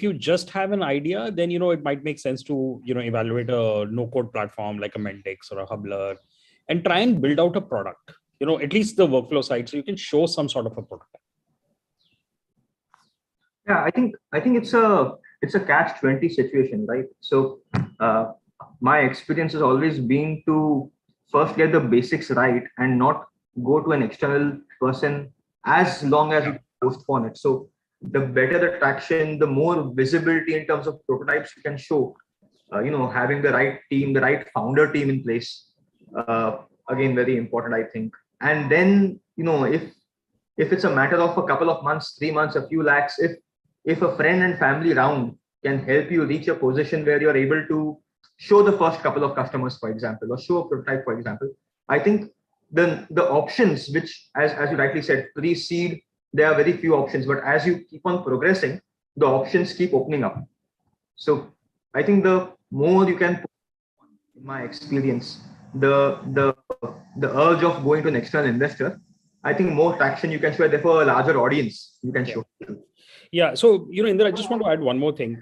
you just have an idea, then it might make sense to evaluate a no-code platform like a Mentex or a Hubler, and try and build out a product. At least the workflow side, so you can show some sort of a product. Yeah, I think it's a catch-20 situation, right? So my experience has always been to first get the basics right and not go to an external person as long as you postpone it. So the better the traction, the more visibility in terms of prototypes you can show. Having the right team, the right founder team in place, again, very important, I think. And then if it's a matter of a couple of months, 3 months, a few lakhs, if a friend and family round can help you reach a position where you're able to show the first couple of customers, for example, or show a prototype, for example, I think the options, which as you rightly said, pre-seed, there are very few options, but as you keep on progressing, the options keep opening up. So I think the more you can, in my experience, the urge of going to an external investor, I think more traction you can show, therefore a larger audience you can show. Yeah. So, Inder, I just want to add one more thing.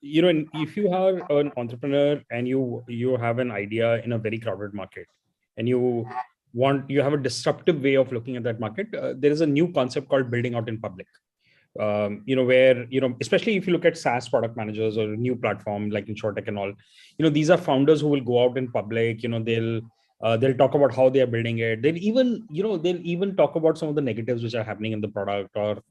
If you are an entrepreneur and you have an idea in a very crowded market, and you have a disruptive way of looking at that market, there is a new concept called building out in public. Where, especially if you look at SaaS product managers or a new platform like InsurTech and all, these are founders who will go out in public, they'll talk about how they are building it. They'll even talk about some of the negatives which are happening in the product, or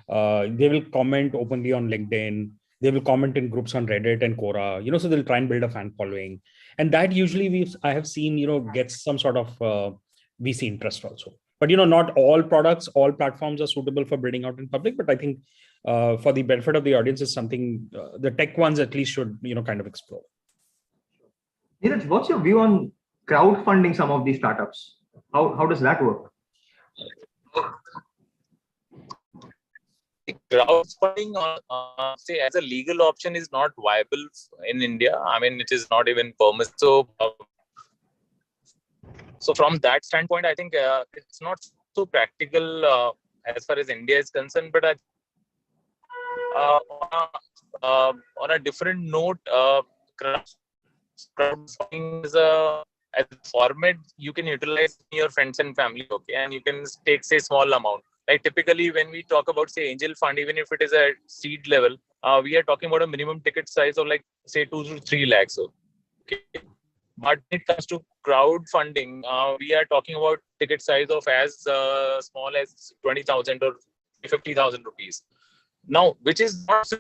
they will comment openly on LinkedIn. They will comment in groups on Reddit and Quora, so they'll try and build a fan following. And that usually I have seen, gets some sort of VC interest also. But, not all products, all platforms are suitable for building out in public. But I think for the benefit of the audience is something the tech ones at least should, kind of explore. Neeraj, what's your view on crowdfunding some of these startups? How does that work? Crowdfunding, say, as a legal option is not viable in India. I mean, it is not even permissible. So from that standpoint, I think it's not so practical as far as India is concerned. But on a different note, crowdfunding is as a format you can utilize your friends and family, okay, and you can take, say, small amount. Like typically when we talk about, say, angel fund, even if it is at seed level, we are talking about a minimum ticket size of like, say, 2 to 3 lakhs. Okay. But when it comes to crowdfunding, we are talking about ticket size of as small as 20,000 or 50,000 rupees. Now, which is not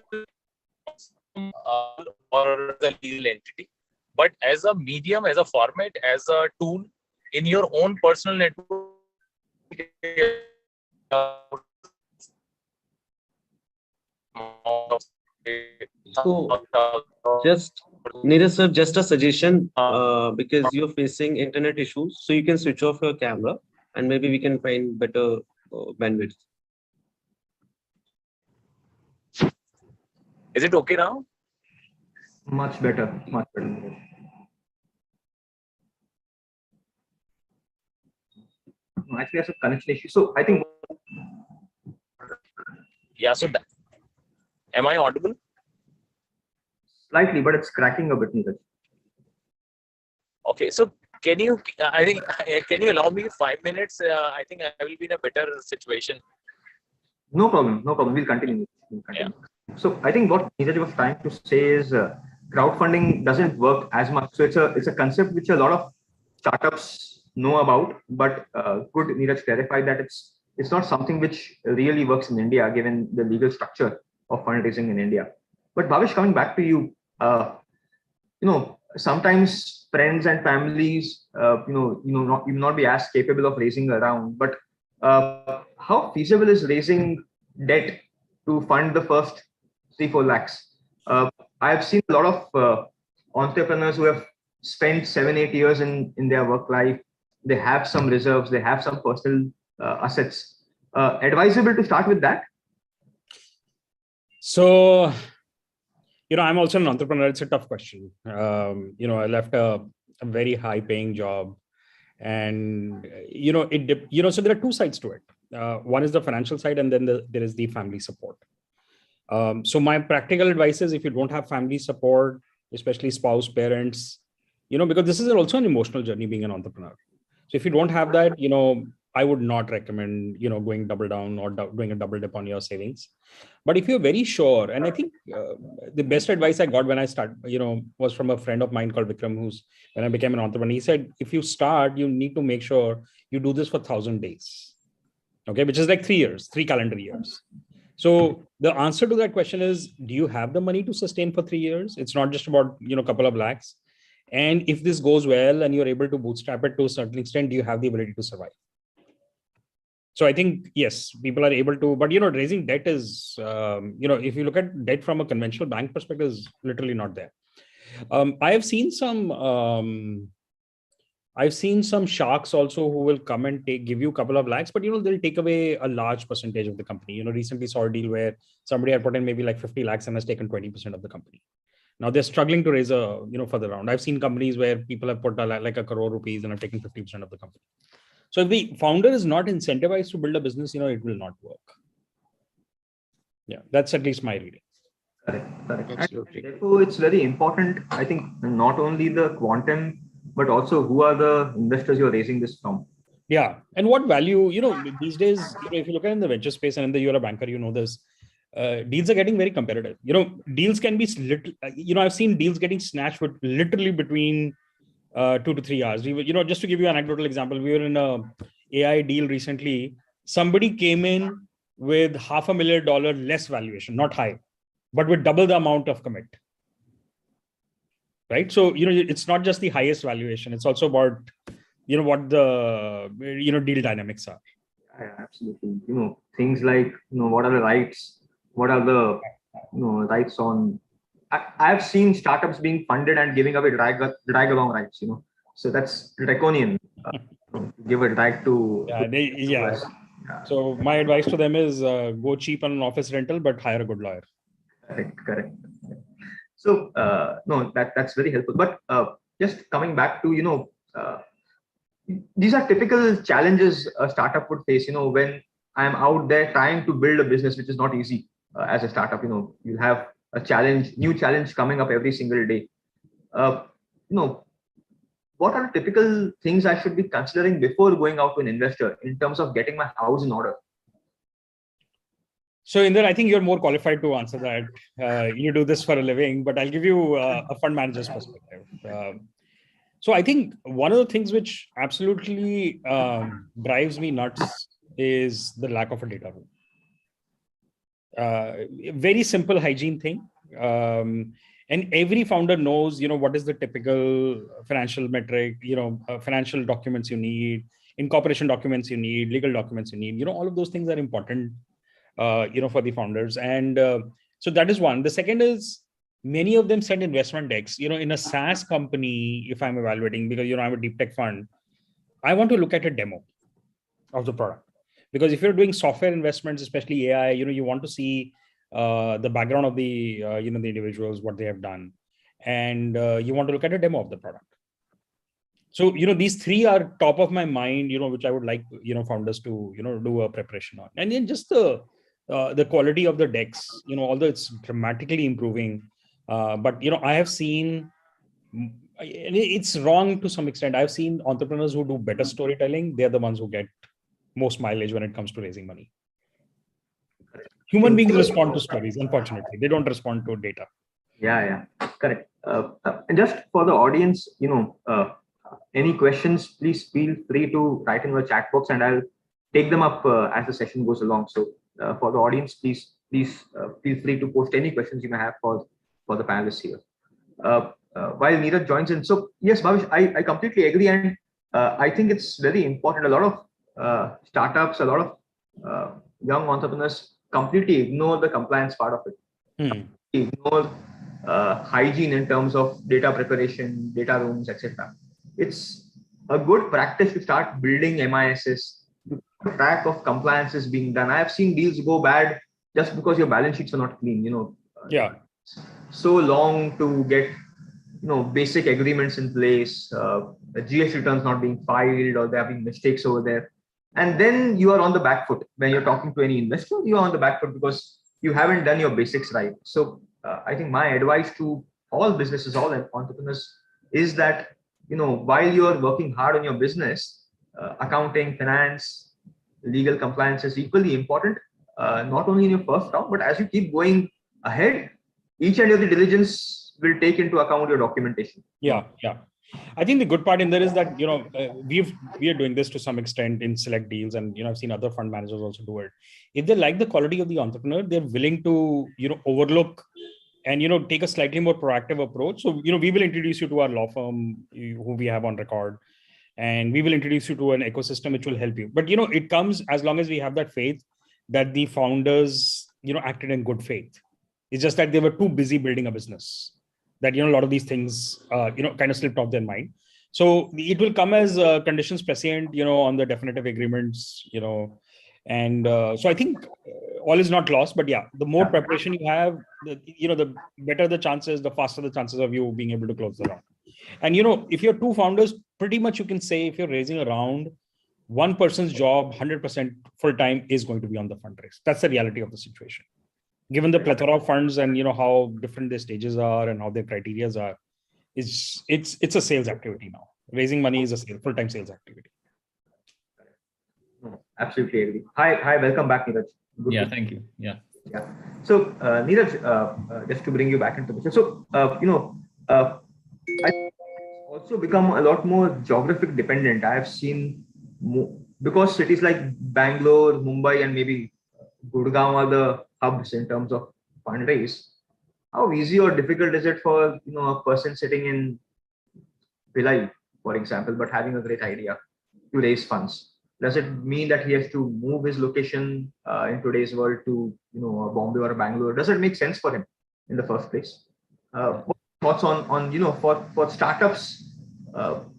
or the legal entity, but as a medium, as a format, as a tool in your own personal network. So just Neeraj sir, just a suggestion, because you're facing internet issues, so you can switch off your camera and maybe we can find better bandwidth. Is it okay now? Much better, much better. actually has a connection issue. So I think. Yeah. So am I audible? Slightly, but it's cracking a bit, Neeraj. Okay. So can you? I think can you allow me 5 minutes? I think I will be in a better situation. No problem. No problem. We'll continue. Yeah. So I think what Neeraj was trying to say is crowdfunding doesn't work as much. So it's a concept which a lot of startups know about, but good Neeraj clarified that it's not something which really works in India given the legal structure of fundraising in India. But Bhavesh, coming back to you, sometimes friends and families, you will not be as capable of raising a round. But how feasible is raising debt to fund the first 3-4 lakhs? I've seen a lot of entrepreneurs who have spent 7-8 years in their work life. They have some reserves, they have some personal assets. Advisable to start with that? So, I'm also an entrepreneur. It's a tough question. I left a very high paying job, and, so there are two sides to it. One is the financial side, and then there is the family support. So my practical advice is, if you don't have family support, especially spouse, parents, because this is also an emotional journey being an entrepreneur. So if you don't have that, I would not recommend, going double down or doing a double dip on your savings. But if you're very sure, and I think the best advice I got when I started, was from a friend of mine called Vikram, when I became an entrepreneur, he said, if you start, you need to make sure you do this for 1,000 days. Okay, which is like 3 years, 3 calendar years. So the answer to that question is, do you have the money to sustain for 3 years? It's not just about, a couple of lakhs. And if this goes well and you're able to bootstrap it to a certain extent, do you have the ability to survive? So I think, yes, people are able to, but, raising debt is, if you look at debt from a conventional bank perspective, is literally not there. I've seen some sharks also who will come and give you a couple of lakhs, but they'll take away a large percentage of the company. Recently saw a deal where somebody had put in maybe like 50 lakhs and has taken 20% of the company. Now they're struggling to raise a further round. I've seen companies where people have put like 1 crore rupees and have taken 50% of the company. So if the founder is not incentivized to build a business, it will not work. Yeah, that's at least my reading. Correct. Absolutely. Therefore, it's very important, I think, not only the quantum, but also who are the investors you're raising this from. Yeah. And what value, these days, if you look at in the venture space and you're a banker, this, deals are getting very competitive. Deals can be, I've seen deals getting snatched with literally between 2 to 3 hours. We were, just to give you an anecdotal example, we were in a AI deal recently. Somebody came in with $500,000 less valuation, not high, but with double the amount of commit. Right. So, it's not just the highest valuation. It's also about, what the, deal dynamics are. Yeah, absolutely. Things like, what are the rights? What are the, rights on? I've seen startups being funded and giving away drag along rights, So that's draconian. Give a drag to. Yeah. So my advice to them is go cheap on an office rental, but hire a good lawyer. Correct. So no, that's very helpful. But just coming back to these are typical challenges a startup would face. When I'm out there trying to build a business, which is not easy as a startup. You'll have a new challenge coming up every single day. What are the typical things I should be considering before going out to an investor in terms of getting my house in order? So Inder, I think you're more qualified to answer that. You do this for a living, but I'll give you a fund manager's perspective. So I think one of the things which absolutely drives me nuts is the lack of a data room. Very simple hygiene thing. And every founder knows, what is the typical financial metric, financial documents you need, incorporation documents you need, legal documents you need, all of those things are important, for the founders. And so that is one. The second is many of them send investment decks, in a SaaS company, if I'm evaluating, because, I'm a deep tech fund, I want to look at a demo of the product. Because if you're doing software investments, especially AI, you want to see the background of the, the individuals, what they have done. And you want to look at a demo of the product. So, these three are top of my mind, which I would like, founders to, do a preparation on. And then just the quality of the decks, although it's dramatically improving, but, I have seen, and it's wrong to some extent. I've seen entrepreneurs who do better storytelling. They're the ones who get most mileage when it comes to raising money. Human beings respond to stories, unfortunately. They don't respond to data. Yeah, correct. And just for the audience, any questions, please feel free to write in the chat box and I'll take them up as the session goes along. So for the audience, please feel free to post any questions you may have for the panelists here. While Neeraj joins in. So yes, Bhavish, I completely agree. And I think it's very important. A lot of startups, a lot of young entrepreneurs completely ignore the compliance part of it. Ignore hygiene in terms of data preparation, data rooms, etc. It's a good practice to start building MISs, to keep track of compliances being done. I have seen deals go bad just because your balance sheets are not clean. Yeah. So long to get basic agreements in place, the GST returns not being filed, or there have been mistakes over there. And then you are on the back foot. When you're talking to any investor, you are on the back foot because you haven't done your basics right. So I think my advice to all businesses, all entrepreneurs is that, while you're working hard on your business, accounting, finance, legal compliance is equally important, not only in your first round, but as you keep going ahead, each and every diligence will take into account your documentation. Yeah. I think the good part in there is that, we are doing this to some extent in select deals, and, I've seen other fund managers also do it. If they like the quality of the entrepreneur, they're willing to, overlook and, take a slightly more proactive approach. So, we will introduce you to our law firm who we have on record, and we will introduce you to an ecosystem which will help you. But, it comes as long as we have that faith that the founders, acted in good faith. It's just that they were too busy building a business, that, a lot of these things, kind of slipped off their mind. So it will come as conditions precedent, on the definitive agreements, and so I think all is not lost, but yeah, the more preparation you have, the better the chances, the faster the chances of you being able to close the round. And, if you're two founders, pretty much you can say if you're raising a round, one person's job, 100% full time is going to be on the fundraise. That's the reality of the situation. Given the plethora of funds and how different their stages are and how their criteria are, it's a sales activity now. Raising money is a full-time sales activity. Absolutely agree. Hi, welcome back, Neeraj. Yeah, thank you. Yeah. So Neeraj, just to bring you back into the picture. So I also become a lot more geographic dependent. I have seen because cities like Bangalore, Mumbai, and maybe Gurgaon are the hubs in terms of fundraise. How easy or difficult is it for a person sitting in Bhilai, for example, but having a great idea to raise funds? Does it mean that he has to move his location in today's world to Bombay or Bangalore? Does it make sense for him in the first place? What thoughts on for startups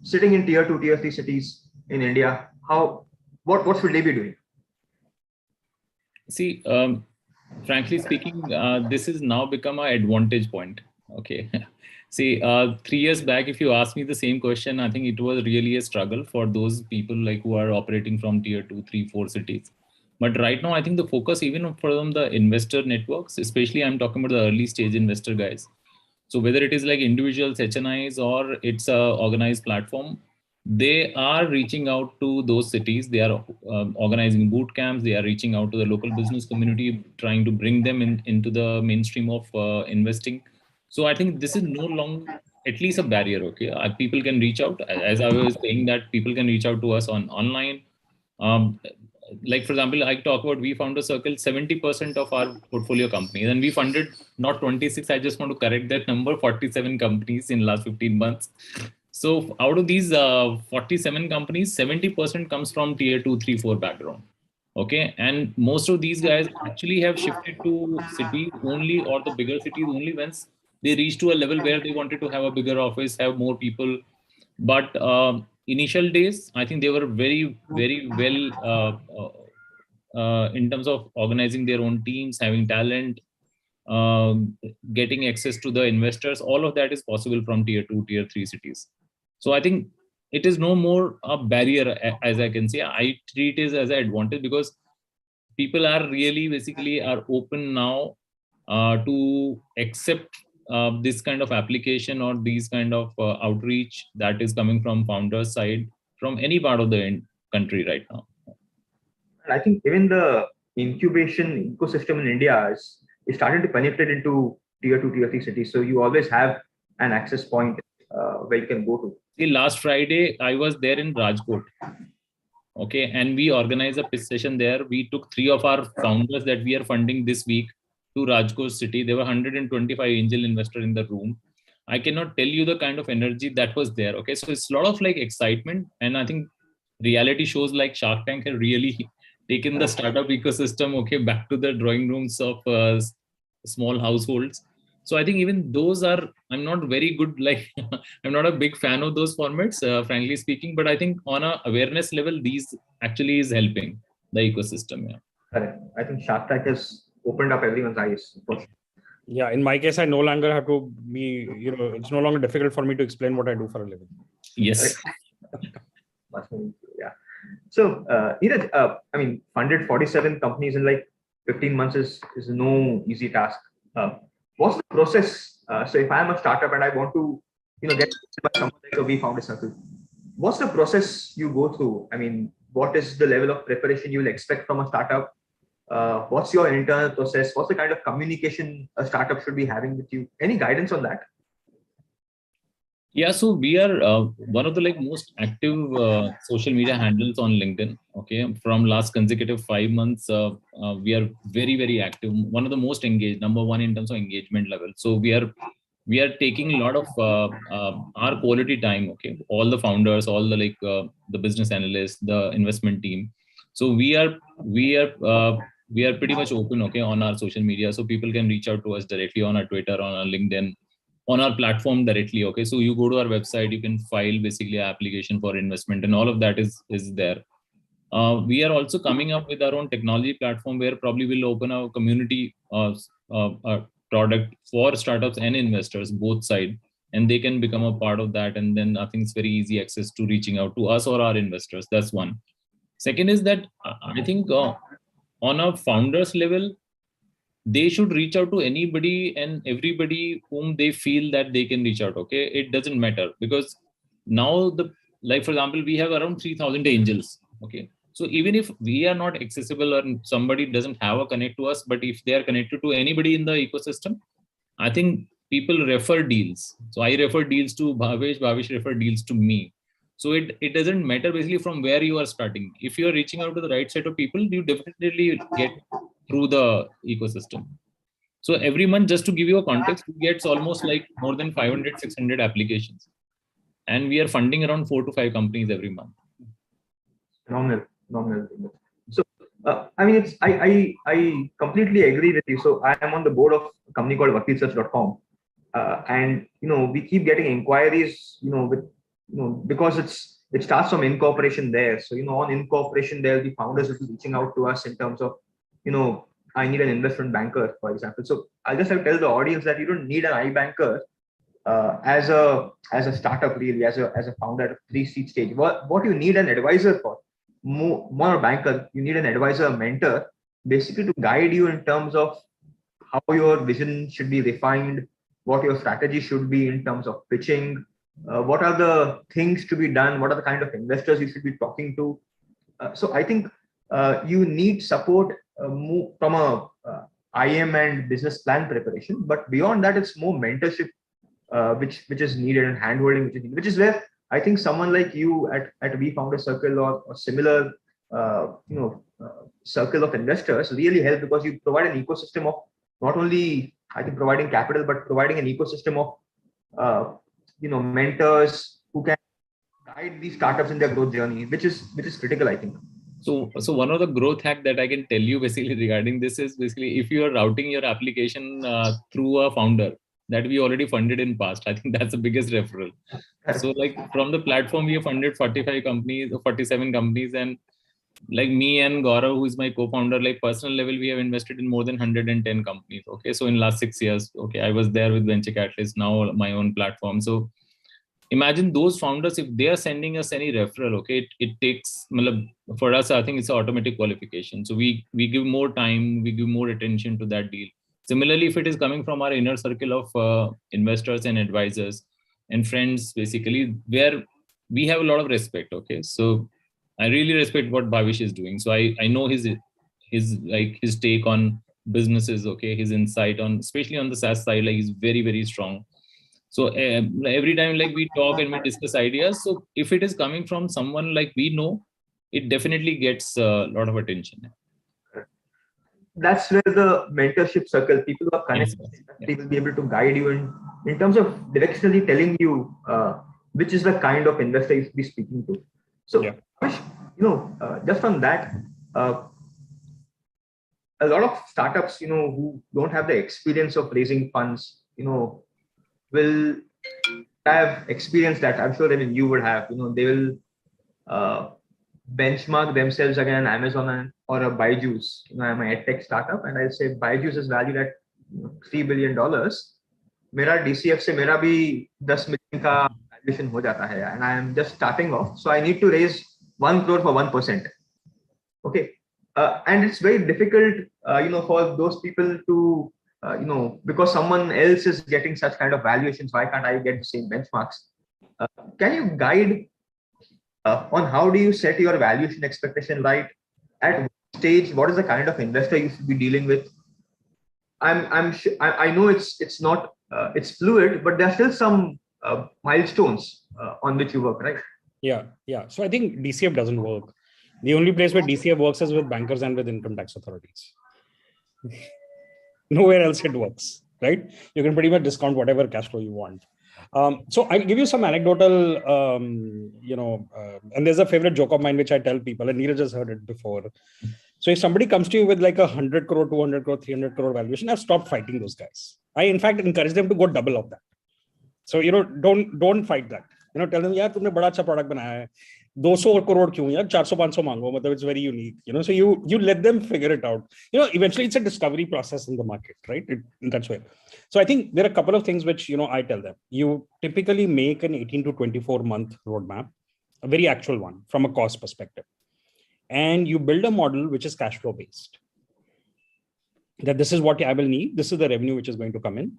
sitting in tier 2, tier 3 cities in India? What should they be doing? See, frankly speaking, this has now become an advantage point. Okay. See, 3 years back, if you asked me the same question, I think it was really a struggle for those people who are operating from tier 2, 3, 4 cities. But right now, I think the focus, even from the investor networks, especially I'm talking about the early stage investor guys. So whether it is like individuals, HNIs, or it's a organized platform, they are reaching out to those cities. They are organizing boot camps. They are reaching out to the local business community, trying to bring them into the mainstream of investing. So I think this is no longer at least a barrier. Okay, people can reach out. As I was saying, that people can reach out to us online. Like for example, I talk about We Founder Circle, 70% of our portfolio companies, and we funded not 26. I just want to correct that number, 47 companies in last 15 months. So out of these 47 companies, 70% comes from tier 2, 3, 4 background. Okay. And most of these guys actually have shifted to cities only, or the bigger cities only, once they reach to a level where they wanted to have a bigger office, have more people. But initial days, I think they were very, very well in terms of organizing their own teams, having talent, getting access to the investors. All of that is possible from tier 2, tier 3 cities. So I think it is no more a barrier, as I can say. I treat it as an advantage because people are really basically are open now to accept this kind of application or these kind of outreach that is coming from founders side from any part of the country right now. And I think even the incubation ecosystem in India is starting to penetrate into tier 2, tier 3 cities. So you always have an access point where you can go to. See, last Friday, I was there in Rajkot. Okay, and we organized a pitch session there. We took 3 of our founders that we are funding this week to Rajkot city. There were 125 angel investors in the room. I cannot tell you the kind of energy that was there. Okay, so it's a lot of like excitement, and I think reality shows like Shark Tank have really taken the startup ecosystem, okay, back to the drawing rooms of small households. So I think even those are, I'm not very good, like I'm not a big fan of those formats, frankly speaking, but I think on a awareness level, these actually is helping the ecosystem. Yeah. Correct. I think Shark Tank has opened up everyone's eyes. Yeah, in my case, I no longer have to be, it's no longer difficult for me to explain what I do for a living. Yes. Yeah. So, I mean, funded 47 companies in like 15 months is no easy task. What's the process? So if I'm a startup and I want to, get by someone like a We Found a Circle, what's the process you go through? I mean, what is the level of preparation you will expect from a startup? What's your internal process? What's the kind of communication a startup should be having with you? Any guidance on that? Yeah, so we are one of the like most active social media handles on LinkedIn. Okay, from last consecutive 5 months, we are very, very active. One of the most engaged, number one in terms of engagement level. So we are taking a lot of our quality time. Okay, all the founders, all the like the business analysts, the investment team. So we are pretty much open. Okay, on our social media, so people can reach out to us directly on our Twitter, on our LinkedIn, on our platform directly. Okay, so you go to our website, you can file basically an application for investment, and all of that is there. We are also coming up with our own technology platform where probably we'll open our community product for startups and investors, both sides, and they can become a part of that. And then I think it's very easy access to reaching out to us or our investors. That's one. Second is that I think on a founders level, they should reach out to anybody and everybody whom they feel that they can reach out. Okay, it doesn't matter, because now like for example, we have around 3,000 angels. Okay, so even if we are not accessible or somebody doesn't have a connect to us, but if they are connected to anybody in the ecosystem, I think people refer deals. So I refer deals to Bhavesh refer deals to me. So it doesn't matter basically from where you are starting. If you are reaching out to the right set of people, you definitely get through the ecosystem. So every month, just to give you a context, we get almost like more than 500, 600 applications. And we are funding around 4 to 5 companies every month. Phenomenal. So, I mean, I completely agree with you. So I am on the board of a company called vakilsearch.com. And, we keep getting inquiries, because it starts from incorporation there. So, on incorporation, there will be founders who will be reaching out to us in terms of, I need an investment banker, for example. So I'll just have to tell the audience that you don't need an iBanker as a startup, really, as a founder at a pre-seed stage. What you need an advisor for, more a banker, you need an advisor, a mentor, basically to guide you in terms of how your vision should be refined, what your strategy should be in terms of pitching, what are the things to be done, what are the kind of investors you should be talking to. So I think you need support from a IM and business plan preparation, but beyond that, it's more mentorship which is needed, and handholding which is where I think someone like you at We Found a Circle or similar circle of investors really help, because you provide an ecosystem of not only I think providing capital, but providing an ecosystem of mentors who can guide these startups in their growth journey, which is critical, I think. So one of the growth hack that I can tell you basically regarding this is basically if you are routing your application through a founder that we already funded in past, I think that's the biggest referral. So like from the platform, we have funded 45 companies or 47 companies, and like me and Gaurav, who is my co-founder, like personal level, we have invested in more than 110 companies. Okay, so in last 6 years, okay, I was there with venture capitalists, now my own platform. So imagine those founders, if they are sending us any referral, okay, it takes, for us, I think it's an automatic qualification. So we give more time, we give more attention to that deal. Similarly, if it is coming from our inner circle of investors and advisors and friends, basically, where we have a lot of respect, okay. So I really respect what Bhavish is doing. So I know his take on businesses, okay, his insight on, especially on the SaaS side, like, he's very, very strong. So every time, like, we talk and we discuss ideas, so if it is coming from someone like we know, it definitely gets a lot of attention. That's where the mentorship circle, people who are connected, they will be able to guide you in terms of directionally telling you which is the kind of investor you should be speaking to. So, just on that, a lot of startups, who don't have the experience of raising funds, will have experience that I'm sure even you would have. They will benchmark themselves against an Amazon or a Byju's. I'm an edtech startup, and I'll say Byju's is valued at $3 billion. मेरा DCF से मेरा भी 10 million का valuation हो जाता है, and I am just starting off, so I need to raise 1 crore for 1%. Okay, and it's very difficult, for those people to, because someone else is getting such kind of valuations, why can't I get the same benchmarks? Can you guide on how do you set your valuation expectation right? At what stage, what is the kind of investor you should be dealing with? I know it's not, it's fluid, but there are still some milestones on which you work, right? Yeah. So I think DCF doesn't work. The only place where DCF works is with bankers and with income tax authorities. Nowhere else it works, right? You can pretty much discount whatever cash flow you want. So I'll give you some anecdotal, and there's a favorite joke of mine which I tell people, and Neeraj has heard it before. So if somebody comes to you with like 100 crore, 200 crore, 300 crore valuation, I've stopped fighting those guys. I, in fact, encourage them to go double of that. So, don't fight that. Tell them, yeah, तुमने बड़ा अच्छा product बनाया है. 200 crore क्यों यार, 400-500 मांगो, मतलब it's very unique. So you let them figure it out. Eventually it's a discovery process in the market, right? That's why. So I think there are a couple of things which, I tell them. You typically make an 18 to 24 month roadmap, a very actual one from a cost perspective. And you build a model which is cash flow based. That this is what I will need. This is the revenue which is going to come in.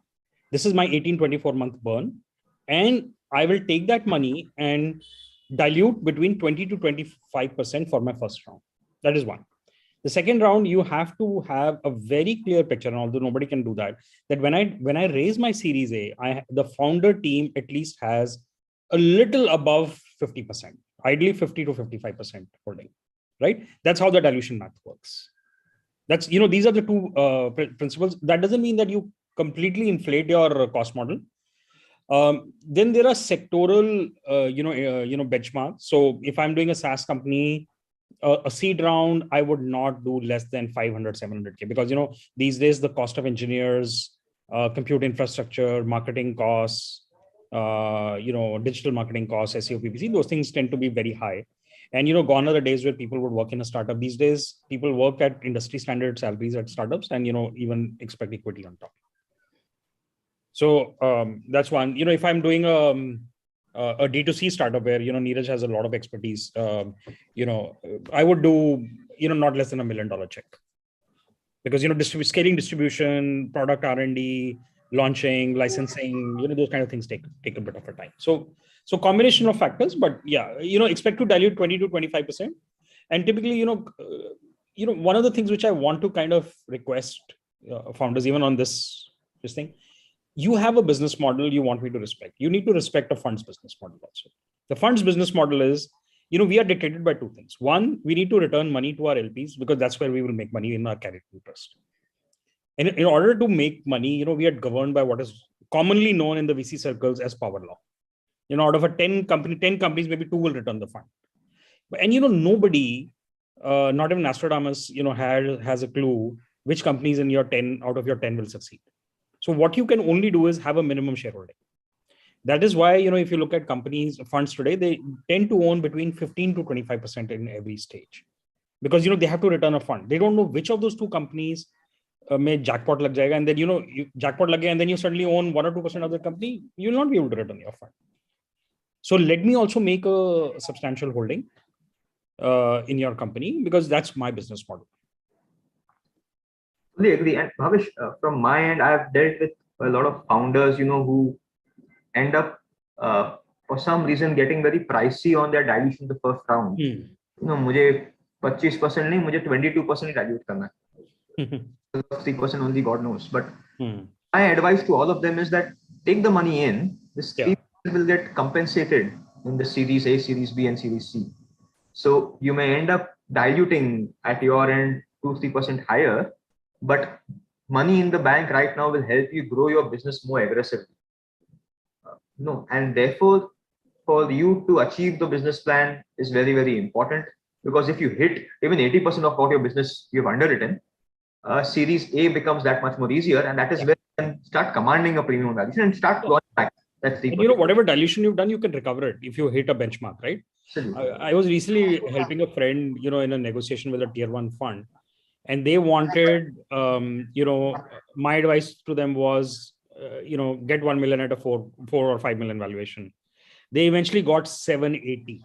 This is my 18-24 month burn. And I will take that money and dilute between 20 to 25% for my first round. That is one. The second round, you have to have a very clear picture, and although nobody can do that, that when I raise my Series A, the founder team at least has a little above 50%, ideally 50 to 55% holding, right? That's how the dilution math works. That's, these are the two principles. That doesn't mean that you completely inflate your cost model. Then there are sectoral, benchmarks. So if I'm doing a SaaS company, a seed round, I would not do less than 500, 700K because, these days the cost of engineers, compute infrastructure, marketing costs, digital marketing costs, SEO, PPC, those things tend to be very high. And, gone are the days where people would work in a startup. These days, people work at industry standard salaries at startups and, even expect equity on top. So that's one. If I'm doing a D2C startup where, Neeraj has a lot of expertise, I would do, not less than $1 million check. Because, scaling distribution, product R&D, launching, licensing, those kind of things take a bit of a time. So combination of factors, but yeah, expect to dilute 20 to 25%. And typically, one of the things which I want to kind of request founders, even on this thing, you have a business model you want me to respect. You need to respect a fund's business model also. The fund's business model is, we are dictated by two things. One, we need to return money to our LPs because that's where we will make money in our carried interest. And in order to make money, we are governed by what is commonly known in the VC circles as power law. Out of a 10 companies, maybe 2 will return the fund. And, nobody, not even Nostradamus, has a clue which companies in your 10 out of your 10 will succeed. So what you can only do is have a minimum shareholding. That is why, if you look at companies, funds today, they tend to own between 15 to 25% in every stage. Because, they have to return a fund. They don't know which of those two companies may jackpot lag jayega, and then, you jackpot lag gaya, and then you suddenly own 1 or 2% of the company, you will not be able to return your fund. So let me also make a substantial holding in your company, because that's my business model. Fully agree. And Bhavish, from my end, I've dealt with a lot of founders, who end up for some reason getting very pricey on their dilution the first round. मुझे 25% नहीं, मुझे 22% dilute करना है. 3% only, God knows. But my advice to all of them is that take the money in. This 3% will get compensated in the Series A, Series B, and Series C. So you may end up diluting at your end 2-3% higher, but money in the bank right now will help you grow your business more aggressively. And therefore, for you to achieve the business plan is very, very important, because if you hit even 80% of what your business you've underwritten, Series A becomes that much more easier, and that is where you can start commanding a premium valuation and start clawing back. That's the whatever dilution you've done, you can recover it if you hit a benchmark, right? I was recently helping a friend, in a negotiation with a tier 1 fund, and they wanted, my advice to them was, get 1 million at a 4 or 5 million valuation. They eventually got 780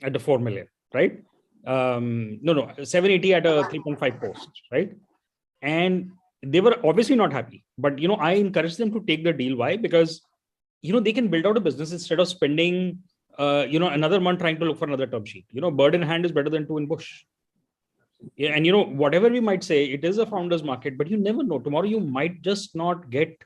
at the 4 million, right? 780 at a 3.5 post, right? And they were obviously not happy, but I encouraged them to take the deal. Why? Because they can build out a business instead of spending another month trying to look for another term sheet. Bird in hand is better than 2 in bush. Yeah, and whatever we might say, it is a founder's market, but you never know. Tomorrow you might just not get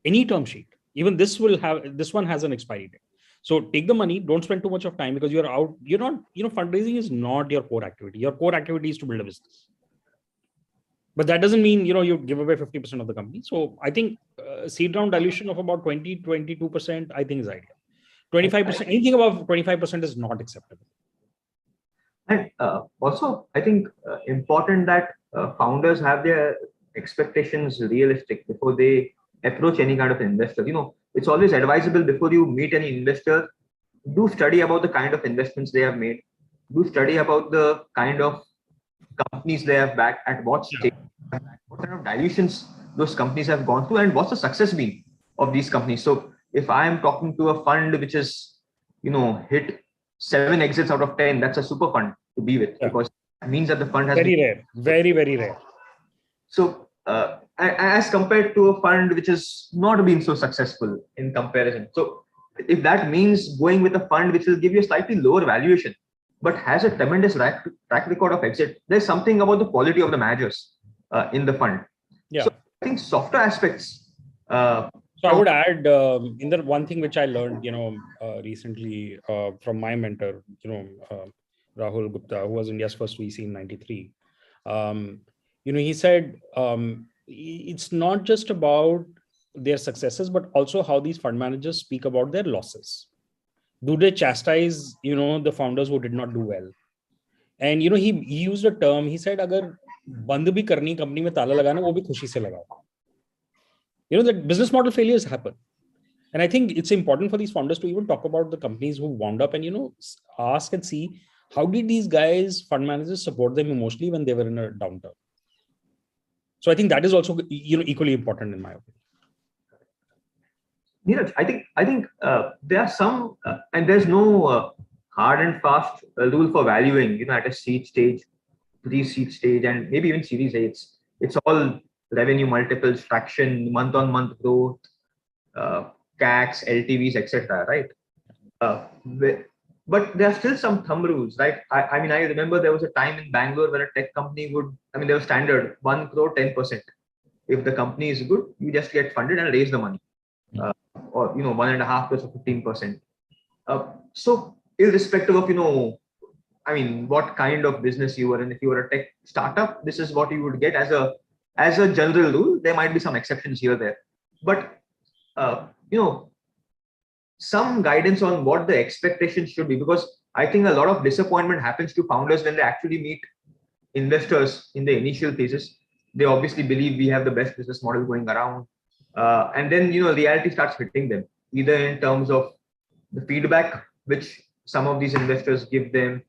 any term sheet. Even this one has an expiry date. So take the money, don't spend too much of time, because you're out. You're not, fundraising is not your core activity. Your core activity is to build a business. But that doesn't mean, you give away 50% of the company. So I think seed round dilution of about 22%, I think is ideal. 25%, anything above 25% is not acceptable. And also, I think important that founders have their expectations realistic before they approach any kind of investor. It's always advisable before you meet any investor, do study about the kind of investments they have made, do study about the kind of companies they have backed, at what stage, what kind of dilutions those companies have gone through, and what's the success been of these companies. So if I am talking to a fund which is, hit 7 exits out of 10, that's a super fund to be with, because it means that the fund has very rare, very, very rare. So as compared to a fund which has not been so successful in comparison. So if that means going with a fund which will give you a slightly lower valuation, but has a tremendous track record of exit, there's something about the quality of the managers in the fund. Yeah. So I think softer aspects. So I would add in the one thing which I learned, recently from my mentor, Rahul Gupta, who was India's first VC in '93. He said it's not just about their successes, but also how these fund managers speak about their losses. Do they chastise, the founders who did not do well? And he used a term. He said, "Agar band bhi karni company mein tala lagana, wo bhi khushi se lagao." That business model failures happen. And I think it's important for these founders to even talk about the companies who wound up and, ask and see how did these guys, fund managers, support them emotionally when they were in a downturn. So I think that is also, equally important in my opinion. Neeraj, I think there are some, and there's no hard and fast rule for valuing, at a seed stage, pre-seed stage, and maybe even Series A. It's all revenue multiples, traction, month-on-month growth, CACs, LTVs, etc. Right? But there are still some thumb rules, right? I remember there was a time in Bangalore where a tech company would, there was standard 1 crore, 10%. If the company is good, you just get funded and raise the money, or 1.5 plus 15%. So irrespective of what kind of business you were in, if you were a tech startup, this is what you would get as a general rule. There might be some exceptions here or there, but some guidance on what the expectations should be, because I think a lot of disappointment happens to founders when they actually meet investors in the initial phases. They obviously believe we have the best business model going around, and then reality starts hitting them, either in terms of the feedback which some of these investors give them,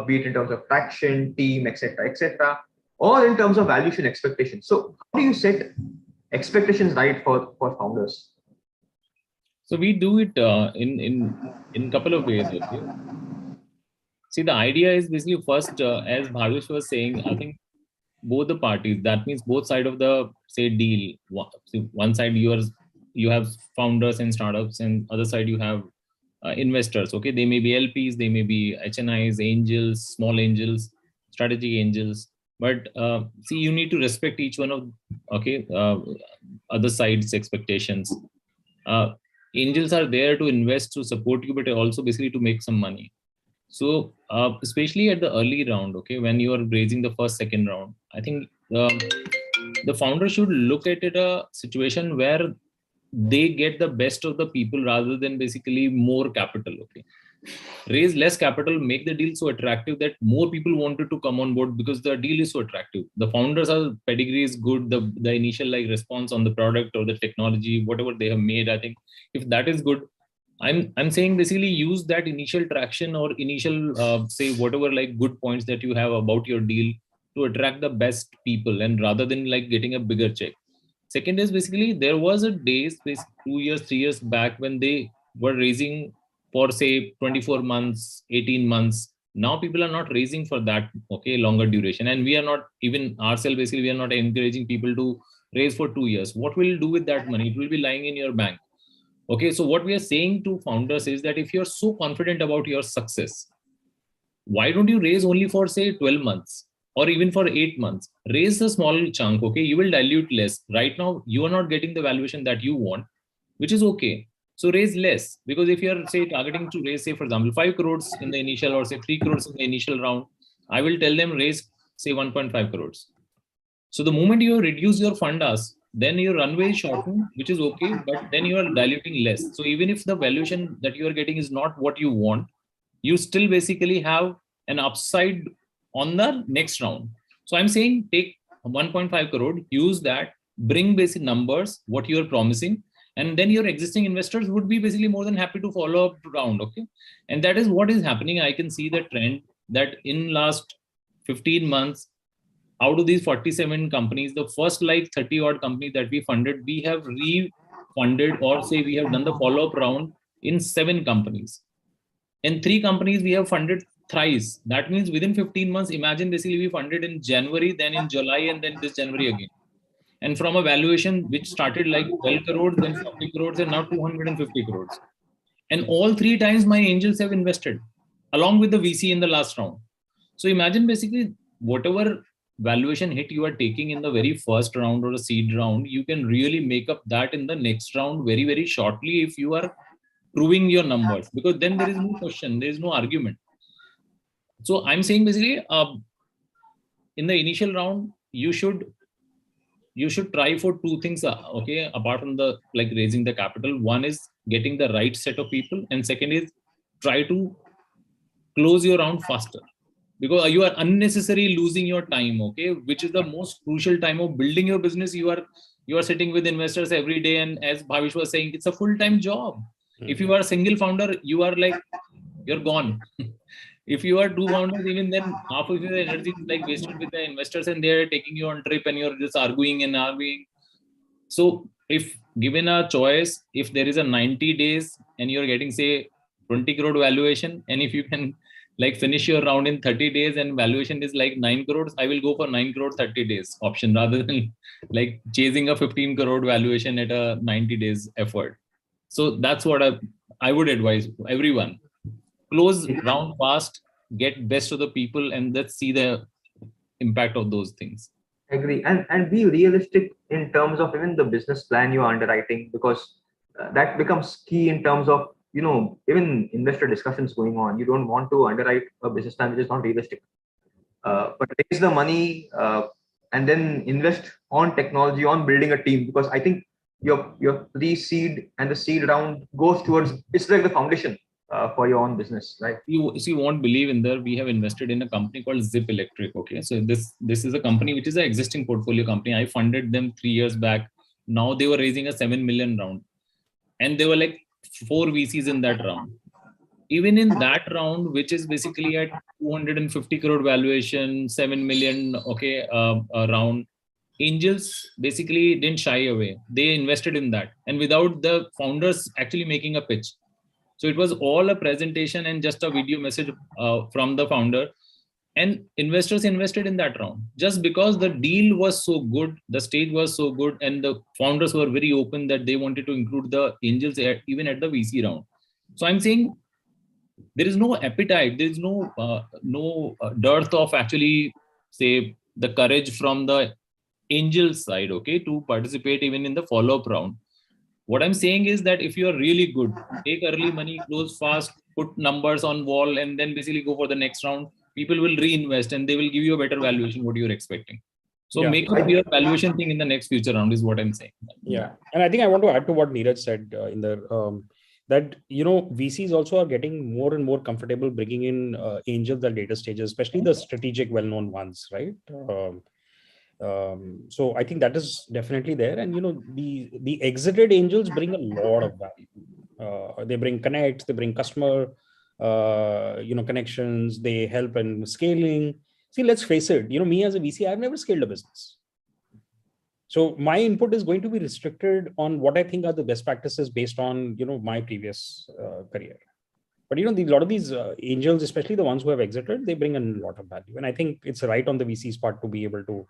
be it in terms of traction, team, etc., or in terms of valuation expectations. So how do you set expectations right for founders? So we do it in couple of ways. Okay. See, the idea is basically first, as Bhavesh was saying, I think both the parties, that means both side of the say deal. One side you have founders and startups, and other side you have investors. Okay, they may be LPs, they may be HNIs, angels, small angels, strategic angels. But see, you need to respect each one of other side's expectations. Angels are there to invest, to support you, but also basically to make some money. So especially at the early round, okay, when you are raising the first, second round, I think the founder should look at it a situation where they get the best of the people rather than basically more capital. Okay, raise less capital, make the deal so attractive that more people wanted to come on board because the deal is so attractive. The founders are pedigree is good. The initial like response on the product or the technology, whatever they have made, I think if that is good, I'm saying basically use that initial traction or initial say whatever like good points that you have about your deal to attract the best people, and rather than like getting a bigger check. Second is basically there was a days, 2 years, 3 years back when they were raising for say 24 months, 18 months. Now people are not raising for that, okay, longer duration. And we are not even ourselves, basically, we are not encouraging people to raise for 2 years. What will you do with that money? It will be lying in your bank. Okay, so what we are saying to founders is that if you're so confident about your success, why don't you raise only for say 12 months or even for 8 months? Raise a small chunk, okay? You will dilute less. Right now, you are not getting the valuation that you want, which is okay. So raise less, because if you're say targeting to raise, say for example, 5 crores in the initial or say 3 crores in the initial round, I will tell them raise say 1.5 crores. So the moment you reduce your fund ask, then your runway is shortened, which is okay, but then you are diluting less. So even if the valuation that you are getting is not what you want, you still basically have an upside on the next round. So I'm saying take 1.5 crore, use that, bring basic numbers, what you are promising, and then your existing investors would be basically more than happy to follow up round, okay? And that is what is happening. I can see the trend that in last 15 months, out of these 47 companies, the first like 30 odd companies that we funded, we have refunded or say we have done the follow-up round in 7 companies. In 3 companies, we have funded thrice. That means within 15 months, imagine basically we funded in January, then in July, and then this January again. And from a valuation which started like 12 crores, then 40 crores, and now 250 crores. And all 3 times my angels have invested along with the VC in the last round. So imagine basically whatever valuation hit you are taking in the very first round or a seed round, you can really make up that in the next round very, very shortly if you are proving your numbers, because then there is no question, there is no argument. So I'm saying basically in the initial round, you should try for 2 things, okay, apart from the like raising the capital. One is getting the right set of people, and second is try to close your round faster, because you are unnecessarily losing your time, okay, which is the most crucial time of building your business. You are sitting with investors every day, and as Bhavish was saying, it's a full-time job. If you are a single founder, you are like, you're gone. If you are 2 founders, even then half of your energy is like wasted with the investors, and they're taking you on trip and you're just arguing and arguing. So if given a choice, if there is a 90 days and you're getting say 20 crore valuation, and if you can like finish your round in 30 days and valuation is like 9 crores, I will go for 9 crore 30 days option rather than like chasing a 15 crore valuation at a 90 days effort. So that's what I would advise everyone. Close round fast, get best of the people, and let's see the impact of those things. Agree, and be realistic in terms of even the business plan you are underwriting, because that becomes key in terms of, you know, even investor discussions going on. You don't want to underwrite a business plan which is not realistic, but raise the money and then invest on technology, on building a team, because I think your pre-seed and the seed round goes towards, it's like the foundation for your own business, right? You won't believe in there. We have invested in a company called Zip Electric. Okay, so this is a company which is an existing portfolio company. I funded them 3 years back. Now they were raising a 7 million round, and there were like 4 VCs in that round. Even in that round, which is basically at 250 crore valuation, 7 million, okay, round, angels basically didn't shy away. They invested in that, and without the founders actually making a pitch. So it was all a presentation and just a video message from the founder. And investors invested in that round just because the deal was so good, the stage was so good, and the founders were very open that they wanted to include the angels even at the VC round. So I'm saying there is no appetite, there is no dearth of actually, say, the courage from the angel side, okay, to participate even in the follow-up round. What I'm saying is that if you are really good, take early money, close fast, put numbers on wall, and then basically go for the next round. People will reinvest and they will give you a better valuation what you're expecting. So Yeah. make up your valuation thing in the next future round is what I'm saying. Yeah, and I think I want to add to what Neeraj said in the that VCs also are getting more and more comfortable bringing in angels at later stages, especially the strategic, well-known ones, right? So I think that is definitely there, and the exited angels bring a lot of value. They bring connects, they bring customer connections, they help in scaling. See, let's face it, me as a VC, I've never scaled a business. So my input is going to be restricted on what I think are the best practices based on my previous career. But a lot of these angels, especially the ones who have exited, they bring in a lot of value, and I think it's right on the VC's part to be able to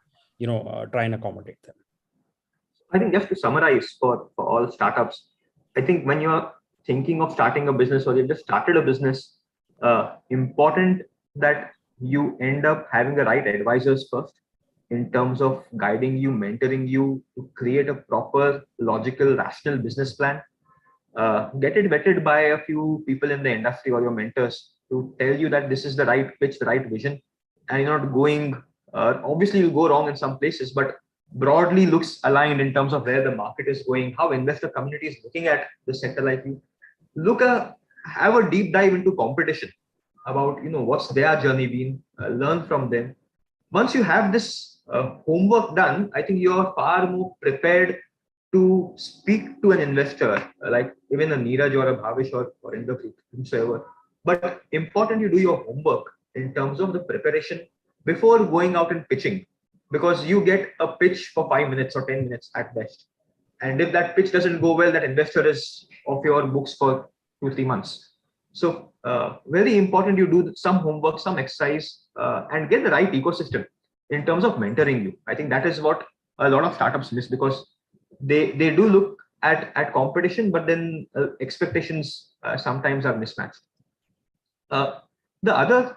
try and accommodate them. I think just to summarize for all startups, I think when you're thinking of starting a business or you've just started a business, important that you end up having the right advisors first in terms of guiding you, mentoring you to create a proper, logical, rational business plan. Get it vetted by a few people in the industry or your mentors to tell you that this is the right pitch, the right vision, and you're not going, obviously you'll go wrong in some places, but broadly looks aligned in terms of where the market is going, how investor community is looking at the sector like you. Have a deep dive into competition about, what's their journey been, learn from them. Once you have this homework done, I think you're far more prepared to speak to an investor, like even a Neeraj or a Bhavish or Indrapreet, whosoever. But important you do your homework in terms of the preparation before going out and pitching, because you get a pitch for 5 minutes or 10 minutes at best. And if that pitch doesn't go well, that investor is off your books for 2-3 months. So very important you do some homework, some exercise, and get the right ecosystem in terms of mentoring you. I think that is what a lot of startups miss, because they do look at competition, but then expectations sometimes are mismatched. The other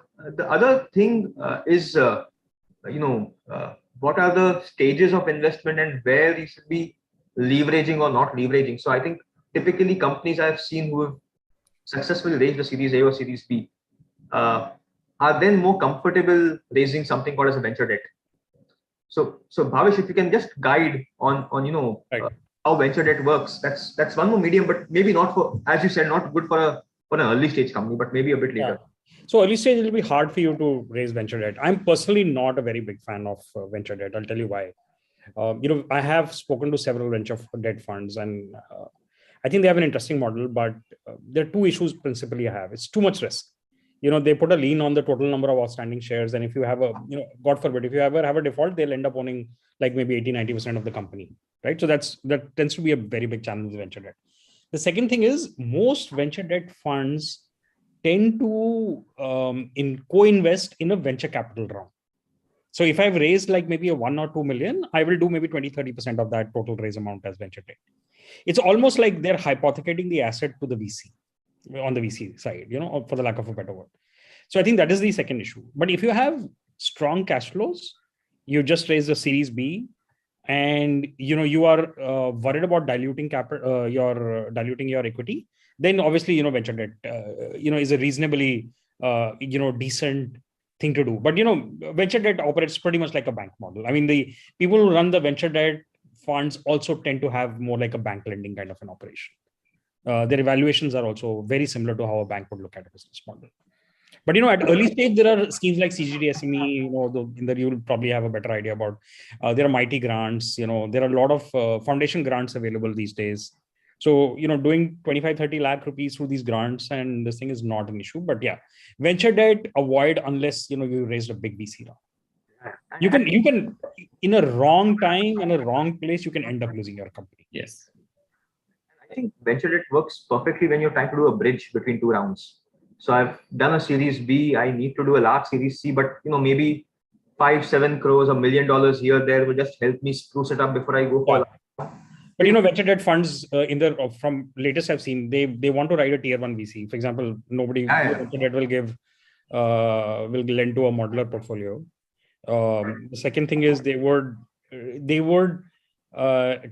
thing is what are the stages of investment and where you should be leveraging or not leveraging. So I think typically companies I've seen who have successfully raised a Series A or Series B are then more comfortable raising something called as a venture debt. So Bhavish, if you can just guide on how venture debt works, that's one more medium, but maybe not for, as you said, not good for an early stage company, but maybe a bit later. Yeah. So early stage, it'll be hard for you to raise venture debt. I'm personally not a very big fan of venture debt. I'll tell you why. I have spoken to several venture debt funds, and I think they have an interesting model, but there are two issues principally I have. It's too much risk. They put a lien on the total number of outstanding shares. And if you have God forbid, if you ever have a default, they'll end up owning like maybe 80-90% of the company, right? So that tends to be a very big challenge with venture debt. The second thing is most venture debt funds tend to co-invest in a venture capital round. So if I've raised like maybe a 1 or 2 million, I will do maybe 20-30% of that total raise amount as venture debt. It's almost like they're hypothecating the asset to the VC on the VC side, for the lack of a better word. So I think that is the second issue. But if you have strong cash flows, you just raised a Series B, and you are worried about diluting your equity, then obviously venture debt is a reasonably decent thing to do. But venture debt operates pretty much like a bank model. I mean, the people who run the venture debt funds also tend to have more like a bank lending kind of an operation. Their evaluations are also very similar to how a bank would look at a business model. But at early stage, there are schemes like CGD, SME, in that you will probably have a better idea about. There are mighty grants. There are a lot of foundation grants available these days. So doing 25-30 lakh rupees through these grants and this thing is not an issue. But yeah, venture debt avoid unless you raised a big VC round. You can in a wrong time and a wrong place, you can end up losing your company. Yes. I think venture debt works perfectly when you're trying to do a bridge between two rounds. So I've done a series B, I need to do a large series C, but maybe 5-7 crores, $1 million here, there will just help me spruce it up before I go for But venture debt funds from latest I've seen, they want to write a tier 1 VC. For example, venture debt will lend to a modular portfolio. The second thing is they would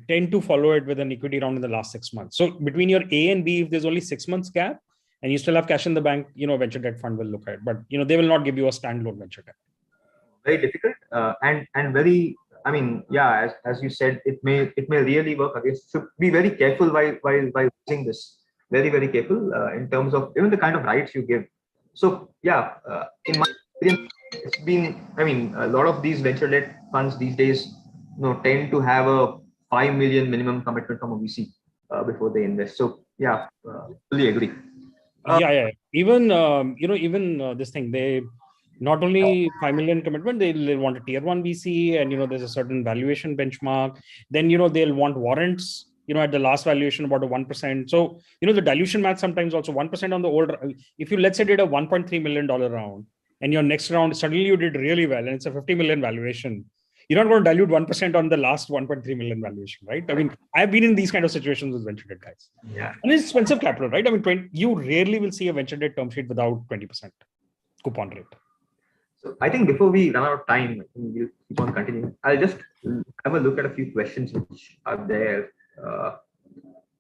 tend to follow it with an equity round in the last 6 months. So between your A and B, if there's only 6 months gap and you still have cash in the bank, venture debt fund will look at it. But they will not give you a standalone venture debt. Very difficult and very. I mean, yeah, as you said, it may really work against. So be very careful while using this. Very, very careful in terms of even the kind of rights you give. So yeah, in my experience, it's been. I mean, a lot of these venture debt funds these days, tend to have a 5 million minimum commitment from a VC before they invest. So yeah, fully agree. Yeah. Even this thing, they not only 5 million commitment, they'll want a tier 1 VC, and there's a certain valuation benchmark. Then they'll want warrants. At the last valuation about a 1%. So the dilution math sometimes also 1% on the old. If you let's say did a $1.3 million round, and your next round suddenly you did really well, and it's a 50 million valuation, you're not going to dilute 1% on the last 1.3 million valuation, right? I mean, I've been in these kind of situations with venture debt guys. Yeah. And it's expensive capital, right? I mean, you rarely will see a venture debt term sheet without 20% coupon rate. So I think before we run out of time, I think we'll keep on continuing. I'll just have a look at a few questions which are there.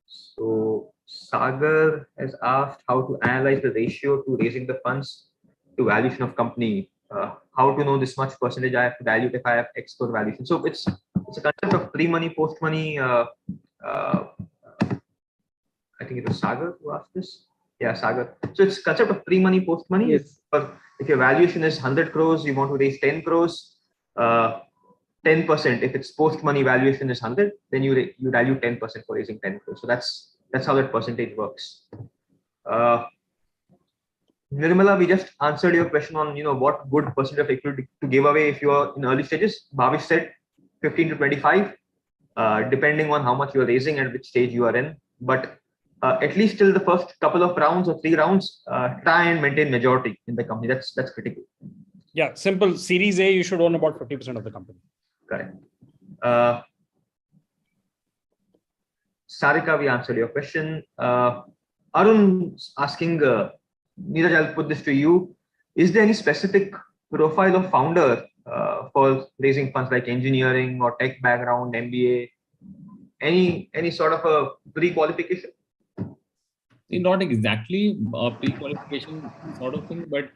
So Sagar has asked how to analyze the ratio to raising the funds to valuation of company. How to know this much percentage I have to value if I have X score valuation. So it's a concept of pre-money, post-money. I think it was Sagar who asked this. Yeah, Sagar. So it's concept of pre-money, post-money. Yes. If your valuation is 100 crores, you want to raise 10 crores, 10%. If it's post-money valuation is 100, then you value 10% for raising 10 crores. So that's how that percentage works. Nirmala, we just answered your question on what good percentage of equity to give away if you are in early stages. Bhavish said 15 to 25, depending on how much you are raising and which stage you are in. But at least till the first couple of rounds or 3 rounds, try and maintain majority in the company. That's critical. Yeah, simple. Series A, you should own about 50% of the company. Correct. Sarika, we answered your question. Arun asking, Neeraj, I'll put this to you. Is there any specific profile of founder for raising funds like engineering or tech background, MBA? Any sort of a pre-qualification? Not exactly a pre-qualification sort of thing, but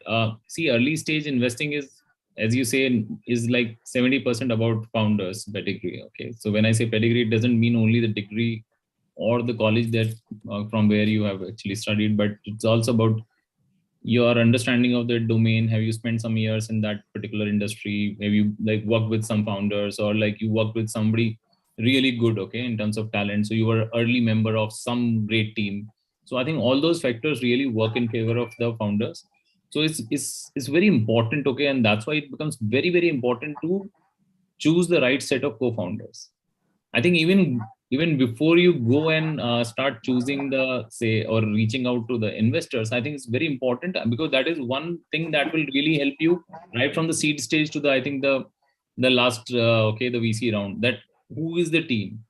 see, early stage investing is, as you say, is like 70% about founders pedigree. Okay, so when I say pedigree, it doesn't mean only the degree or the college that from where you have actually studied, but it's also about your understanding of the domain. Have you spent some years in that particular industry? Have you worked with some founders, or you worked with somebody really good, okay, in terms of talent? So you were an early member of some great team. So I think all those factors really work in favor of the founders. So it's very important, okay, and that's why it becomes very, very important to choose the right set of co-founders. I think even before you go and start choosing or reaching out to the investors, I think it's very important, because that is one thing that will really help you right from the seed stage to the last the VC round, that who is the team.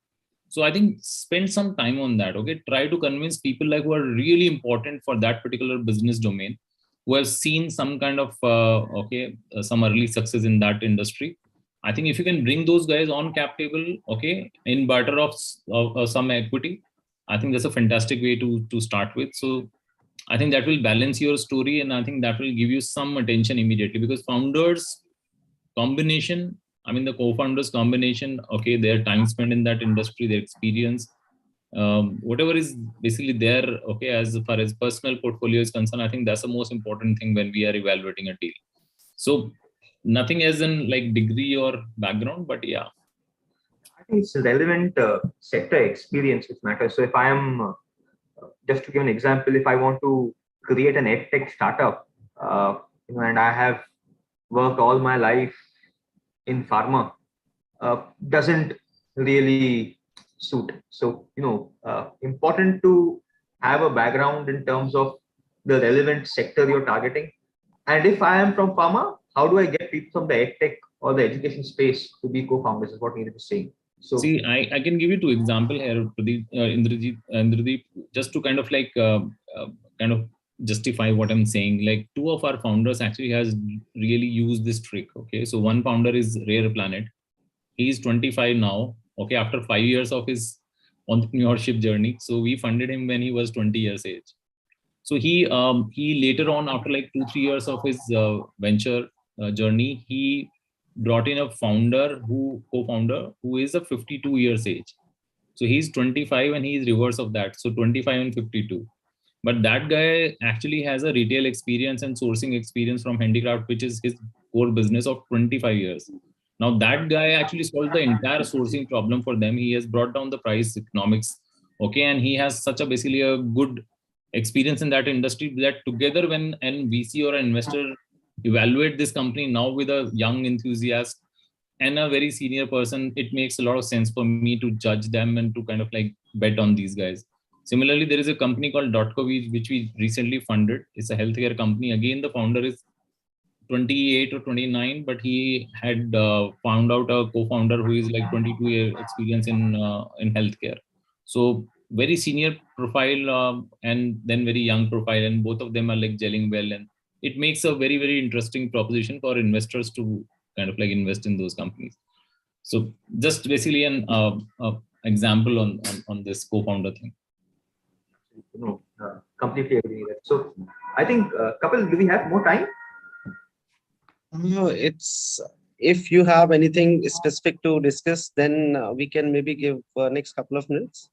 So I think spend some time on that. Okay, try to convince people who are really important for that particular business domain, who have seen some kind of some early success in that industry. I think if you can bring those guys on cap table, okay, in barter of some equity, I think that's a fantastic way to start with. So I think that will balance your story, and I think that will give you some attention immediately, because founders combination, I mean the co-founders combination, okay, their time spent in that industry, their experience, whatever is basically there, okay, as far as personal portfolio is concerned, I think that's the most important thing when we are evaluating a deal. So nothing as in degree or background, but yeah, I think it's relevant sector experience which matters. So if I am just to give an example, if I want to create an edtech startup, and I have worked all my life in pharma doesn't really suit. So, important to have a background in terms of the relevant sector you're targeting. And if I am from pharma, how do I get people from the edtech or the education space to be co-founders is what Neeraj is saying. So see, I can give you 2 examples here, Pradeep, Indrajit, just to kind of justify what I'm saying. Like 2 of our founders actually has really used this trick. Okay, so one founder is Rare Planet. He is 25 now. Okay, after 5 years of his entrepreneurship journey, so we funded him when he was 20 years age. So he later on, after like 2-3 years of his venture journey, he brought in a co-founder who is a 52 years age. So he's 25 and he is reverse of that. So 25 and 52. But that guy actually has a retail experience and sourcing experience from handicraft, which is his core business of 25 years. Now that guy actually solved the entire sourcing problem for them. He has brought down the price economics. Okay. And he has such a basically a good experience in that industry that together when an VC or an investor evaluate this company now with a young enthusiast and a very senior person, it makes a lot of sense for me to judge them and to kind of like bet on these guys. Similarly, there is a company called .co which we recently funded. It's a healthcare company. Again, the founder is 28 or 29, but he had found out a co-founder who is like 22 year experience in healthcare. So very senior profile and then very young profile, and both of them are like gelling well, and it makes a very, very interesting proposition for investors to kind of like invest in those companies. So just basically an example on this co-founder thing. Completely agree with that. So I think Kapil, do we have more time? It's if you have anything specific to discuss, then we can maybe give next couple of minutes.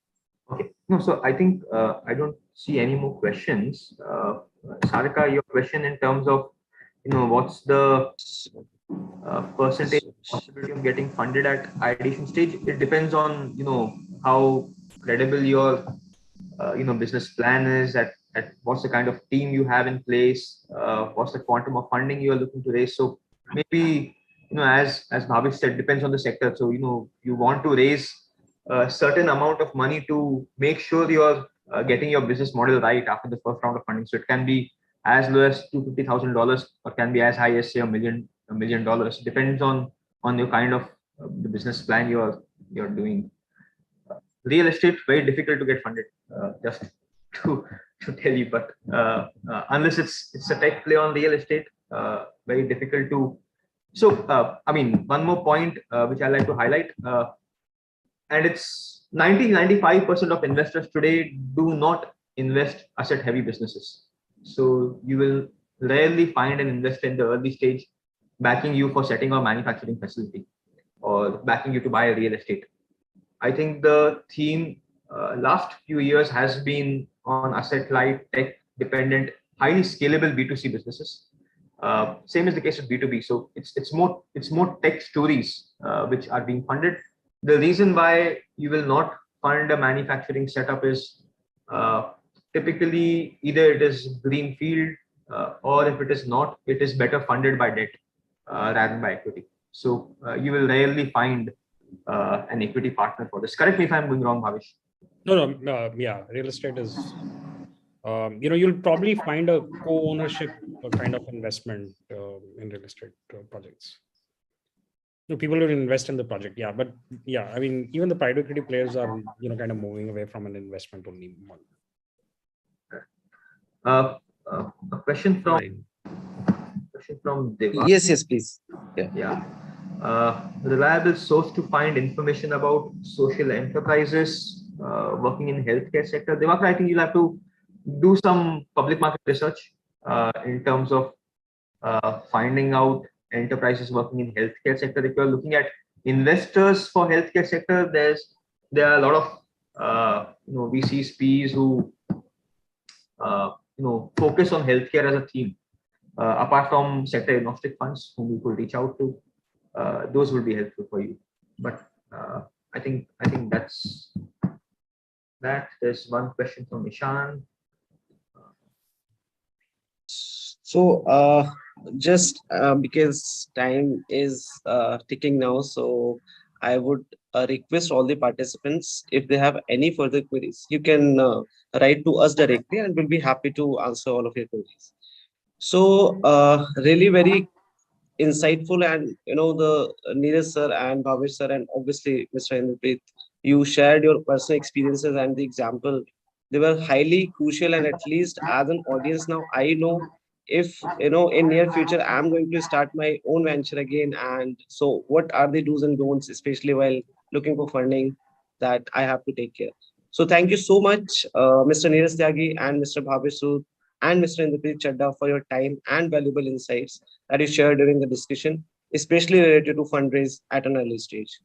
Okay. No, so I think I don't see any more questions. Sarika, your question in terms of what's the percentage possibility of getting funded at ideation stage? It depends on how credible your business plan is, at what's the kind of team you have in place, what's the quantum of funding you are looking to raise. So maybe as Bhavish said, depends on the sector. So you want to raise a certain amount of money to make sure you're getting your business model right after the first round of funding. So it can be as low as $250,000 or can be as high as say $1 million. Depends on your kind of the business plan you're doing. Real estate, very difficult to get funded, just to tell you, but unless it's a tech play on real estate, very difficult to. So I mean, one more point which I like to highlight, and it's 95% of investors today do not invest asset heavy businesses. So you will rarely find an investor in the early stage backing you for setting a manufacturing facility or backing you to buy a real estate. I think the theme last few years has been on asset light, tech dependent, highly scalable B2C businesses. Same is the case with B2B. So it's more tech stories which are being funded. The reason why you will not fund a manufacturing setup is typically either it is greenfield or if it is not, it is better funded by debt rather than by equity. So you will rarely find an equity partner for this. Correct me if I'm going wrong, Bhavish. No, yeah, real estate is, you'll probably find a co-ownership kind of investment in real estate projects. People will invest in the project, yeah, but yeah, I mean, even the private equity players are, kind of moving away from an investment only model. A question from Deva. Yes, please. Yeah. Reliable source to find information about social enterprises working in healthcare sector. Devakar, I think you'll have to do some public market research in terms of finding out enterprises working in healthcare sector. If you're looking at investors for healthcare sector, there are a lot of VCs, PEs who focus on healthcare as a theme. Apart from sector agnostic funds whom you could reach out to, those would be helpful for you. But I think that's that. There's one question from Ishan. So, just because time is ticking now, so I would request all the participants, if they have any further queries, you can write to us directly and we'll be happy to answer all of your queries. So, really very insightful, and the Neeraj sir and Bhavesh sir and obviously Mr. Indrapreet, you shared your personal experiences and the example. They were highly crucial, and at least as an audience now, I know if in near future I'm going to start my own venture again, and so what are the do's and don'ts, especially while looking for funding, that I have to take care. So thank you so much, Mr. Neeraj Tyagi and Mr. Bhavesh Sood and Mr. Indrapreet Chadda, for your time and valuable insights that you shared during the discussion, especially related to fundraise at an early stage.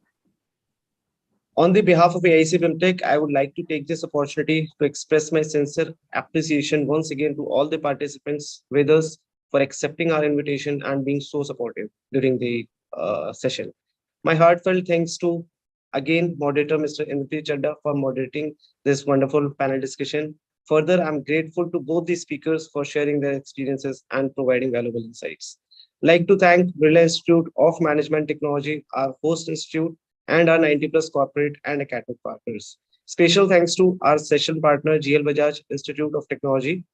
On the behalf of AIC BIMTECH, I would like to take this opportunity to express my sincere appreciation once again to all the participants with us for accepting our invitation and being so supportive during the session. My heartfelt thanks to, again, moderator Mr. Indrapreet Chadda for moderating this wonderful panel discussion. Further, I'm grateful to both the speakers for sharing their experiences and providing valuable insights. Like to thank Birla Institute of Management Technology, our host institute, and our 90 plus corporate and academic partners. Special thanks to our session partner, GL Bajaj Institute of Technology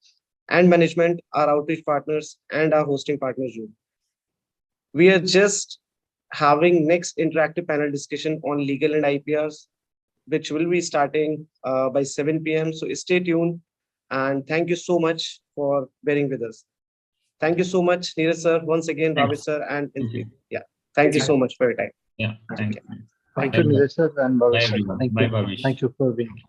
and Management, our outreach partners, and our hosting partner, Zoom. We are just having next interactive panel discussion on legal and IPRs, which will be starting by 7 p.m. So stay tuned, and thank you so much for bearing with us. Thank you so much, Neeraj sir, once again, Bhavesh sir, and Indrapreet. Yeah, thank you so much for your time. Yeah, thank you. Thank you, Neeraj sir and Bye, Bhavesh sir. everyone. Thank Bye, you. Bhavesh. Thank you for being here.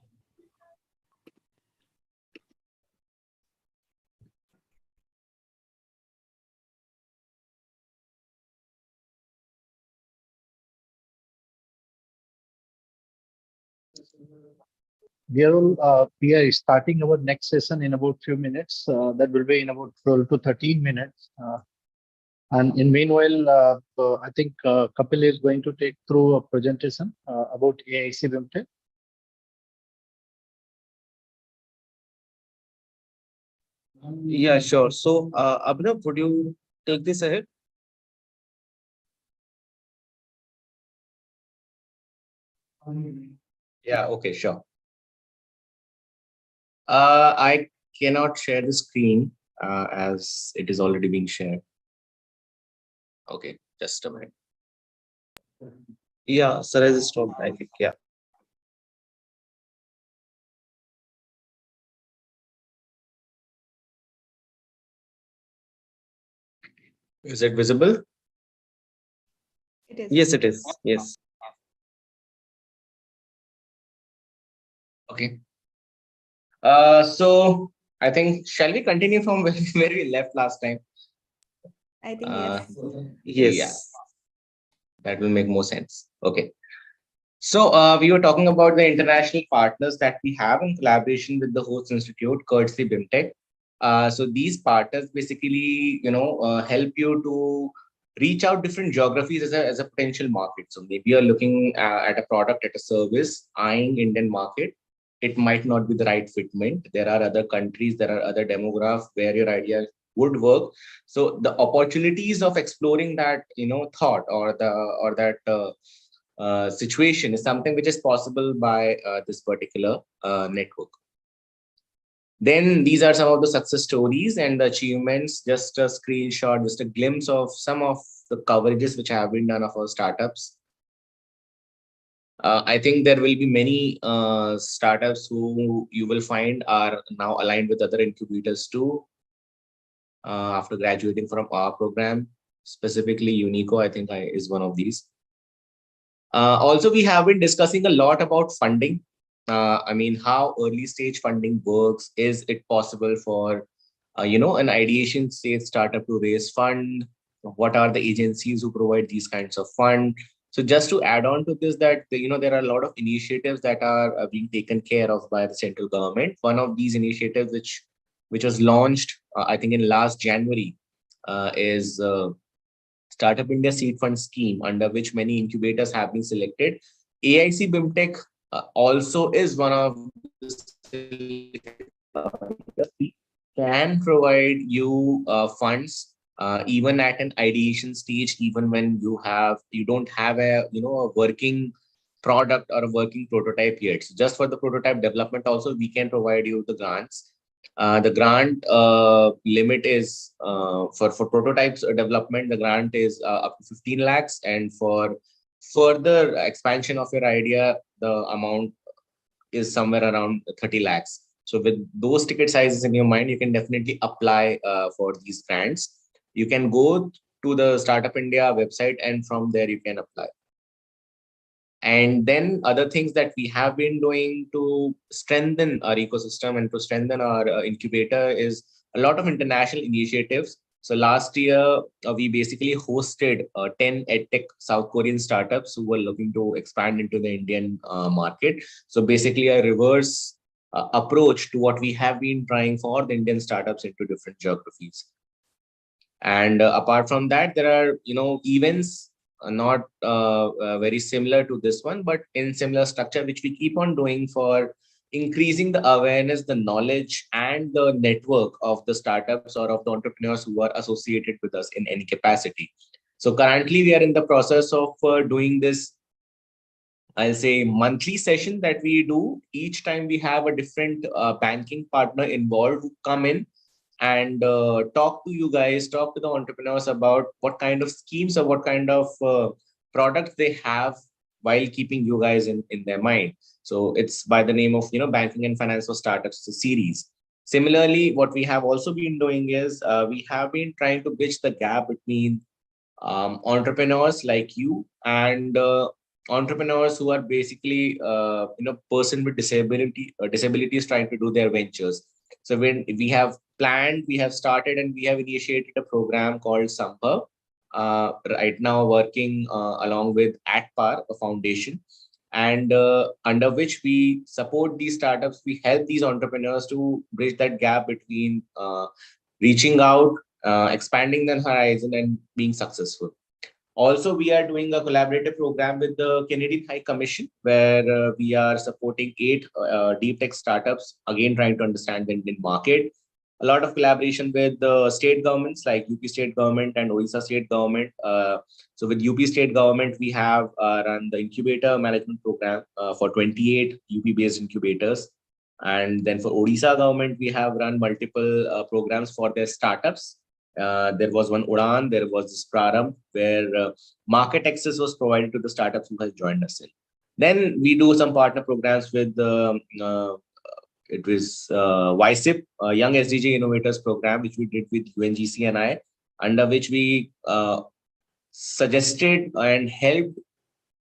We are starting our next session in about few minutes. That will be in about 12 to 13 minutes. And in meanwhile, I think Kapil is going to take through a presentation about AIC BIMTECH. Yeah, sure. So, Abhinav, would you take this ahead? Yeah, okay, sure. I cannot share the screen as it is already being shared. Okay, just a minute. Yeah, sir has stopped, I think. Yeah. Is it visible? It is. Yes, it is. Yes. Okay. So I think, shall we continue from where we left last time? I think yes. Yes. Yeah, that will make more sense. Okay. So we were talking about the international partners that we have in collaboration with the host institute, courtesy BIMTECH. So these partners basically, help you to reach out different geographies as a potential market. So maybe you're looking at a product, at a service, eyeing Indian market. It might not be the right fitment. There are other countries, there are other demographics where your idea would work. So the opportunities of exploring that, thought or that situation is something which is possible by this particular network. Then these are some of the success stories and the achievements, just a screenshot, just a glimpse of some of the coverages which have been done of our startups. I think there will be many startups who you will find are now aligned with other incubators too. After graduating from our program, specifically Unico, I think is one of these. Also, we have been discussing a lot about funding. I mean, how early stage funding works. Is it possible for, an ideation stage startup to raise fund? What are the agencies who provide these kinds of fund? So just to add on to this, that, there are a lot of initiatives that are being taken care of by the central government. One of these initiatives, which was launched, I think in last January, is Startup India Seed Fund Scheme, under which many incubators have been selected. AIC BIMTECH also is one of the can provide you funds even at an ideation stage, even when you don't have a a working product or a working prototype yet. So just for the prototype development also, we can provide you the grants. The grant limit is for prototypes development, the grant is up to 15 lakhs, and for further expansion of your idea, the amount is somewhere around 30 lakhs. So with those ticket sizes in your mind, you can definitely apply for these grants. You can go to the Startup India website, and from there you can apply. And then other things that we have been doing to strengthen our ecosystem and to strengthen our incubator is a lot of international initiatives. So last year, we basically hosted 10 EdTech South Korean startups who were looking to expand into the Indian market. So basically a reverse approach to what we have been trying for the Indian startups into different geographies. And apart from that, there are, events not very similar to this one, but in similar structure, which we keep on doing for increasing the awareness, the knowledge, and the network of the startups or of the entrepreneurs who are associated with us in any capacity. So currently, we are in the process of doing this, I'll say, monthly session that we do. Each time we have a different banking partner involved who come in and talk to you guys, talk to the entrepreneurs about what kind of schemes or what kind of products they have while keeping you guys in their mind. So it's by the name of, Banking and Finance for Startups, the series. Similarly, what we have also been doing is we have been trying to bridge the gap between entrepreneurs like you and entrepreneurs who are basically, person with disabilities trying to do their ventures. So when we have planned, we have started, and we have initiated a program called Sambhav, right now working along with AtPar, a foundation, and under which we support these startups. We help these entrepreneurs to bridge that gap between reaching out, expanding their horizon, and being successful. Also, we are doing a collaborative program with the Canadian High Commission, where we are supporting 8 deep tech startups, again trying to understand the Indian market. A lot of collaboration with the state governments like UP state government and Odisha state government. So with UP state government, we have run the incubator management program for 28 UP-based incubators. And then for Odisha government, we have run multiple programs for their startups. There was one Udan, there was this Prarambh, where market access was provided to the startups who has joined us in. Then we do some partner programs with it was YSIP, Young SDG Innovators Program, which we did with UNGC and I, under which we suggested and helped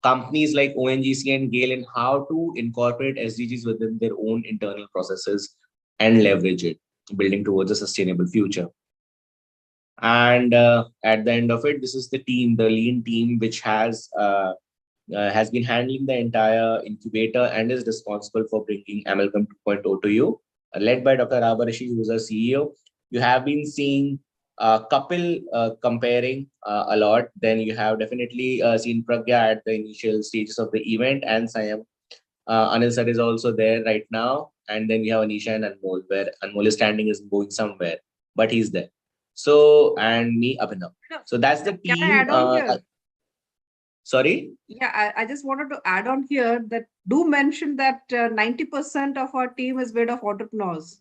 companies like ONGC and GAIL in how to incorporate SDGs within their own internal processes and leverage it, building towards a sustainable future. And at the end of it, this is the team, the lean team, which has been handling the entire incubator and is responsible for bringing Amalgam 2.0 to you, led by Dr. Rabarishi, who is our CEO. You have been seeing Kapil comparing a lot. Then you have definitely seen Pragya at the initial stages of the event, and Sayam. Anil sir is also there right now. And then we have Anisha and Anmol, where Anmol is standing, is going somewhere, but he's there. So, and me, Abhinav. So that's the team. Can I add on here? Sorry? Yeah, I just wanted to add on here that do mention that 90% of our team is made of entrepreneurs.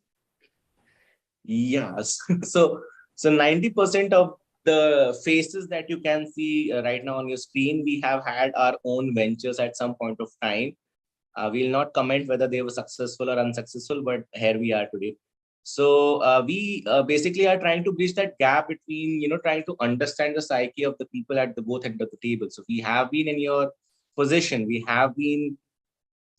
Yes. So 90% of the faces that you can see right now on your screen, we have had our own ventures at some point of time. We'll not comment whether they were successful or unsuccessful, but here we are today. So we basically are trying to bridge that gap between, trying to understand the psyche of the people at the both end of the table. So we have been in your position. We have been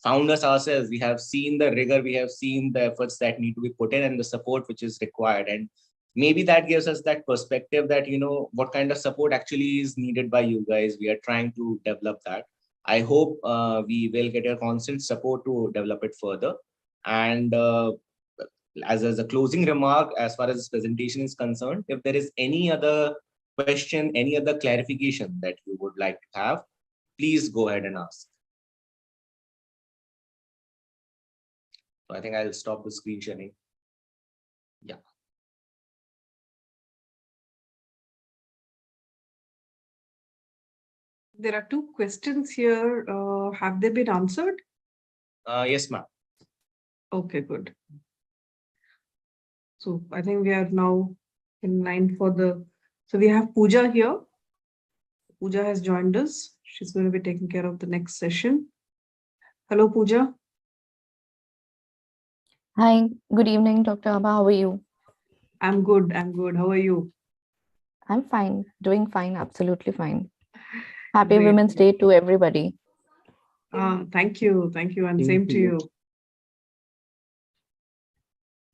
founders ourselves. We have seen the rigor. We have seen the efforts that need to be put in and the support which is required. And maybe that gives us that perspective that, what kind of support actually is needed by you guys. We are trying to develop that. I hope we will get your constant support to develop it further. And as a closing remark, as far as this presentation is concerned, if there is any other question, any other clarification that you would like to have, please go ahead and ask. So I think I'll stop the screen sharing. Yeah. There are two questions here. Have they been answered? Yes, ma'am. Okay, good. So I think we are now in line for the. So we have Pooja here. Pooja has joined us. She's going to be taking care of the next session. Hello, Pooja. Hi, good evening, Dr. Abha. How are you? I'm good. I'm good. How are you? I'm fine, doing fine, absolutely fine. Happy Great. Women's Day to everybody. Thank you. Thank you. And same to you.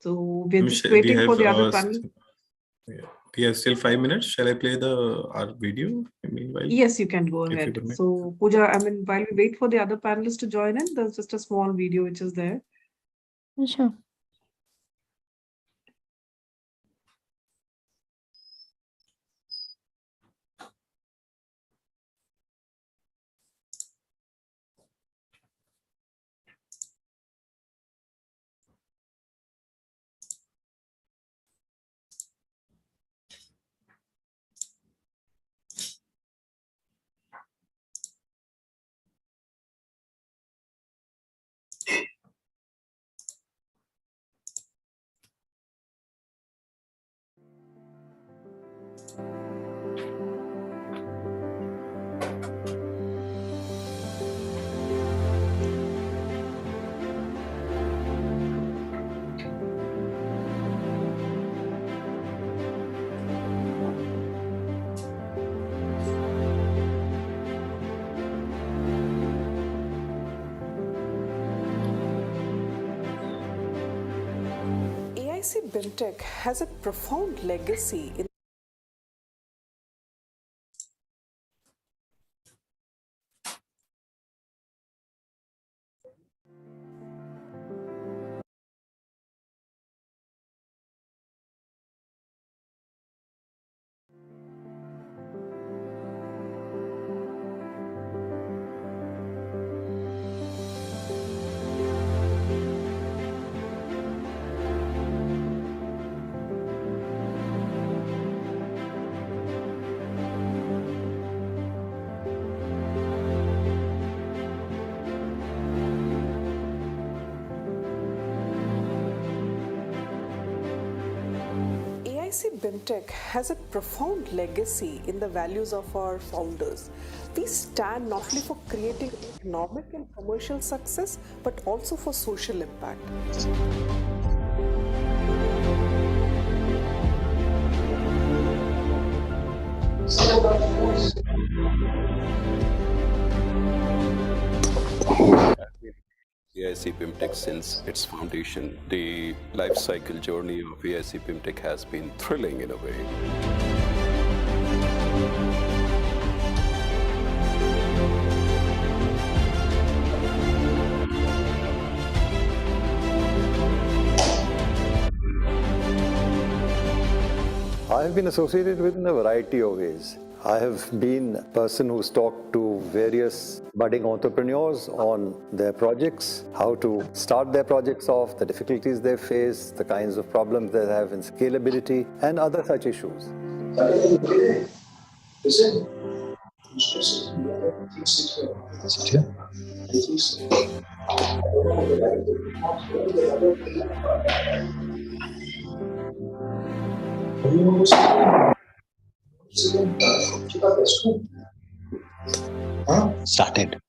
So we're just We waiting have, for the other panel. we have still 5 minutes. Shall I play our video meanwhile? Yes, you can go If you ahead. permit. So Pooja, I mean, while we wait for the other panelists to join in, there's just a small video which is there. Sure. AIC BIMTECH has a profound legacy in AIC BIMTECH has a profound legacy in the values of our founders. We stand not only for creating economic and commercial success, but also for social impact. AIC BIMTECH since its foundation. The life cycle journey of AIC BIMTECH has been thrilling in a way. I have been associated with in a variety of ways. I have been a person who's talked to various budding entrepreneurs on their projects, how to start their projects off, the difficulties they face, the kinds of problems they have in scalability, and other such issues. Started.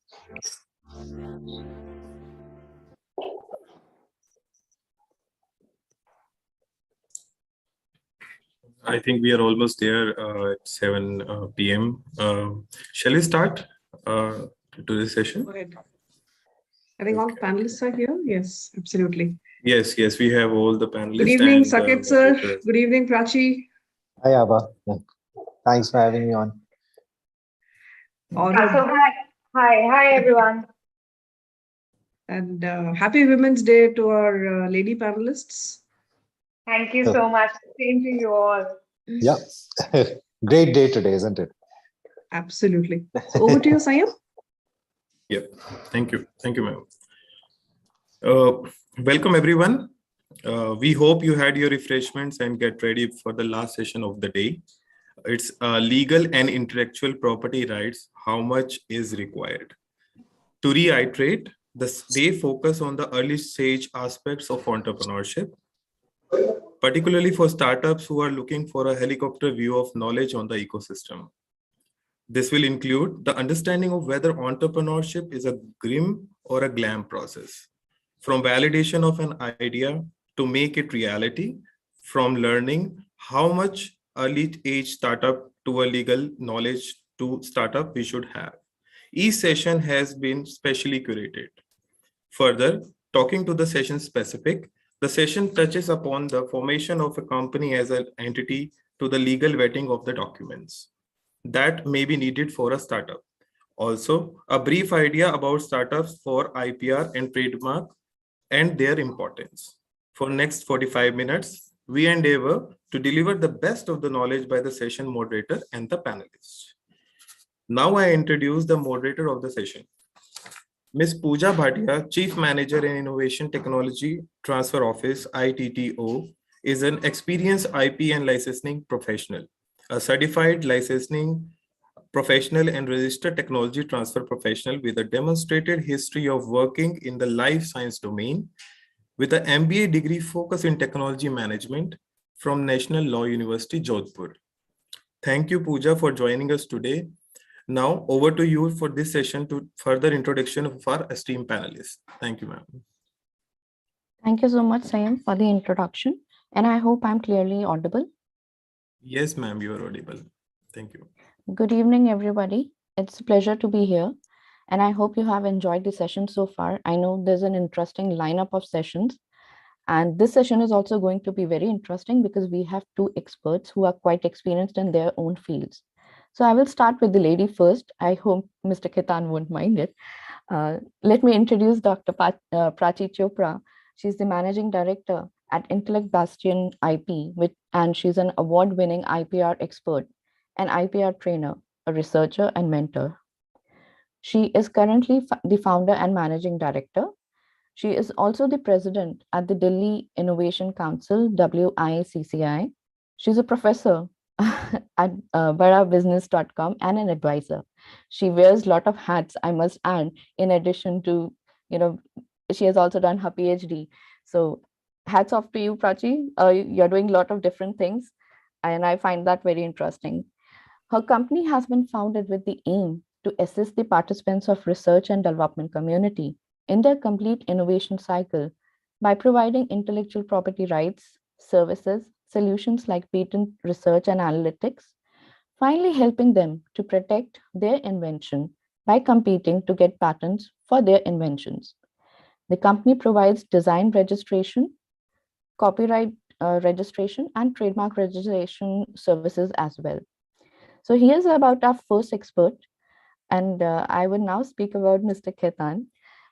I think we are almost there at 7 p.m. Shall we start today's session? Go ahead. I think all panelists are here. Yes, absolutely. Yes, we have all the panelists. Good evening, and, Saket sir. Good evening, Prachi. Hi, Abha. Thanks for having me on. Hi, everyone. And happy Women's Day to our lady panelists. Thank you so much. Same to you all. Yeah, great day today, isn't it? Absolutely. So over to you, Sayam. Yeah, thank you, ma'am. Welcome everyone. We hope you had your refreshments and get ready for the last session of the day. It's legal and intellectual property rights. How much is required? To reiterate, they focus on the early stage aspects of entrepreneurship, particularly for startups who are looking for a helicopter view of knowledge on the ecosystem. This will include the understanding of whether entrepreneurship is a grim or a glam process, from validation of an idea to make it reality, from learning how much early age startup to a legal knowledge to startup we should have. Each session has been specially curated. Further, talking to the session specific, the session touches upon the formation of a company as an entity to the legal vetting of the documents that may be needed for a startup. Also, a brief idea about startups for IPR and trademark and their importance. For next 45 minutes, we endeavor to deliver the best of the knowledge by the session moderator and the panelists. Now I introduce the moderator of the session. Ms. Pooja Bhatia, Chief Manager in Innovation Technology Transfer Office, ITTO, is an experienced IP and licensing professional, a certified licensing professional and registered technology transfer professional with a demonstrated history of working in the life science domain, with an MBA degree focused in technology management from National Law University, Jodhpur. Thank you, Pooja, for joining us today. Now, over to you for this session to further introduction of our esteemed panelists. Thank you, ma'am. Thank you so much, Sayam, for the introduction. And I hope I'm clearly audible. Yes, ma'am, you are audible. Thank you. Good evening, everybody. It's a pleasure to be here. And I hope you have enjoyed the session so far. I know there's an interesting lineup of sessions. And this session is also going to be very interesting because we have two experts who are quite experienced in their own fields. So I will start with the lady first. I hope Mr. Ketan won't mind it. Let me introduce Dr. Prachi Chopra. She's the Managing Director at Intellect Bastion IP, and she's an award-winning IPR expert, an IPR trainer, a researcher, and mentor. She is currently the founder and managing director. She is also the president at the Delhi Innovation Council, WICCI. She's a professor at badabusiness.com and an advisor. She wears a lot of hats, I must add, in addition to, she has also done her PhD. So hats off to you, Prachi. You're doing a lot of different things, and I find that very interesting. Her company has been founded with the aim to assist the participants of research and development community in their complete innovation cycle by providing intellectual property rights, services, solutions like patent research and analytics, finally helping them to protect their invention by competing to get patents for their inventions. The company provides design registration, copyright registration, and trademark registration services as well. So here's about our first expert, and I will now speak about Mr. Ketan,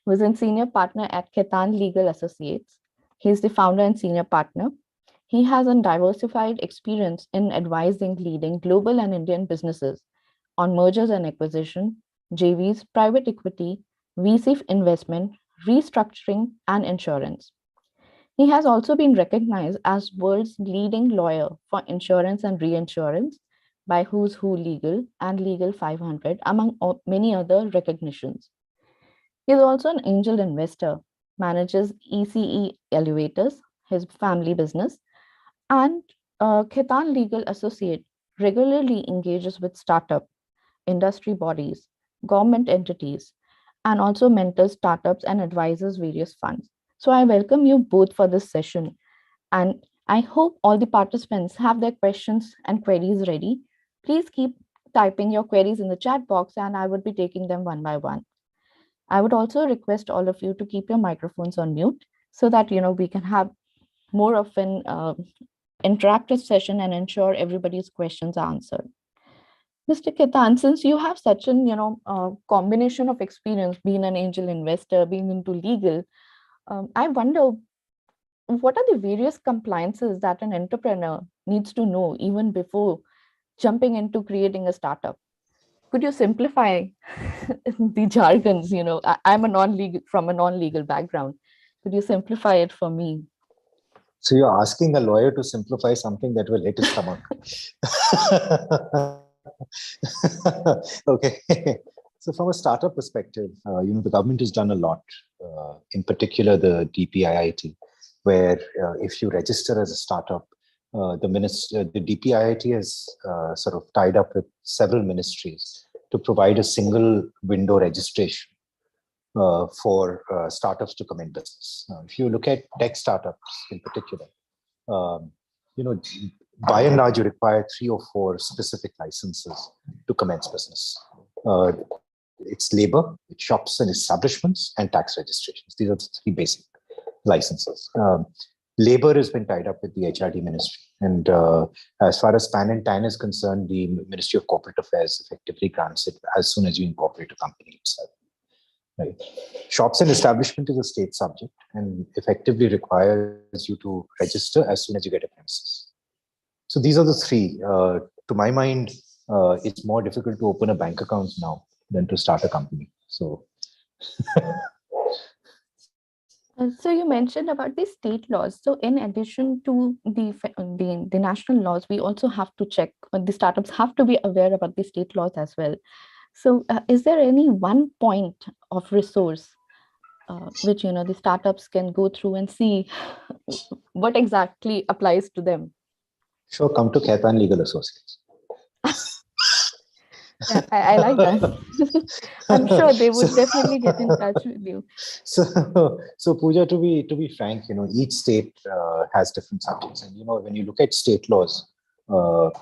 who is a senior partner at Ketan Legal Associates. He's the founder and senior partner. He has a diversified experience in advising leading global and Indian businesses on mergers and acquisition, JVs, private equity, VC investment, restructuring, and insurance. He has also been recognized as world's leading lawyer for insurance and reinsurance by Who's Who Legal and Legal 500, among many other recognitions. He is also an angel investor, manages ECE Elevators, his family business, and Ketan Legal Associate regularly engages with startup, industry bodies, government entities, and also mentors startups and advises various funds. So I welcome you both for this session, and I hope all the participants have their questions and queries ready. Please keep typing your queries in the chat box, and I would be taking them one by one. I would also request all of you to keep your microphones on mute so that we can have more of an interactive session and ensure everybody's questions are answered. Mr. Ketan, since you have such an combination of experience, being an angel investor, being into legal, I wonder, what are the various compliances that an entrepreneur needs to know even before jumping into creating a startup? Could you simplify the jargons? I'm from a non-legal background. Could you simplify it for me? So you're asking a lawyer to simplify something that will hit his stomach. Okay. So from a startup perspective, the government has done a lot, in particular the DPIIT, where if you register as a startup, the DPIIT has sort of tied up with several ministries to provide a single window registration for startups to come in business. If you look at tech startups in particular, by and large, you require 3 or 4 specific licenses to commence business. It's labor, it's shops and establishments, and tax registrations. These are the 3 basic licenses. Labor has been tied up with the HRD ministry. And as far as PAN and TAN is concerned, the Ministry of Corporate Affairs effectively grants it as soon as you incorporate a company itself. Right. Shops and establishment is a state subject and effectively requires you to register as soon as you get a premises. So these are the 3. To my mind, it's more difficult to open a bank account now than to start a company. So. So you mentioned about the state laws. So in addition to the national laws, we also have to check, the startups have to be aware about the state laws as well. So is there any one point of resource which the startups can go through and see what exactly applies to them? Sure, come to Khaitan Legal Associates. Yeah, I like that. I'm sure they would definitely get in touch with you. So Pooja, to be frank, each state has different subjects, and when you look at state laws, the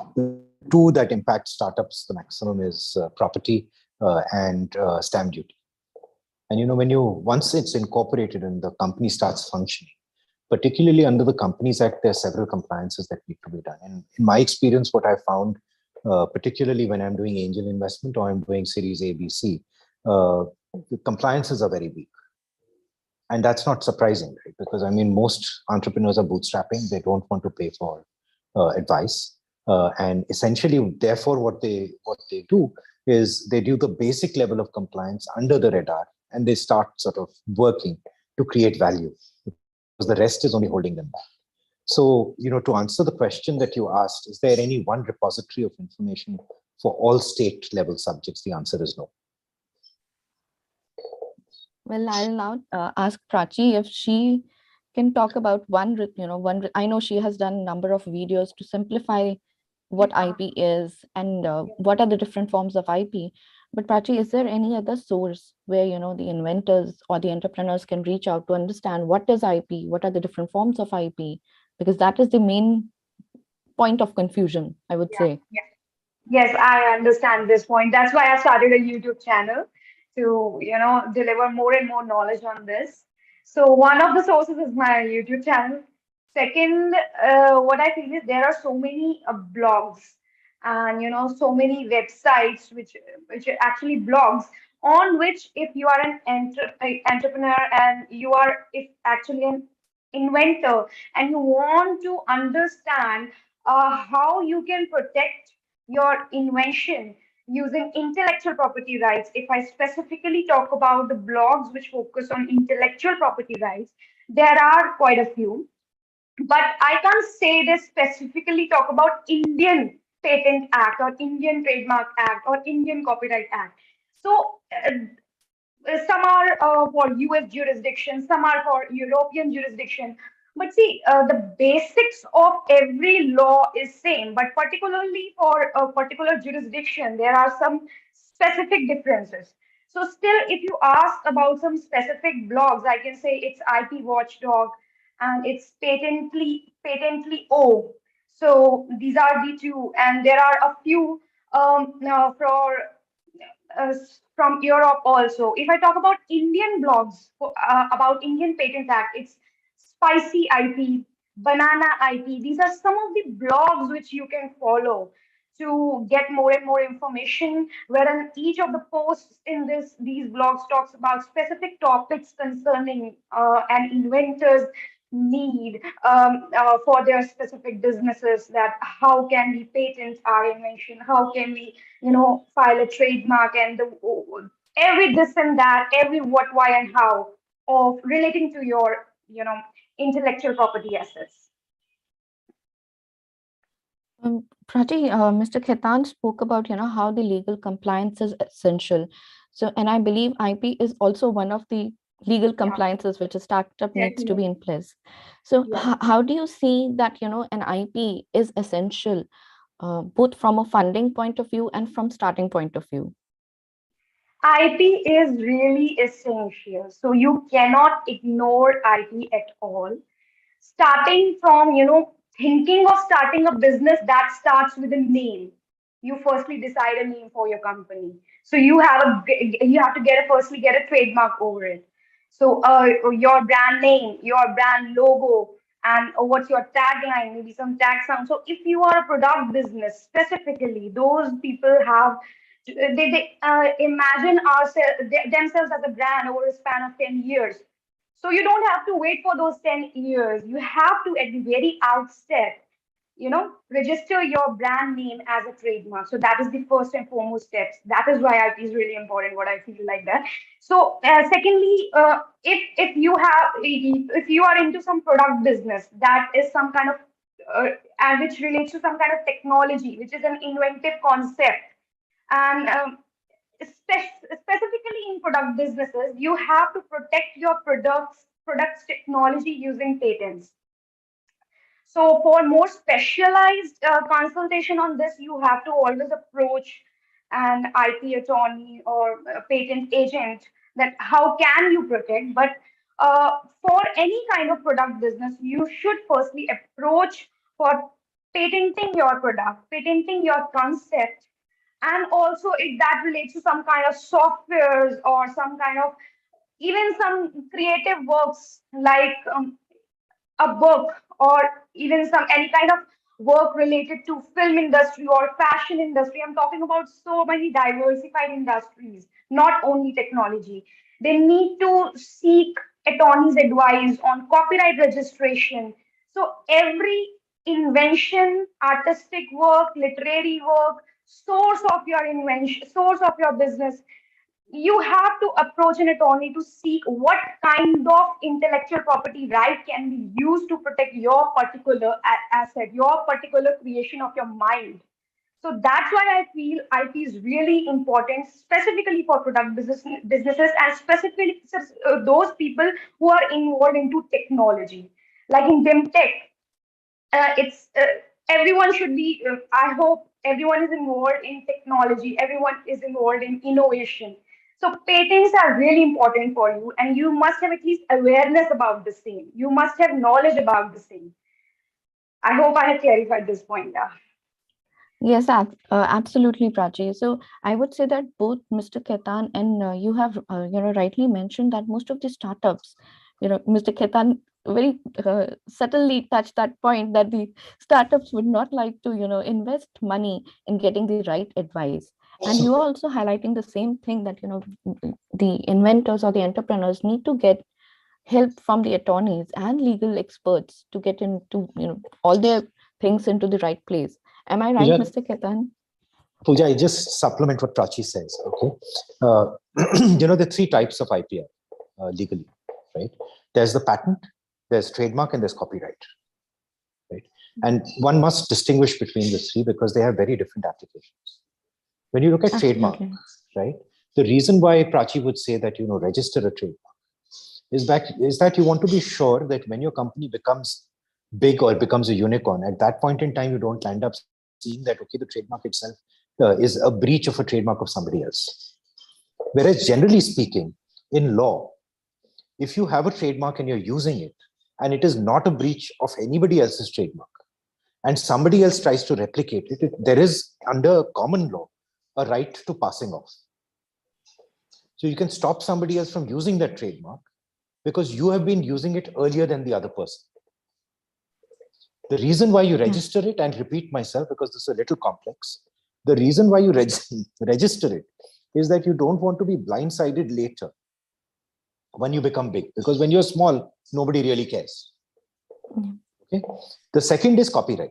2 that impact startups the maximum is property and stamp duty. And once it's incorporated and the company starts functioning, particularly under the Companies Act, there are several compliances that need to be done. And in my experience, what I found, particularly when I'm doing angel investment or I'm doing Series A, B, C, the compliances are very weak. And that's not surprising, right? Because most entrepreneurs are bootstrapping. They don't want to pay for advice. And essentially, therefore, what they do is they do the basic level of compliance under the radar, and they start sort of working to create value, because the rest is only holding them back. So, to answer the question that you asked, is there any one repository of information for all state level subjects? The answer is no. Well, I'll now ask Prachi if she can talk about one. I know she has done a number of videos to simplify what IP is and what are the different forms of IP. But Prachi, is there any other source where the inventors or the entrepreneurs can reach out to understand what is IP, what are the different forms of IP? Because that is the main point of confusion, I would say. Yeah. Yes, I understand this point. That's why I started a YouTube channel to, deliver more and more knowledge on this. So one of the sources is my YouTube channel. Second, what I feel is there are so many blogs and, so many websites which are actually blogs on which, if you are an entrepreneur and you are actually an inventor and you want to understand how you can protect your invention using intellectual property rights. If I specifically talk about the blogs which focus on intellectual property rights, there are quite a few, but I can't say they specifically talk about Indian Patent Act or Indian Trademark Act or Indian Copyright Act. So some are for US jurisdiction, some are for European jurisdiction. But see, the basics of every law is same, but particularly for a particular jurisdiction, there are some specific differences. So still, if you ask about some specific blogs, I can say it's IP Watchdog and it's Patently O. So these are the 2, and there are a few now for uh, from Europe also. If I talk about Indian blogs about Indian Patent Act, it's Spicy IP, Banana IP. These are some of the blogs which you can follow to get more and more information, wherein each of the posts in these blogs talks about specific topics concerning an inventor's need for their specific businesses, that how can we patent our invention, how can we file a trademark, and every this and that, every what, why, and how of relating to your intellectual property assets. Prachi, Mr. Khetan spoke about, how the legal compliance is essential. So, and I believe IP is also one of the legal compliances which a startup needs to be in place. So, how do you see that, an IP is essential, both from a funding point of view and from starting point of view? IP is really essential. So you cannot ignore IP at all. Starting from, thinking of starting a business, that starts with a name. You firstly decide a name for your company. So you have to firstly get a trademark over it. So your brand name, your brand logo, and what's your tagline, maybe some tag sound. So if you are a product business specifically, those people have they imagine themselves as a brand over a span of 10 years. So you don't have to wait for those 10 years. You have to, at the very outset, register your brand name as a trademark. So that is the first and foremost steps. That is why IP is really important. What I feel like that. So secondly, if you are into some product business, that is some kind of and which relates to some kind of technology, which is an inventive concept, and specifically in product businesses, you have to protect your products technology using patents. So for more specialized consultation on this, you have to always approach an IP attorney or a patent agent, that how can you protect. But for any kind of product business, you should firstly approach for patenting your product, patenting your concept, and also if that relates to some kind of softwares or some kind of even some creative works like a book, or even some any kind of work related to film industry or fashion industry. I'm talking about so many diversified industries, not only technology. They need to seek attorney's advice on copyright registration. So every invention, artistic work, literary work, source of your invention, source of your business, you have to approach an attorney to see what kind of intellectual property right can be used to protect your particular asset, your particular creation of your mind. So that's why I feel IP is really important, specifically for businesses, and specifically those people who are involved into technology. Like in BIMTECH, it's everyone should be. I hope everyone is involved in technology. Everyone is involved in innovation. So patents are really important for you, and you must have at least awareness about the same. You must have knowledge about the same. I hope I have clarified this point. Yeah. Yes, absolutely, Prachi. So I would say that both Mr. Ketan and you have, rightly mentioned that most of the startups, Mr. Ketan very subtly touched that point that the startups would not like to, invest money in getting the right advice. And you are also highlighting the same thing that, the inventors or the entrepreneurs need to get help from the attorneys and legal experts to get into, all their things into the right place. Am I right, Mr. Ketan? Pooja, I just supplement what Prachi says. Okay, there are three types of IPR legally, right? There's the patent, there's trademark, and there's copyright, right? And one must distinguish between the three because they have very different applications. When you look at trademark, right? The reason why Prachi would say that register a trademark is that you want to be sure that when your company becomes big or becomes a unicorn, at that point in time, you don't end up seeing that, okay, the trademark itself is a breach of a trademark of somebody else. Whereas generally speaking, in law, if you have a trademark and you're using it, and it is not a breach of anybody else's trademark, and somebody else tries to replicate it, there is, under common law, a right to passing off. So you can stop somebody else from using that trademark because you have been using it earlier than the other person. The reason why you register it, and repeat myself because this is a little complex, the reason why you register it is that you don't want to be blindsided later when you become big, because when you're small, nobody really cares. Okay. The second is copyright.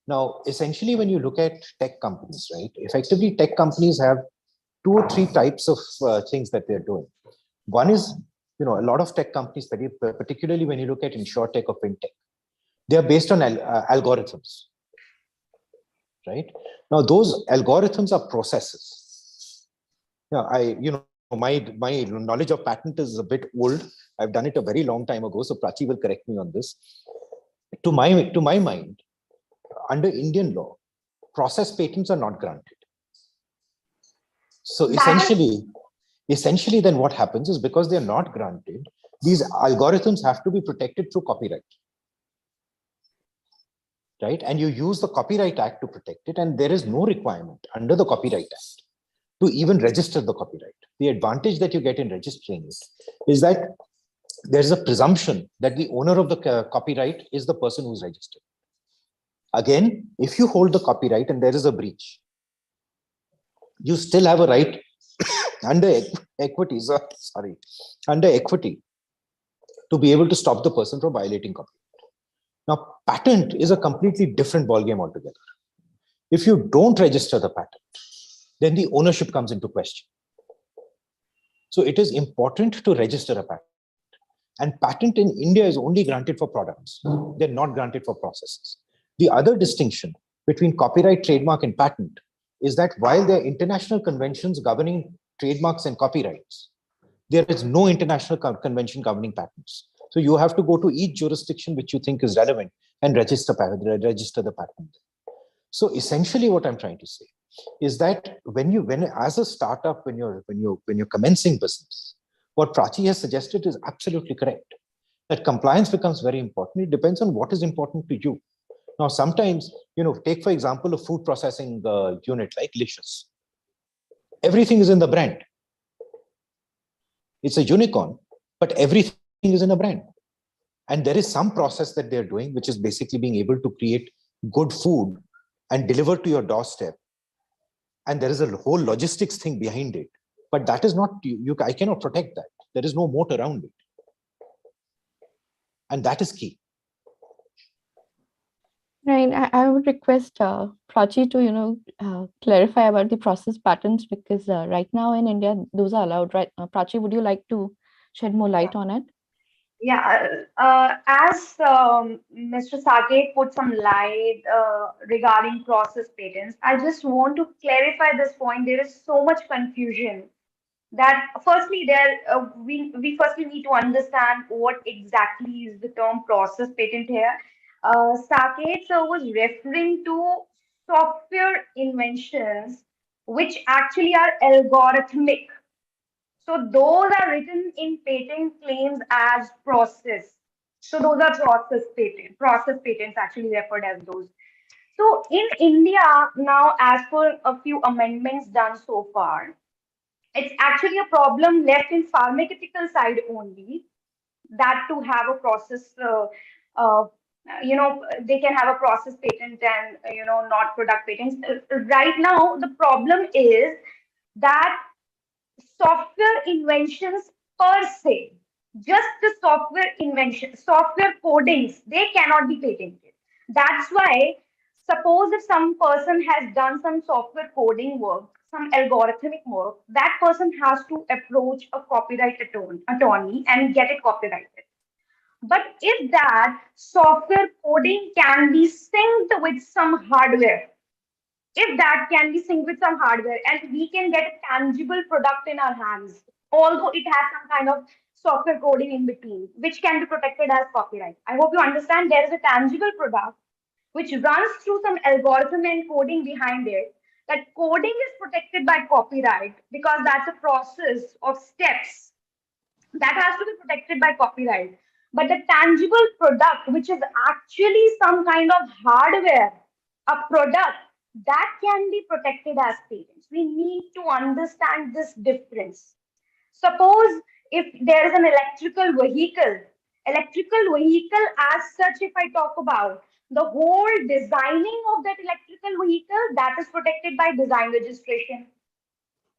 Now, essentially, when you look at tech companies, right, effectively tech companies have 2 or 3 types of things that they're doing. One is, a lot of tech companies, particularly when you look at insurtech or fintech, they are based on algorithms. right? Now, those algorithms are processes. My knowledge of patent is a bit old. I've done it a very long time ago, so Prachi will correct me on this. To my mind, under Indian law, process patents are not granted. So essentially then what happens is, because they're not granted, these algorithms have to be protected through copyright. Right? And you use the Copyright Act to protect it, and there is no requirement under the Copyright Act to even register the copyright. The advantage that you get in registering it is that there's a presumption that the owner of the copyright is the person who's registered. Again, if you hold the copyright and there is a breach, you still have a right under equity to be able to stop the person from violating copyright. Now, patent is a completely different ballgame altogether. If you don't register the patent, then the ownership comes into question. So it is important to register a patent. And patent in India is only granted for products. They're not granted for processes. The other distinction between copyright, trademark, and patent is that while there are international conventions governing trademarks and copyrights, there is no international convention governing patents. So you have to go to each jurisdiction which you think is relevant and register the patent. So essentially what I'm trying to say is that when as a startup, when you're commencing business, what Prachi has suggested is absolutely correct. That compliance becomes very important. It depends on what is important to you. Now, sometimes, take for example, a food processing unit like Licious. Everything is in the brand. It's a unicorn, but everything is in a brand. And there is some process that they're doing, which is basically being able to create good food and deliver to your doorstep. And there is a whole logistics thing behind it. But that is not, I cannot protect that. There is no moat around it. And that is key. Right. I would request Prachi to, clarify about the process patents, because right now in India, those are allowed, right? Prachi, would you like to shed more light on it? Yeah, as Mr. Saket put some light regarding process patents, I just want to clarify this point. There is so much confusion that firstly, we firstly need to understand what exactly is the term process patent here. Saket sir was referring to software inventions which actually are algorithmic. So those are written in patent claims as process. So those are process patents actually referred as those. So in India now, as per a few amendments done so far, it's actually a problem left in pharmaceutical side only, that to have a process, they can have a process patent and, not product patents. Right now, the problem is that software inventions per se, just the software invention, software codings, they cannot be patented. That's why, suppose if some person has done some software coding work, some algorithmic work, that person has to approach a copyright attorney and get it copyrighted. But if that software coding can be synced with some hardware, if that can be synced with some hardware and we can get a tangible product in our hands, although it has some kind of software coding in between, which can be protected as copyright. I hope you understand there is a tangible product which runs through some algorithm and coding behind it. That coding is protected by copyright because that's a process of steps that has to be protected by copyright. But the tangible product, which is actually some kind of hardware, a product, that can be protected as patents. We need to understand this difference. Suppose if there is an electrical vehicle as such, if I talk about the whole designing of that electrical vehicle, that is protected by design registration.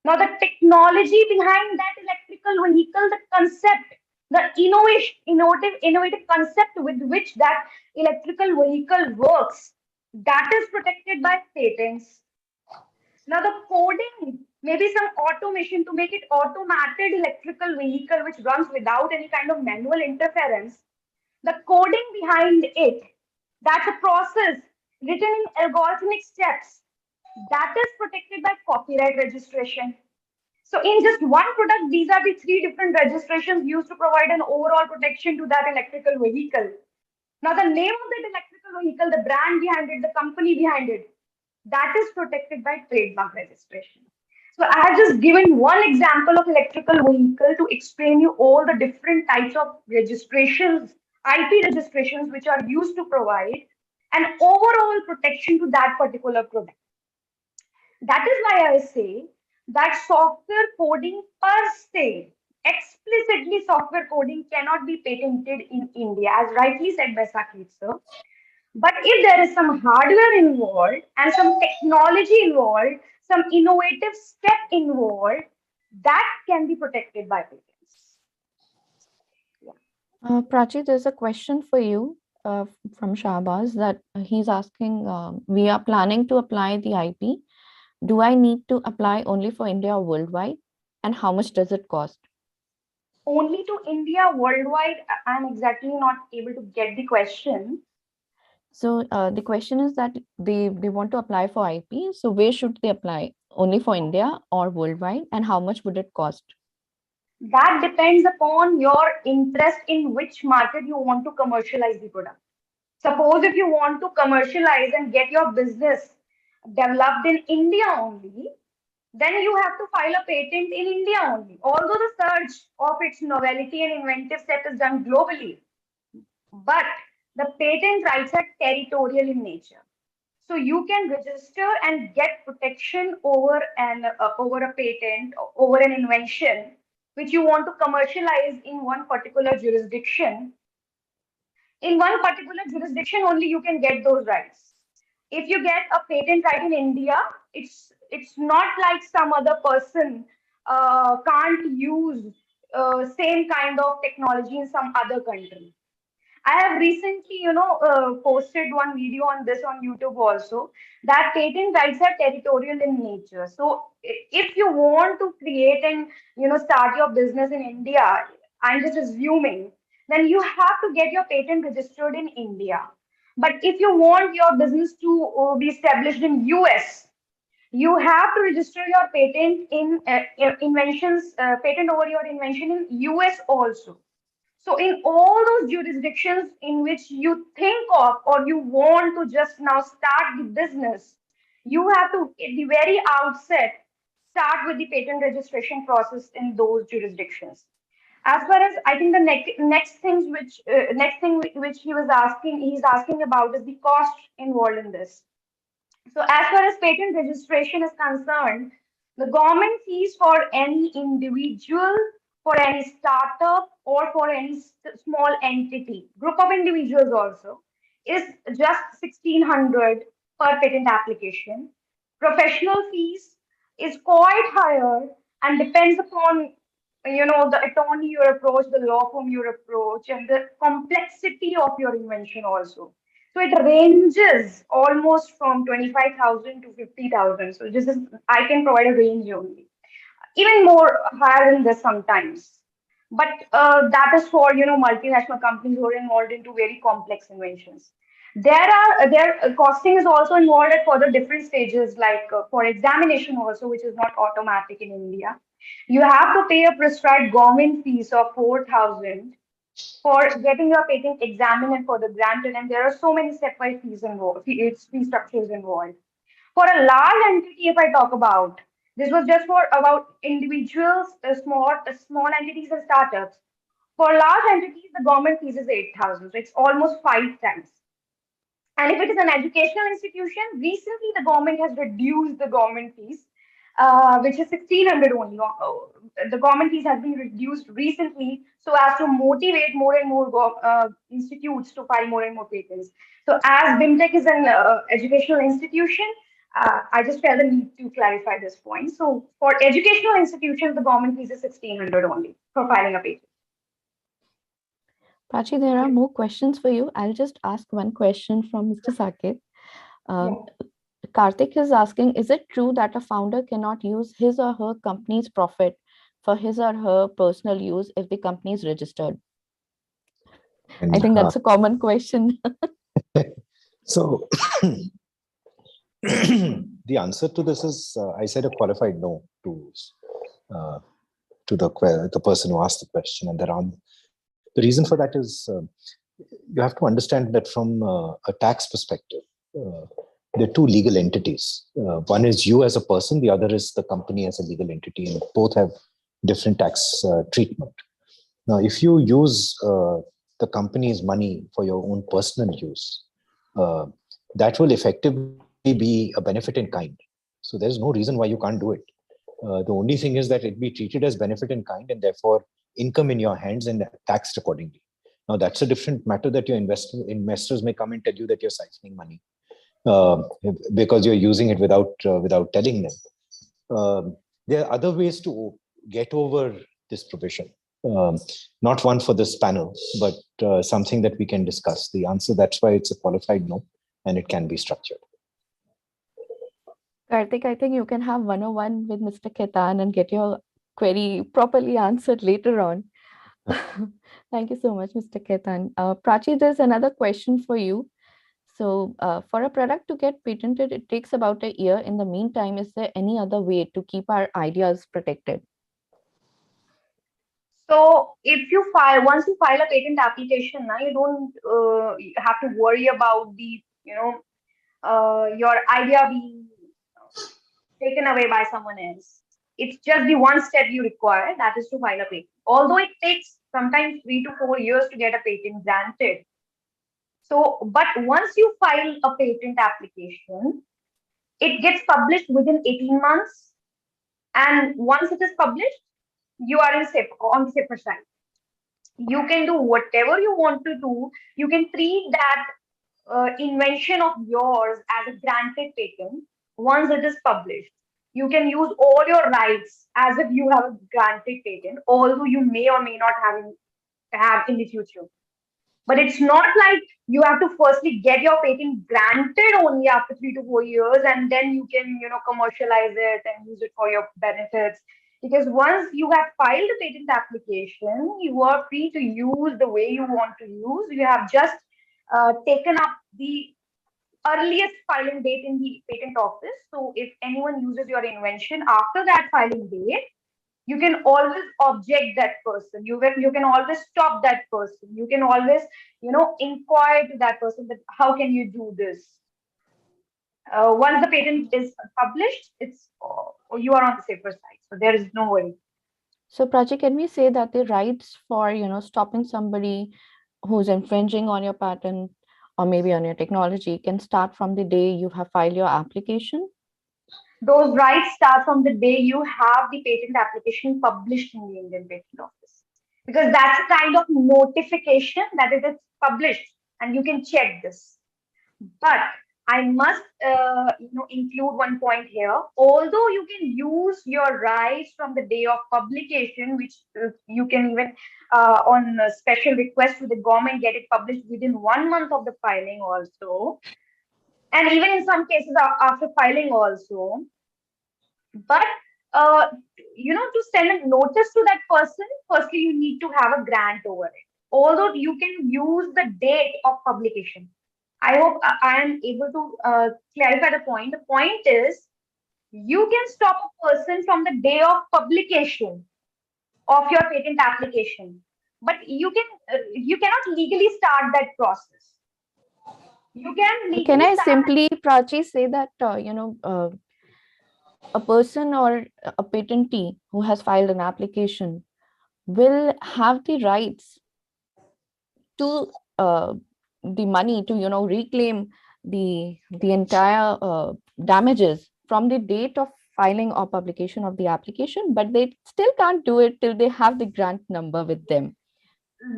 Now, the technology behind that electrical vehicle, the concept, the innovative concept with which that electrical vehicle works, that is protected by patents. Now, the coding, maybe some automation to make it automated electrical vehicle which runs without any kind of manual interference. The coding behind it, that's a process. written in algorithmic steps, that is protected by copyright registration. So in just one product, these are the three different registrations used to provide an overall protection to that electrical vehicle. Now, the name of that electrical vehicle, the brand behind it, the company behind it, that is protected by trademark registration. So I have just given one example of electrical vehicle to explain you all the different types of registrations, IP registrations, which are used to provide an overall protection to that particular product. That is why I say that software coding per se, explicitly software coding cannot be patented in India, as rightly said by Saket sir. But if there is some hardware involved and some technology involved, some innovative step involved, that can be protected by patents. Prachi, there's a question for you from Shahbaz that he's asking, we are planning to apply the IP. Do I need to apply only for India or worldwide? And how much does it cost? Only to India, worldwide, I'm exactly not able to get the question. So the question is that they want to apply for IP. So where should they apply? Only for India or worldwide? And how much would it cost? That depends upon your interest in which market you want to commercialize the product. Suppose if you want to commercialize and get your business developed in India only, then you have to file a patent in India only. Although the search of its novelty and inventive step is done globally, but the patent rights are territorial in nature. So you can register and get protection over over a patent, over an invention, which you want to commercialize in one particular jurisdiction. In one particular jurisdiction only you can get those rights. If you get a patent right in India, it's not like some other person can't use same kind of technology in some other country. I have recently, posted one video on this on YouTube also, that patent rights are territorial in nature. So if you want to create and, start your business in India, I'm just assuming, then you have to get your patent registered in India. But if you want your business to be established in US, you have to register your patent in patent over your invention in US also. So in all those jurisdictions in which you think of or you want to just now start the business, you have to, at the very outset, start with the patent registration process in those jurisdictions. As far as I think the next thing which he's asking about is the cost involved in this. So as far as patent registration is concerned, the government fees for any individual, for any startup, or for any small entity, group of individuals also, is just 1,600 per patent application. Professional fees is quite higher and depends upon the attorney you approach, the law firm you approach, and the complexity of your invention also. So it ranges almost from 25,000 to 50,000. So this is, I can provide a range only, even more higher than this sometimes. But that is for multinational companies who are involved into very complex inventions. Their costing is also involved at further different stages, like for examination also, which is not automatic in India. You have to pay a prescribed government fees of 4,000 for getting your patent examined and for the granted, and there are so many stepwise fees involved, fee structures involved. For a large entity, if I talk about, this was just for about individuals, small entities and startups. For large entities, the government fees is 8,000, so it's almost 5 times. And if it is an educational institution, recently the government has reduced the government fees, which is 1,600 only. The government fees has been reduced recently so as to motivate more and more institutes to file more and more patents. So as BIMTECH is an educational institution, I just felt the need to clarify this point. So for educational institutions, the government fees is 1,600 only for filing a patent. Prachi, there are more questions for you. I'll just ask one question from Mr. Saket. Karthik is asking, is it true that a founder cannot use his or her company's profit for his or her personal use if the company is registered? I think that's a common question. So the answer to this is, I said a qualified no to the person who asked the question. And the reason for that is you have to understand that from a tax perspective, there are two legal entities. One is you as a person, the other is the company as a legal entity, and both have different tax treatment. Now, if you use the company's money for your own personal use, that will effectively be a benefit in kind. So there's no reason why you can't do it. The only thing is that it be treated as benefit in kind and therefore income in your hands and taxed accordingly. Now, that's a different matter that your investors may come and tell you that you're siphoning money because you're using it without telling them. There are other ways to get over this provision. Not one for this panel, but something that we can discuss. The answer, that's why it's a qualified no, and it can be structured. Karthik, I think you can have 101 with Mr. Ketan and get your query properly answered later on. Thank you so much, Mr. Ketan. Prachi, there's another question for you. So for a product to get patented, it takes about a year. In the meantime, is there any other way to keep our ideas protected? So if you once you file a patent application, now you don't have to worry about the, your idea being taken away by someone else. It's just the one step you require, that is to file a patent. Although it takes sometimes 3 to 4 years to get a patent granted. So, but once you file a patent application, it gets published within 18 months. And once it is published, you are on the safer side. You can do whatever you want to do. You can treat that invention of yours as a granted patent once it is published. You can use all your rights as if you have a granted patent, although you may or may not have in the future. But it's not like you have to firstly get your patent granted only after 3 to 4 years, and then you can, commercialize it and use it for your benefits. Because once you have filed a patent application, you are free to use the way you want to use. You have just taken up the earliest filing date in the patent office. So if anyone uses your invention after that filing date, you can always object that person. You can always stop that person. You can always, inquire to that person that how can you do this? Once the patent is published, you are on the safer side. So there is no worry. So Prachi, can we say that the rights for, stopping somebody who's infringing on your patent or maybe on your technology can start from the day you have filed your application? Those rights start from the day you have the patent application published in the Indian Patent Office. Because that's a kind of notification that it is published and you can check this. But I must include one point here. Although you can use your rights from the day of publication, which you can even on a special request to the government get it published within 1 month of the filing also. And even in some cases after filing also. But to send a notice to that person, firstly you need to have a grant over it. Although you can use the date of publication. I hope I am able to clarify the point. The point is, you can stop a person from the day of publication of your patent application, but you cannot legally start that process. You can legally Can I simply, Prachi, say that a person or a patentee who has filed an application will have the rights to the money to reclaim the entire damages from the date of filing or publication of the application, but they still can't do it till they have the grant number with them.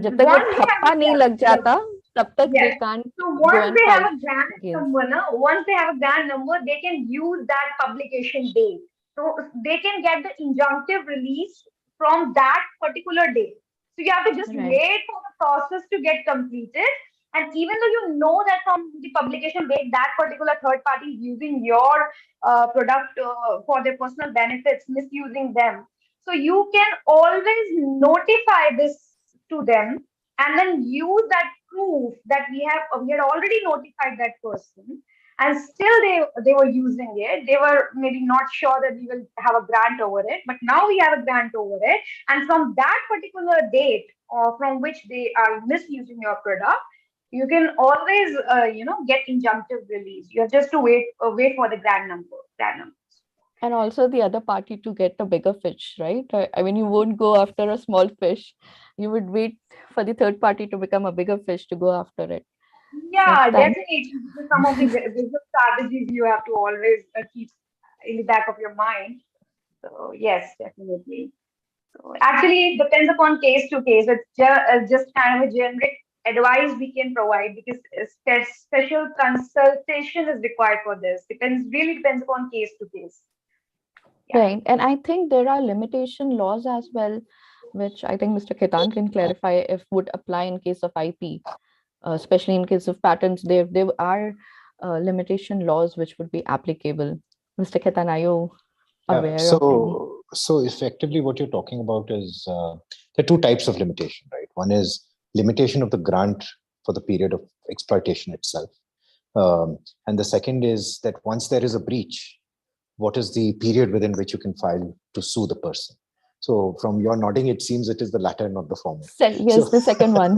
जब तक वो ठप्पा नहीं लग जाता, तब तक they can't go and file against. Once they have a grant number, they can use that publication date. So they can get the injunctive release from that particular date. So you have to just wait for the process to get completed. And even though you know that from the publication date, that particular third party is using your product for their personal benefits, misusing them. So you can always notify this to them and then use that proof that we had already notified that person, and still they were using it. They were maybe not sure that we will have a grant over it, but now we have a grant over it. And from that particular date, or from which they are misusing your product, you can always get injunctive release. You have just to wait for the grant number. And also the other party to get a bigger fish, right? I mean, you won't go after a small fish. You would wait for the third party to become a bigger fish to go after it. Yeah, So thanks. definitely. Because some of the business strategies you have to always keep in the back of your mind. So yes, definitely. So actually, it depends upon case to case. It's just kind of a generic advice we can provide, because special consultation is required for this. Really depends upon case to case. Right. And I think there are limitation laws as well, which I think Mr. Ketan can clarify if would apply in case of IP, especially in case of patents. There are limitation laws which would be applicable. Mr. Ketan, are you aware of any? So effectively what you're talking about is there are two types of limitation, right? One is limitation of the grant for the period of exploitation itself. And the second is that once there is a breach, what is the period within which you can file to sue the person? So from your nodding, it seems it is the latter, not the former. Yes, the second one.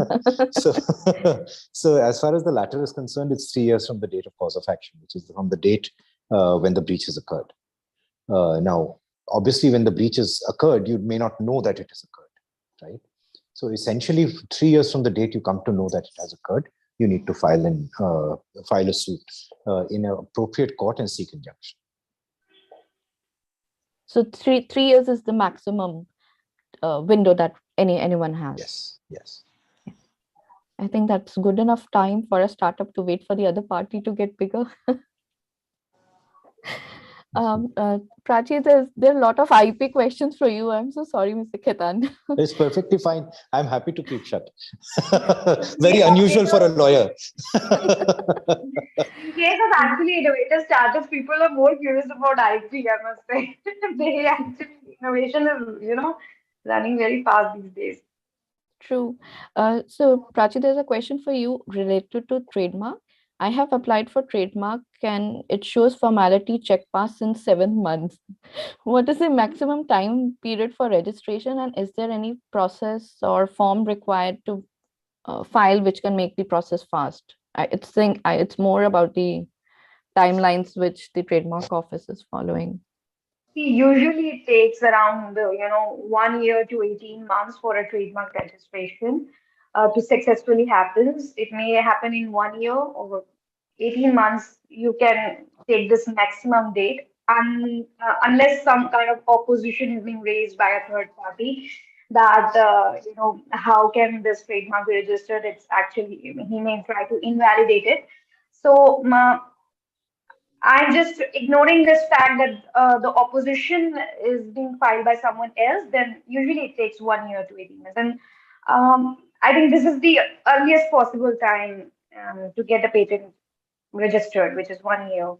So as far as the latter is concerned, it's 3 years from the date of cause of action, which is from the date when the breach has occurred. Now, obviously, when the breach has occurred, you may not know that it has occurred, right? So essentially, 3 years from the date you come to know that it has occurred, you need to file a suit in an appropriate court and seek injunction. So three years is the maximum window that anyone has. Yes. I think that's good enough time for a startup to wait for the other party to get bigger. Prachi, there are a lot of IP questions for you. I'm so sorry, Mr. Ketan. It's perfectly fine. I'm happy to keep shut. Very unusual for a lawyer. In case of actually innovative startups, people are more curious about IP, I must say. Innovation is, running very fast these days. True. So Prachi, there's a question for you related to trademark. I have applied for trademark and it shows formality check pass in 7 months. What is the maximum time period for registration, and is there any process or form required to file which can make the process fast? It's more about the timelines which the trademark office is following. See, usually it takes around 1 year to 18 months for a trademark registration to successfully happen. It may happen in 1 year or 18 months. You can take this maximum date, unless some kind of opposition is being raised by a third party that how can this trademark be registered? It's actually, he may try to invalidate it. So I'm just ignoring this fact that the opposition is being filed by someone else. Then usually it takes 1 year to 18 months, and I think this is the earliest possible time to get a patent registered, which is 1 year.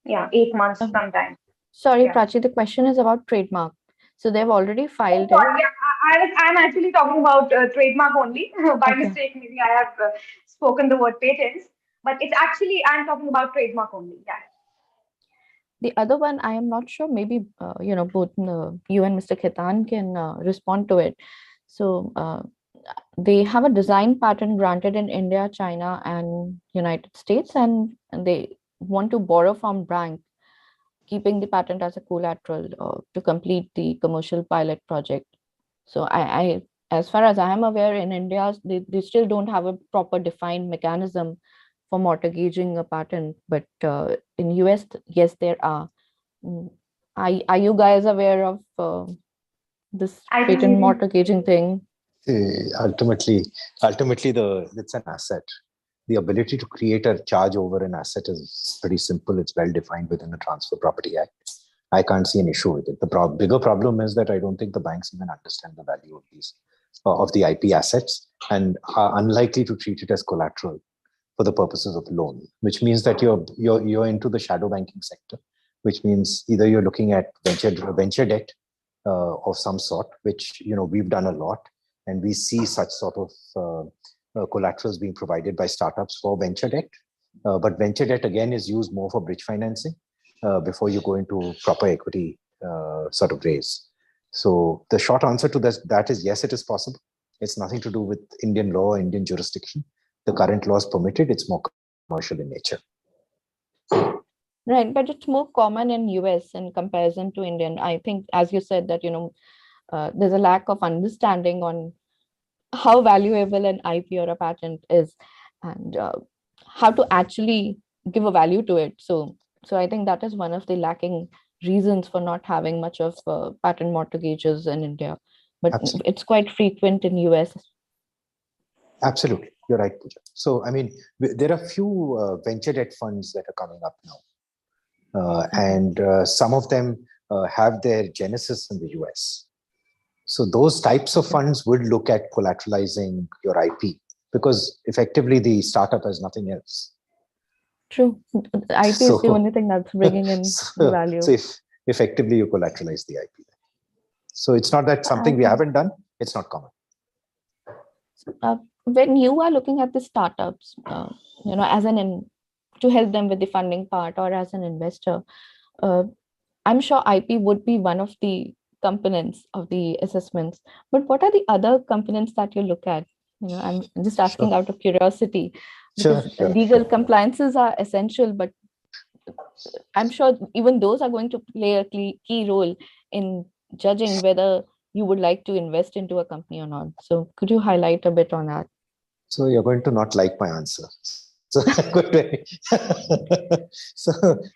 Yeah, 8 months sometimes. Sorry, Yeah. Prachi, the question is about trademark. So they've already filed Oh, it. yeah, I'm actually talking about trademark only. By mistake, maybe I have spoken the word patents, but it's actually, I'm talking about trademark only. Yeah. The other one, I am not sure. Maybe both you and Mr. Ketan can respond to it. So they have a design patent granted in India, China, and United States, and they want to borrow from bank, keeping the patent as a collateral to complete the commercial pilot project. So I as far as I am aware, in India, they still don't have a proper defined mechanism for mortgaging a patent, but in US, yes, there are. Are you guys aware of this patent mortgaging thing? Ultimately, it's an asset. The ability to create a charge over an asset is pretty simple. It's well defined within the Transfer Property Act. I can't see an issue with it. The bigger problem is that I don't think the banks even understand the value of these of the IP assets and are unlikely to treat it as collateral for the purposes of loan, which means that you're into the shadow banking sector, which means either you're looking at venture debt of some sort, which we've done a lot, And we see such sort of collaterals being provided by startups for venture debt. But venture debt, again, is used more for bridge financing before you go into proper equity sort of raise. So the short answer to that is yes, it is possible. It's nothing to do with Indian law or Indian jurisdiction. The current laws permit it. It's more commercial in nature. Right, but it's more common in US in comparison to Indian. I think, as you said, that there's a lack of understanding on how valuable an IP or a patent is, and how to actually give a value to it. So I think that is one of the lacking reasons for not having much of patent mortgages in India, but Absolutely. it's quite frequent in US. Absolutely, you're right, Pooja. So I mean, there are few venture debt funds that are coming up now, and some of them have their genesis in the US. So those types of funds would look at collateralizing your IP, because effectively the startup has nothing else. True. IP is the only thing that's bringing in value. So if effectively you collateralize the IP. So it's not that something we haven't done, it's not common. When you are looking at the startups, as to help them with the funding part, or as an investor, I'm sure IP would be one of the components of the assessments. But what are the other components that you look at? I'm just asking out of curiosity, because legal compliances are essential, but I'm sure even those are going to play a key role in judging whether you would like to invest into a company or not. So could you highlight a bit on that? So you're going to not like my answer. So,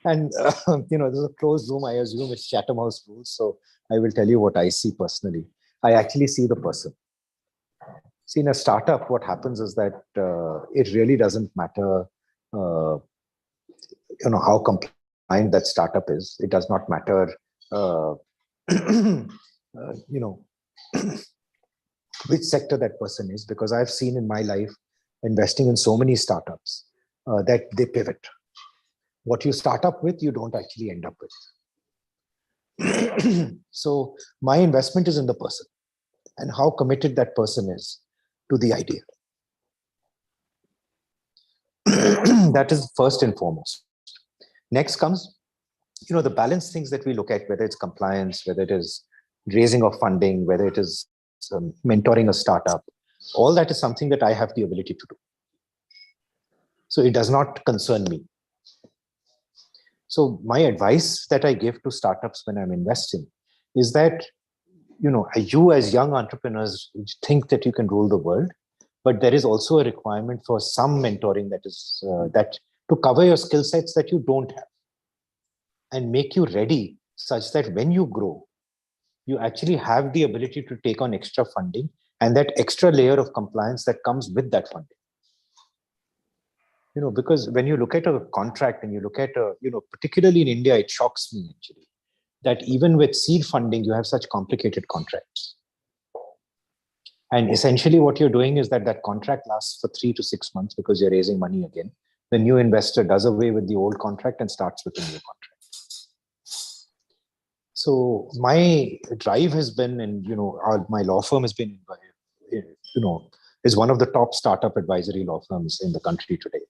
and this is a closed room. I assume it's Chatham House rules. So I will tell you what I see personally. I actually see the person. See, in a startup, what happens is that it really doesn't matter, how compliant that startup is. It does not matter, which sector that person is, because I've seen in my life, investing in so many startups, that they pivot. What you start up with, you don't actually end up with. So my investment is in the person and how committed that person is to the idea. That is first and foremost. Next comes, the balance things that we look at, whether it's compliance, whether it is raising of funding, whether it is mentoring a startup. All that is something that I have the ability to do. So it does not concern me. So my advice that I give to startups when I'm investing is that, you as young entrepreneurs think that you can rule the world, but there is also a requirement for some mentoring that is that to cover your skill sets that you don't have and make you ready such that when you grow, you actually have the ability to take on extra funding and that extra layer of compliance that comes with that funding. Because when you look at a contract and you look at, particularly in India, it shocks me actually, that even with seed funding, you have such complicated contracts. And essentially what you're doing is that contract lasts for 3 to 6 months because you're raising money again. The new investor does away with the old contract and starts with a new contract. So my drive has been, and my law firm has been, is one of the top startup advisory law firms in the country today.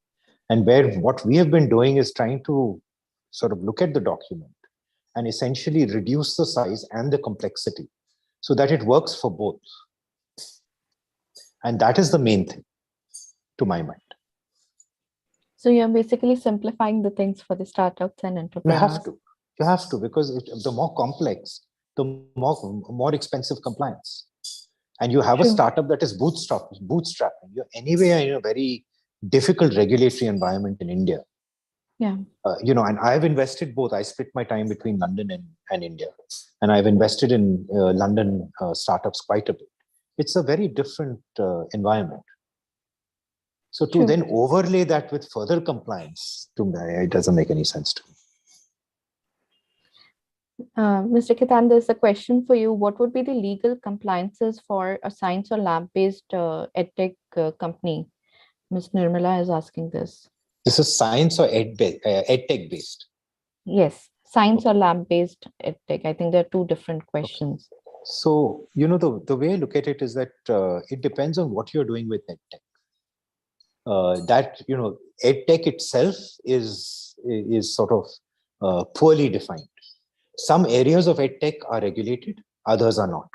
And what we have been doing is trying to sort of look at the document and essentially reduce the size and the complexity so that it works for both. And that is the main thing, to my mind. So you're basically simplifying the things for the startups and entrepreneurs. You have to, because the more complex, the more expensive compliance. And you have a startup that is bootstrapping. You're anyway in a very difficult regulatory environment in India. Yeah. And I've invested both. I split my time between London and India. And I've invested in London startups quite a bit. It's a very different environment. So to then overlay that with further compliance, to me, it doesn't make any sense to me. Mr. Ketan, there's a question for you. What would be the legal compliances for a science or lab-based edtech company? Ms. Nirmala is asking this. This is science or edtech based? Yes, science or lab-based edtech. I think there are two different questions. So, the way I look at it is that it depends on what you're doing with EdTech. EdTech itself is sort of poorly defined. Some areas of EdTech are regulated, others are not.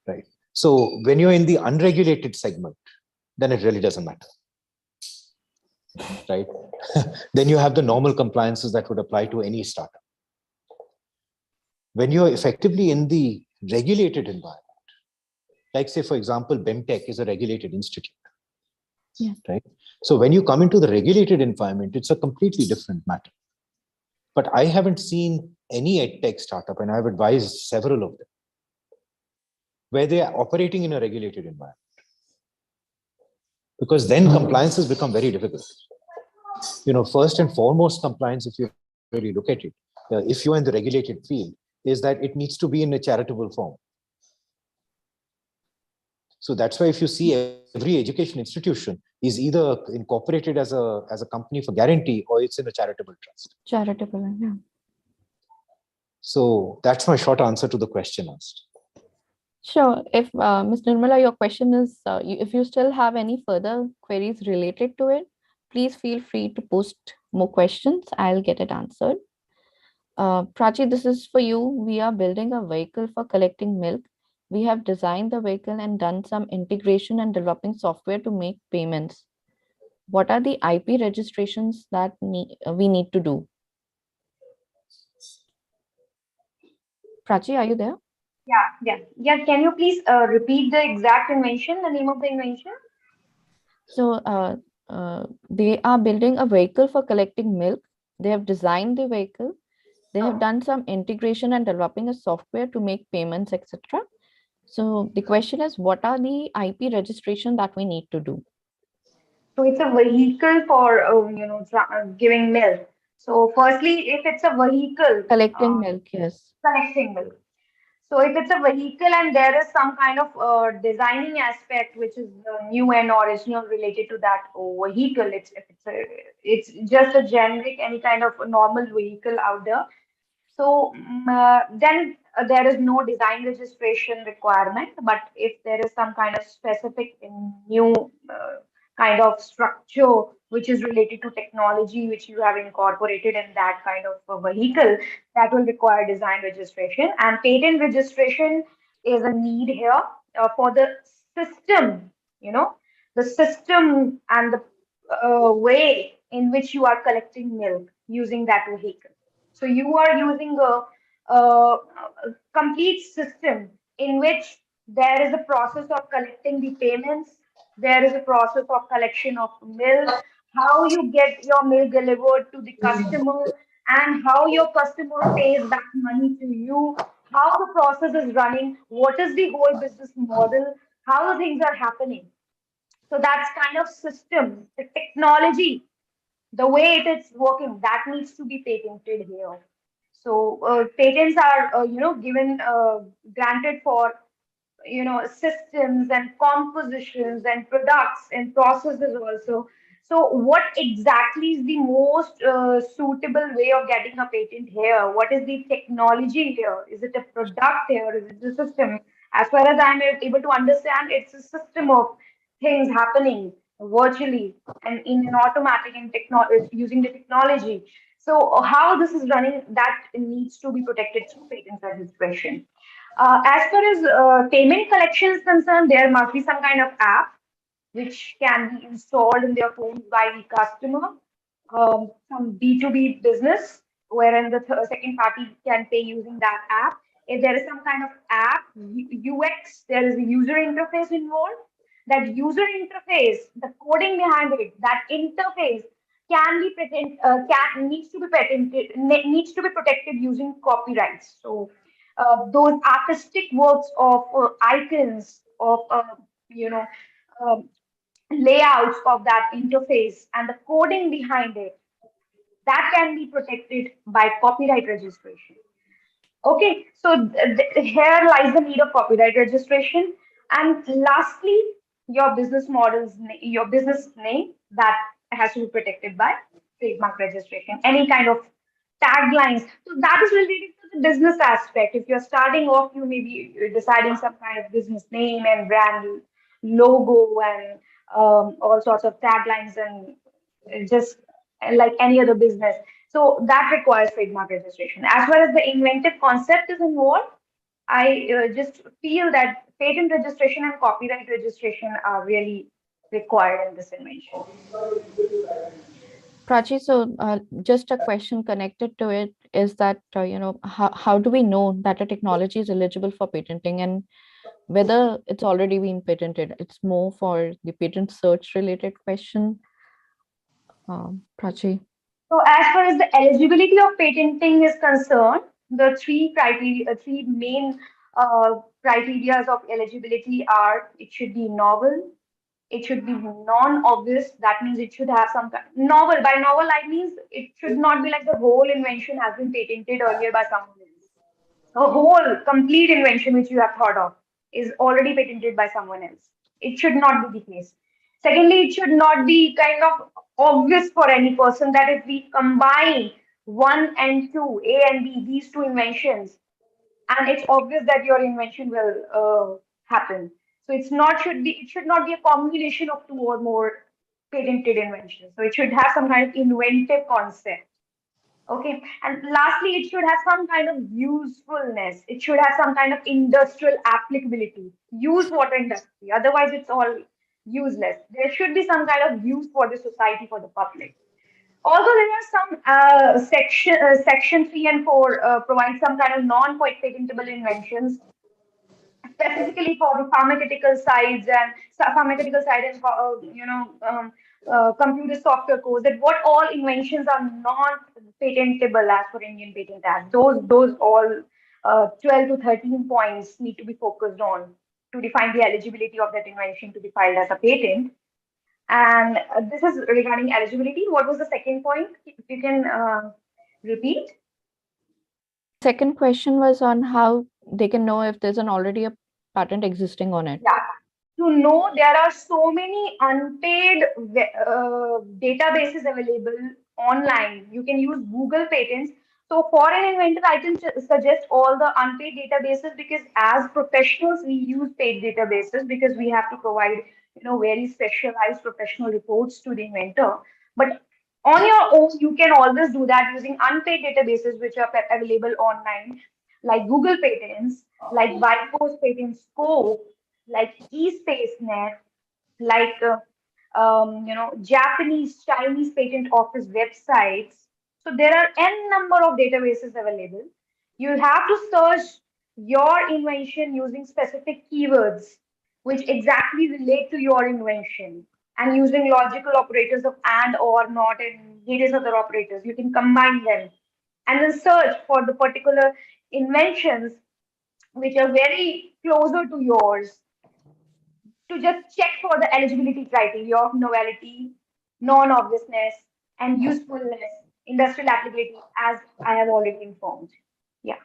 Right. So when you're in the unregulated segment, then it really doesn't matter. Right. Then you have the normal compliances that would apply to any startup. When you're effectively in the regulated environment, like say, for example, BIMTECH is a regulated institute. Yeah. Right. So when you come into the regulated environment, it's a completely different matter. But I haven't seen any EdTech startup, and I've advised several of them, where they are operating in a regulated environment. Because then compliances become very difficult. First and foremost, compliance, if you really look at it, if you're in the regulated field, is that it needs to be in a charitable form. So that's why if you see every education institution is either incorporated as a company for guarantee or it's in a charitable trust. Charitable, yeah. So that's my short answer to the question asked. Sure. If Ms. Nirmala, your question is, if you still have any further queries related to it, please feel free to post more questions. I'll get it answered. Prachi, this is for you. We are building a vehicle for collecting milk. We have designed the vehicle and done some integration and developing software to make payments. What are the IP registrations that we need to do? Prachi, are you there? Yeah. Can you please repeat the exact invention, the name of the invention? So they are building a vehicle for collecting milk. They have designed the vehicle. They have done some integration and developing a software to make payments, etc. So the question is, what are the IP registration that we need to do? So it's a vehicle for giving milk. So firstly, if it's a vehicle Collecting milk, yes. collecting milk. So if it's a vehicle and there is some kind of designing aspect which is new and original related to that vehicle, it's just a generic any kind of normal vehicle out there. So then there is no design registration requirement. But if there is some kind of specific new kind of structure which is related to technology which you have incorporated in that kind of a vehicle, that will require design registration. And patent registration is a need here for the system, the system and the way in which you are collecting milk using that vehicle. So you are using a complete system in which there is a process of collecting the payments, there is a process of collection of milk, how you get your milk delivered to the customer, and how your customer pays back money to you, how the process is running, what is the whole business model, how the things are happening. So that's kind of system, the technology, the way it is working, that needs to be patented here. So patents are, given, granted for, systems and compositions and products and processes also. So what exactly is the most suitable way of getting a patent here? What is the technology here? Is it a product here? Is it a system? As far as I'm able to understand, it's a system of things happening virtually and in an automatic and using the technology. So how this is running, that needs to be protected through patent registration. As far as payment collection is concerned, there must be some kind of app which can be installed in their phones by the customer. Some B2B business, wherein the second party can pay using that app. If there is some kind of app, UX, there is a user interface involved. That user interface, the coding behind it, that interface can be needs to be patented, needs to be protected using copyrights. So those artistic works of icons of um, layouts of that interface and the coding behind it, that can be protected by copyright registration. Okay, so here lies the need of copyright registration. And lastly, your business models, your business name, that has to be protected by trademark registration. Any kind of taglines. So that is related to the business aspect. If you're starting off, you may be deciding some kind of business name and brand logo and all sorts of taglines and just like any other business. So that requires trademark registration. As far as the inventive concept is involved, I just feel that patent registration and copyright registration are really required in this invention. Prachi, so just a question connected to it is that, how do we know that a technology is eligible for patenting and whether it's already been patented? It's more for the patent search related question. Prachi. So as far as the eligibility of patenting is concerned, the three criteria, three main criteria of eligibility are: it should be novel, it should be non-obvious. That means it should have some kind novel. By novel, I means it should not be like the whole invention has been patented earlier by someone else. The whole complete invention which you have thought of is already patented by someone else. It should not be the case. Secondly, it should not be kind of obvious for any person that if we combine 1 and 2, A and B, these two inventions, and it's obvious that your invention will happen. So it should not be a combination of 2 or more patented inventions. So it should have some kind of inventive concept. Okay, and lastly, it should have some kind of usefulness. It should have some kind of industrial applicability. Use water industry, otherwise it's all useless. There should be some kind of use for the society, for the public. Although there are some section 3 and 4 provide some kind of non-quite patentable inventions, specifically for the pharmaceutical sides and computer software codes, that what all inventions are not patentable as per Indian Patent Act. Those all 12 to 13 points need to be focused on to define the eligibility of that invention to be filed as a patent. And this is regarding eligibility. What was the second point? If you can repeat. Second question was on how they can know if there's already a patent existing on it. Yeah. To know, there are so many unpaid databases available online. You can use Google Patents. So for an inventor, I can suggest all the unpaid databases, because as professionals, we use paid databases because we have to provide, very specialized professional reports to the inventor. But on your own, you can always do that using unpaid databases which are available online, like Google Patents, like Whitepost Patent Scope, like eSpaceNet, like Japanese, Chinese patent office websites. So there are n number of databases available. You have to search your invention using specific keywords which exactly relate to your invention, and using logical operators of and, or, not, and various other operators. You can combine them and then search for the particular inventions which are very closer to yours, to just check for the eligibility criteria of novelty, non-obviousness, and usefulness, industrial applicability, as I have already informed. Yeah.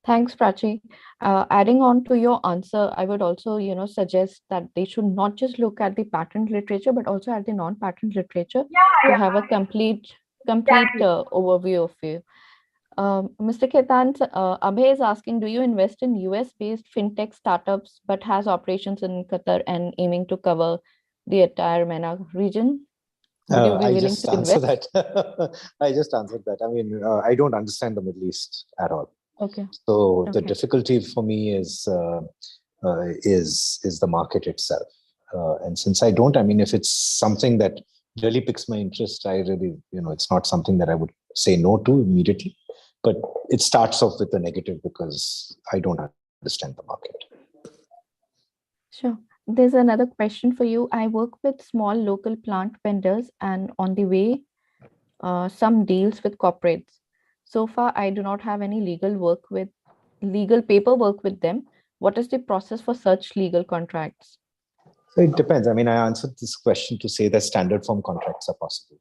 Thanks, Prachi. Adding on to your answer, I would also, suggest that they should not just look at the patent literature, but also at the non-patent literature to have a complete overview of you. Mr. Ketan, Abhay is asking, do you invest in US-based fintech startups but has operations in Qatar and aiming to cover the entire MENA region? Would you be willing to invest? I just answered that. I mean, I don't understand the Middle East at all. Okay. So the difficulty for me is the market itself. And since I don't, I mean, if it's something that really piques my interest, I really, it's not something that I would say no to immediately. But it starts off with a negative because I don't understand the market. Sure. There's another question for you. I work with small local plant vendors and on the way, some deals with corporates. So far, I do not have any legal paperwork with them. What is the process for such legal contracts? So it depends. I mean, I answered this question to say that standard form contracts are possible.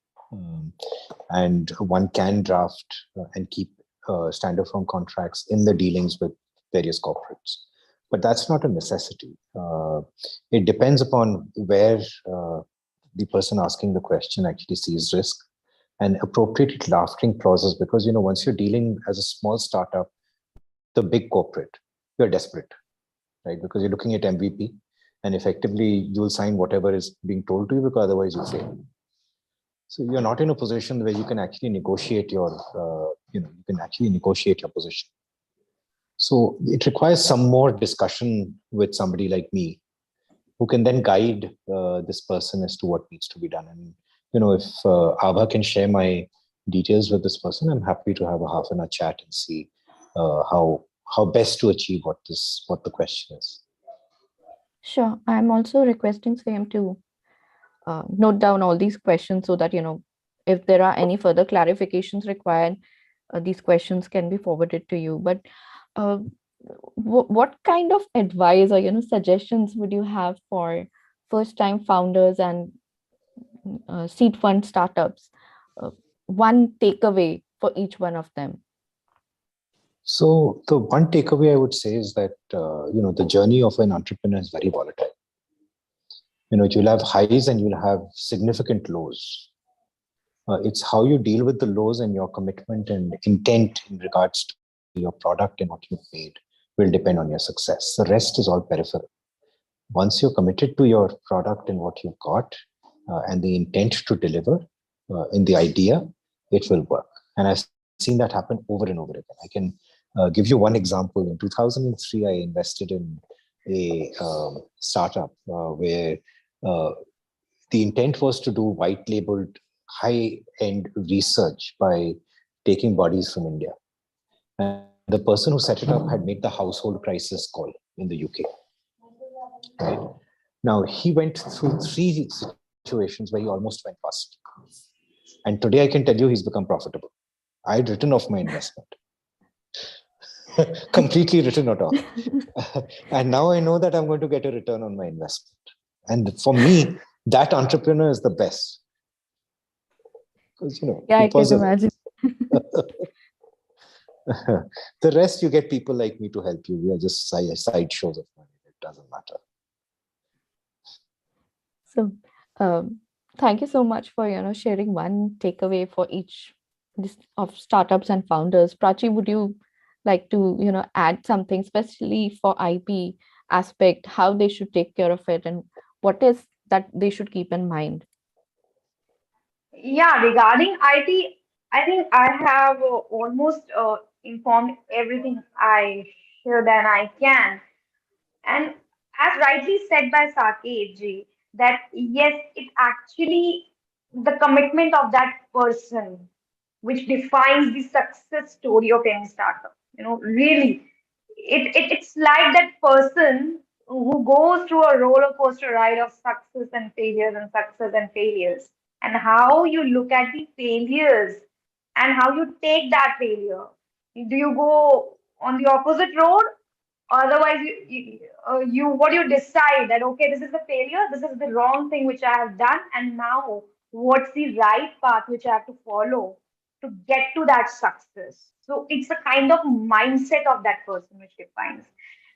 And one can draft and keep standard form contracts in the dealings with various corporates. But that's not a necessity. It depends upon where the person asking the question actually sees risk. and appropriate drafting process, because once you're dealing as a small startup, the big corporate, you're desperate, right? Because you're looking at MVP, and effectively you'll sign whatever is being told to you, because otherwise you fail. So you're not in a position where you can actually negotiate your, position. So it requires some more discussion with somebody like me, who can then guide this person as to what needs to be done. And if Abha can share my details with this person, I'm happy to have a half an hour chat and see how best to achieve what the question is. Sure. I'm also requesting Sam to note down all these questions so that, if there are any further clarifications required, these questions can be forwarded to you. But what kind of advice or, suggestions would you have for first-time founders and seed fund startups? One takeaway for each one of them. So the one takeaway I would say is that, the journey of an entrepreneur is very volatile. You'll have highs and you'll have significant lows. It's how you deal with the lows, and your commitment and intent in regards to your product and what you've made will depend on your success. The rest is all peripheral. Once you're committed to your product and what you've got, and the intent to deliver in the idea, it will work. And I've seen that happen over and over again. I can give you one example. In 2003, I invested in a startup where the intent was to do white-labeled high-end research by taking bodies from India. And the person who set it up had made the household crisis call in the UK. Right? Now, he went through 3 situations where he almost went bust. And today I can tell you he's become profitable. I'd written off my investment. Completely written it off. And now I know that I'm going to get a return on my investment. And for me, that entrepreneur is the best. Because, yeah, I can imagine. The rest, you get people like me to help you. We are just sideshows of money. It doesn't matter. So, thank you so much for sharing one takeaway for each of startups and founders. Prachi, would you like to add something, especially for IP aspect, how they should take care of it, and what is that they should keep in mind? Yeah, regarding IT, I think I have almost informed everything I should and I can. And as rightly said by Saket ji, that yes, it actually the commitment of that person which defines the success story of any startup. Really, it's like that person who goes through a roller coaster ride of success and failures and success and failures, and how you look at the failures and how you take that failure. Do you go on the opposite road? Otherwise, you what you decide that okay, this is a failure, this is the wrong thing which I have done, and now what's the right path which I have to follow to get to that success. So it's a kind of mindset of that person which defines.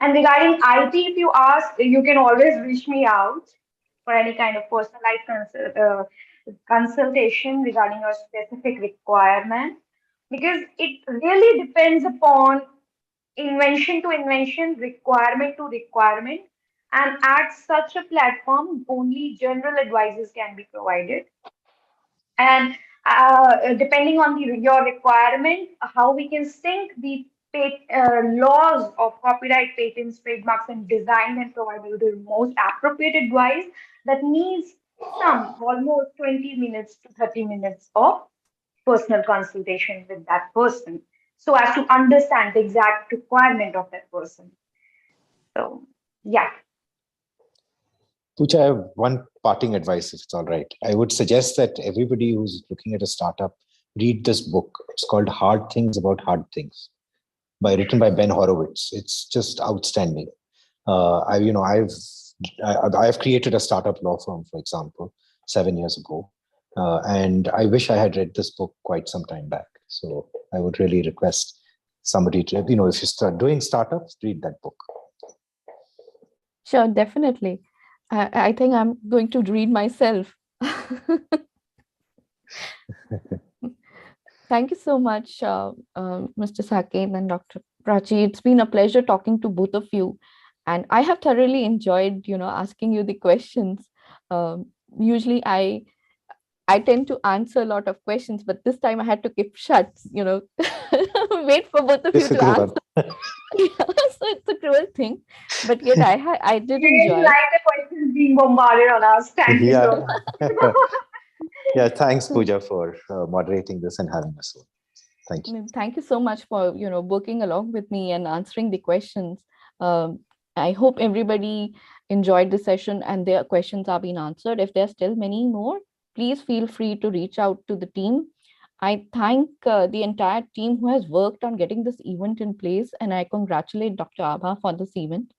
And regarding IT, if you ask, you can always reach me out for any kind of personalized consultation regarding your specific requirement, because it really depends upon invention to invention, requirement to requirement, and at such a platform, only general advices can be provided. And depending on your requirement, how we can sync the laws of copyright, patents, trademarks, and design and provide you the most appropriate advice that needs some almost 20 minutes to 30 minutes of personal consultation with that person so as to understand the exact requirement of that person. So, yeah. Pooja, I have one parting advice, if it's all right. I would suggest that everybody who's looking at a startup read this book. It's called Hard Things About Hard Things, written by Ben Horowitz. It's just outstanding. I've created a startup law firm, for example, 7 years ago, and I wish I had read this book quite some time back. So I would really request somebody to, if you start doing startups, read that book. Sure, definitely. I think I'm going to read myself. Thank you so much, Mr. Saket and Dr. Prachi. It's been a pleasure talking to both of you. And I have thoroughly enjoyed, asking you the questions. Usually I tend to answer a lot of questions, but this time I had to keep shut, wait for both of you to answer. So it's a cruel thing, but yet I did We really enjoy. like the questions being bombarded on us. Thank you so much. Yeah, thanks, Pooja, for moderating this and having us on. Thank you. Thank you so much for working along with me and answering the questions. I hope everybody enjoyed the session and their questions are being answered. If there are still many more, please feel free to reach out to the team. I thank the entire team who has worked on getting this event in place, and I congratulate Dr. Abha for this event.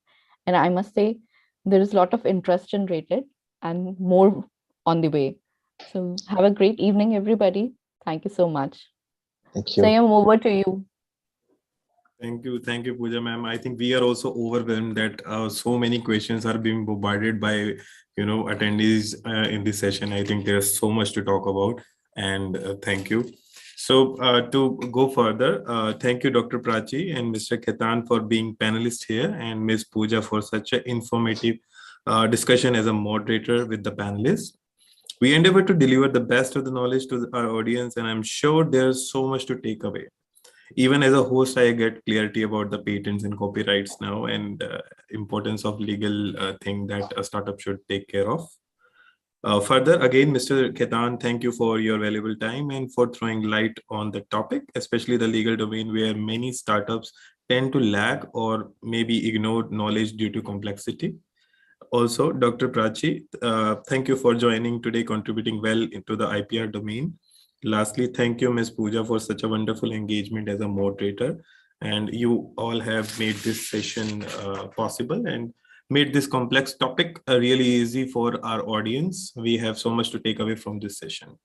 And I must say, there is a lot of interest generated and more on the way. So have a great evening, everybody. Thank you so much. Thank you. Sayam, over to you. Thank you, Pooja ma'am. I think we are also overwhelmed that so many questions are being bombarded by attendees in this session. I think there's so much to talk about, and thank you. So to go further, thank you, Dr. Prachi and Mr. Ketan for being panelists here, and Ms. Pooja for such an informative discussion as a moderator with the panelists. We endeavor to deliver the best of the knowledge to our audience, and I'm sure there's so much to take away. Even as a host, I get clarity about the patents and copyrights now, and importance of legal thing that a startup should take care of. Further, again, Mr. Ketan, thank you for your valuable time and for throwing light on the topic, especially the legal domain where many startups tend to lag or maybe ignore knowledge due to complexity. Also, Dr. Prachi, thank you for joining today, contributing well into the IPR domain. Lastly, thank you, Ms. Pooja, for such a wonderful engagement as a moderator. And you all have made this session possible and made this complex topic really easy for our audience. We have so much to take away from this session.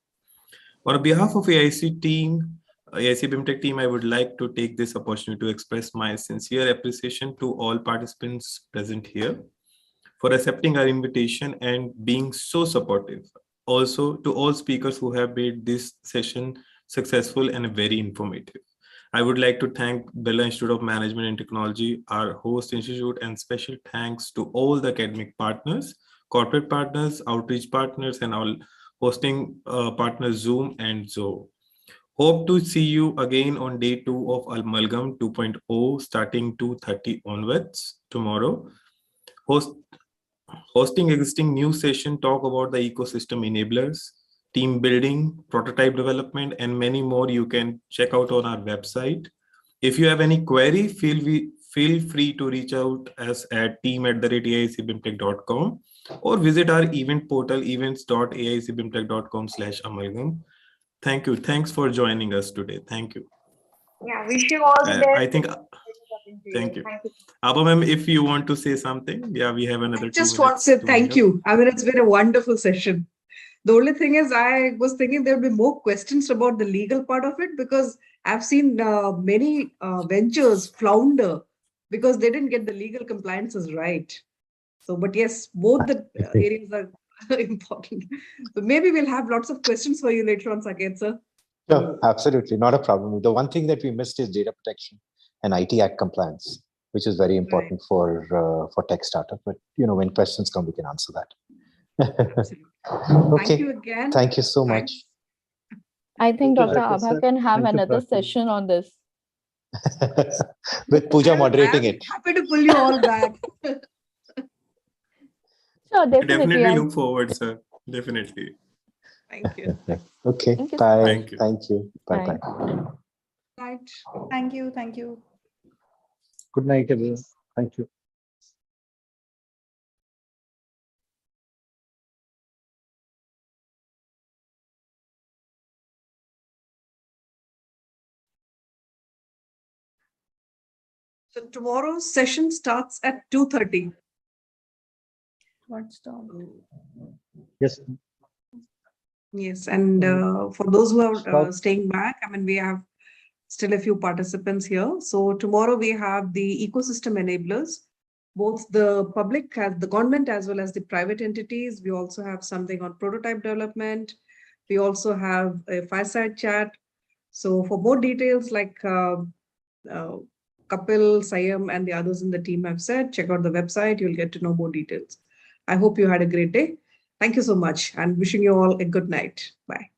On behalf of AIC team, AIC BIMTECH team, I would like to take this opportunity to express my sincere appreciation to all participants present here for accepting our invitation and being so supportive. Also, to all speakers who have made this session successful and very informative. I would like to thank Birla Institute of Management and Technology, our host institute, and special thanks to all the academic partners, corporate partners, outreach partners, and all hosting partners Zoom and Zoho. Hope to see you again on day 2 of Amalgam 2.0 starting 2:30 onwards tomorrow. Hosting existing new session, talk about the ecosystem enablers, team building, prototype development, and many more you can check out on our website. If you have any query, feel free to reach out us at team@aicbimtech.com or visit our event portal events.aicbimtech.com/amalgam. Thank you. Thanks for joining us today. Thank you. Yeah, wish you all the best. I think. Thank you. Abha ma'am, if you want to say something, yeah, we have another 2 minutes. I just want to say thank you. I mean, it's been a wonderful session. The only thing is, I was thinking there'll be more questions about the legal part of it, because I've seen many ventures flounder because they didn't get the legal compliances right. So, but yes, both the areas are important. So maybe we'll have lots of questions for you later on, Saket sir. Sure, absolutely, not a problem. The one thing that we missed is data protection and IT Act compliance, which is very important for tech startup. But when questions come, we can answer that. Okay. Thank you again. Thank you so much. I think Dr. Abha can have another session on this. With Pooja moderating it. Happy to pull you all back. Sure, definitely. Definitely look forward, sir. Definitely. Thank you. Okay. Thank you. Bye. Thank you. Thank you. Bye. Bye. Right. Thank you. Thank you. Good night, everyone. Thank you. So tomorrow's session starts at 2:30. What's the Yes. Yes, and for those who are staying back, I mean, we have still a few participants here. So tomorrow we have the ecosystem enablers, both the public, the government, as well as the private entities. We also have something on prototype development. We also have a fireside chat. So for more details, like Kapil, Sayam, and the others in the team have said, check out the website. You'll get to know more details. I hope you had a great day. Thank you so much, and wishing you all a good night. Bye.